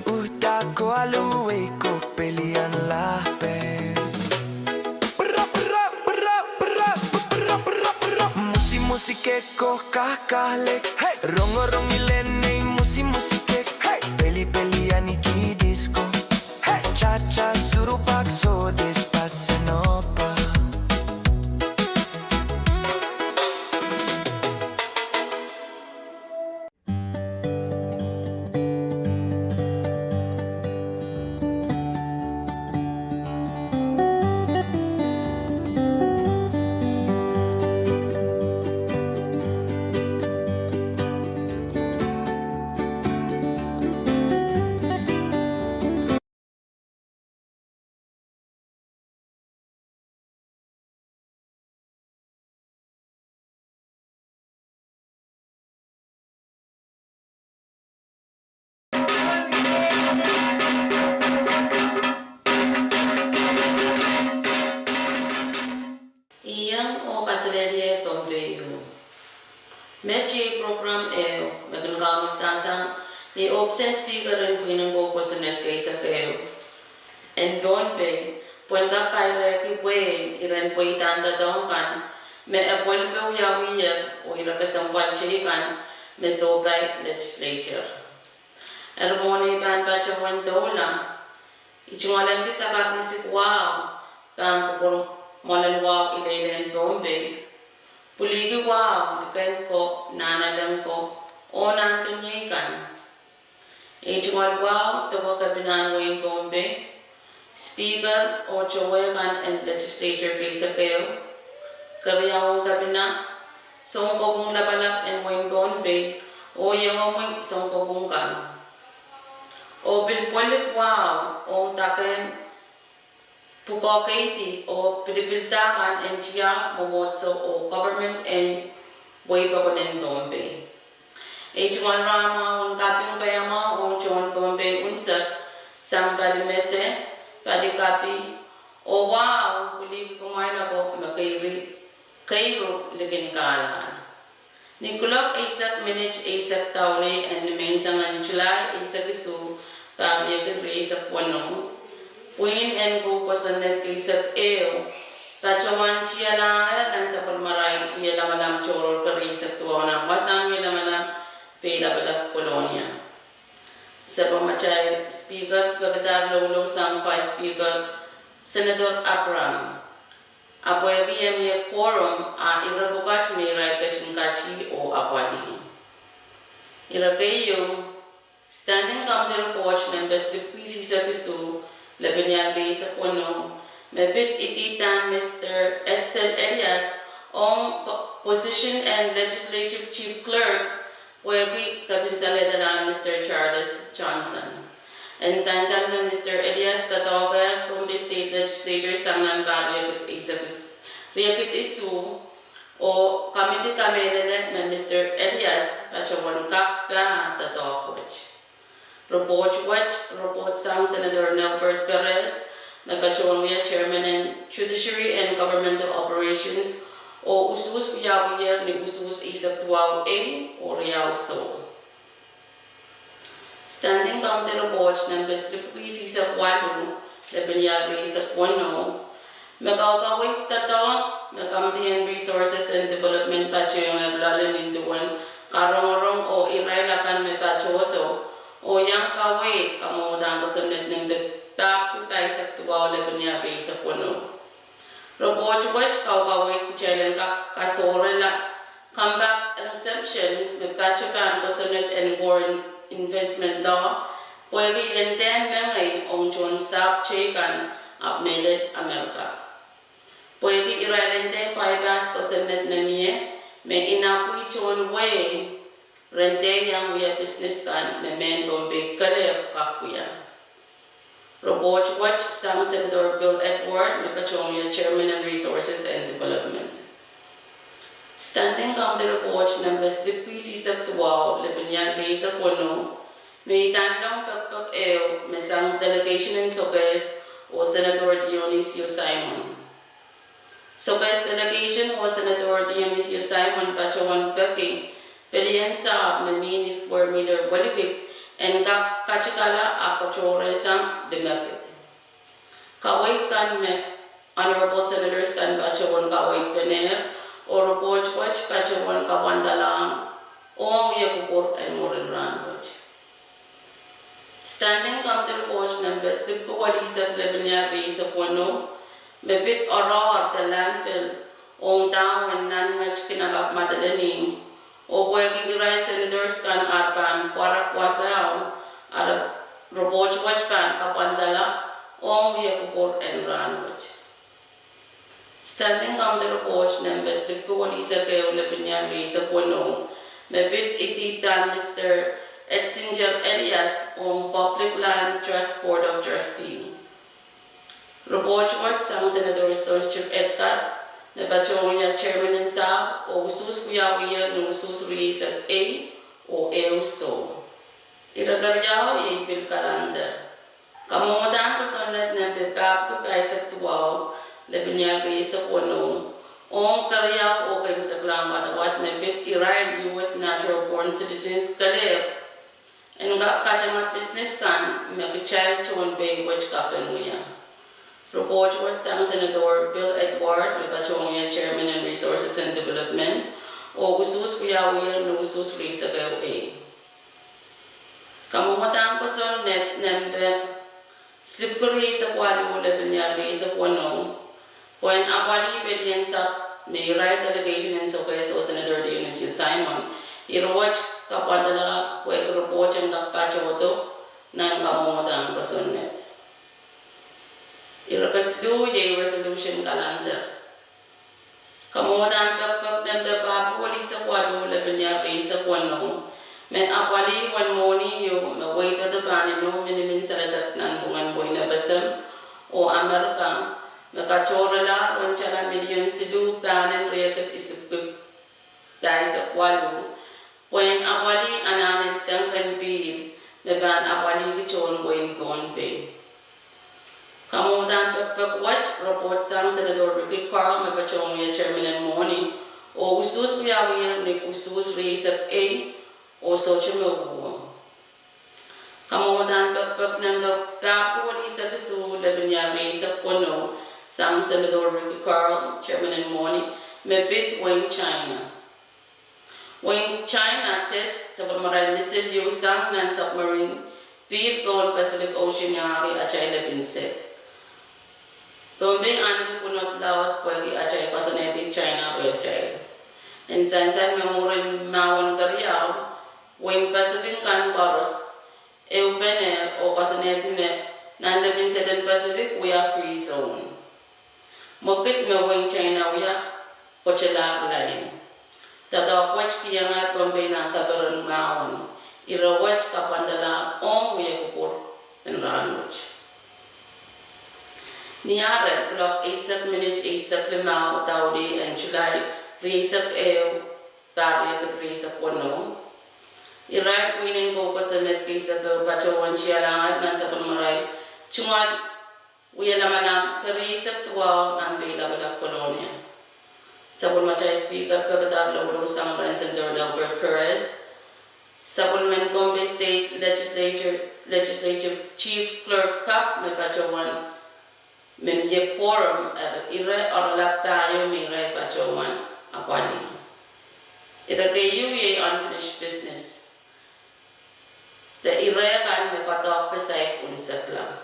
uta call away ko pelian la pen. Musike ko kakalek, rongo rongilene musike, peli peli aniki disco, cha cha surupak so despacito pa. Iyang o kasalerye tombeyo. Mechi program magulgamot tasang ni option speaker rin pinang boko sa net kaysa kayo. And don't pay. Puwenda kaya ki puwe iran puwe tanda daw kan. Me apol pe uyawiya o irakasang wachi kan. Me sobay legislature. Ermoni kan baca wan dola. Ichungalan ki sakak misik wow. Kan kupuro molalwa ilaylan dombe. Puligi wow, likay ko, nanadam ko, o nantunye kan. Ichungal wow, tawa kabinan wayang dombe. Speaker o chawayan and legislature kaysa kayo. Kariyaw kabina, song ko kung labalap and wayang dombe, o yawamoy song ko kung kan. o bilpolik wow o taken pukakaiti o pilipiltakan and siya momotso o government and waiva ko ng Dombe. H1 Rama un kaping payama o John Bombe unsa sang balimese palikapi o wow buli kumain ako makairi kairo ligin kalan. Nikulok Isaac manage Isaac Taule and the main sangan July Isaac isu pagyakin Isaac Wano. Puin and go kosanet Isaac Eo. Pachawan siya na nan sa pagmaray niya lamalam chorol ka Isaac tuwa masang niya lamalam pela balak kolonya. Sa pamachay speaker pagdar lolo sang vice speaker Senator Abraham. Apoy riya quorum a irabukat may right kashin kachi o apwadi. Irakayo standing committee report ng best deputy sa kisu Lebanon sa Puno, mabit ititan Mr. Edsel Elias on position and legislative chief clerk, wagi kabinsaladalan Mr. Charles Johnson. And sansan na Mr. Elias tatawagan from the state legislature sangan bagay at isabis. Riyakit isu o committee na Mr. Elias pachawan kakta tatawag. Report sang Senator Nelbert Perez, Nagpachuangya Chairman and Judiciary and Governmental Operations, o usus Piyawiya ni usus Isaac Tuaw A o Riao So. Standing Committee Report ng Beslipuis Isaac Wanu, Lebenyagri Isaac Wano, Magawagawit Tatawag, Magkamdihan Resources and Development Pachayong Aglalan Ninduan, Karong-orong o Irailakan may Pachawato, o yang kaway kamudang kasunod ng tapipay sa tuwaw na bunyari sa puno. Robochwach kaway kuchalan kasore la comeback exception may pachapan kasunod and foreign investment law pwede enten mengay ong John Stop Chekan of Melet America. Pwede iralente paibas kasunod na miye may inapoy John Way rente yang wiya business kan memen Bombe kale kakuya. Robot watch sang Senator Bill Edward Nagpachongya Chairman and Resources and Development. Standing Committee Report ng Beslipuisi sa Tuwaw Lebanyan Bay sa Puno may tanong pagpag mesang delegation ng Soques o Senator Dionisio Simon. Soques delegation o Senator Dionisio Simon Pachawan Becky Pilihan sa Maminis for Meter Baligit and Kachikala Apachore sang Demakit. Kawait kan me Honorable Senators kan Pachawan Kawait Pener o Report Watch Pachawan Kawandalang o Yakupur and Morin Ranwatch. Standing Committee Report ng Bestlip Kuwalisat Lebanyabi sa Puno, Mebit Aurora the landfill o Tao and Nanmach Kinagap Matalaning o pwede iray senators kan apan para kwasaw at robot watch pan kapandala o yakupor and ranwatch. Standing Committee Report ng Bestlip Kuwalisa kayo Lebanyari sa Puno, mebit ititan Mr. Edsinger Elias on Public Land Trust Board of Trustees. Robot watch sang Senator Sir Edgar Nagpachongya Chairman ng SAB o usus kuyawiya ng usus Riisa A o EUSO. Iragaryaw ipil kalanda. Kamungutan ko sa net ng bipap ko kay sa tuwaw Lebanyagri sa Puno o karyaw o kayo sa klamatawat may bit iray US natural born citizens kalir. And kasamat business kan may child chon bay which kapanuya. Report what sang Senator Bill Edward, Nagpachongya Chairman and Resources and Development, o usus kuyawiya ng usus Riisa kayo A. Kamumatang ko sa net nembe slip ko rin sa kwali ulit Lebanyagri sa Puno, when akwali pwede sa may right delegation and so kaya sa Senator Dionisio Simon, irowatch kapadala pwede report yung Nagpachawato ng kamumatang ko sa net. Irakasdo yung resolution calendar. Kamudan kapag nababawali sa kwado Lebanyari sa Puno, Me apali one morning yo me wait at the bani no mini saladat nan bungan boy na basam o Amerika me kachora la wanchala million sidu banen reket isip dais walu when apali ananen tangkan bir me ban apali gichon boy gon be kamudan pek watch report sang senador Ricky Carl me bachong ya chairman and morning o usus biyawi ni usus reset a o social media kamudan pek nando tapu di sa kesu lebenya reset kono sang senador Ricky Carl chairman and morning me bit Wayne China test sa pamaray missile yu sang nan submarine beat on Pacific Ocean yari achay lebinset Tombe andi punot lawat kwagi achay kasaneti China rechay. In Sansan memorin mawan Gariao, Wayne Pacific kan Boros, Eupener o kasaneti me nanda Vincent Pacific we are free zone. Mokit me Wayne China we are Coachella line. Tata watch kiyanga Tombe na kabaran mawan. Ira watch kapandala on we are kupur and ranwich. Niara clock 8:00 8:00 Taudi and July 3:00 Barrier 3:00 Iraq winning go pasanet kisa ke bacawan sialangat na sa pamaray cuma wala manam 3:00 nampila balak kolonia sabon macay speaker pagkatag lolo sang Senator Delbert Perez sabon men Gombe State Legislative Chief Clerk Cup may bacawan Memye quorum ire orlak tayo miray pacawan apali. Ira kayo ye unfinished business. The ire kan me patok pesay unsapla.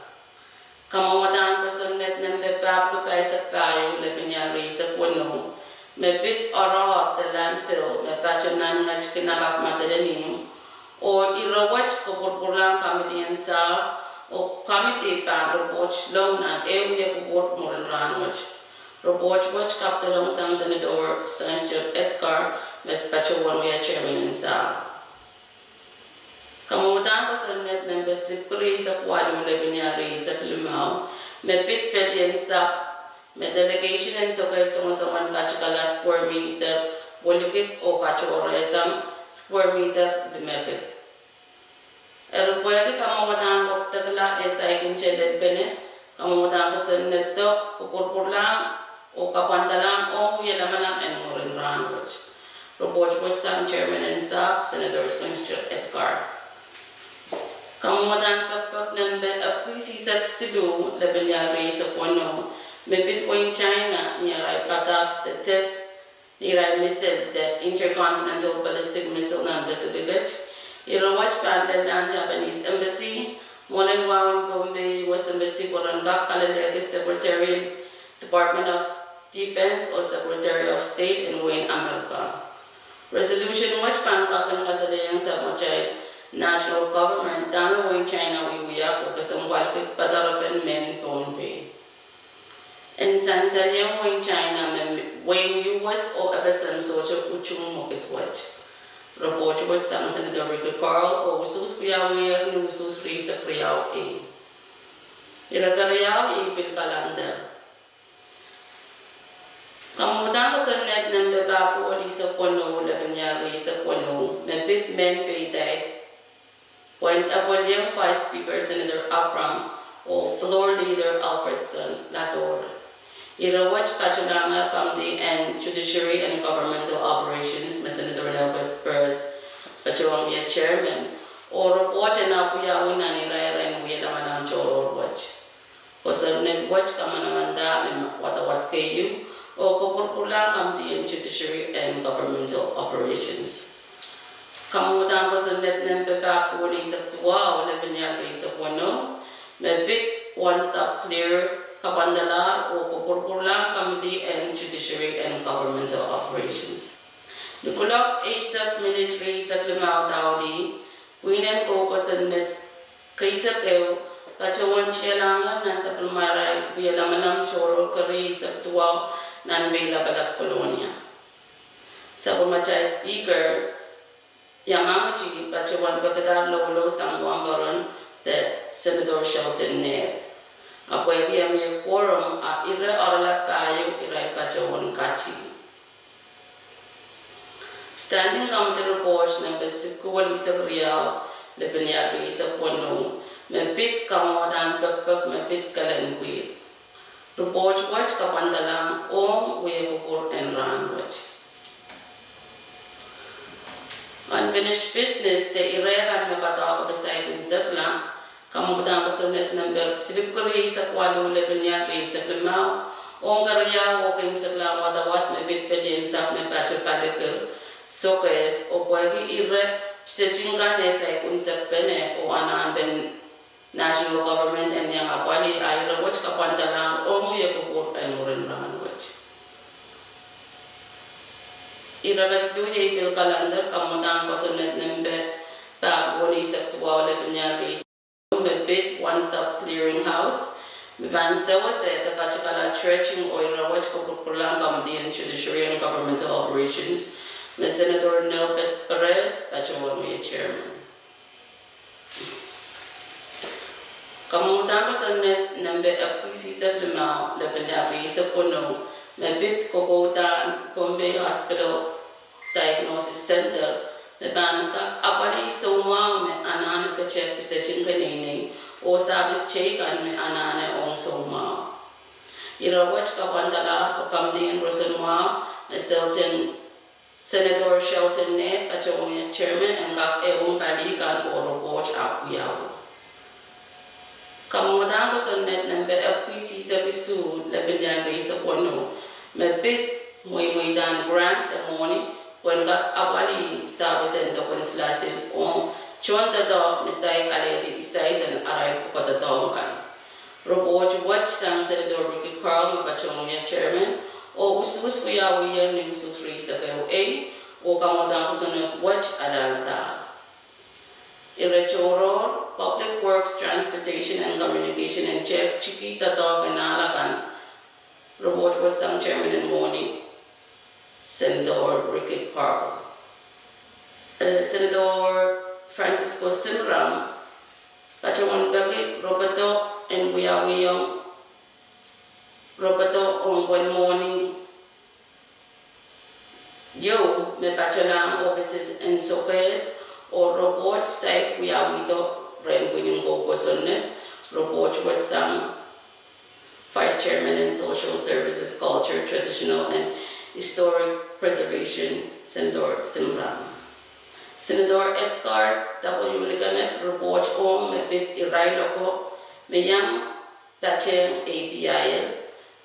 Kamawatan pasunnet ng bebab ko paisak tayo lepinya risa kuno. Me bit orot the landfill me pacanan ngach kinabak matalanim. O irawach ko purpulang kami sa o committee pan report long na area report moral ranwach report watch kaptalong sang senador Senator Edgar met pachawan we chairman sa kamutan ko sa net ng best degree sa kwalo lebinyari sa Limao met bit pedyan sa met delegation and so kay sumusaman kachikala square meter bolikit o kachora isang square meter demepit Pwede kamawatan ko tagala sa ikin chedet bene kamawatan ko sa neto kukurkur lang o kapanta lang o kuya naman lang and morin ranwich. Report sang chairman and sub Senator Senator Edgar. Kamawatan pagpag ng bet apoy sisak sidu lebenyari sa puno may Bitcoin China niya katak the test niya missile the intercontinental ballistic missile ng Pacific Irawach Pandal ng Japanese Embassy, Molenwawan Bombay US Embassy, Korangak, Kalalegi Secretary, Department of Defense o Secretary of State in Wayne, America. Resolution Watch Pankakan kasalayang sa Machay National Government, Dami Wayne China Wiwuya o kasangwalkit Patarapan Men Bombay. In Sansalyang Wayne China, Wayne US o Abasam Socho Uchung Mokit Watch. Report was sang Senator Ricky Carl o usus priyawi ni usus risa priyaw a. Iragarayaw ipil kalanda. Kamutan ko sa net ng babapo o lisa kono labanyari sa kono na bit men payday. Point abolyang Vice Speaker Senator Abram o Floor Leader Alfredson Lator. Irawach Kachulanga Committee and Judiciary and Governmental Operations, Senator Albert Perez, Kachurongya Chairman, o report na puyawin na nirairan wiya naman ang Choro Watch. Kasi nag-watch ka man naman dami watawat kayo, o kupurpulang Committee and Judiciary and Governmental Operations. Kamutan ko sa net ng pagkakuli sa tuwa o labinyari sa puno, na bit one-stop clear Kapandala o Kupurpulang Committee and Judiciary and Governmental Operations. Dukulak ASAP Military sa Limao Taudi, winan ko kasanit kaysa kayo, kachawan siya langan na sa Palmaray, biya lamanang choro kari sa tuwa na nabila balak kolonya. Sa Pumachay Speaker, Yamamuchi Bachawan Bakadar Lolo Sang Wambaran the Senator Shelton Ned. Apwegi Ame Quorum a Ira Orla Tayo Ira Bachawan Kachi. Standing Committee report numbers to Kualisa Real, Lebanon Isa Pono, Mepit Kamodan Pepuk Mepit Kalenquid. Report watch Kapandalang Om Webur and Ranwich. Unfinished business, the Iran Makata of the site in Zepla, Kamudan Sonet number Silipuri Sakwalu Lebanon Base Limau, Ongaria walking Sabla, Wadawat, Mebit Pedin Sap, Mepacha Padical, Sokes, Okwagi Ire, Sechinga Nesa Unsep Bene, or Anan Ben National Government and Yang Apali, Ira Watch Kapandalang, Omuyakupur and Murin Ranwich. Iragas dunia ipil kalender kamutan kosonet nembe tab woni sektual lebenya base mebit one stop clearing house meban sewa se the kachikala churching o irawach kopurlang kamdian judiciary and governmental operations me Senator Nelbet Perez kachawan me chairman kamutan kosonet nembe apisi setlema lebenya base kono Mebit Kokotan Bombay Hospital Diagnosis Center, the Banka Apari Soma me Anana Pachep Sachin Kanini, or Sabis Chakan me Anana on Soma. Irawach Kapandala, Okamdi and Rosanwa, a Senator Shelton Net, Pachonia Chairman, and Gak Eon Palikan or Watch Apiao. Kamudan was on net number of PC service, Lebanon base of Wano. Mebit Moidan grant the morning when got Abali service and the Conslasin on Chonta dog, Messiah Aledi, size and arrive for the dog. Robot watch Sang Senator Ricky Carl, Pachonia chairman, or Usus we are news to 3 A, or Kamudan was on watch Adanta. Irrechoro, Public Works, Transportation and Communication and Chef Chiquita Dog and Alakan. Report with some chairman in morning, Senator Ricky Carl. Senator Francisco Sinram, Kachawan Bagi, Roberto, and we are young. Roberto on one morning. Yo, me Pachalang offices and Sopes, or report site we are with Ren William Gokosonet, report with some. Vice Chairman in Social Services, Culture, Traditional and Historic Preservation, Senator Simram. Senator Edgar W. Liganet report on Mebit Irailoko, Meyam Tachem APIL,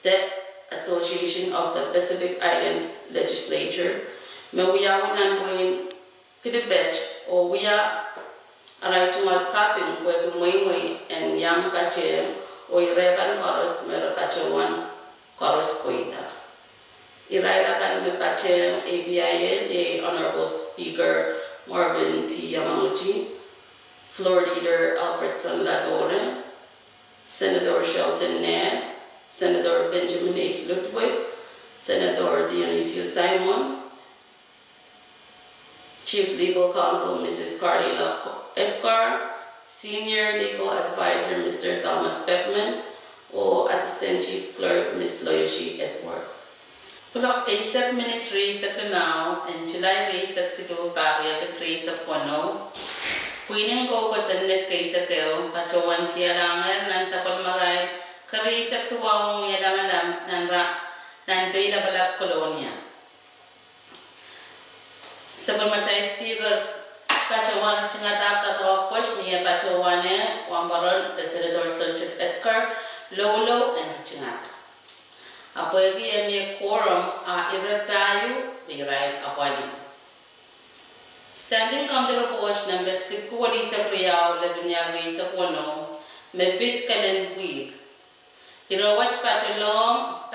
the Association of the Pacific Island Legislature, Mewiyawanan Wayne Kidibech, or we are Araitungal Kapin, Wegumway and Yam Tachem. O Irekan Koros Merakachawan Koros Poita. Irakan Mepachem ABIA, the Honorable Speaker Marvin T. Yamaguchi, Floor Leader Alfredson Ladore, Senator Shelton Ned, Senator Benjamin H. Ludwig, Senator Dionisio Simon, Chief Legal Counsel Mrs. Carla Edgar, Senior Legal Advisor Mr. Thomas Beckman, or Assistant Chief Clerk Ms. Loyoshi Edward. Pulok Isaac Minitri sa Kamau, and July Isaac Sido Baria the Trace of Pono. Queening go was a net case of Gil, Pachowan Chialangan, Nansapal Marai, Karisa Tuwang Yadamalam, Nan Bela Balap Colonia. Sabamachay Speaker. Pachawan Chingatak Tato Kwashnia Pachawane, Wambaron, the Senator Sergeant Edgar, Lolo, and Chingat. Apagi Emi Quorum are Irretayu, Virai Apali. Standing Committee report numbers Kipuli Sapriao, Lebanon Sapono, Mebit Kalen Week. Irawach Pacholom,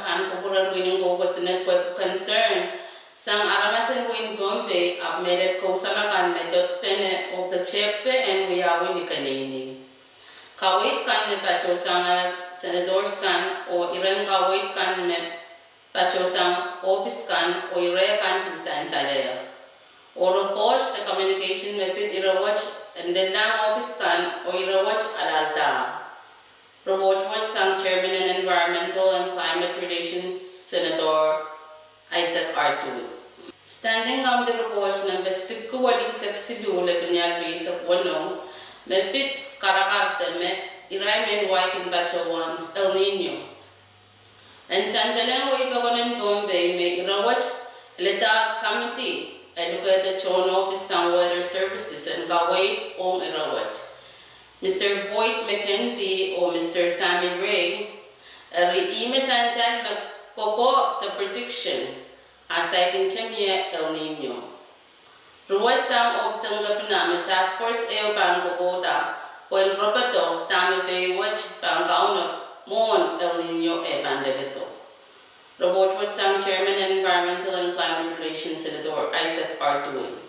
and Kupuran winning over the network concern. Sang aramasan win Bombay up made it Kosanakan medot pene of the chepe and we are winning kanini. Kawit kan me Pachosanga Senators kan o Iran Kawit kan me Pachosang office kan o Ire kan Pisan Salaya. or report the communication method irawach and the lang office kan o irawach alalta. Report what sang Chairman and Environmental and Climate Relations Senator Isaac Artur. Standing on the report ng bestik ko wali sa sidule pinyagri sa wano, mepit karakarte me iray men waikin bachawan El Nino. And sansalang way bagonan Bombay may irawach elita committee educated chono pisang weather services and gaway ong irawach. Mr. Boyd McKenzie o Mr. Sammy Ray ime sansan magkoko the prediction asay kinchemye El Nino. Ruwas sang obsangap na task force eo pang kokota when propato tami bay watch pang kaunot mon El Nino e bandegito. Report was sang Chairman and Environmental and Climate Relations Senator Isaac Artur.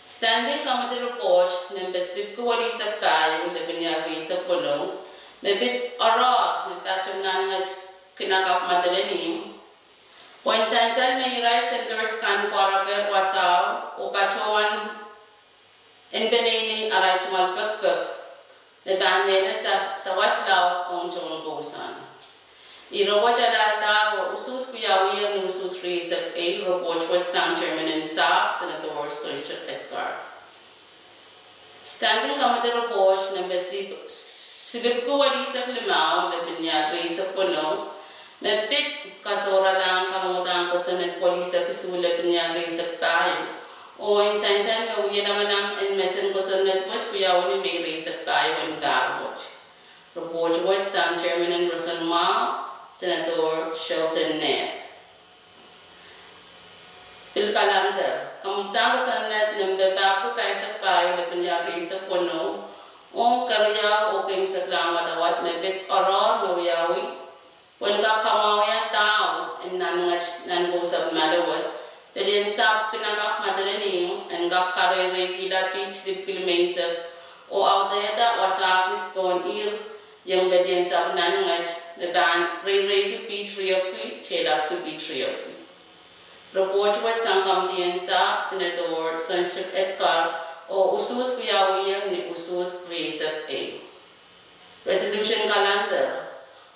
Standing committee report ng bestik ko wali sa kayo lebinyagri sa puno mebit ara ng tachong nanang kinakap madalanim. When Sansal may right centers kan Quaraker wasaw o pachawan in Benini aray chumalpagpag na banmena sa waslaw o chong busan. Irawa jalata o usus kuyawi ang usus reset a report what sang Chairman and SAP Senator Sir Edgar. Standing committee report ng silip ko wali sa limaw na pinyagri sa puno mepit kasora lang kamutan ko sa nagpolisa kisulat niya reset tayo. O insan-insan mawuya naman ang enmesen ko sa netwatch kuya ni may reset tayo in backwatch. Report what sang Chairman and Rosan Ma, Senator Shelton Net. Phil Calendar, kamutan ko sa net ng bebako kay sa tayo na pinyagri sa puno o karya o kim sa klamatawat mepit ara mawiyawi. When ka kamawaya tao and nanbusab malawat, pwede yan sa pinagak madalaning and ka karere kila pitch lip kilmesab o autayata wasakis kon ir yung pwede yan sa nanangaj na ban re-re ki pitch riyoki, chelap ki pitch riyoki. Report what sang kamdiyan sa Senator Sir Edgar o usus kuyawiyan ni usus resep A. Resolution calendar.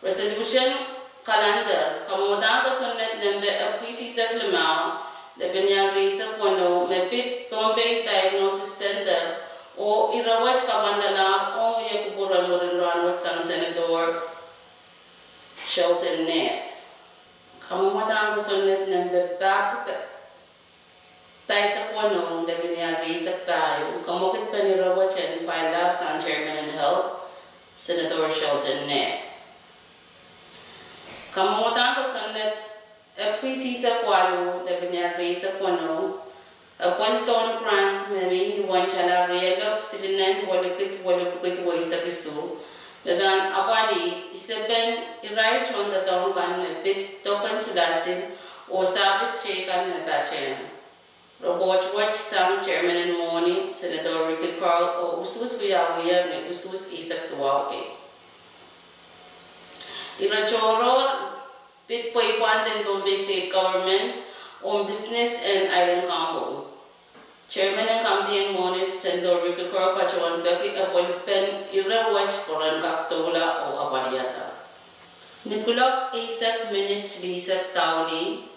Resolution calendar, kamutan ko sa net ng PCC sa Limao, labinyagri sa puno, mepit Bombay Diagnosis Center, o irawach kabandalang o yakuburan mo rin ranwat sang Senator Shelton Net. Kamutan ko sa net ng tayo sa puno, labinyagri sa tayo, kamukit pa ni rawach and file sang Chairman and Health, Senator Shelton Net. Kamutan ko sa net FPC sa kwalo, labinyagri sa puno, Kwanton Grant, may iwan siya na reagap silinan, walikit sa piso, dadan apali, isaben iray chon da taong kan na bit token silasin o sabis chekan na bachen. Report watch sang Chairman and Morning, Senator Ricky Carl o usus kuyawiya ni usus isak tuwaw e. Irachoro, bit paipan din Bombay State Government on Business and Iron Combo. Chairman ng Kamdiyan Monis, Senator Ricky Carl Pachawan Becky Apolpen Irawach Koran Kaktola o Apaliata. Nikulak Isak Minutes Lisak Tauli,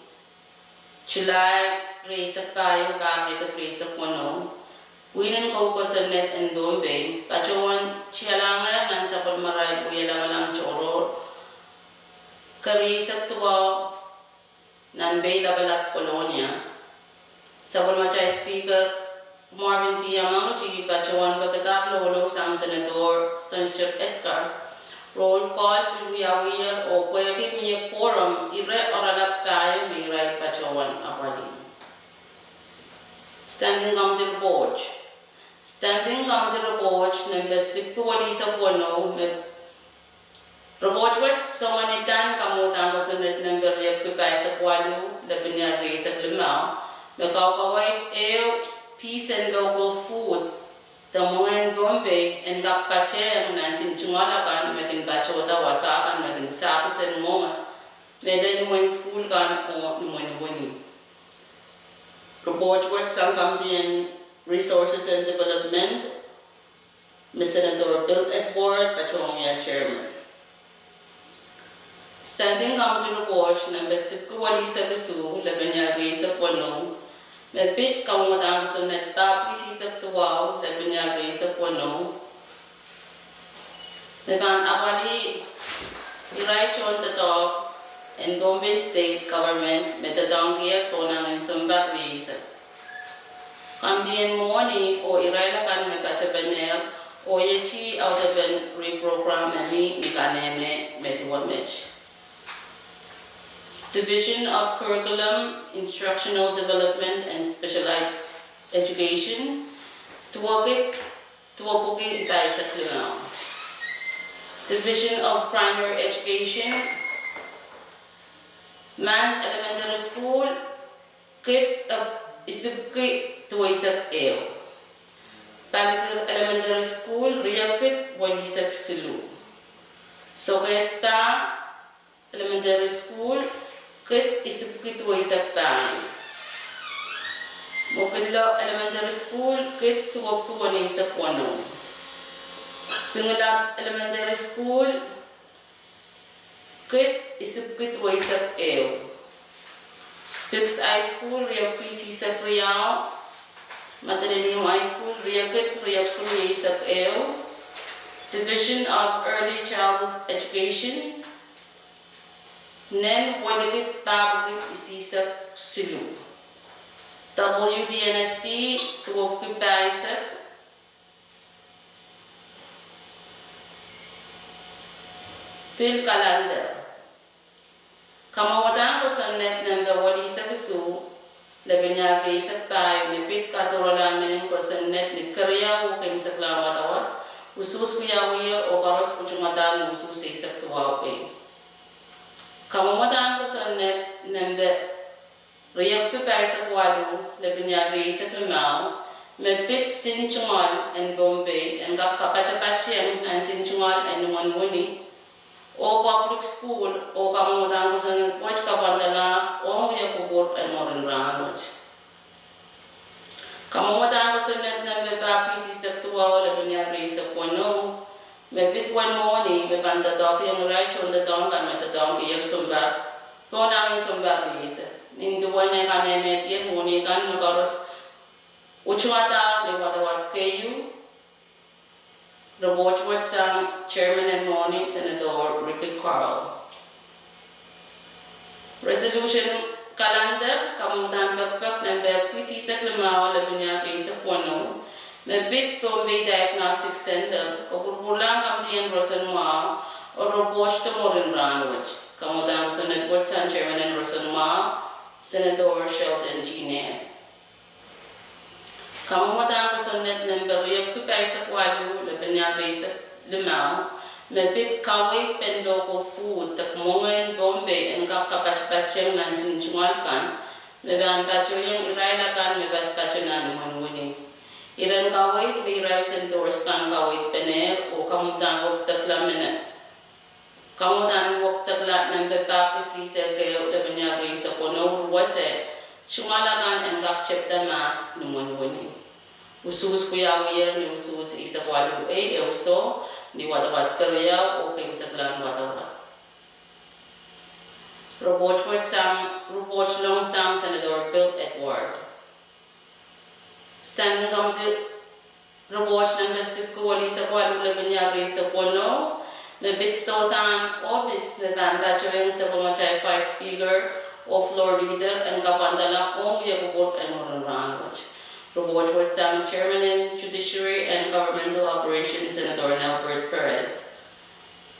July Resak Kayo Bakit at Resak Mono, Winan ko sa Net and Bombay, Pachawan Chialangan ng sa Palmaray Uyalaman Choro, Karisak tuwa ng Bay Labalat Colonia. Sa Palmachay Speaker Marvin T. Yamaguchi, Pachawan Pagkataklo, Hulog sang Senator Sir Edgar, roll call, Piluyawiyar o Pwede Miya Forum, Ire Oralap Tayo, Mayray Pachawan Apalin. Standing Committee Report. Standing Committee Report ng Beslik Tuwali sa Puno, Report what somanitan kamutan ko sunod ng beryap kipay sa kwalo, labinyari sa Limao, magkakaway peace and local food, tamuhan Bombay, and kakpache ang nansin chungalakan, maging bachota wasakan, maging sapisan mo, medan mo school kan o naman wani. Report work Sangambian Resources and Development, Ms. Senator Bill Edward, Pachomia Chairman. Standing Committee report, Nambestit Kuwalisa Gasu, Labanya Risa Pono, Mepit Kamadam Sonet Tapi Sisak Tuwao, Labanya Risa Pono, Nevan Abali, Irai on the top, and Bombay State Government, Metadongia, Tonang and Sumbat Risa. Kamdian Moni, or Iraila Mepachapanel, or Yechi out of a reprogram and me, Nikanene, Metuamech. Division of Curriculum, Instructional Development and Specialized Education, Tuwagit, Tuwabuki Daisaklimau. Division of Primary Education, Man Elementary School, Kit Isukit Tuwaisak Eo. Palikur Elementary School, Riakit Walisak Silu. Sogesta Elementary School, Kit Isukit Tuwaisak Bang. Mokilo Elementary School, Kit Tuwaku Walisak Wano. Pingalap Elementary School, Kit Isukit Waisak Eo. Fix High School, Riapki Sisak Riao. Matanilim High School, Riakit Riapki Waisak Eo. Division of Early Childhood Education, Nen Wadikit Babagit Isisak Silu. WDNST, Tuwokip Baisak. Phil Calendar. Kamawatan ko sa net ng Dawali sa Gusu, Labinyagri sa tayo, Mipit Kasurala Menin ko sa net ni Karyaw Kim sa Klamatawat, Usus Kuyawiya o Karos Kuchumatan Usus sa Tuwape. Kamawatan ko sa net ng Riyag Pipay sa Kuwalu, Labinyagri sa Klimao, Mipit Sinchungal and Bombay, and Kapachapachiyang and Sinchungal and Numanwini, o public school, o kamudan ko sa Wach Kapandala, o mga kubot ay morin ranoj. Kamudan ko sa net na may papi sister tuwa wala binyari sa Pono, may bitwan mo ni, may pantadok yung right on the dong kan matadong kiyang sumbat, po namin sumbat bisa. Ninduwan na kanenet yan, muni kan nakaros, uchumata, may watawat kayo, the board was Chairman and Morning Senator Ricky Carl. Resolution Calendar, Kamutan Bakbak, Namber Kisi Lamao, Labunya Pisa Pono, Mabit Bombay Diagnostic Center, Kapulang Kamdian Rosanma, or Robosh to Morin Ranwich, Kamutan Senator Chairman and Rosanma, Senator Sheldon G. Nair. Kamamatan ko sa net ng Bariyag Pipay sa Kuwalu, Labinyagri sa Limao, Mabit Kaway Pen Local Food, Takmongan, Bombay, and Kakapachpachang Nansin Chungalkan, Maban Pachoyang Irailakan, Mabat Pachonan Manwini. Iran Kaway, may rice endorse kan Kaway Pener, o Kamutan Wok Takla Minute. Kamutan Wok Takla ng Bepapis Lisa Kayo, Labinyagri sa Pono, Ruwase, Chungalakan and Kakchepta Mas, Numanwini. Usus Kuyawiya ni Usus isa Kuwalu Euso, ni Watawat Karya o kay Usaglan Watawat. Report long sang Senator Bill Edward. Standing Committee report ng District Kuwali sa Kuwalu Labinyagri sa Pono, na bitsto sa office na Banbachoyang sa Pumachay Vice Speaker o Floor Leader ang Kapandala o Yagubot and Moranranwich. Report with Chairman in Judiciary and Governmental Operations, Senator Nelbert Perez.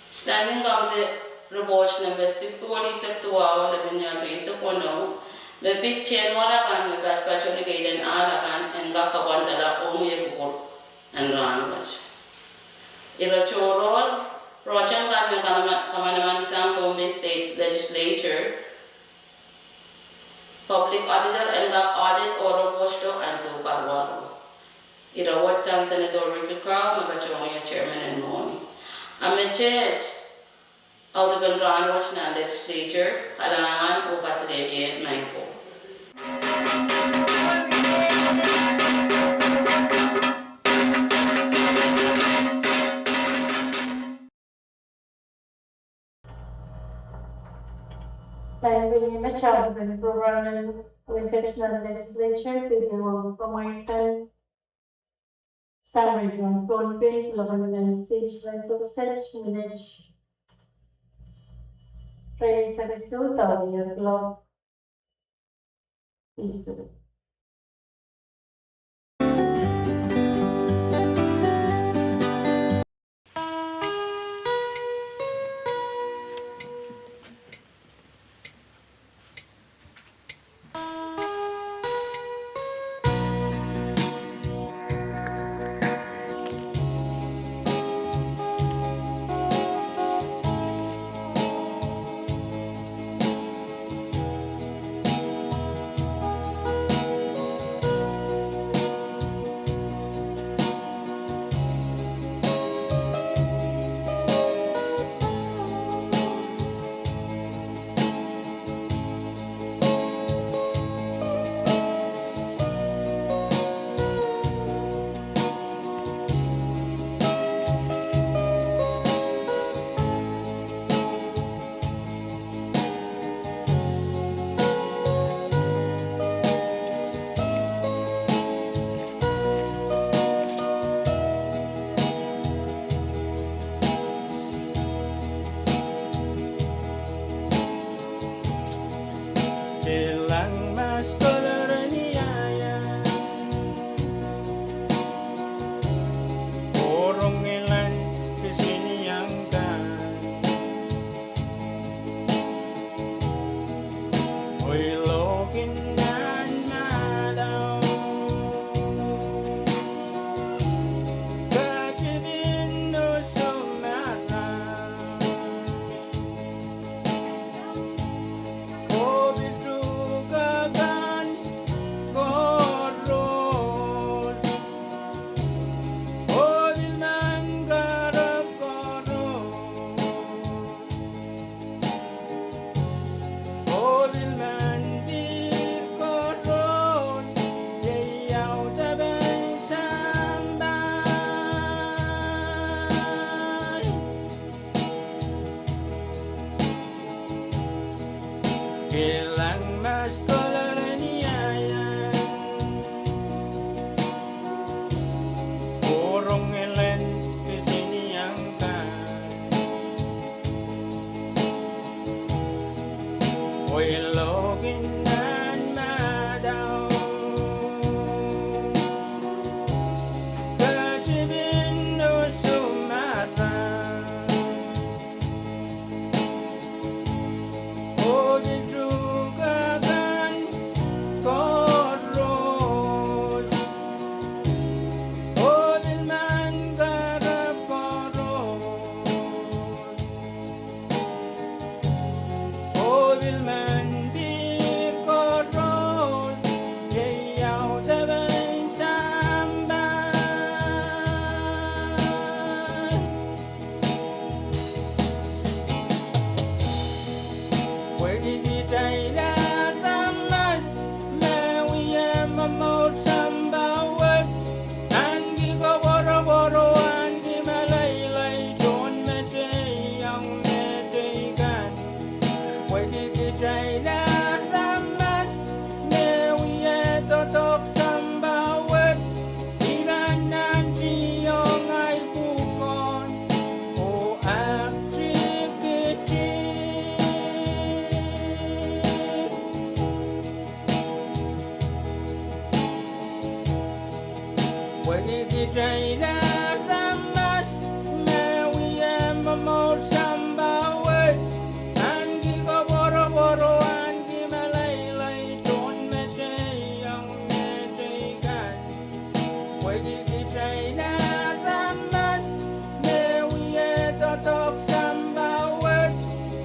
Standing Committee report ng District Kuwali sa Tuwao, Labinyagri sa Pono, may pitchen warakan, may batch ni Gayden Alakan, and Kakapandala o Yagubot and Ranwich. Irachorol, Rojang Kamanaman sa Bombay State Legislature, Public Auditor and Audit Oro Posto and Sukarwalo. Irawat sang Senator Ricky Carl, Mabachong yung Chairman and Moni. Amechet, out of the Ranwich na Legislature, Kalangan o Pasadena, Maipo. Then we met out with the program with national legislature, people from Washington, summary from Philippines, government stage rental such manage trade service total year club is Bilang mas kolorniaya Orang ilan kesini yang kan Oi lokin dan malam Kajibin no sumata Kobil juga kan korot Kobil manggarap korot Kobil mandir korot Yayaw tabang sambahay Kailang mas kolorniayan Burung elen kesini angkat Oi login dan madaw Kajibin no sumata Kobil juga kan korot Kobil manggarap korot Kobil mandir korot Yayaw tabang sambahay Pwede di tayo ramas Mawiyam mamot sambawat Anggi ko boro-boro Anggi malaylay Doon mesay ang medikan Pwede di tayo ramas Mawiyam totok sambawat Iranan siyong ay bukon O activity Pwede di tayo ramas Mawiyam mamot sambawat Anggi ko boro-boro Anggi malaylay Doon mesay ang medikan Pwede di tayo ramas Mawiyam totok sambawat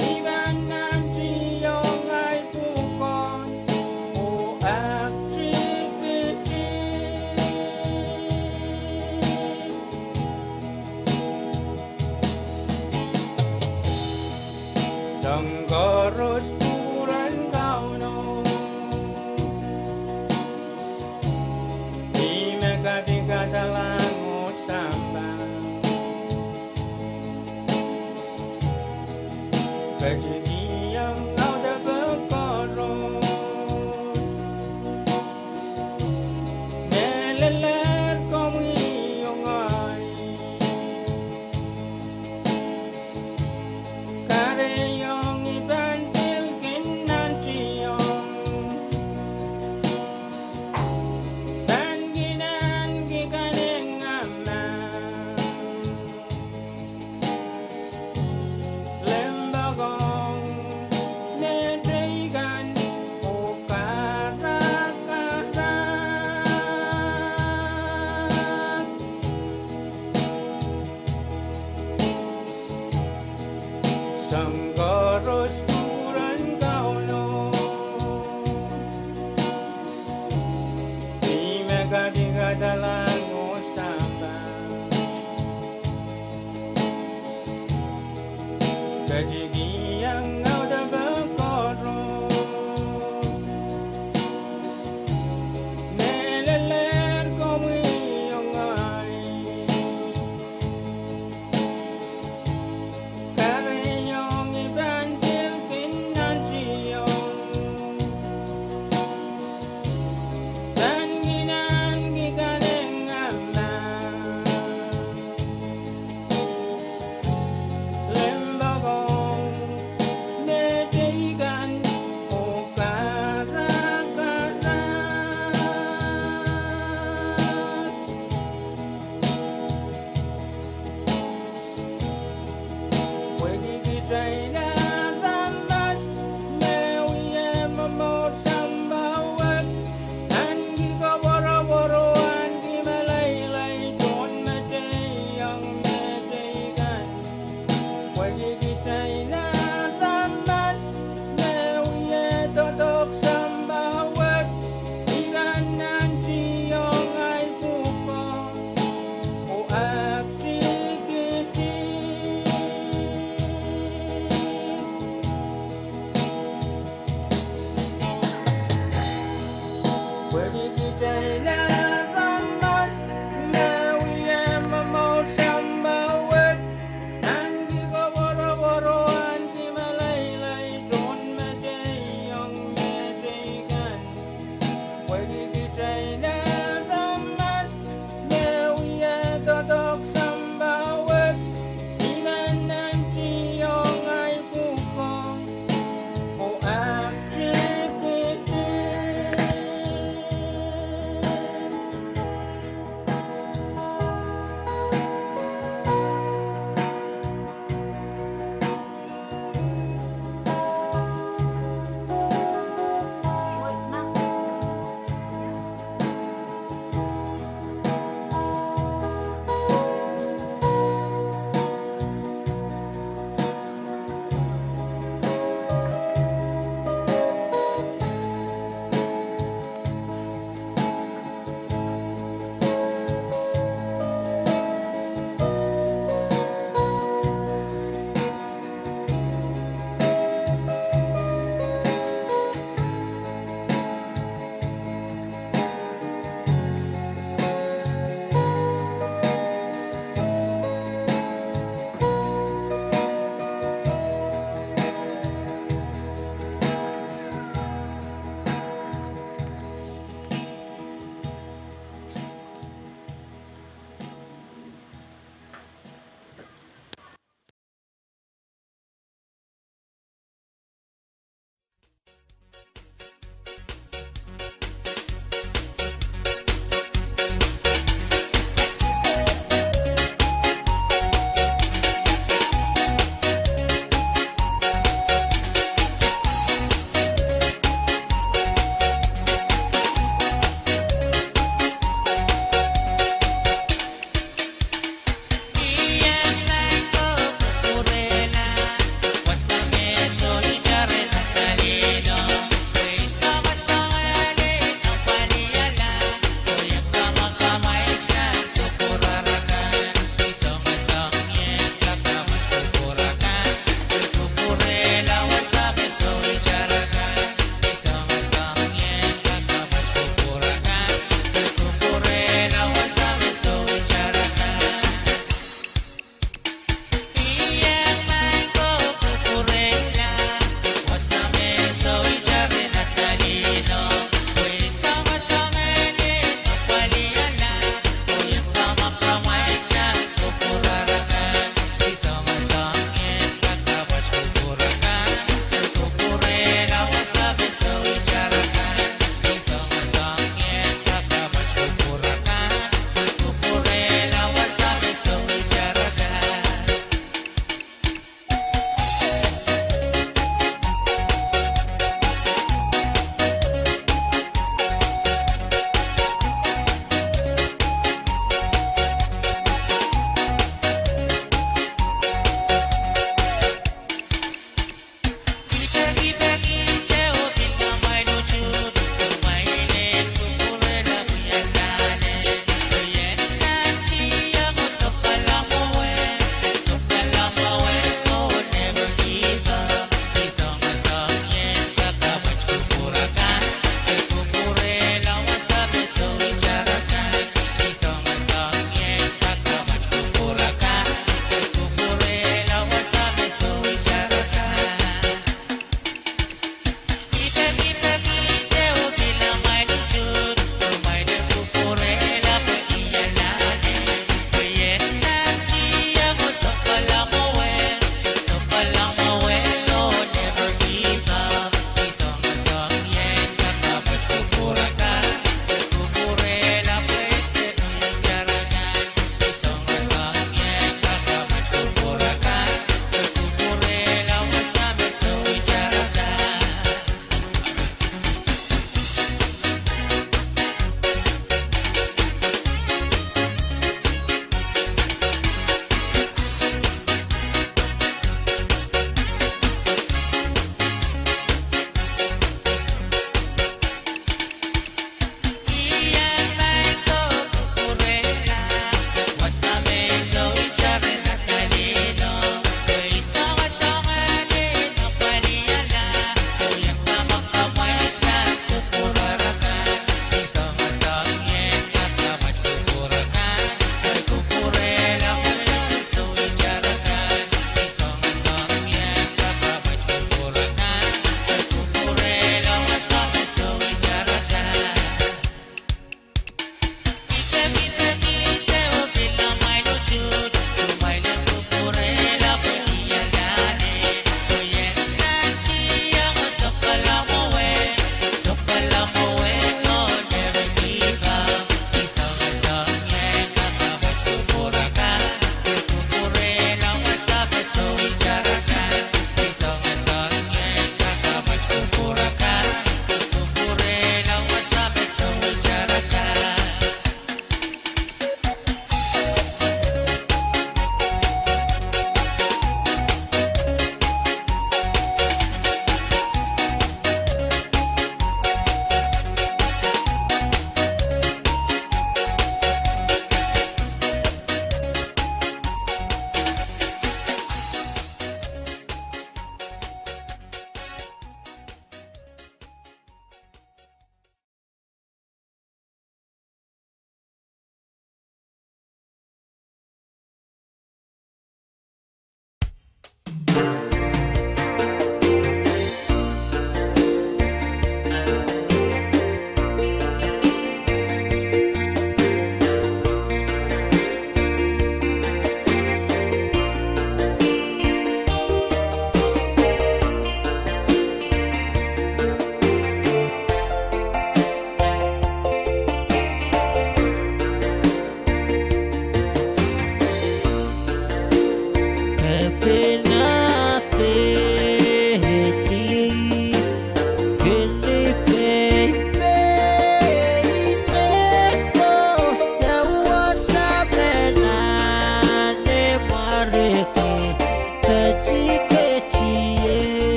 Iranan siyong ay bukon O activity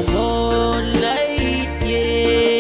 Como light years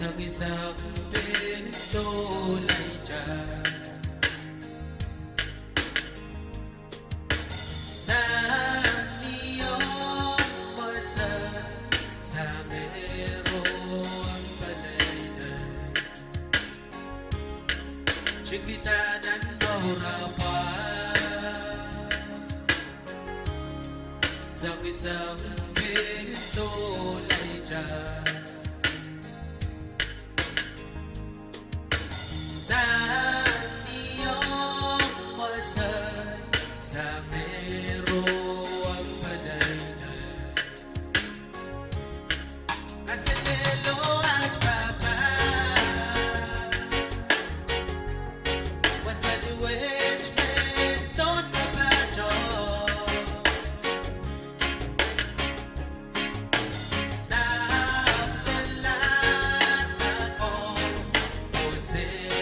Sa isang pinto ay dyan Sa iyong masa Sa merong palaylan Chiquita ng orapan Sa isang pinto ay dyan Sa iyong masay Sa merong palaylan Acelelo at papa Wasaliwech Don't papacho Sa salat ako Jose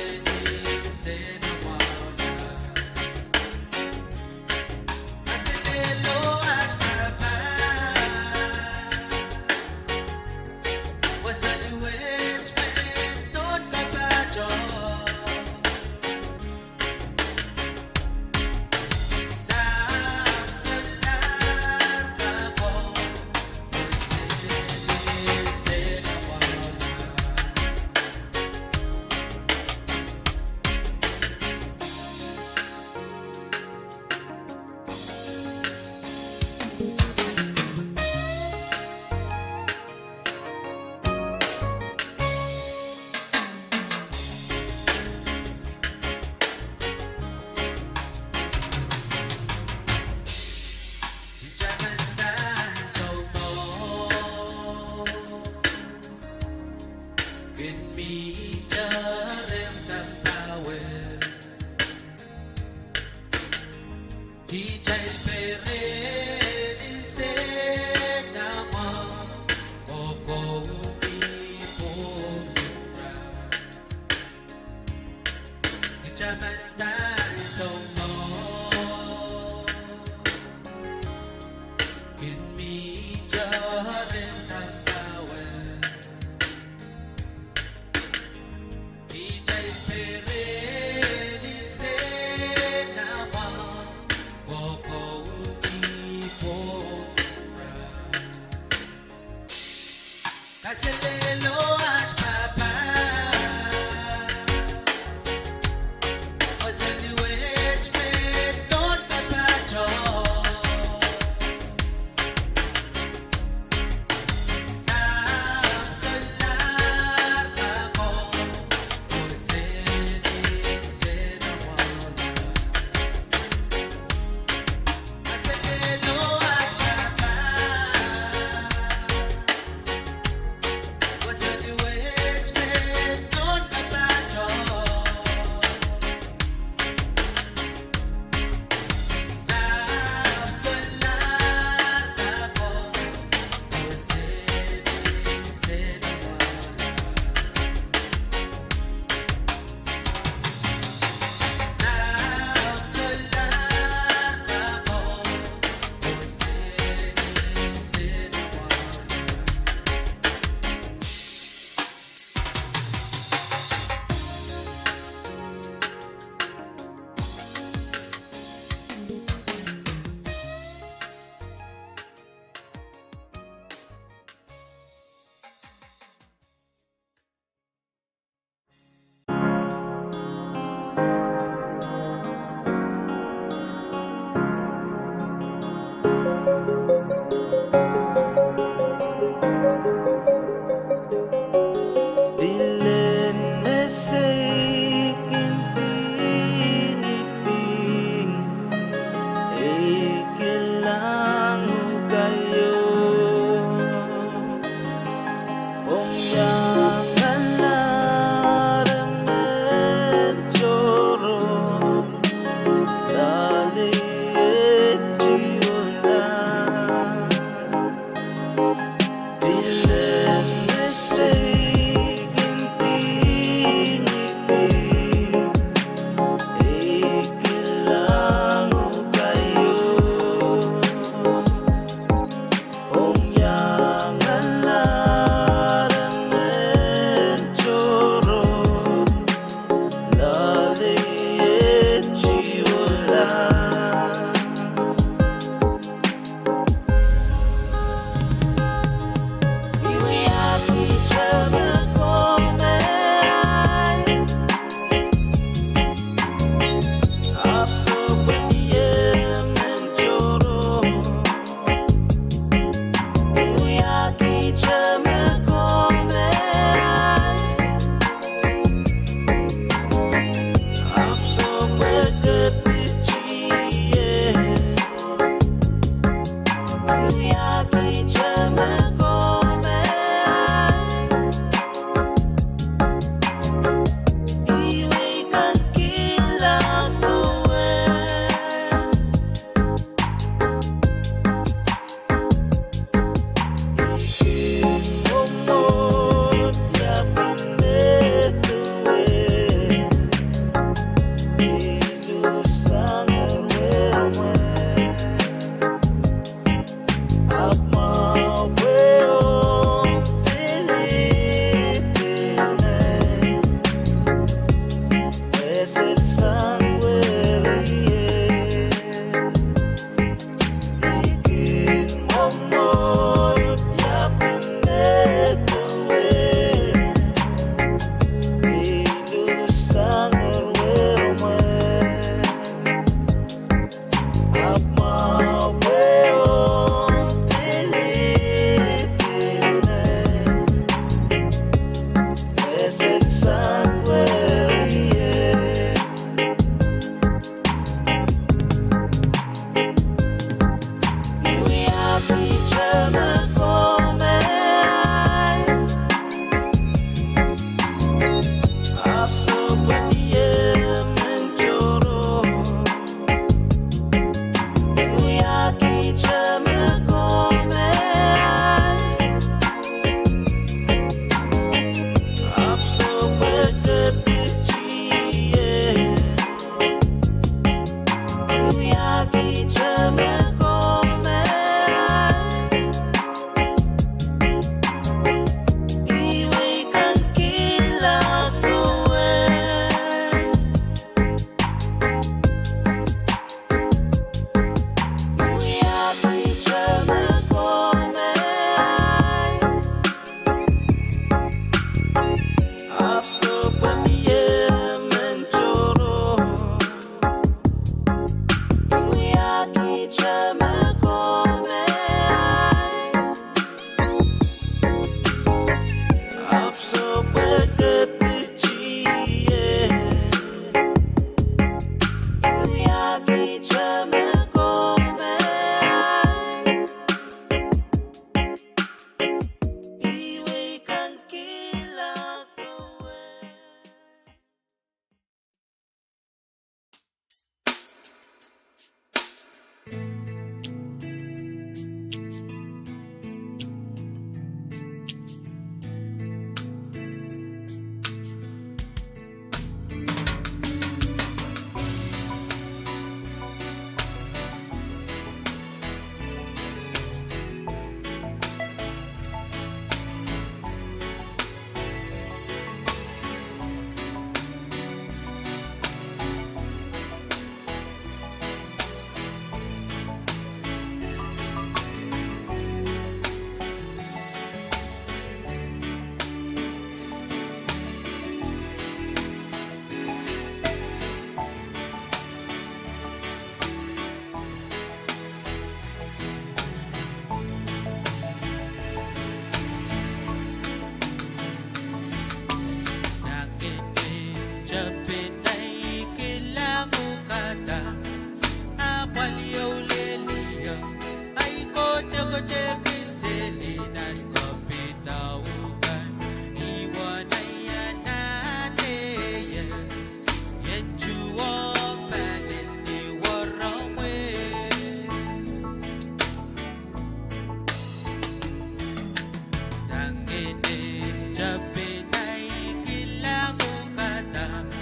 Japinay kilango katama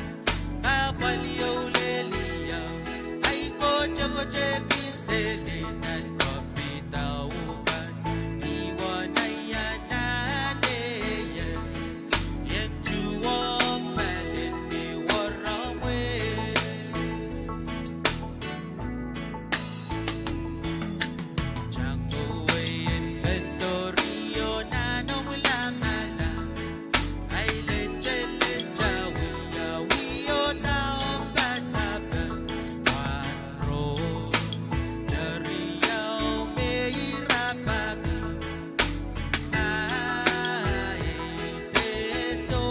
kapaliyaw leliyaw ay koche kiselinan kapitaukan iwan ay yananeyan yet you walk palin me waramwe Chango way inventorio nanong lamala ay leche wiya wiyo taong kasaba Rose Dariyaw Meirapag ay teso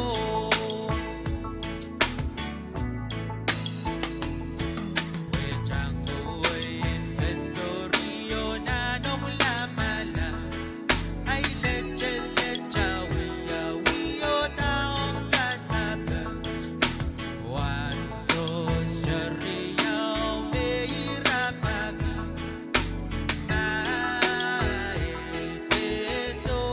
Chango ay inventorio nanong lamala ay leche wiya wiyo taong kasaba Rose Dariyaw Meirapag ay teso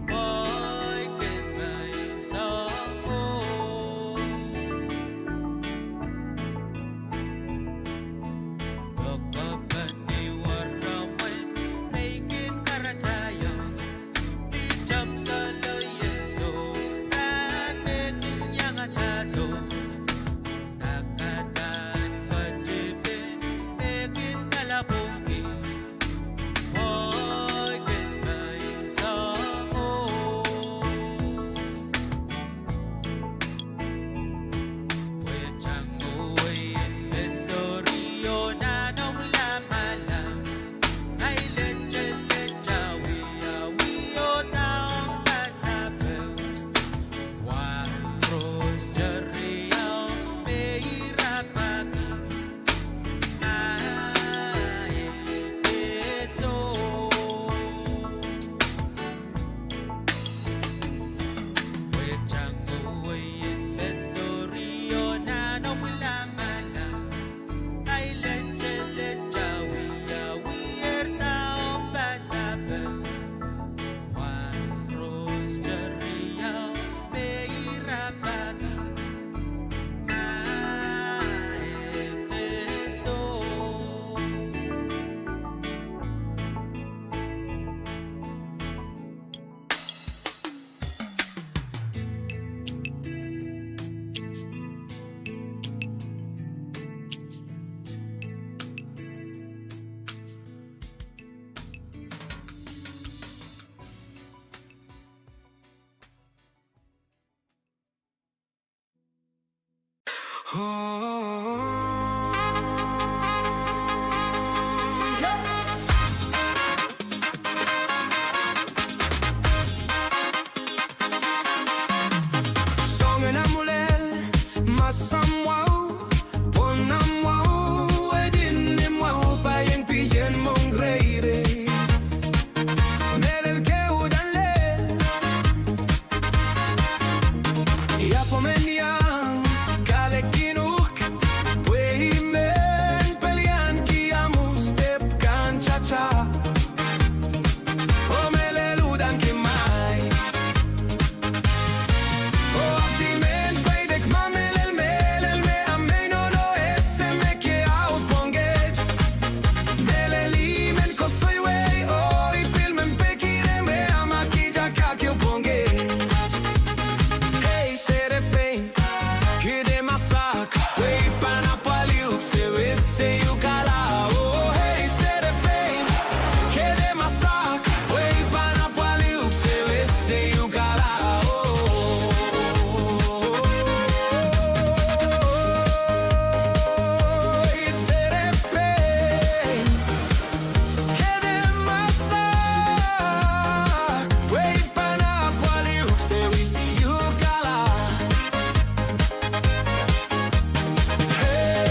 Boy, can buy some more. Pagkabani warawan, making karasayo. Di jump sa loyeso, making yang atato. Takatan kajipin, making kalabuki. Boy, can buy some more. Chango ay inventorio nanong lamala ay leche wiya wiyo taong kasaba Rose Dariyaw Meirapag ay teso Chango ay inventorio nanong lamala ay leche wiya wiyo taong kasaba Rose Dariyaw Meirapag ay teso Songen amulel, masam wow, bonam wow, edin wow, bayen pijen mongreire. Nelel ke udanle, ya pomenian, kale kinuk, wehimen pelian kiamu step kan cha-cha. Omelel udan kimai. Oh, Abdimen, Baidek, Mamel, el me, ameno, no, ese me que out pongej. Delelimen, kosoy wey, oh, y pilmen pekire me, amakija kakyo pongej. Hey, serepen, kide masak, wey panapaliuk, se wese yukala. Oh, hey, serepen, kide masak, wey panapaliuk, se wese yukala. Hey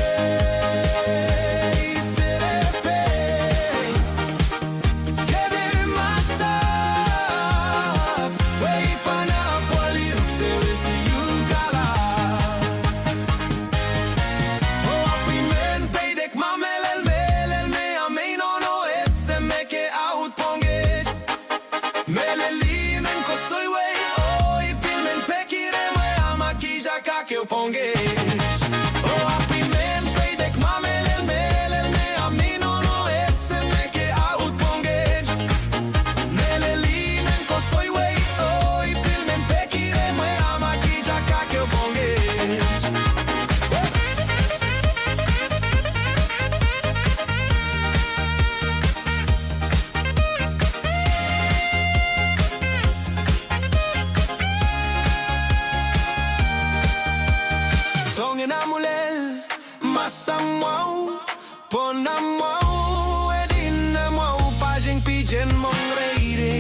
masamau ponamau edinamau pajeng pijen mong reire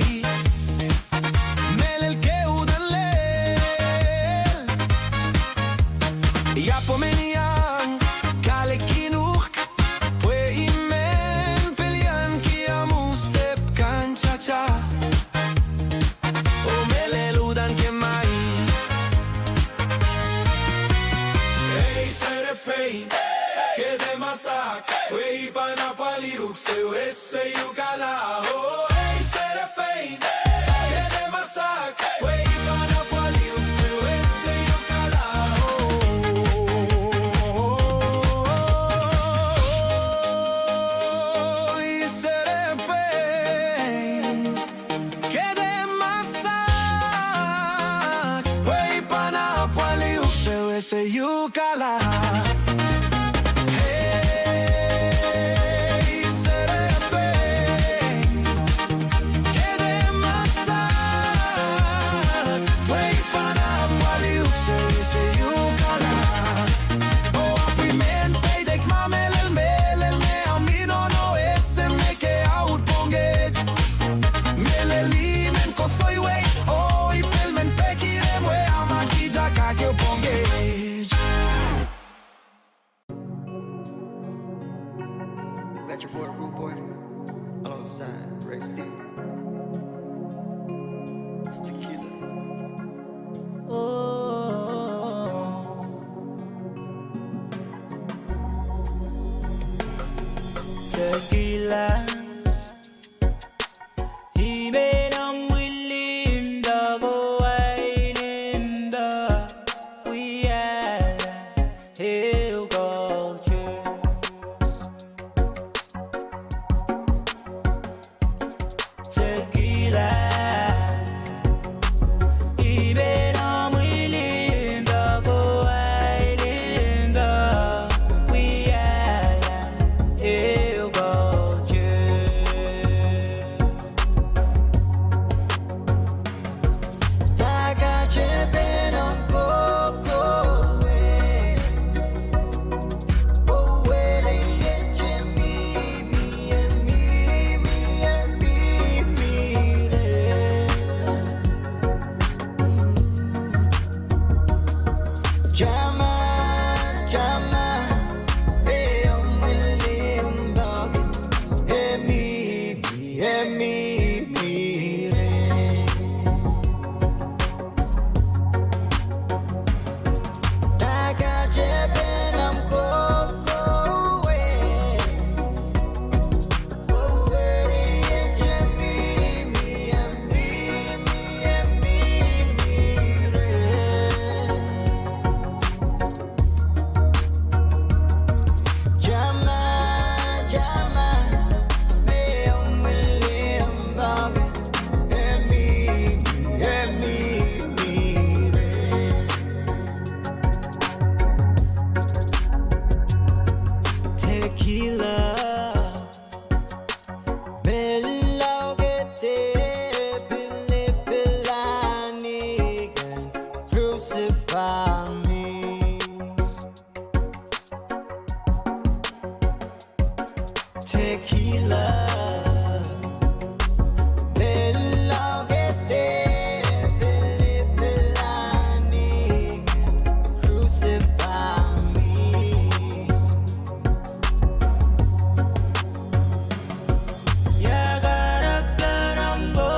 melel keudan lel ya pomenian kale kinuk pue imen pelian kia mustep kanchacha o meleludan ke mai hey serepei que de masak wey pana paliuk se ese yukala oh hey serepei que de masak wey pana paliuk se ese yukala oh hey serepei que de masak wey pana paliuk se ese yukala Let your boy Rude Boy alongside Ray Steve. It's tequila. Tequila. Even I'm willing to go wide in the we are hill culture. Tequila. Even I'm willing to go wide in the we are hill culture. Daga chepen on coco way. Oh, where me and me and me and me. Jama, jama, William dog, me, Daga jepen am coco way. Oh, where me and me and me. Jama, jama, William dog, me. Tequila, Bella Gete, Billy Pilani, crucify me. Tequila, Bella Gete, Billy Pilani, crucify me. Yagarakaram go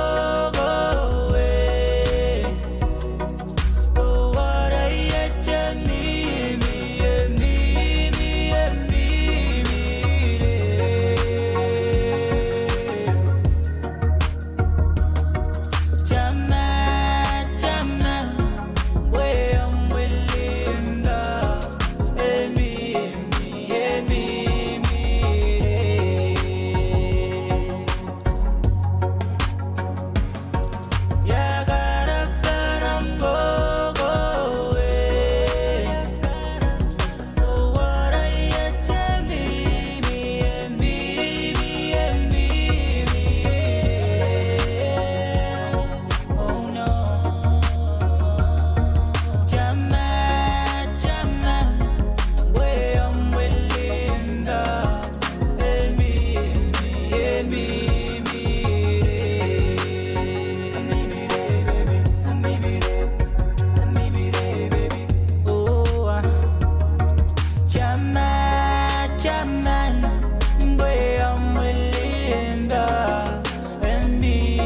away. Oh, what I yet me and me. Chaman, boy, I'm Melinda, and me.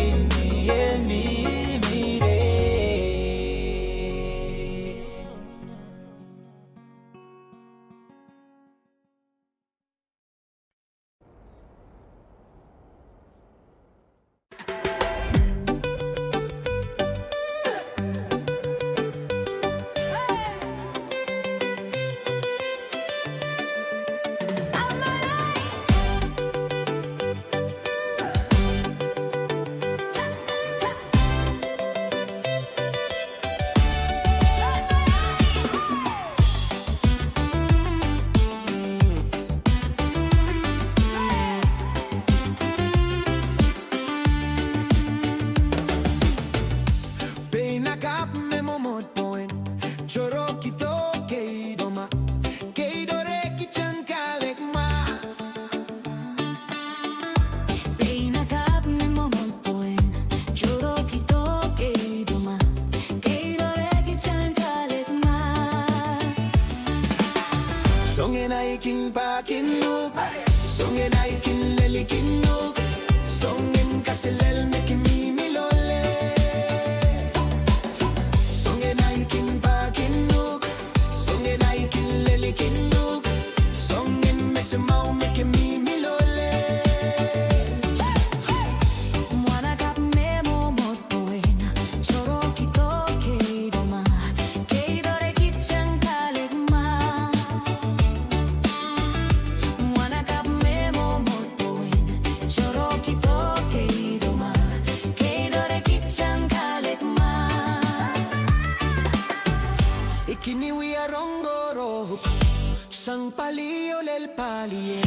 Sang palio lel palie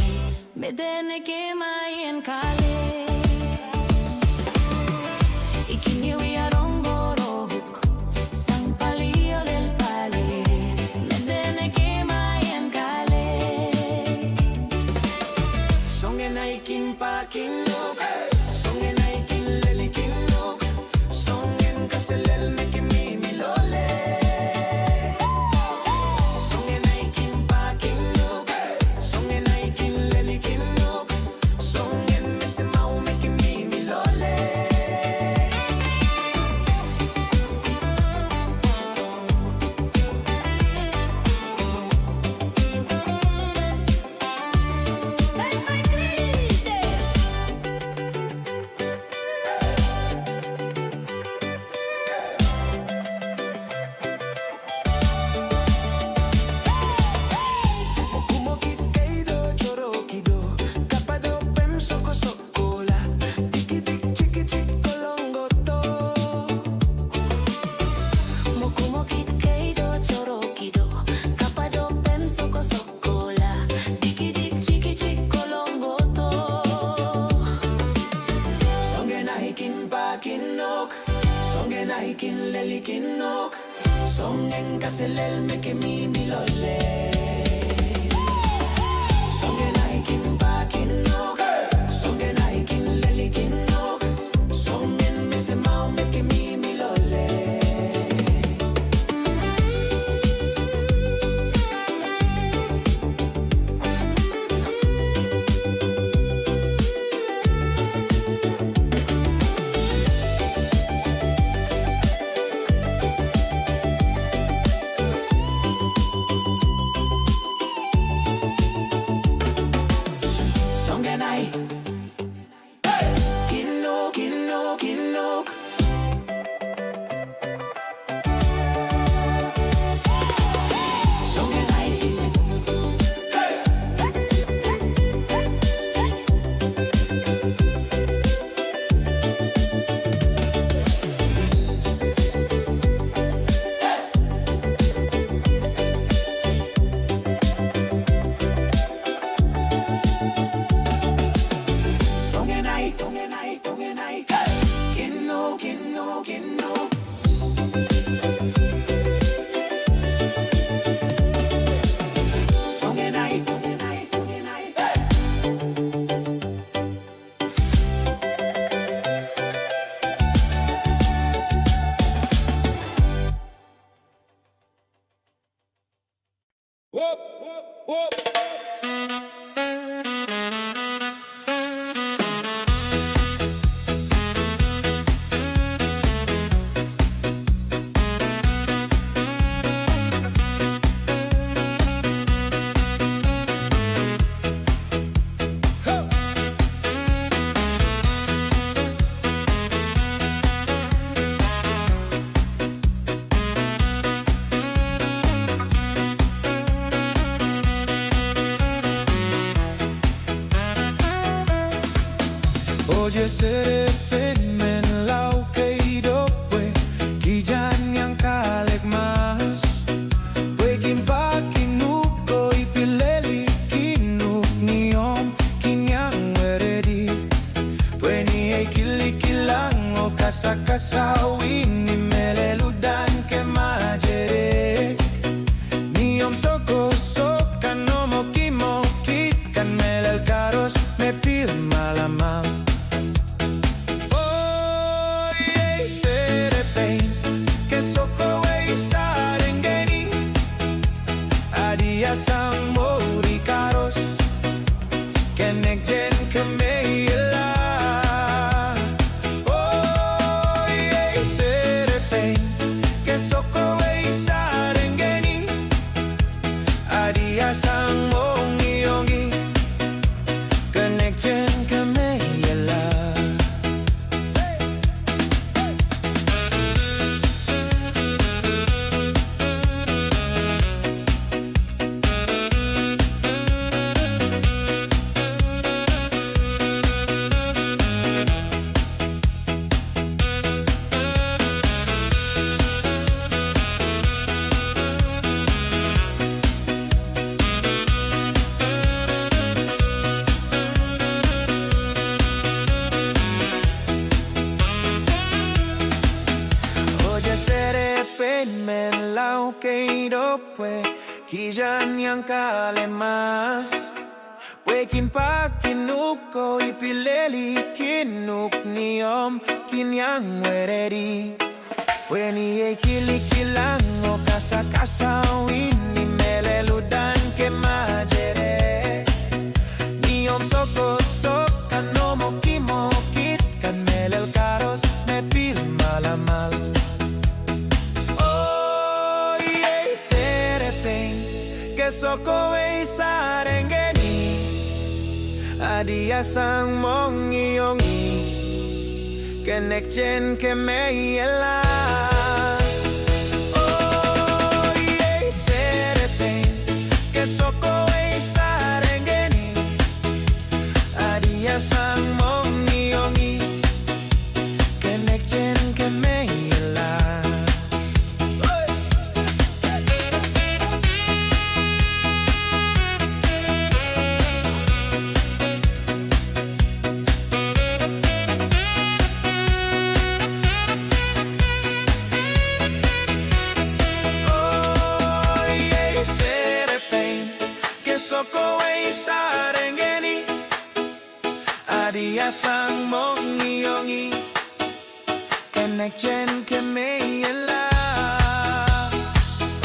Medene ke maien kale Ikini we arongorok Sang palio lel palie Medene ke maien kale Songen aikin pakinok Songen aikin lelikinok Songen kaselel meke mimilole Songen kaselel meke mimi lole Songen aikin pakinok Songen aikin lelikinok Songen mese mau meke mimi lole Oye serepin men lau kay dopwe Kijan yang kaleg mas Wekin pa kinuko ipileli Kinuk niyom kinyang weredi Weni ay kilikilang o kasakasawin Ni meleludan ke majere Niyom soko sokan no moki kan melel karos me pil malamal Oye serepein que soko e sarengeni Adia sang mori karos kenek jen kemeyela Oye serepein que soko e sarengeni Adia sang mongi ongi connection kameyela Oye serepen men lau que dopwe Kijan yang kale mas Wekin pa kinuko ipileli Kinuk niyom kinyang weredi Weni e kilikilang o kasakasawin Ni meleludan ke majere Niyom soko sokan no moki kan melel karos me pil malamal Oye serepen que soko e sarengeni Adia sang mongi ongi kenek jen kemeyela Oye serepen que soko e sarengeni Adia sang mongi ongi kenek jen kemeyela Oye serepen que soko e sarengeni Adia sang mongi ongi kenek jen kemeyela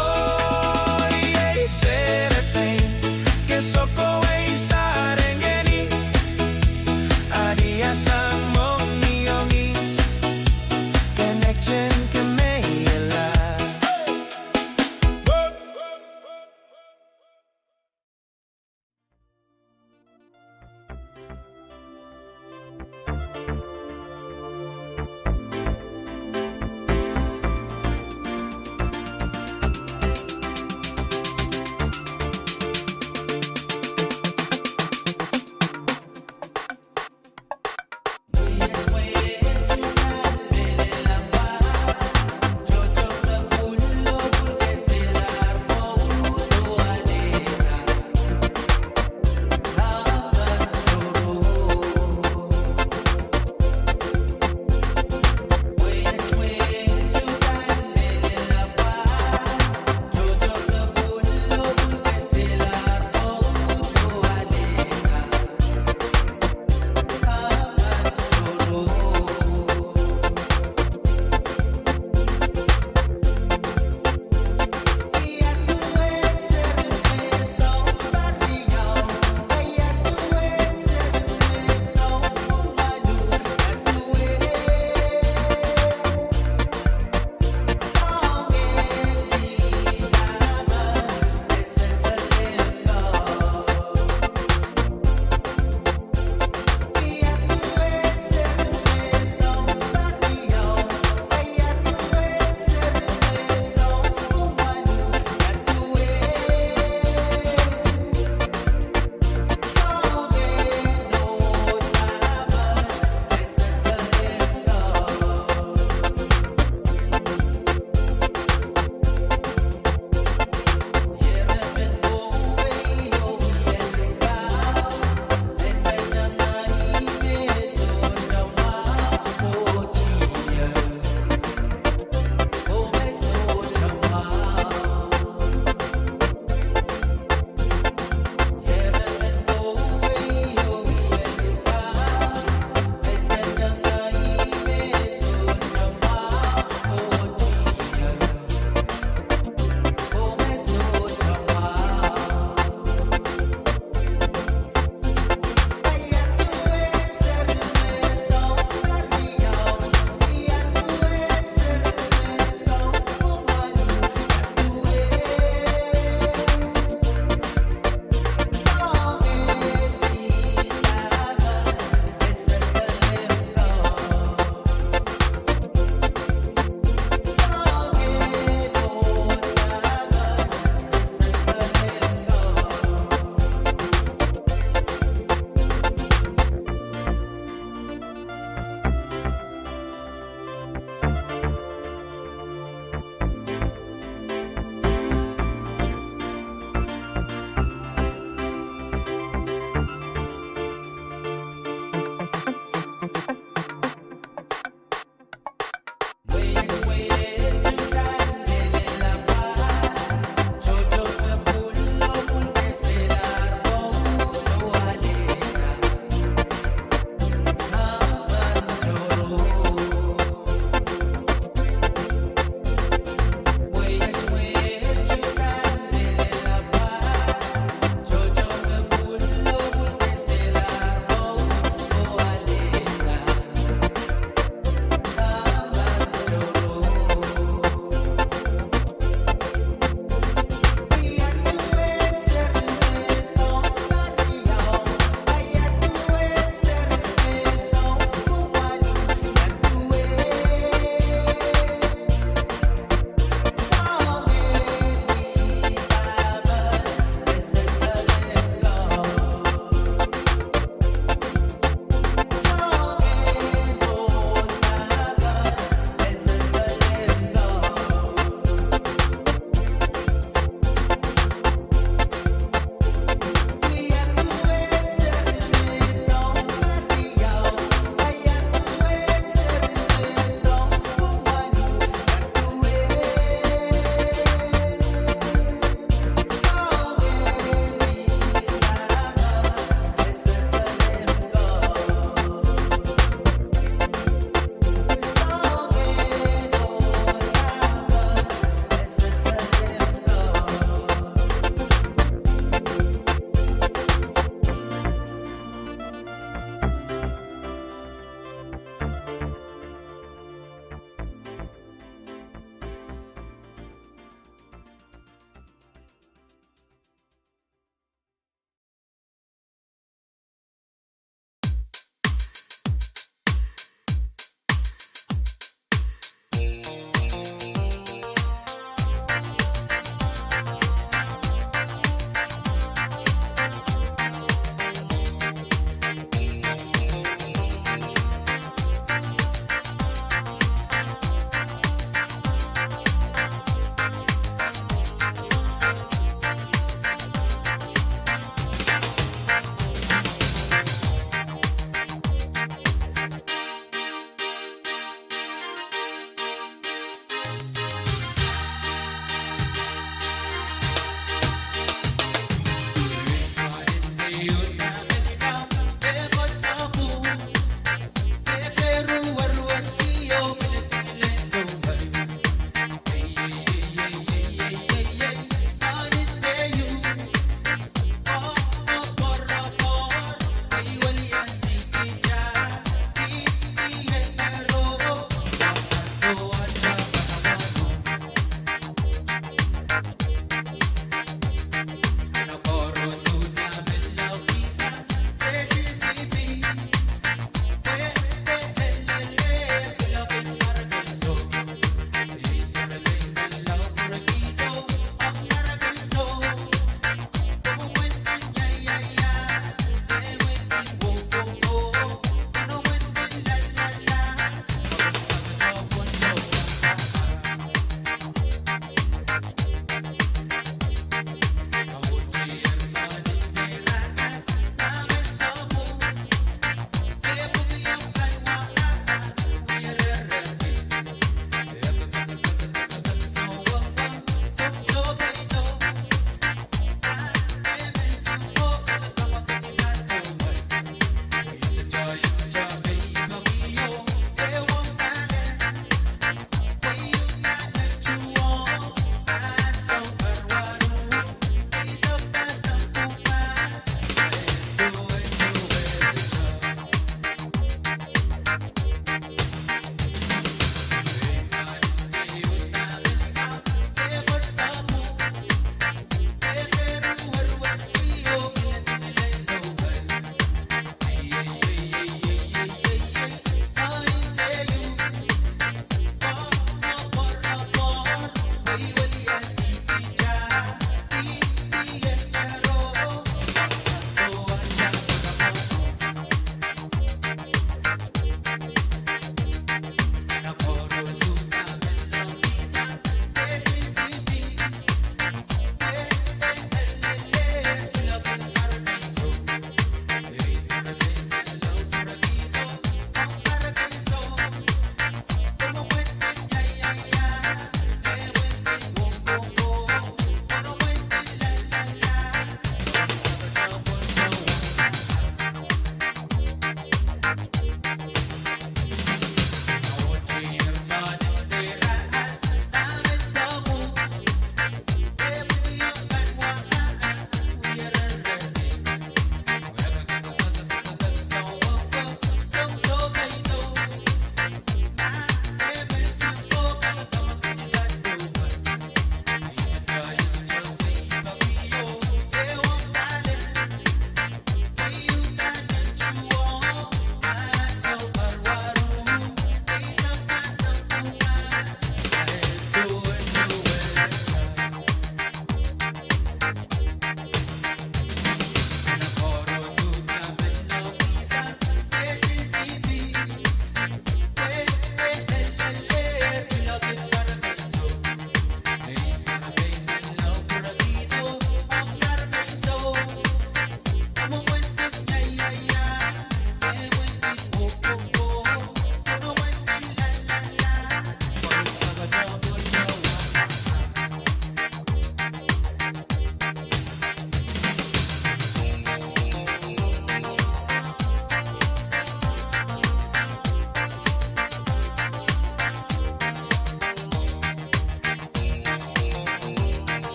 Oye serepen que soko e sarengeni Adia sang mongi ongi kenek jen kemeyela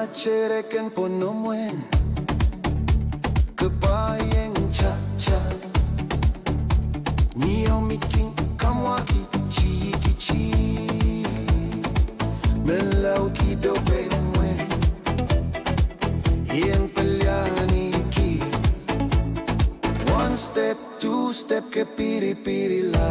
Macereken ponomwen Kebayeng cha-cha Nio miking kamwa kichi Melau kido benwe Ien pelyani ki One step, two step ke piri-piri la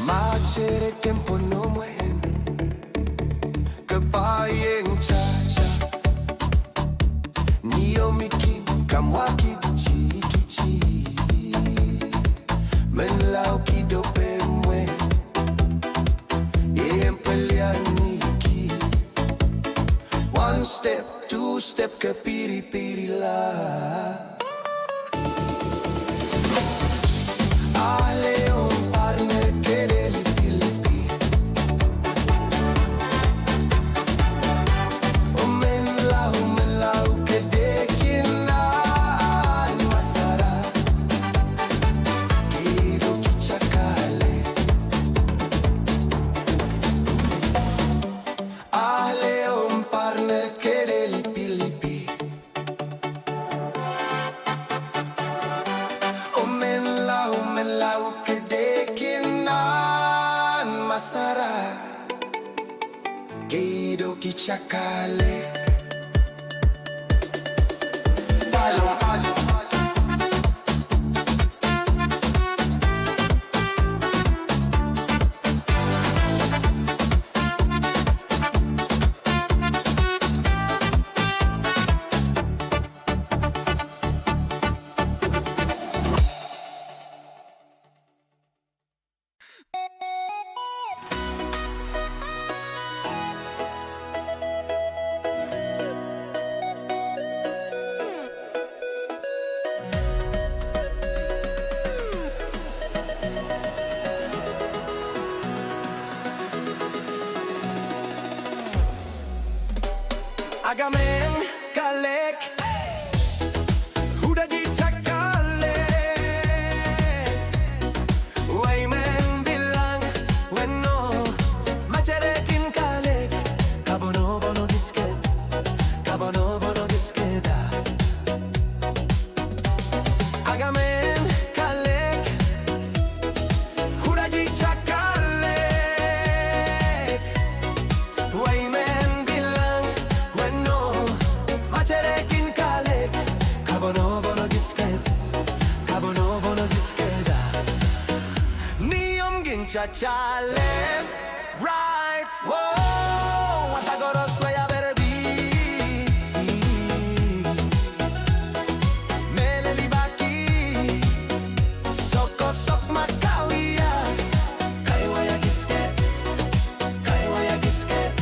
Macereken ponomwen Kebayeng cha-cha Nio miki kamwa kichi Menlau kido pemwe Iem pelyani ki One step, two step ke piri-piri la Chakale Agamen kalek Huda di cakale Waymen bilang Weno Macerekin kalek Kabono-bono disket Kabono-bono diskeda Agamen kalek Huda di cakale Waymen bilang Macerekin kalek Kabono-bono diskeda Niyom gincha-cha left, right, whoa Asagoros waya berbi Meleli baki Soko-sok makawia Kaiwaya gisket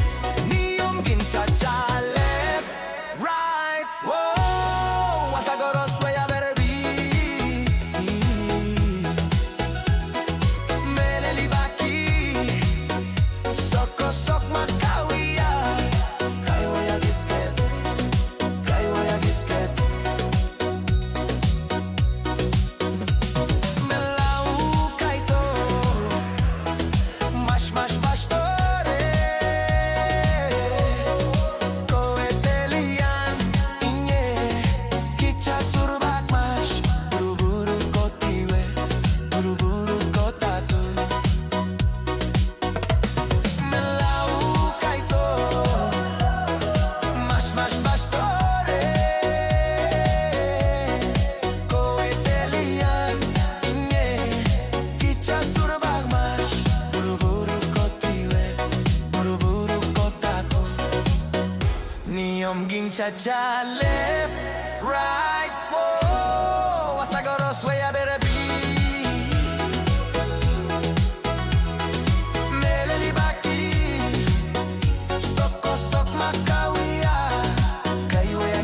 Niyom gincha-cha left, right, whoa Asagoros waya berbi Meleli baki cha-cha, left, right, whoa. Wasagoros way I better be. Meleli baki, soko sok makawia. Kaiwa ya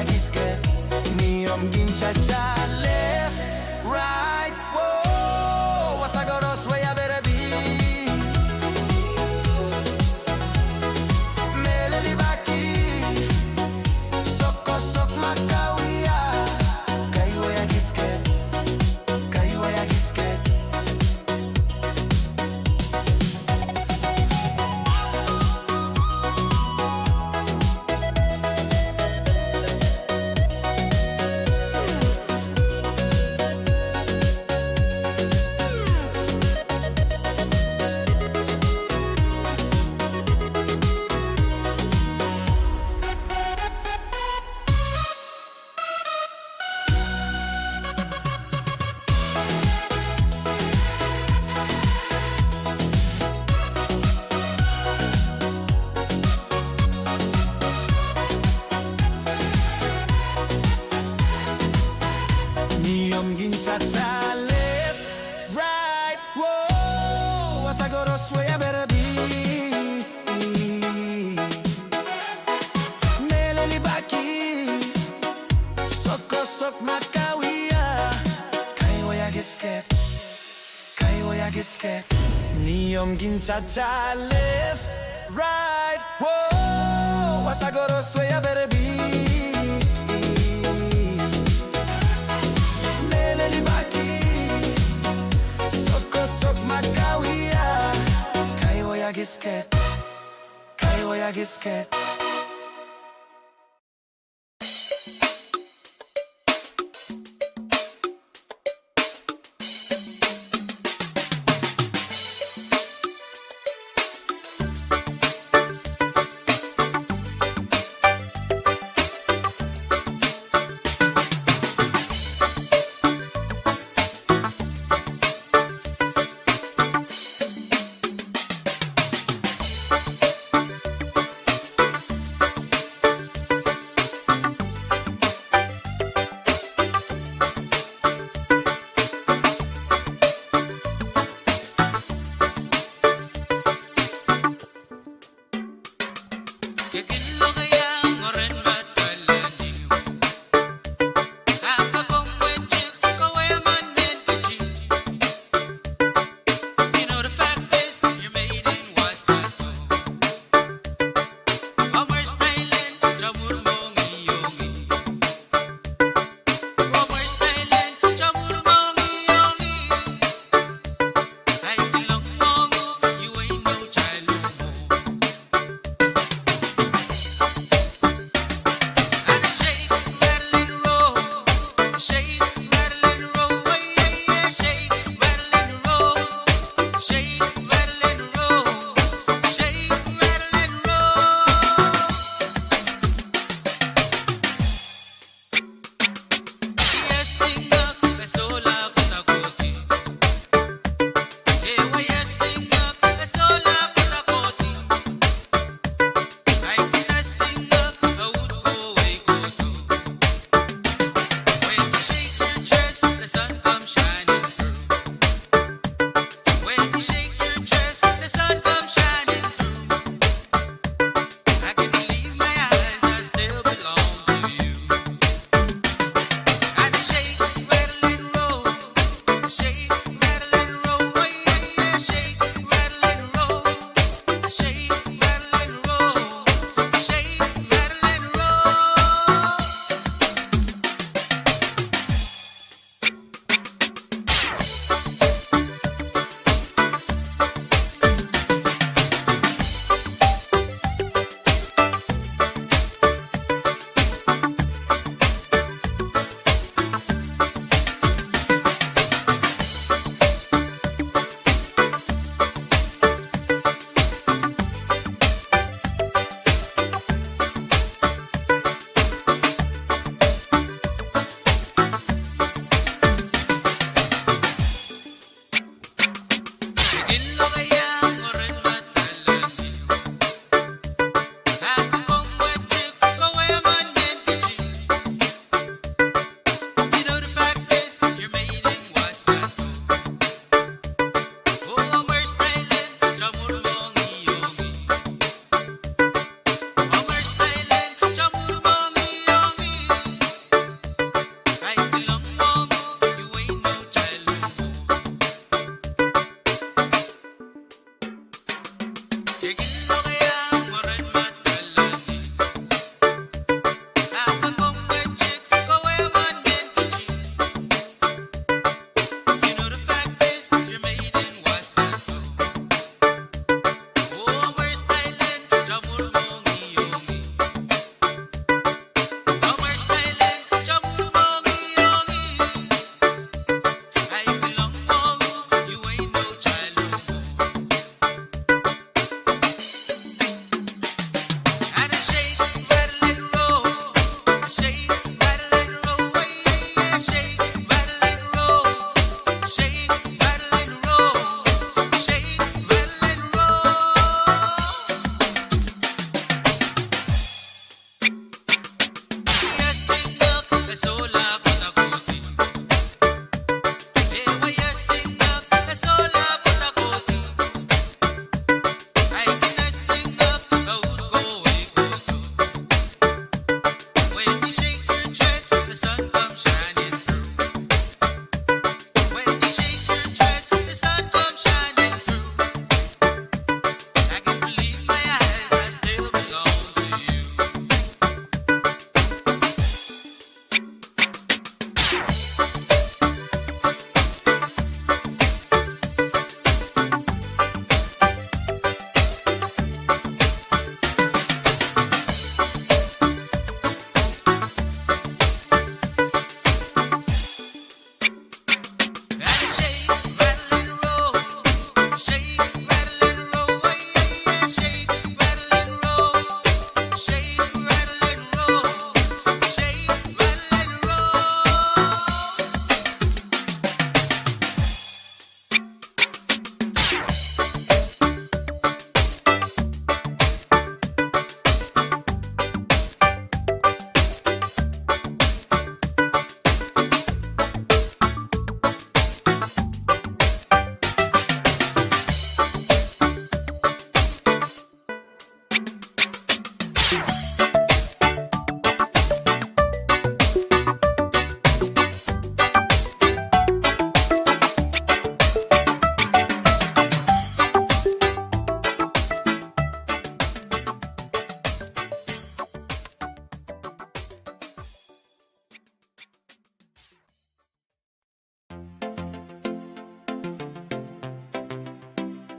gisket, niyom gin cha-cha, left, right, whoa. Wasagoros way I better be. Cha-cha, left, right, whoa. Wasagoros way I better be. Meleli baki, soko sok makawia. Kaiwa ya gisket, niyom gin cha-cha, left, right, whoa. Wasagoros way I better be. Kaiwa ya gisket.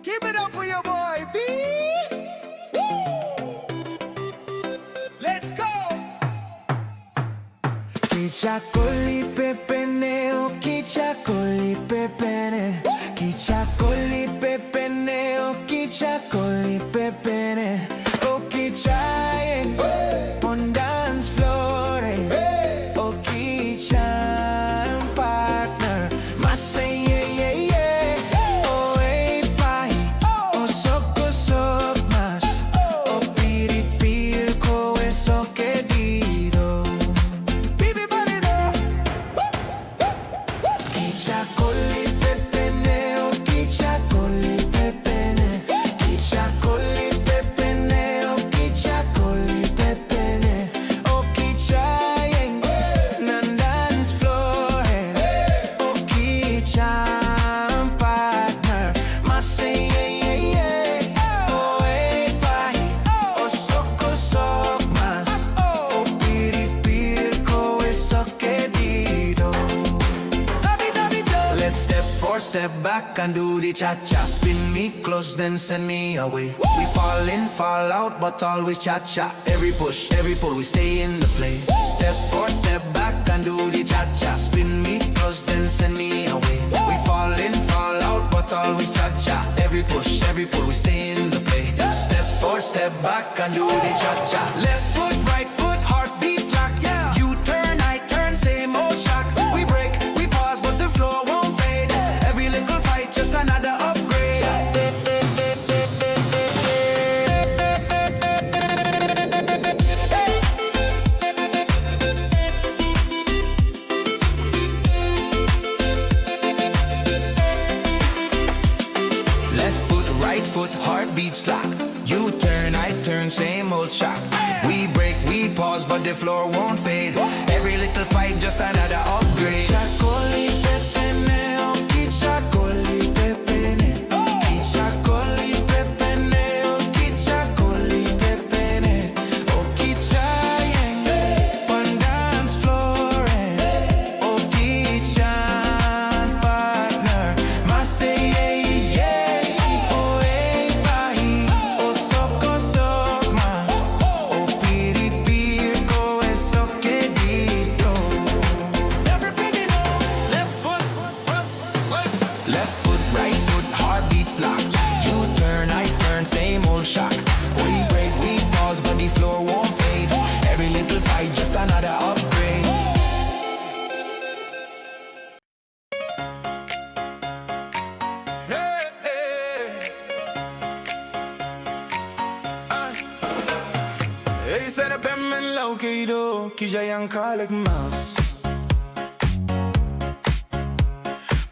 Give it up for your boy, B. Woo! Let's go. Kichakoli pepeneo, kichakoli pepene, kichakoli pepeneo, kichakoli pepene, oh kichaye, on dance floor, oh kichan partner, masay. Step back and do the cha-cha. Spin me close, then send me away. We fall in, fall out, but always cha-cha. Every push, every pull, we stay in the play. Step forward, step back and do the cha-cha. Spin me close, then send me away. We fall in, fall out, but always cha-cha. Every push, every pull, we stay in the play. Step forward, step back and do the cha-cha. Left foot, right foot, heartbeat slack. Yeah. You turn, I turn, same old shock. We break, we pause, but the floor won't fade. Every little fight, just another upgrade. Left foot, right foot, heartbeat slack. You turn, I turn, same old shock. We break, we pause, but the floor won't fade. Every little fight, just another upgrade. Kichakoli pepene, oh kichakoli pepene, kichakoli pepene, oh Hey, said a penman locato, Kisha yang kalik mouse.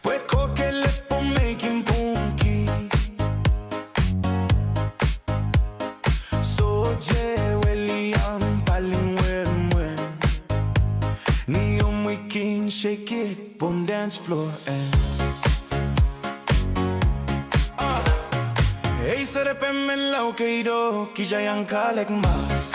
Pues coque le po making punky. So je William paling wen. Ni we can shake it on dance floor and. Hey, said a penman locato, Kisha yang kalik mouse.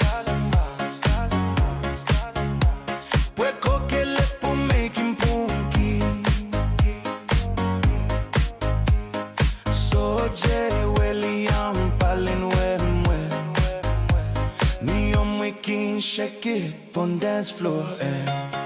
Shake it on dance floor and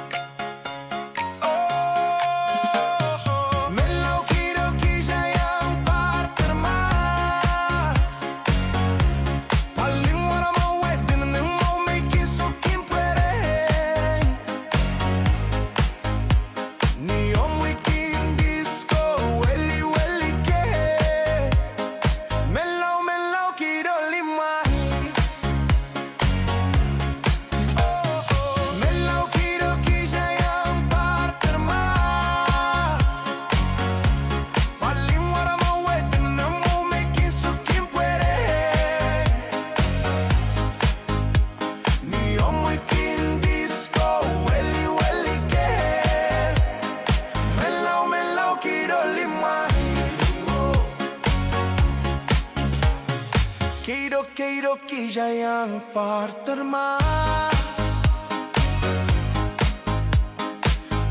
Quiero que ya yang parter más.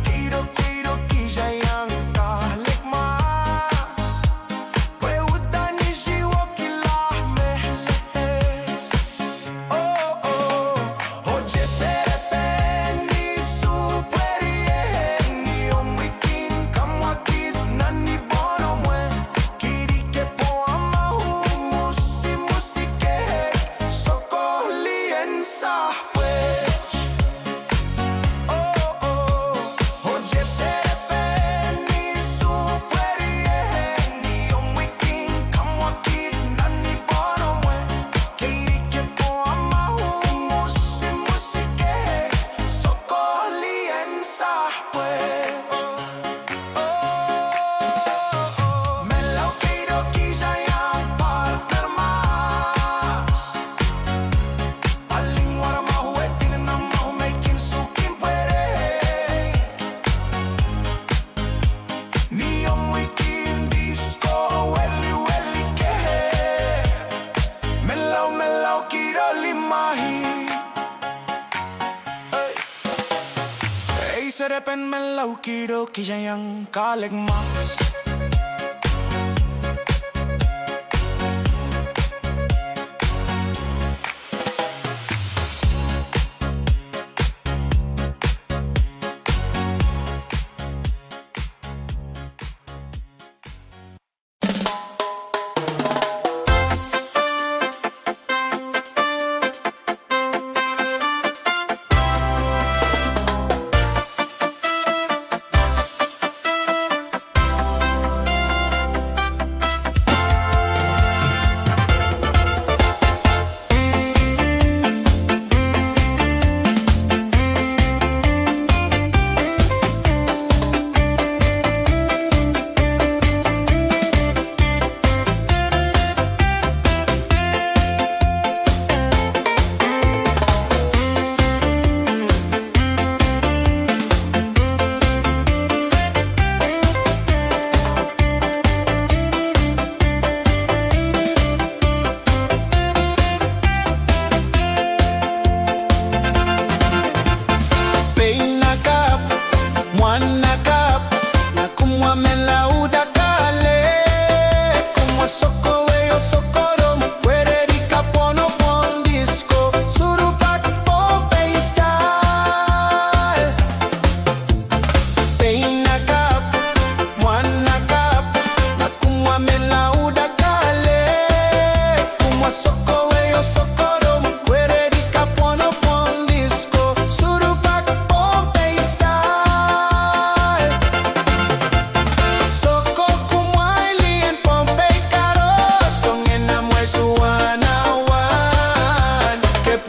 Quiero que ya yang kalik mas. Pues udah ni si wakilah mehle. Oh oh, oye serepeni superior ni omikin kamu akit nani bono mwe. Kiri ke po ama musi musike. Serepen melau kiro kisah yang kalik mas.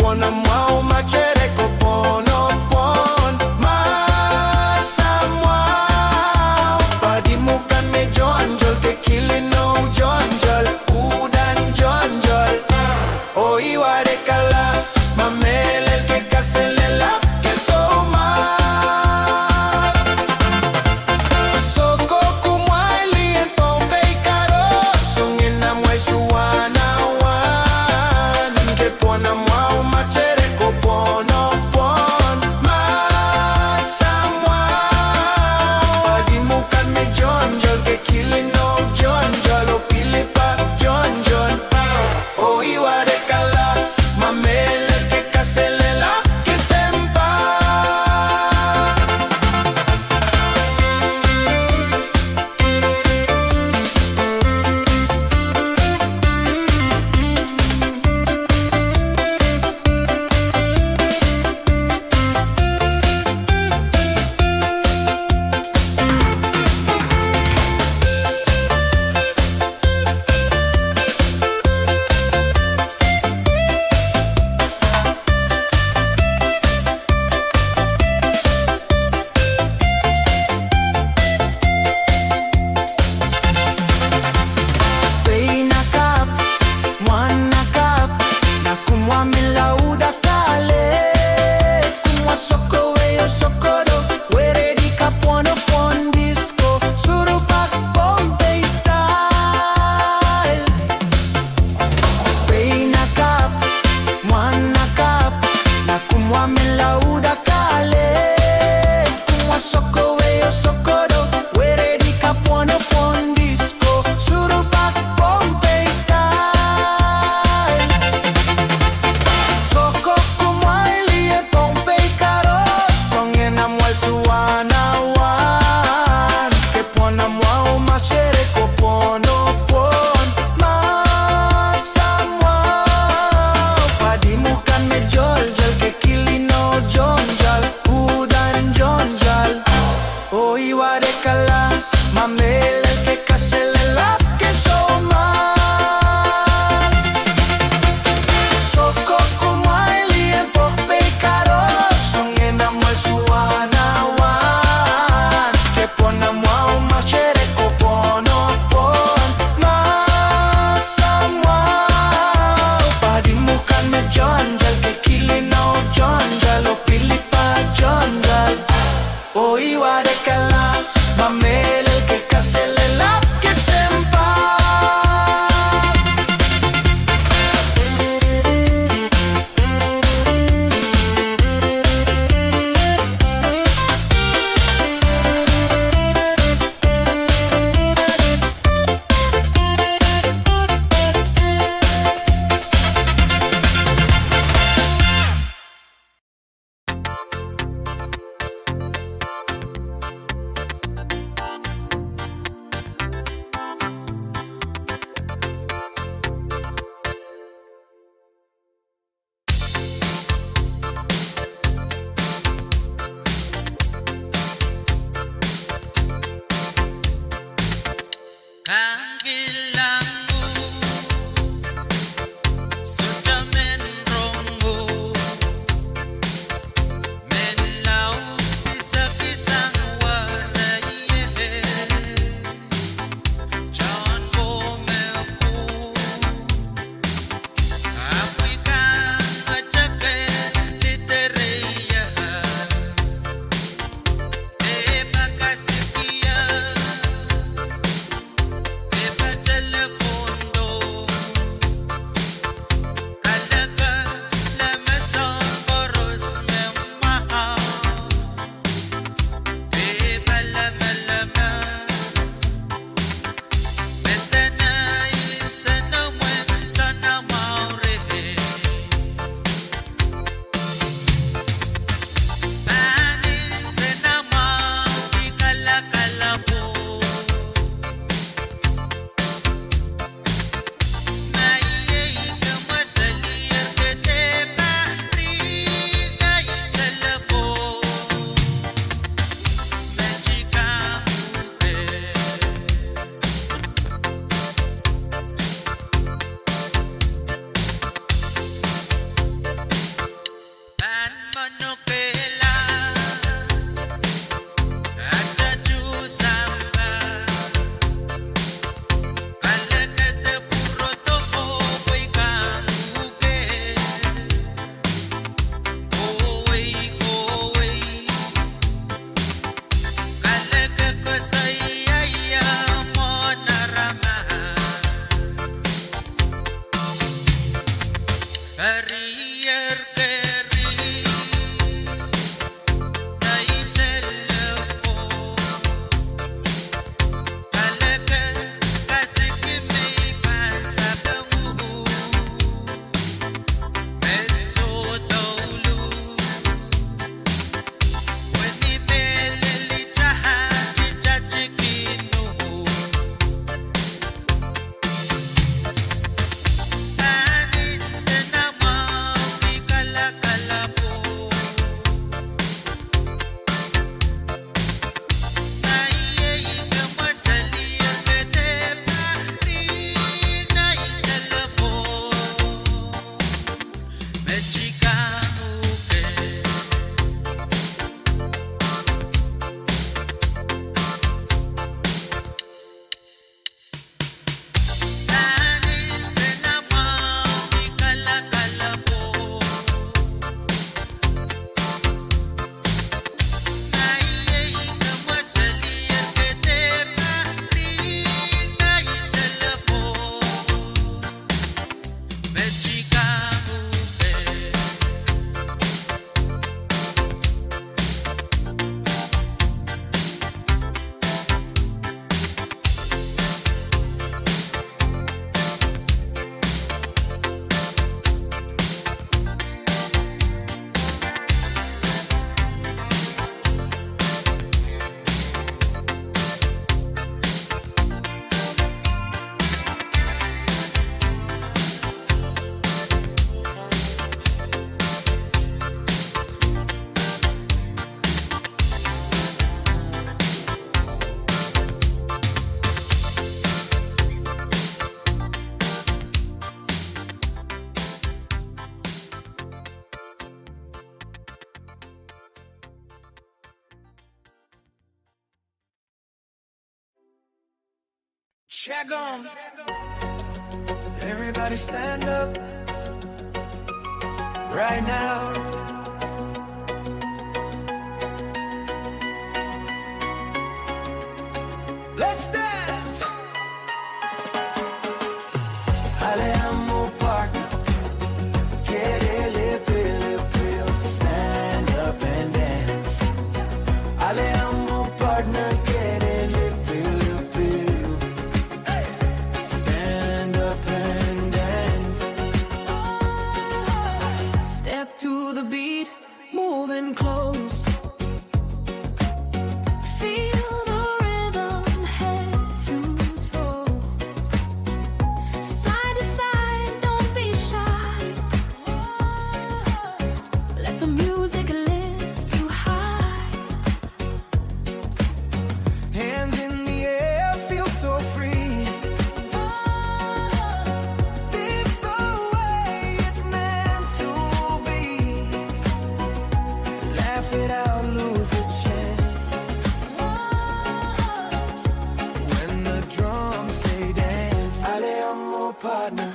One iwa de kala mamele el que caselela que soma soko kumwali en pombe y caro son en la muesuana wan que pona mwao machere kopono pon masamwa adimukan me John Jol que killing no John Jol o pilipa John John o iwa de kala mame career carry nay telephone alaga kasike may pansabangu mezzo dawlu wani meleli tahaji jajikinu Check on. Everybody stand up right now. Let's dance. Alejandro partner, stand up and dance. Alejandro partner, stand up and dance. Step to the beat, moving close. Feel the rhythm, head to toe. Side to side, don't be shy. Let the music lift you high. Hands in the air, feel so free. It's the way it's meant to be. Laugh it out, lose a chance. When the drums say dance, Alejandro partner,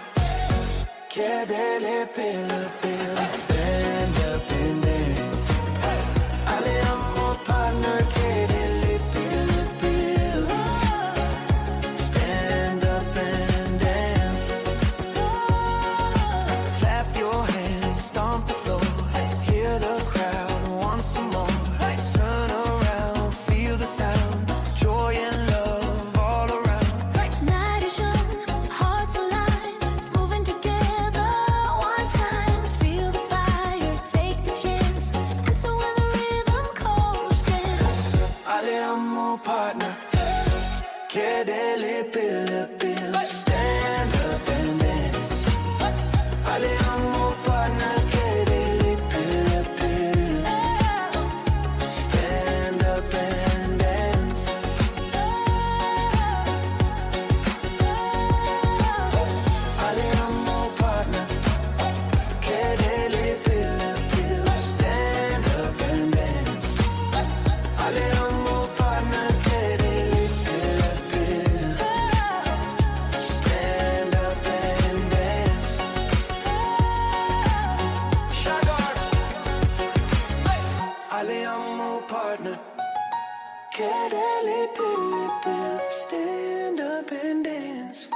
stand up and dance. Alejandro partner, stand up and dance. Clap your hands, stomp the floor, hear the crowd want some more. Turn around, feel the sound, joy and love all around. Night is young, hearts aligned, moving together one time. Feel the fire, take the chance, and so when the rhythm calls, dance. Alejandro partner, stand up and dance. Alejandro partner, stand up and dance. Alejandro partner, stand up and dance. Alejandro partner, stand up and dance. Alejandro partner, stand up and dance.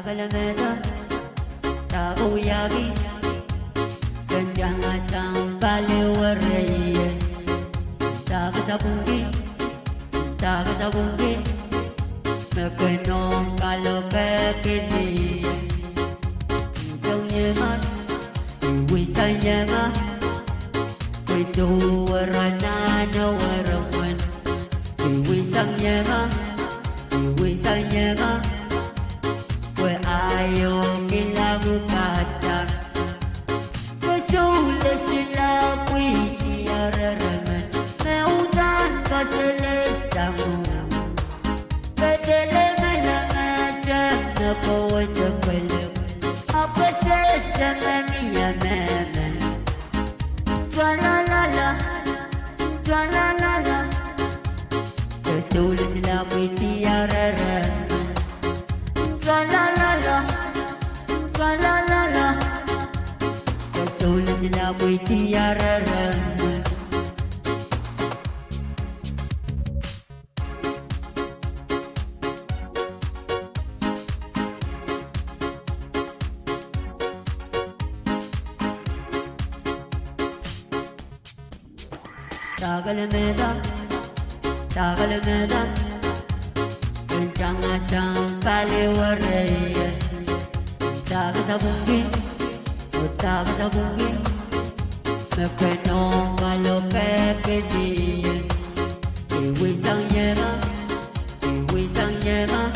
Kalameda, Tabuyagi, Ganjanga Sambali Warray, Tagatabungi, Nakanong Kalopekini, Yongyama, Witanyama, Wituwaranana Waraman, Witanyama, Tagal medan kencang asam kali waraya tagal sabungin mepenong malo pekedi iwi sang yema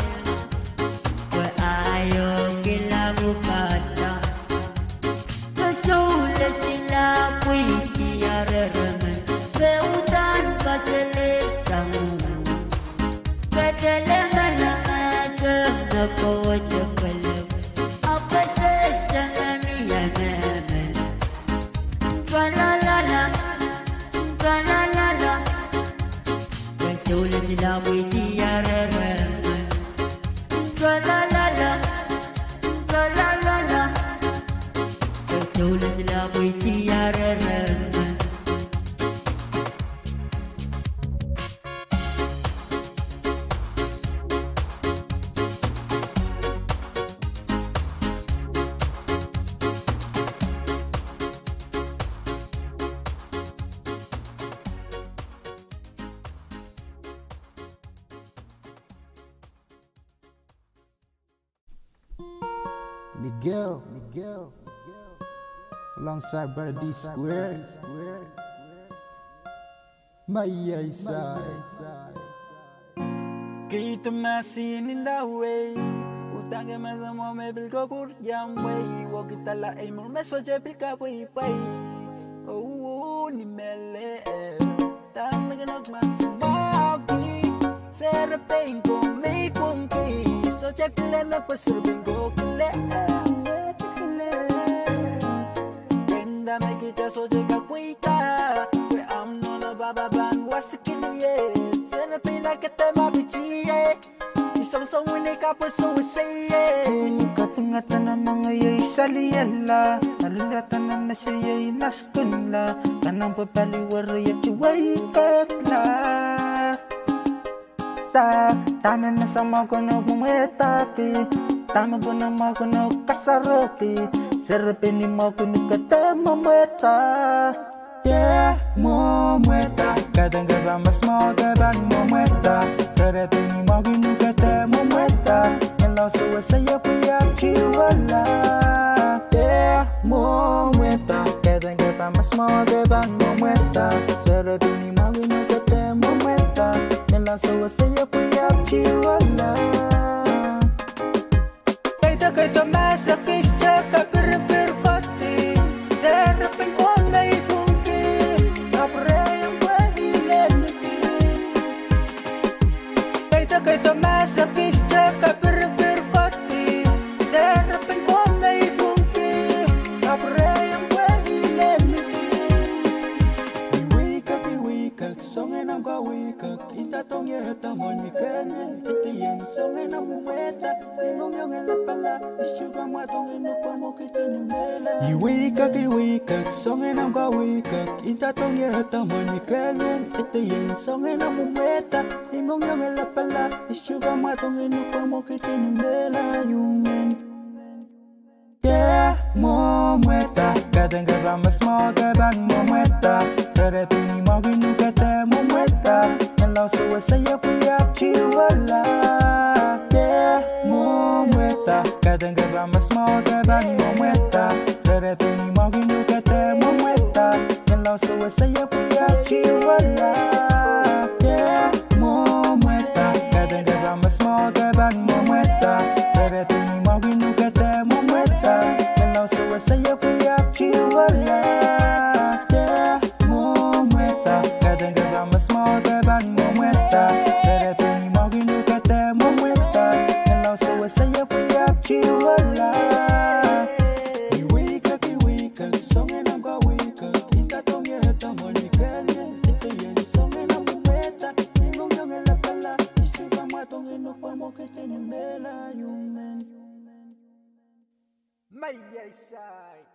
we ayo gila mukata kesula sila puisi arereme Seutan katelet sangu Katele mana ada Nako cepelem Apa sejangani ya memen Kalalala Kesulit dilawi diareremen Kalalala Kesulit dilawi diareremen Miguel, alongside Brother D Square, my side. Kita masih in the way, utangnya masa mau mobil kabur jam way, wo kita lah mau message bil kabui pai, oh ni mele, tama ganag masih magi, serapin ko may pungki, so check lang na pasurubin ko kile. Make it just so take a quita. Where I'm not a baba bang, what's the killing? Yes, and a pin like a tema bitchy. It's also when they cap so we say, Katungatan ng mga yay saliyala, alulatan ng nasiyay maskunla, kanang papaliwara at chuwaikakla. Tama na sa mga kuno pumetaki, tama ko na mga kuno kasaroki. Serapin ni mau kuno kata memeta, yeah memeta. Kadang kadang mas mau kadang memeta. Serapin ni mau kuno kata memeta. Kalau suwe saya punya jiwala, yeah memeta. Kadang kadang mas mau kadang memeta. Serapin ni mau kuno kata memeta. Kalau suwe saya punya jiwala. Kaito masakis ka perpati serapin ko na ikunti apre ang pahilenti kaito masakis ka perpati serapin ko na ikunti apre ang pahilenti iwikak songen ang kawikak itatong yatamon mikalin itiyan songen ang mumeta Ingong yung alapala, isyuga mo atong inupang mo kitinimela. Iwikak, songin ang kawikak, itatong yatamon mikalin, itiyan, songin ang mumeta. Ingong yung alapala, isyuga mo atong inupang mo kitinimela. Yungin, yeah, mometa, kadang kabang mas mo kabang mometa. Sarapin ni mo ginugata mometa, nalaw suwa saya piyak jiwala. Mometa, kadang kadang mas mau kadang mometa. Serapin ni mau gini kata mometa. Kalau suwe saya punya jiwala. Yeah, mometa, kadang kadang mas mau kadang mometa. Serapin ni mau gini kata mometa. Kalau suwe saya punya jiwala. Yeah, mometa, kadang kadang mas mau kadang mometa. Serapin ni mau gini kata mometa. kitchen mela human. My side.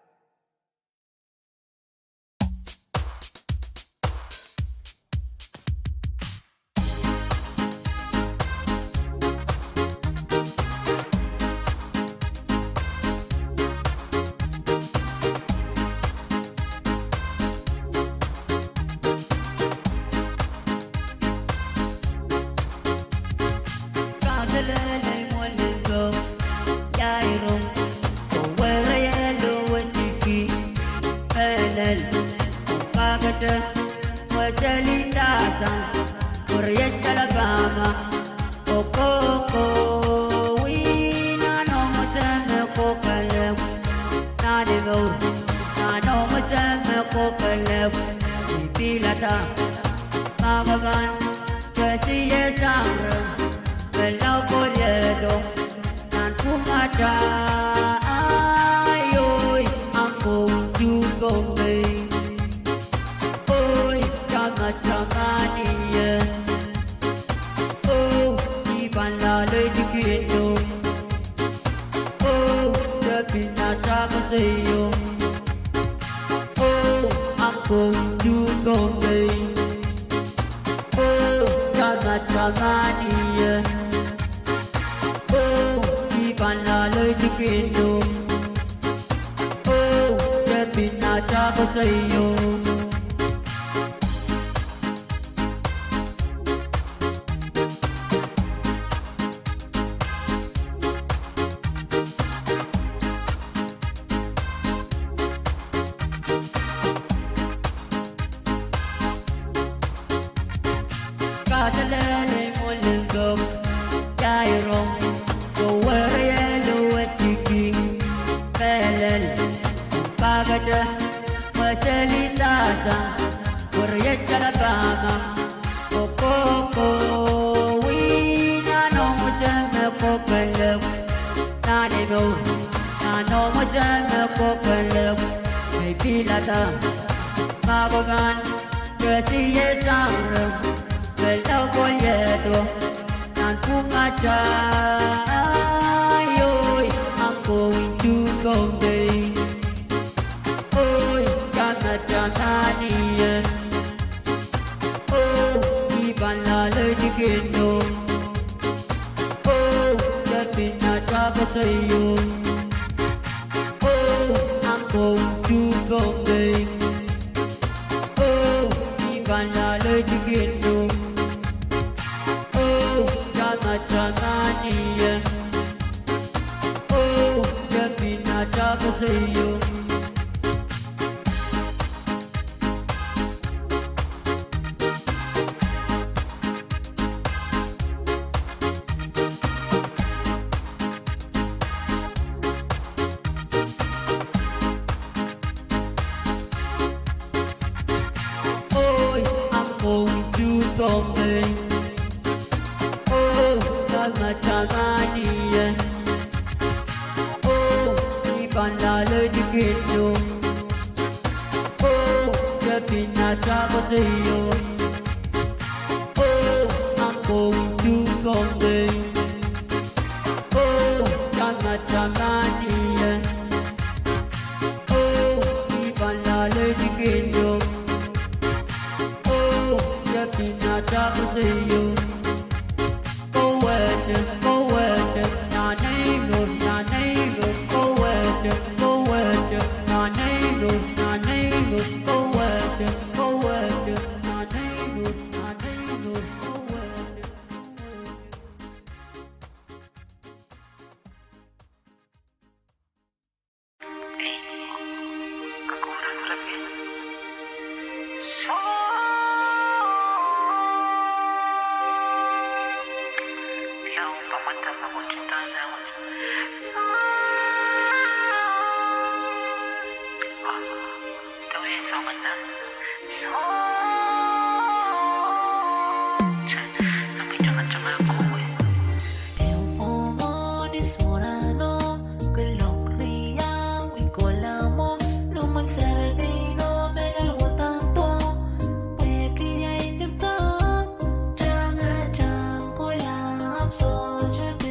Jangan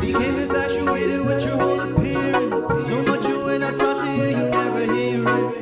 Became infatuated with your whole appearance. So much you when I talk to you, you never hear it.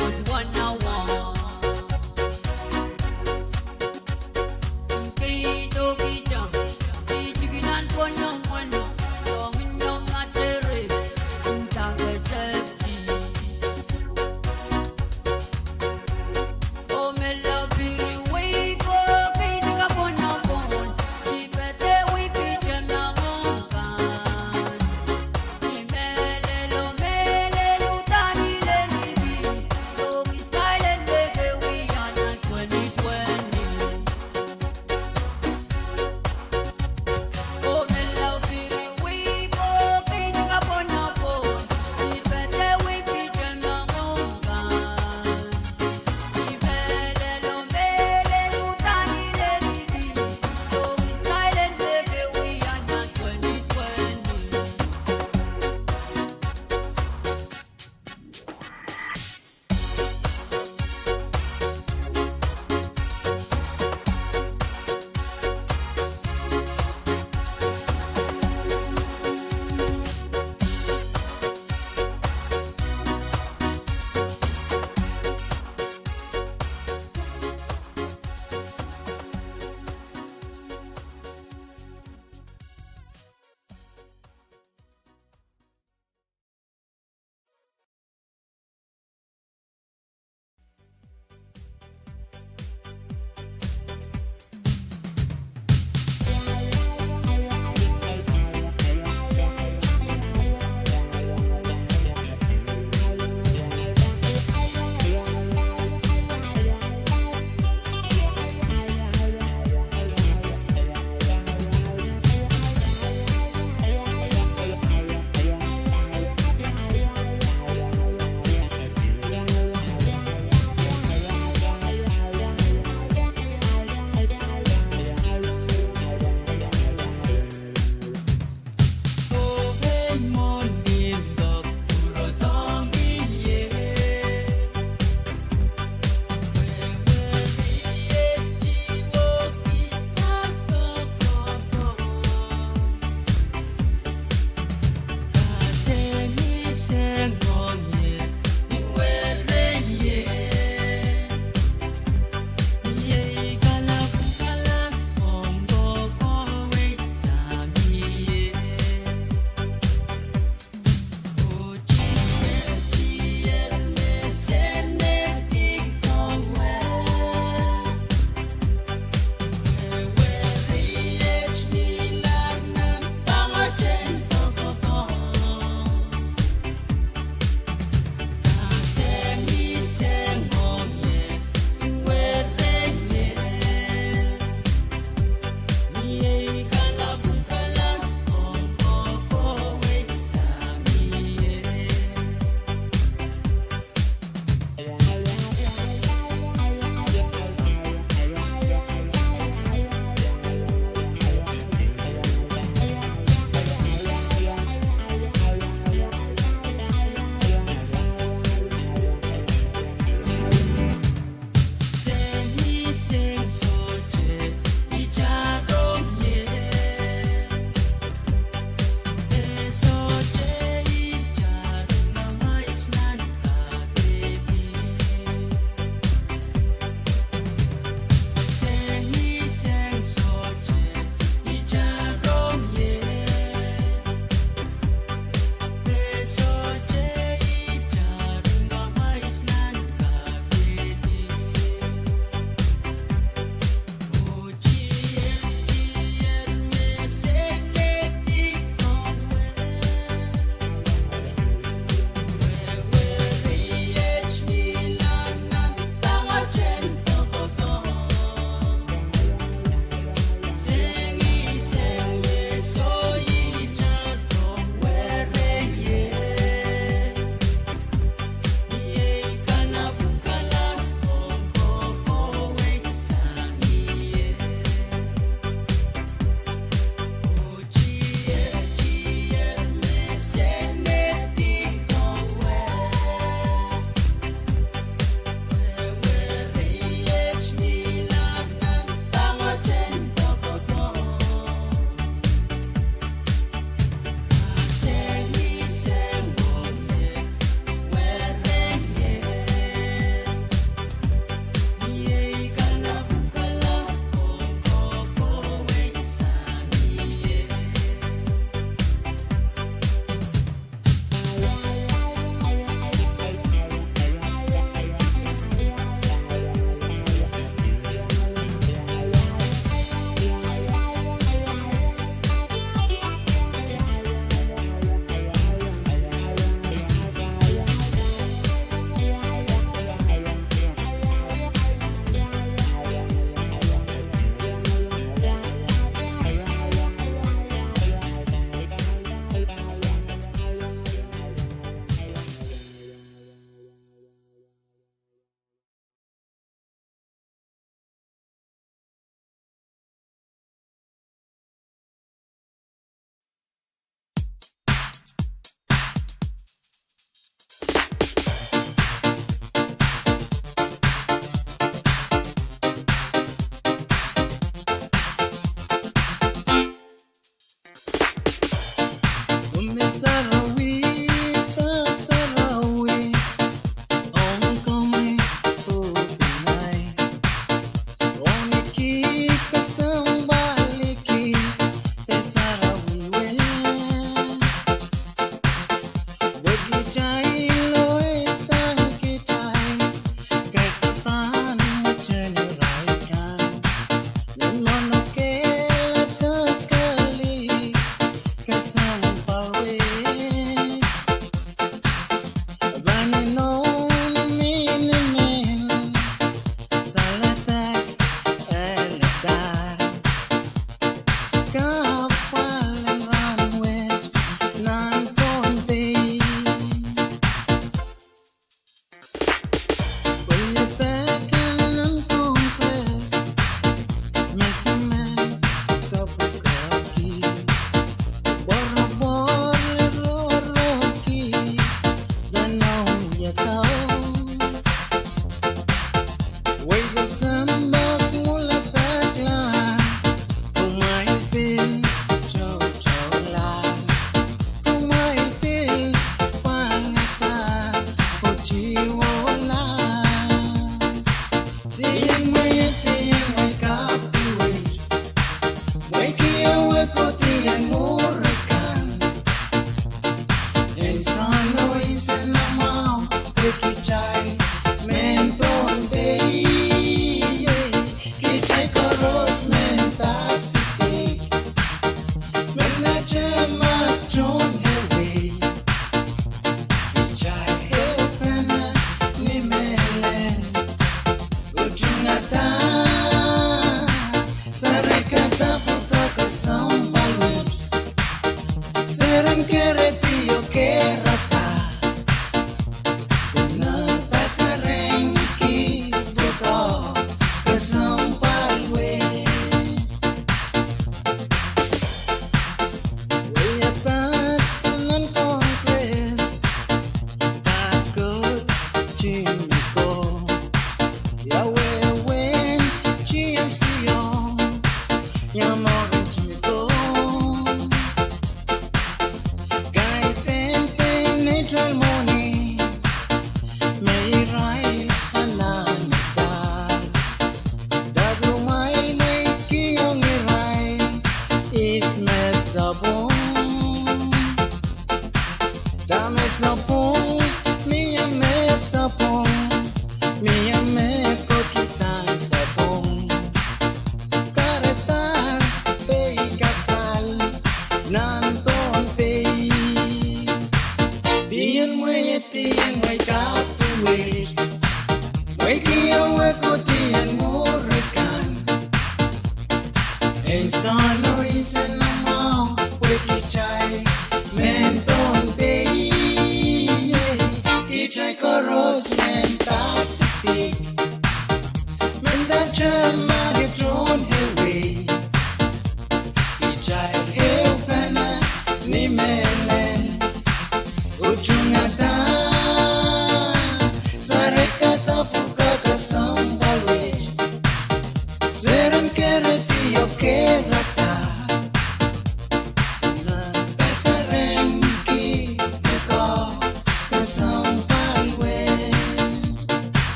was one on one. Kito kita, chikinan kono kono, minong atere, utang kesepsi. Oh me love you, we go, kito ka kono kono, chipete we pita na mongan. Melelo melelo tani le nibi, so kita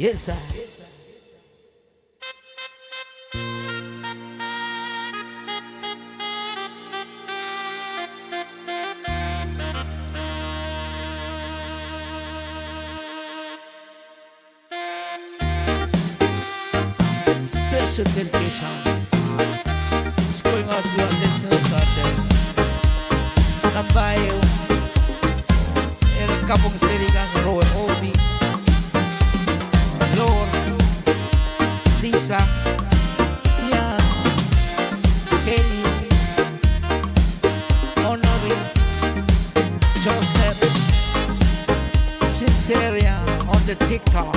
Yes, sir. Special dedication is going out to our listeners out there. Nambayo, Erang Kapong Sirigang Roy Obi, Lord, Lisa, Sian, Kelly, Honoring, Joseph, Sinceria on the TikTok.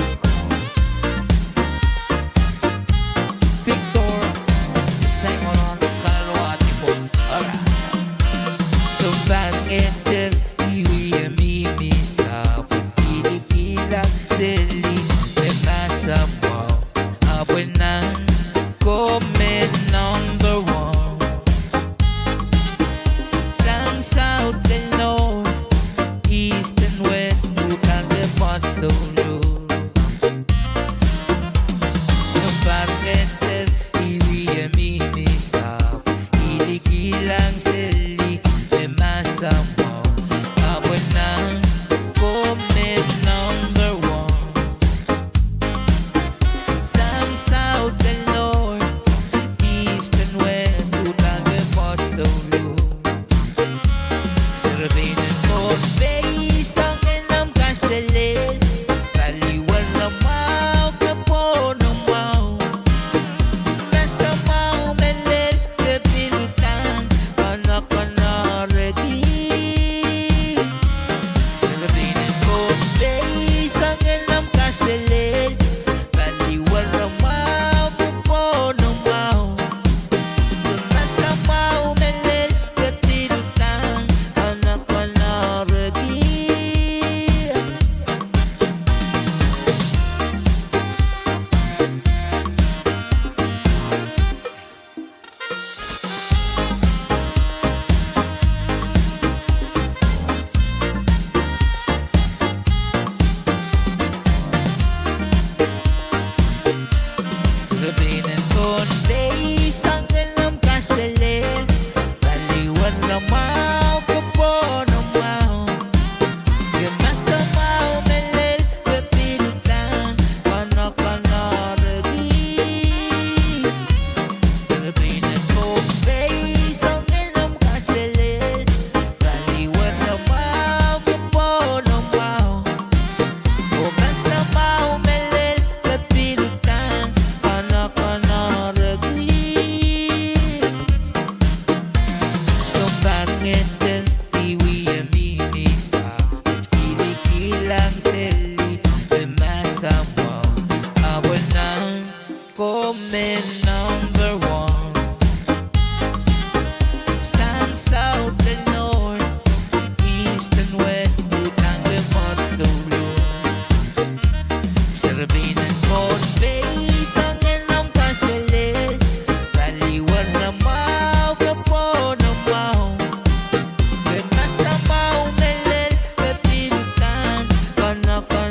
Knock on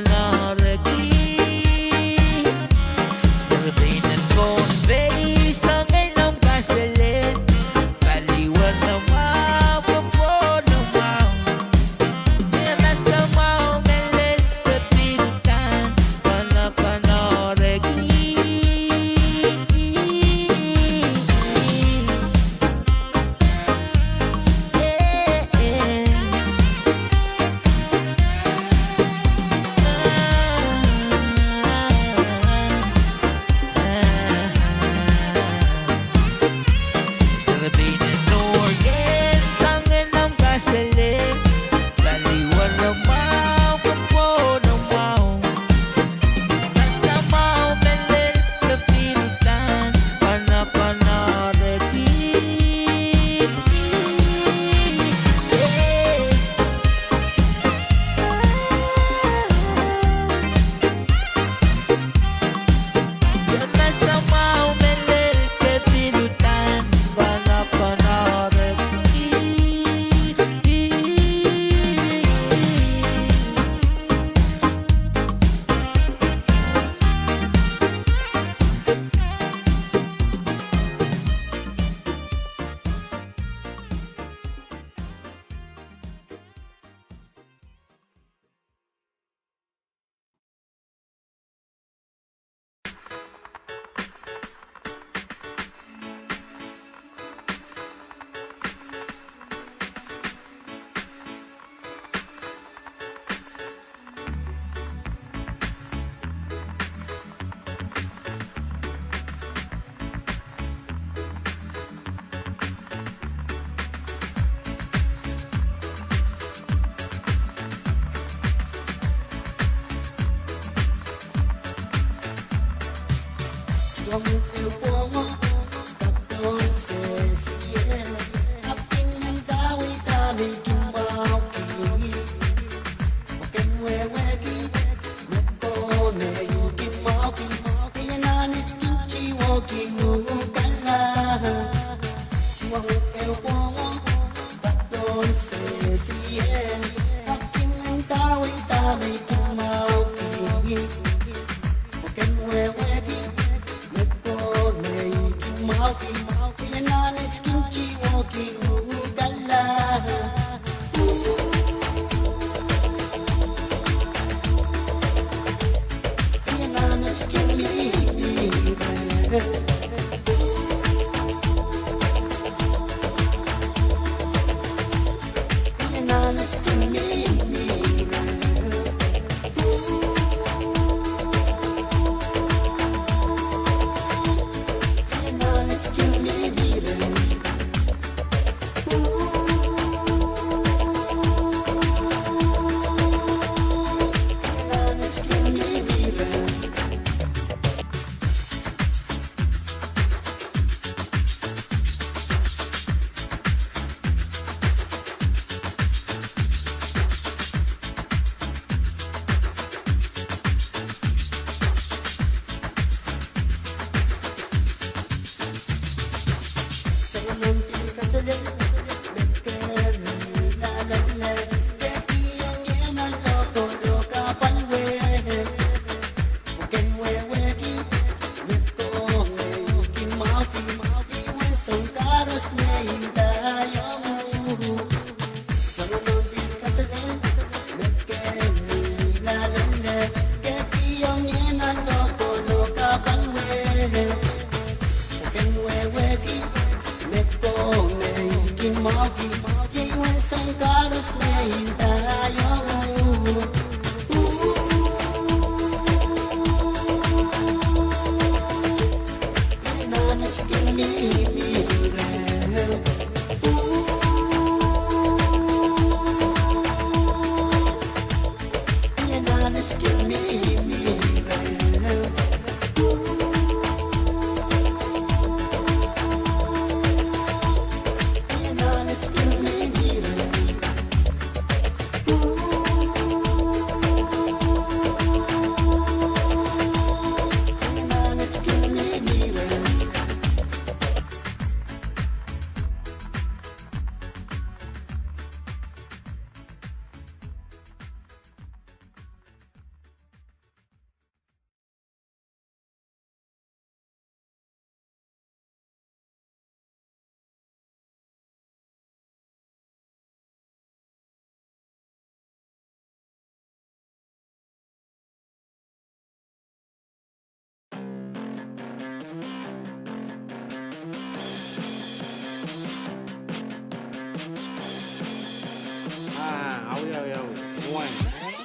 Give me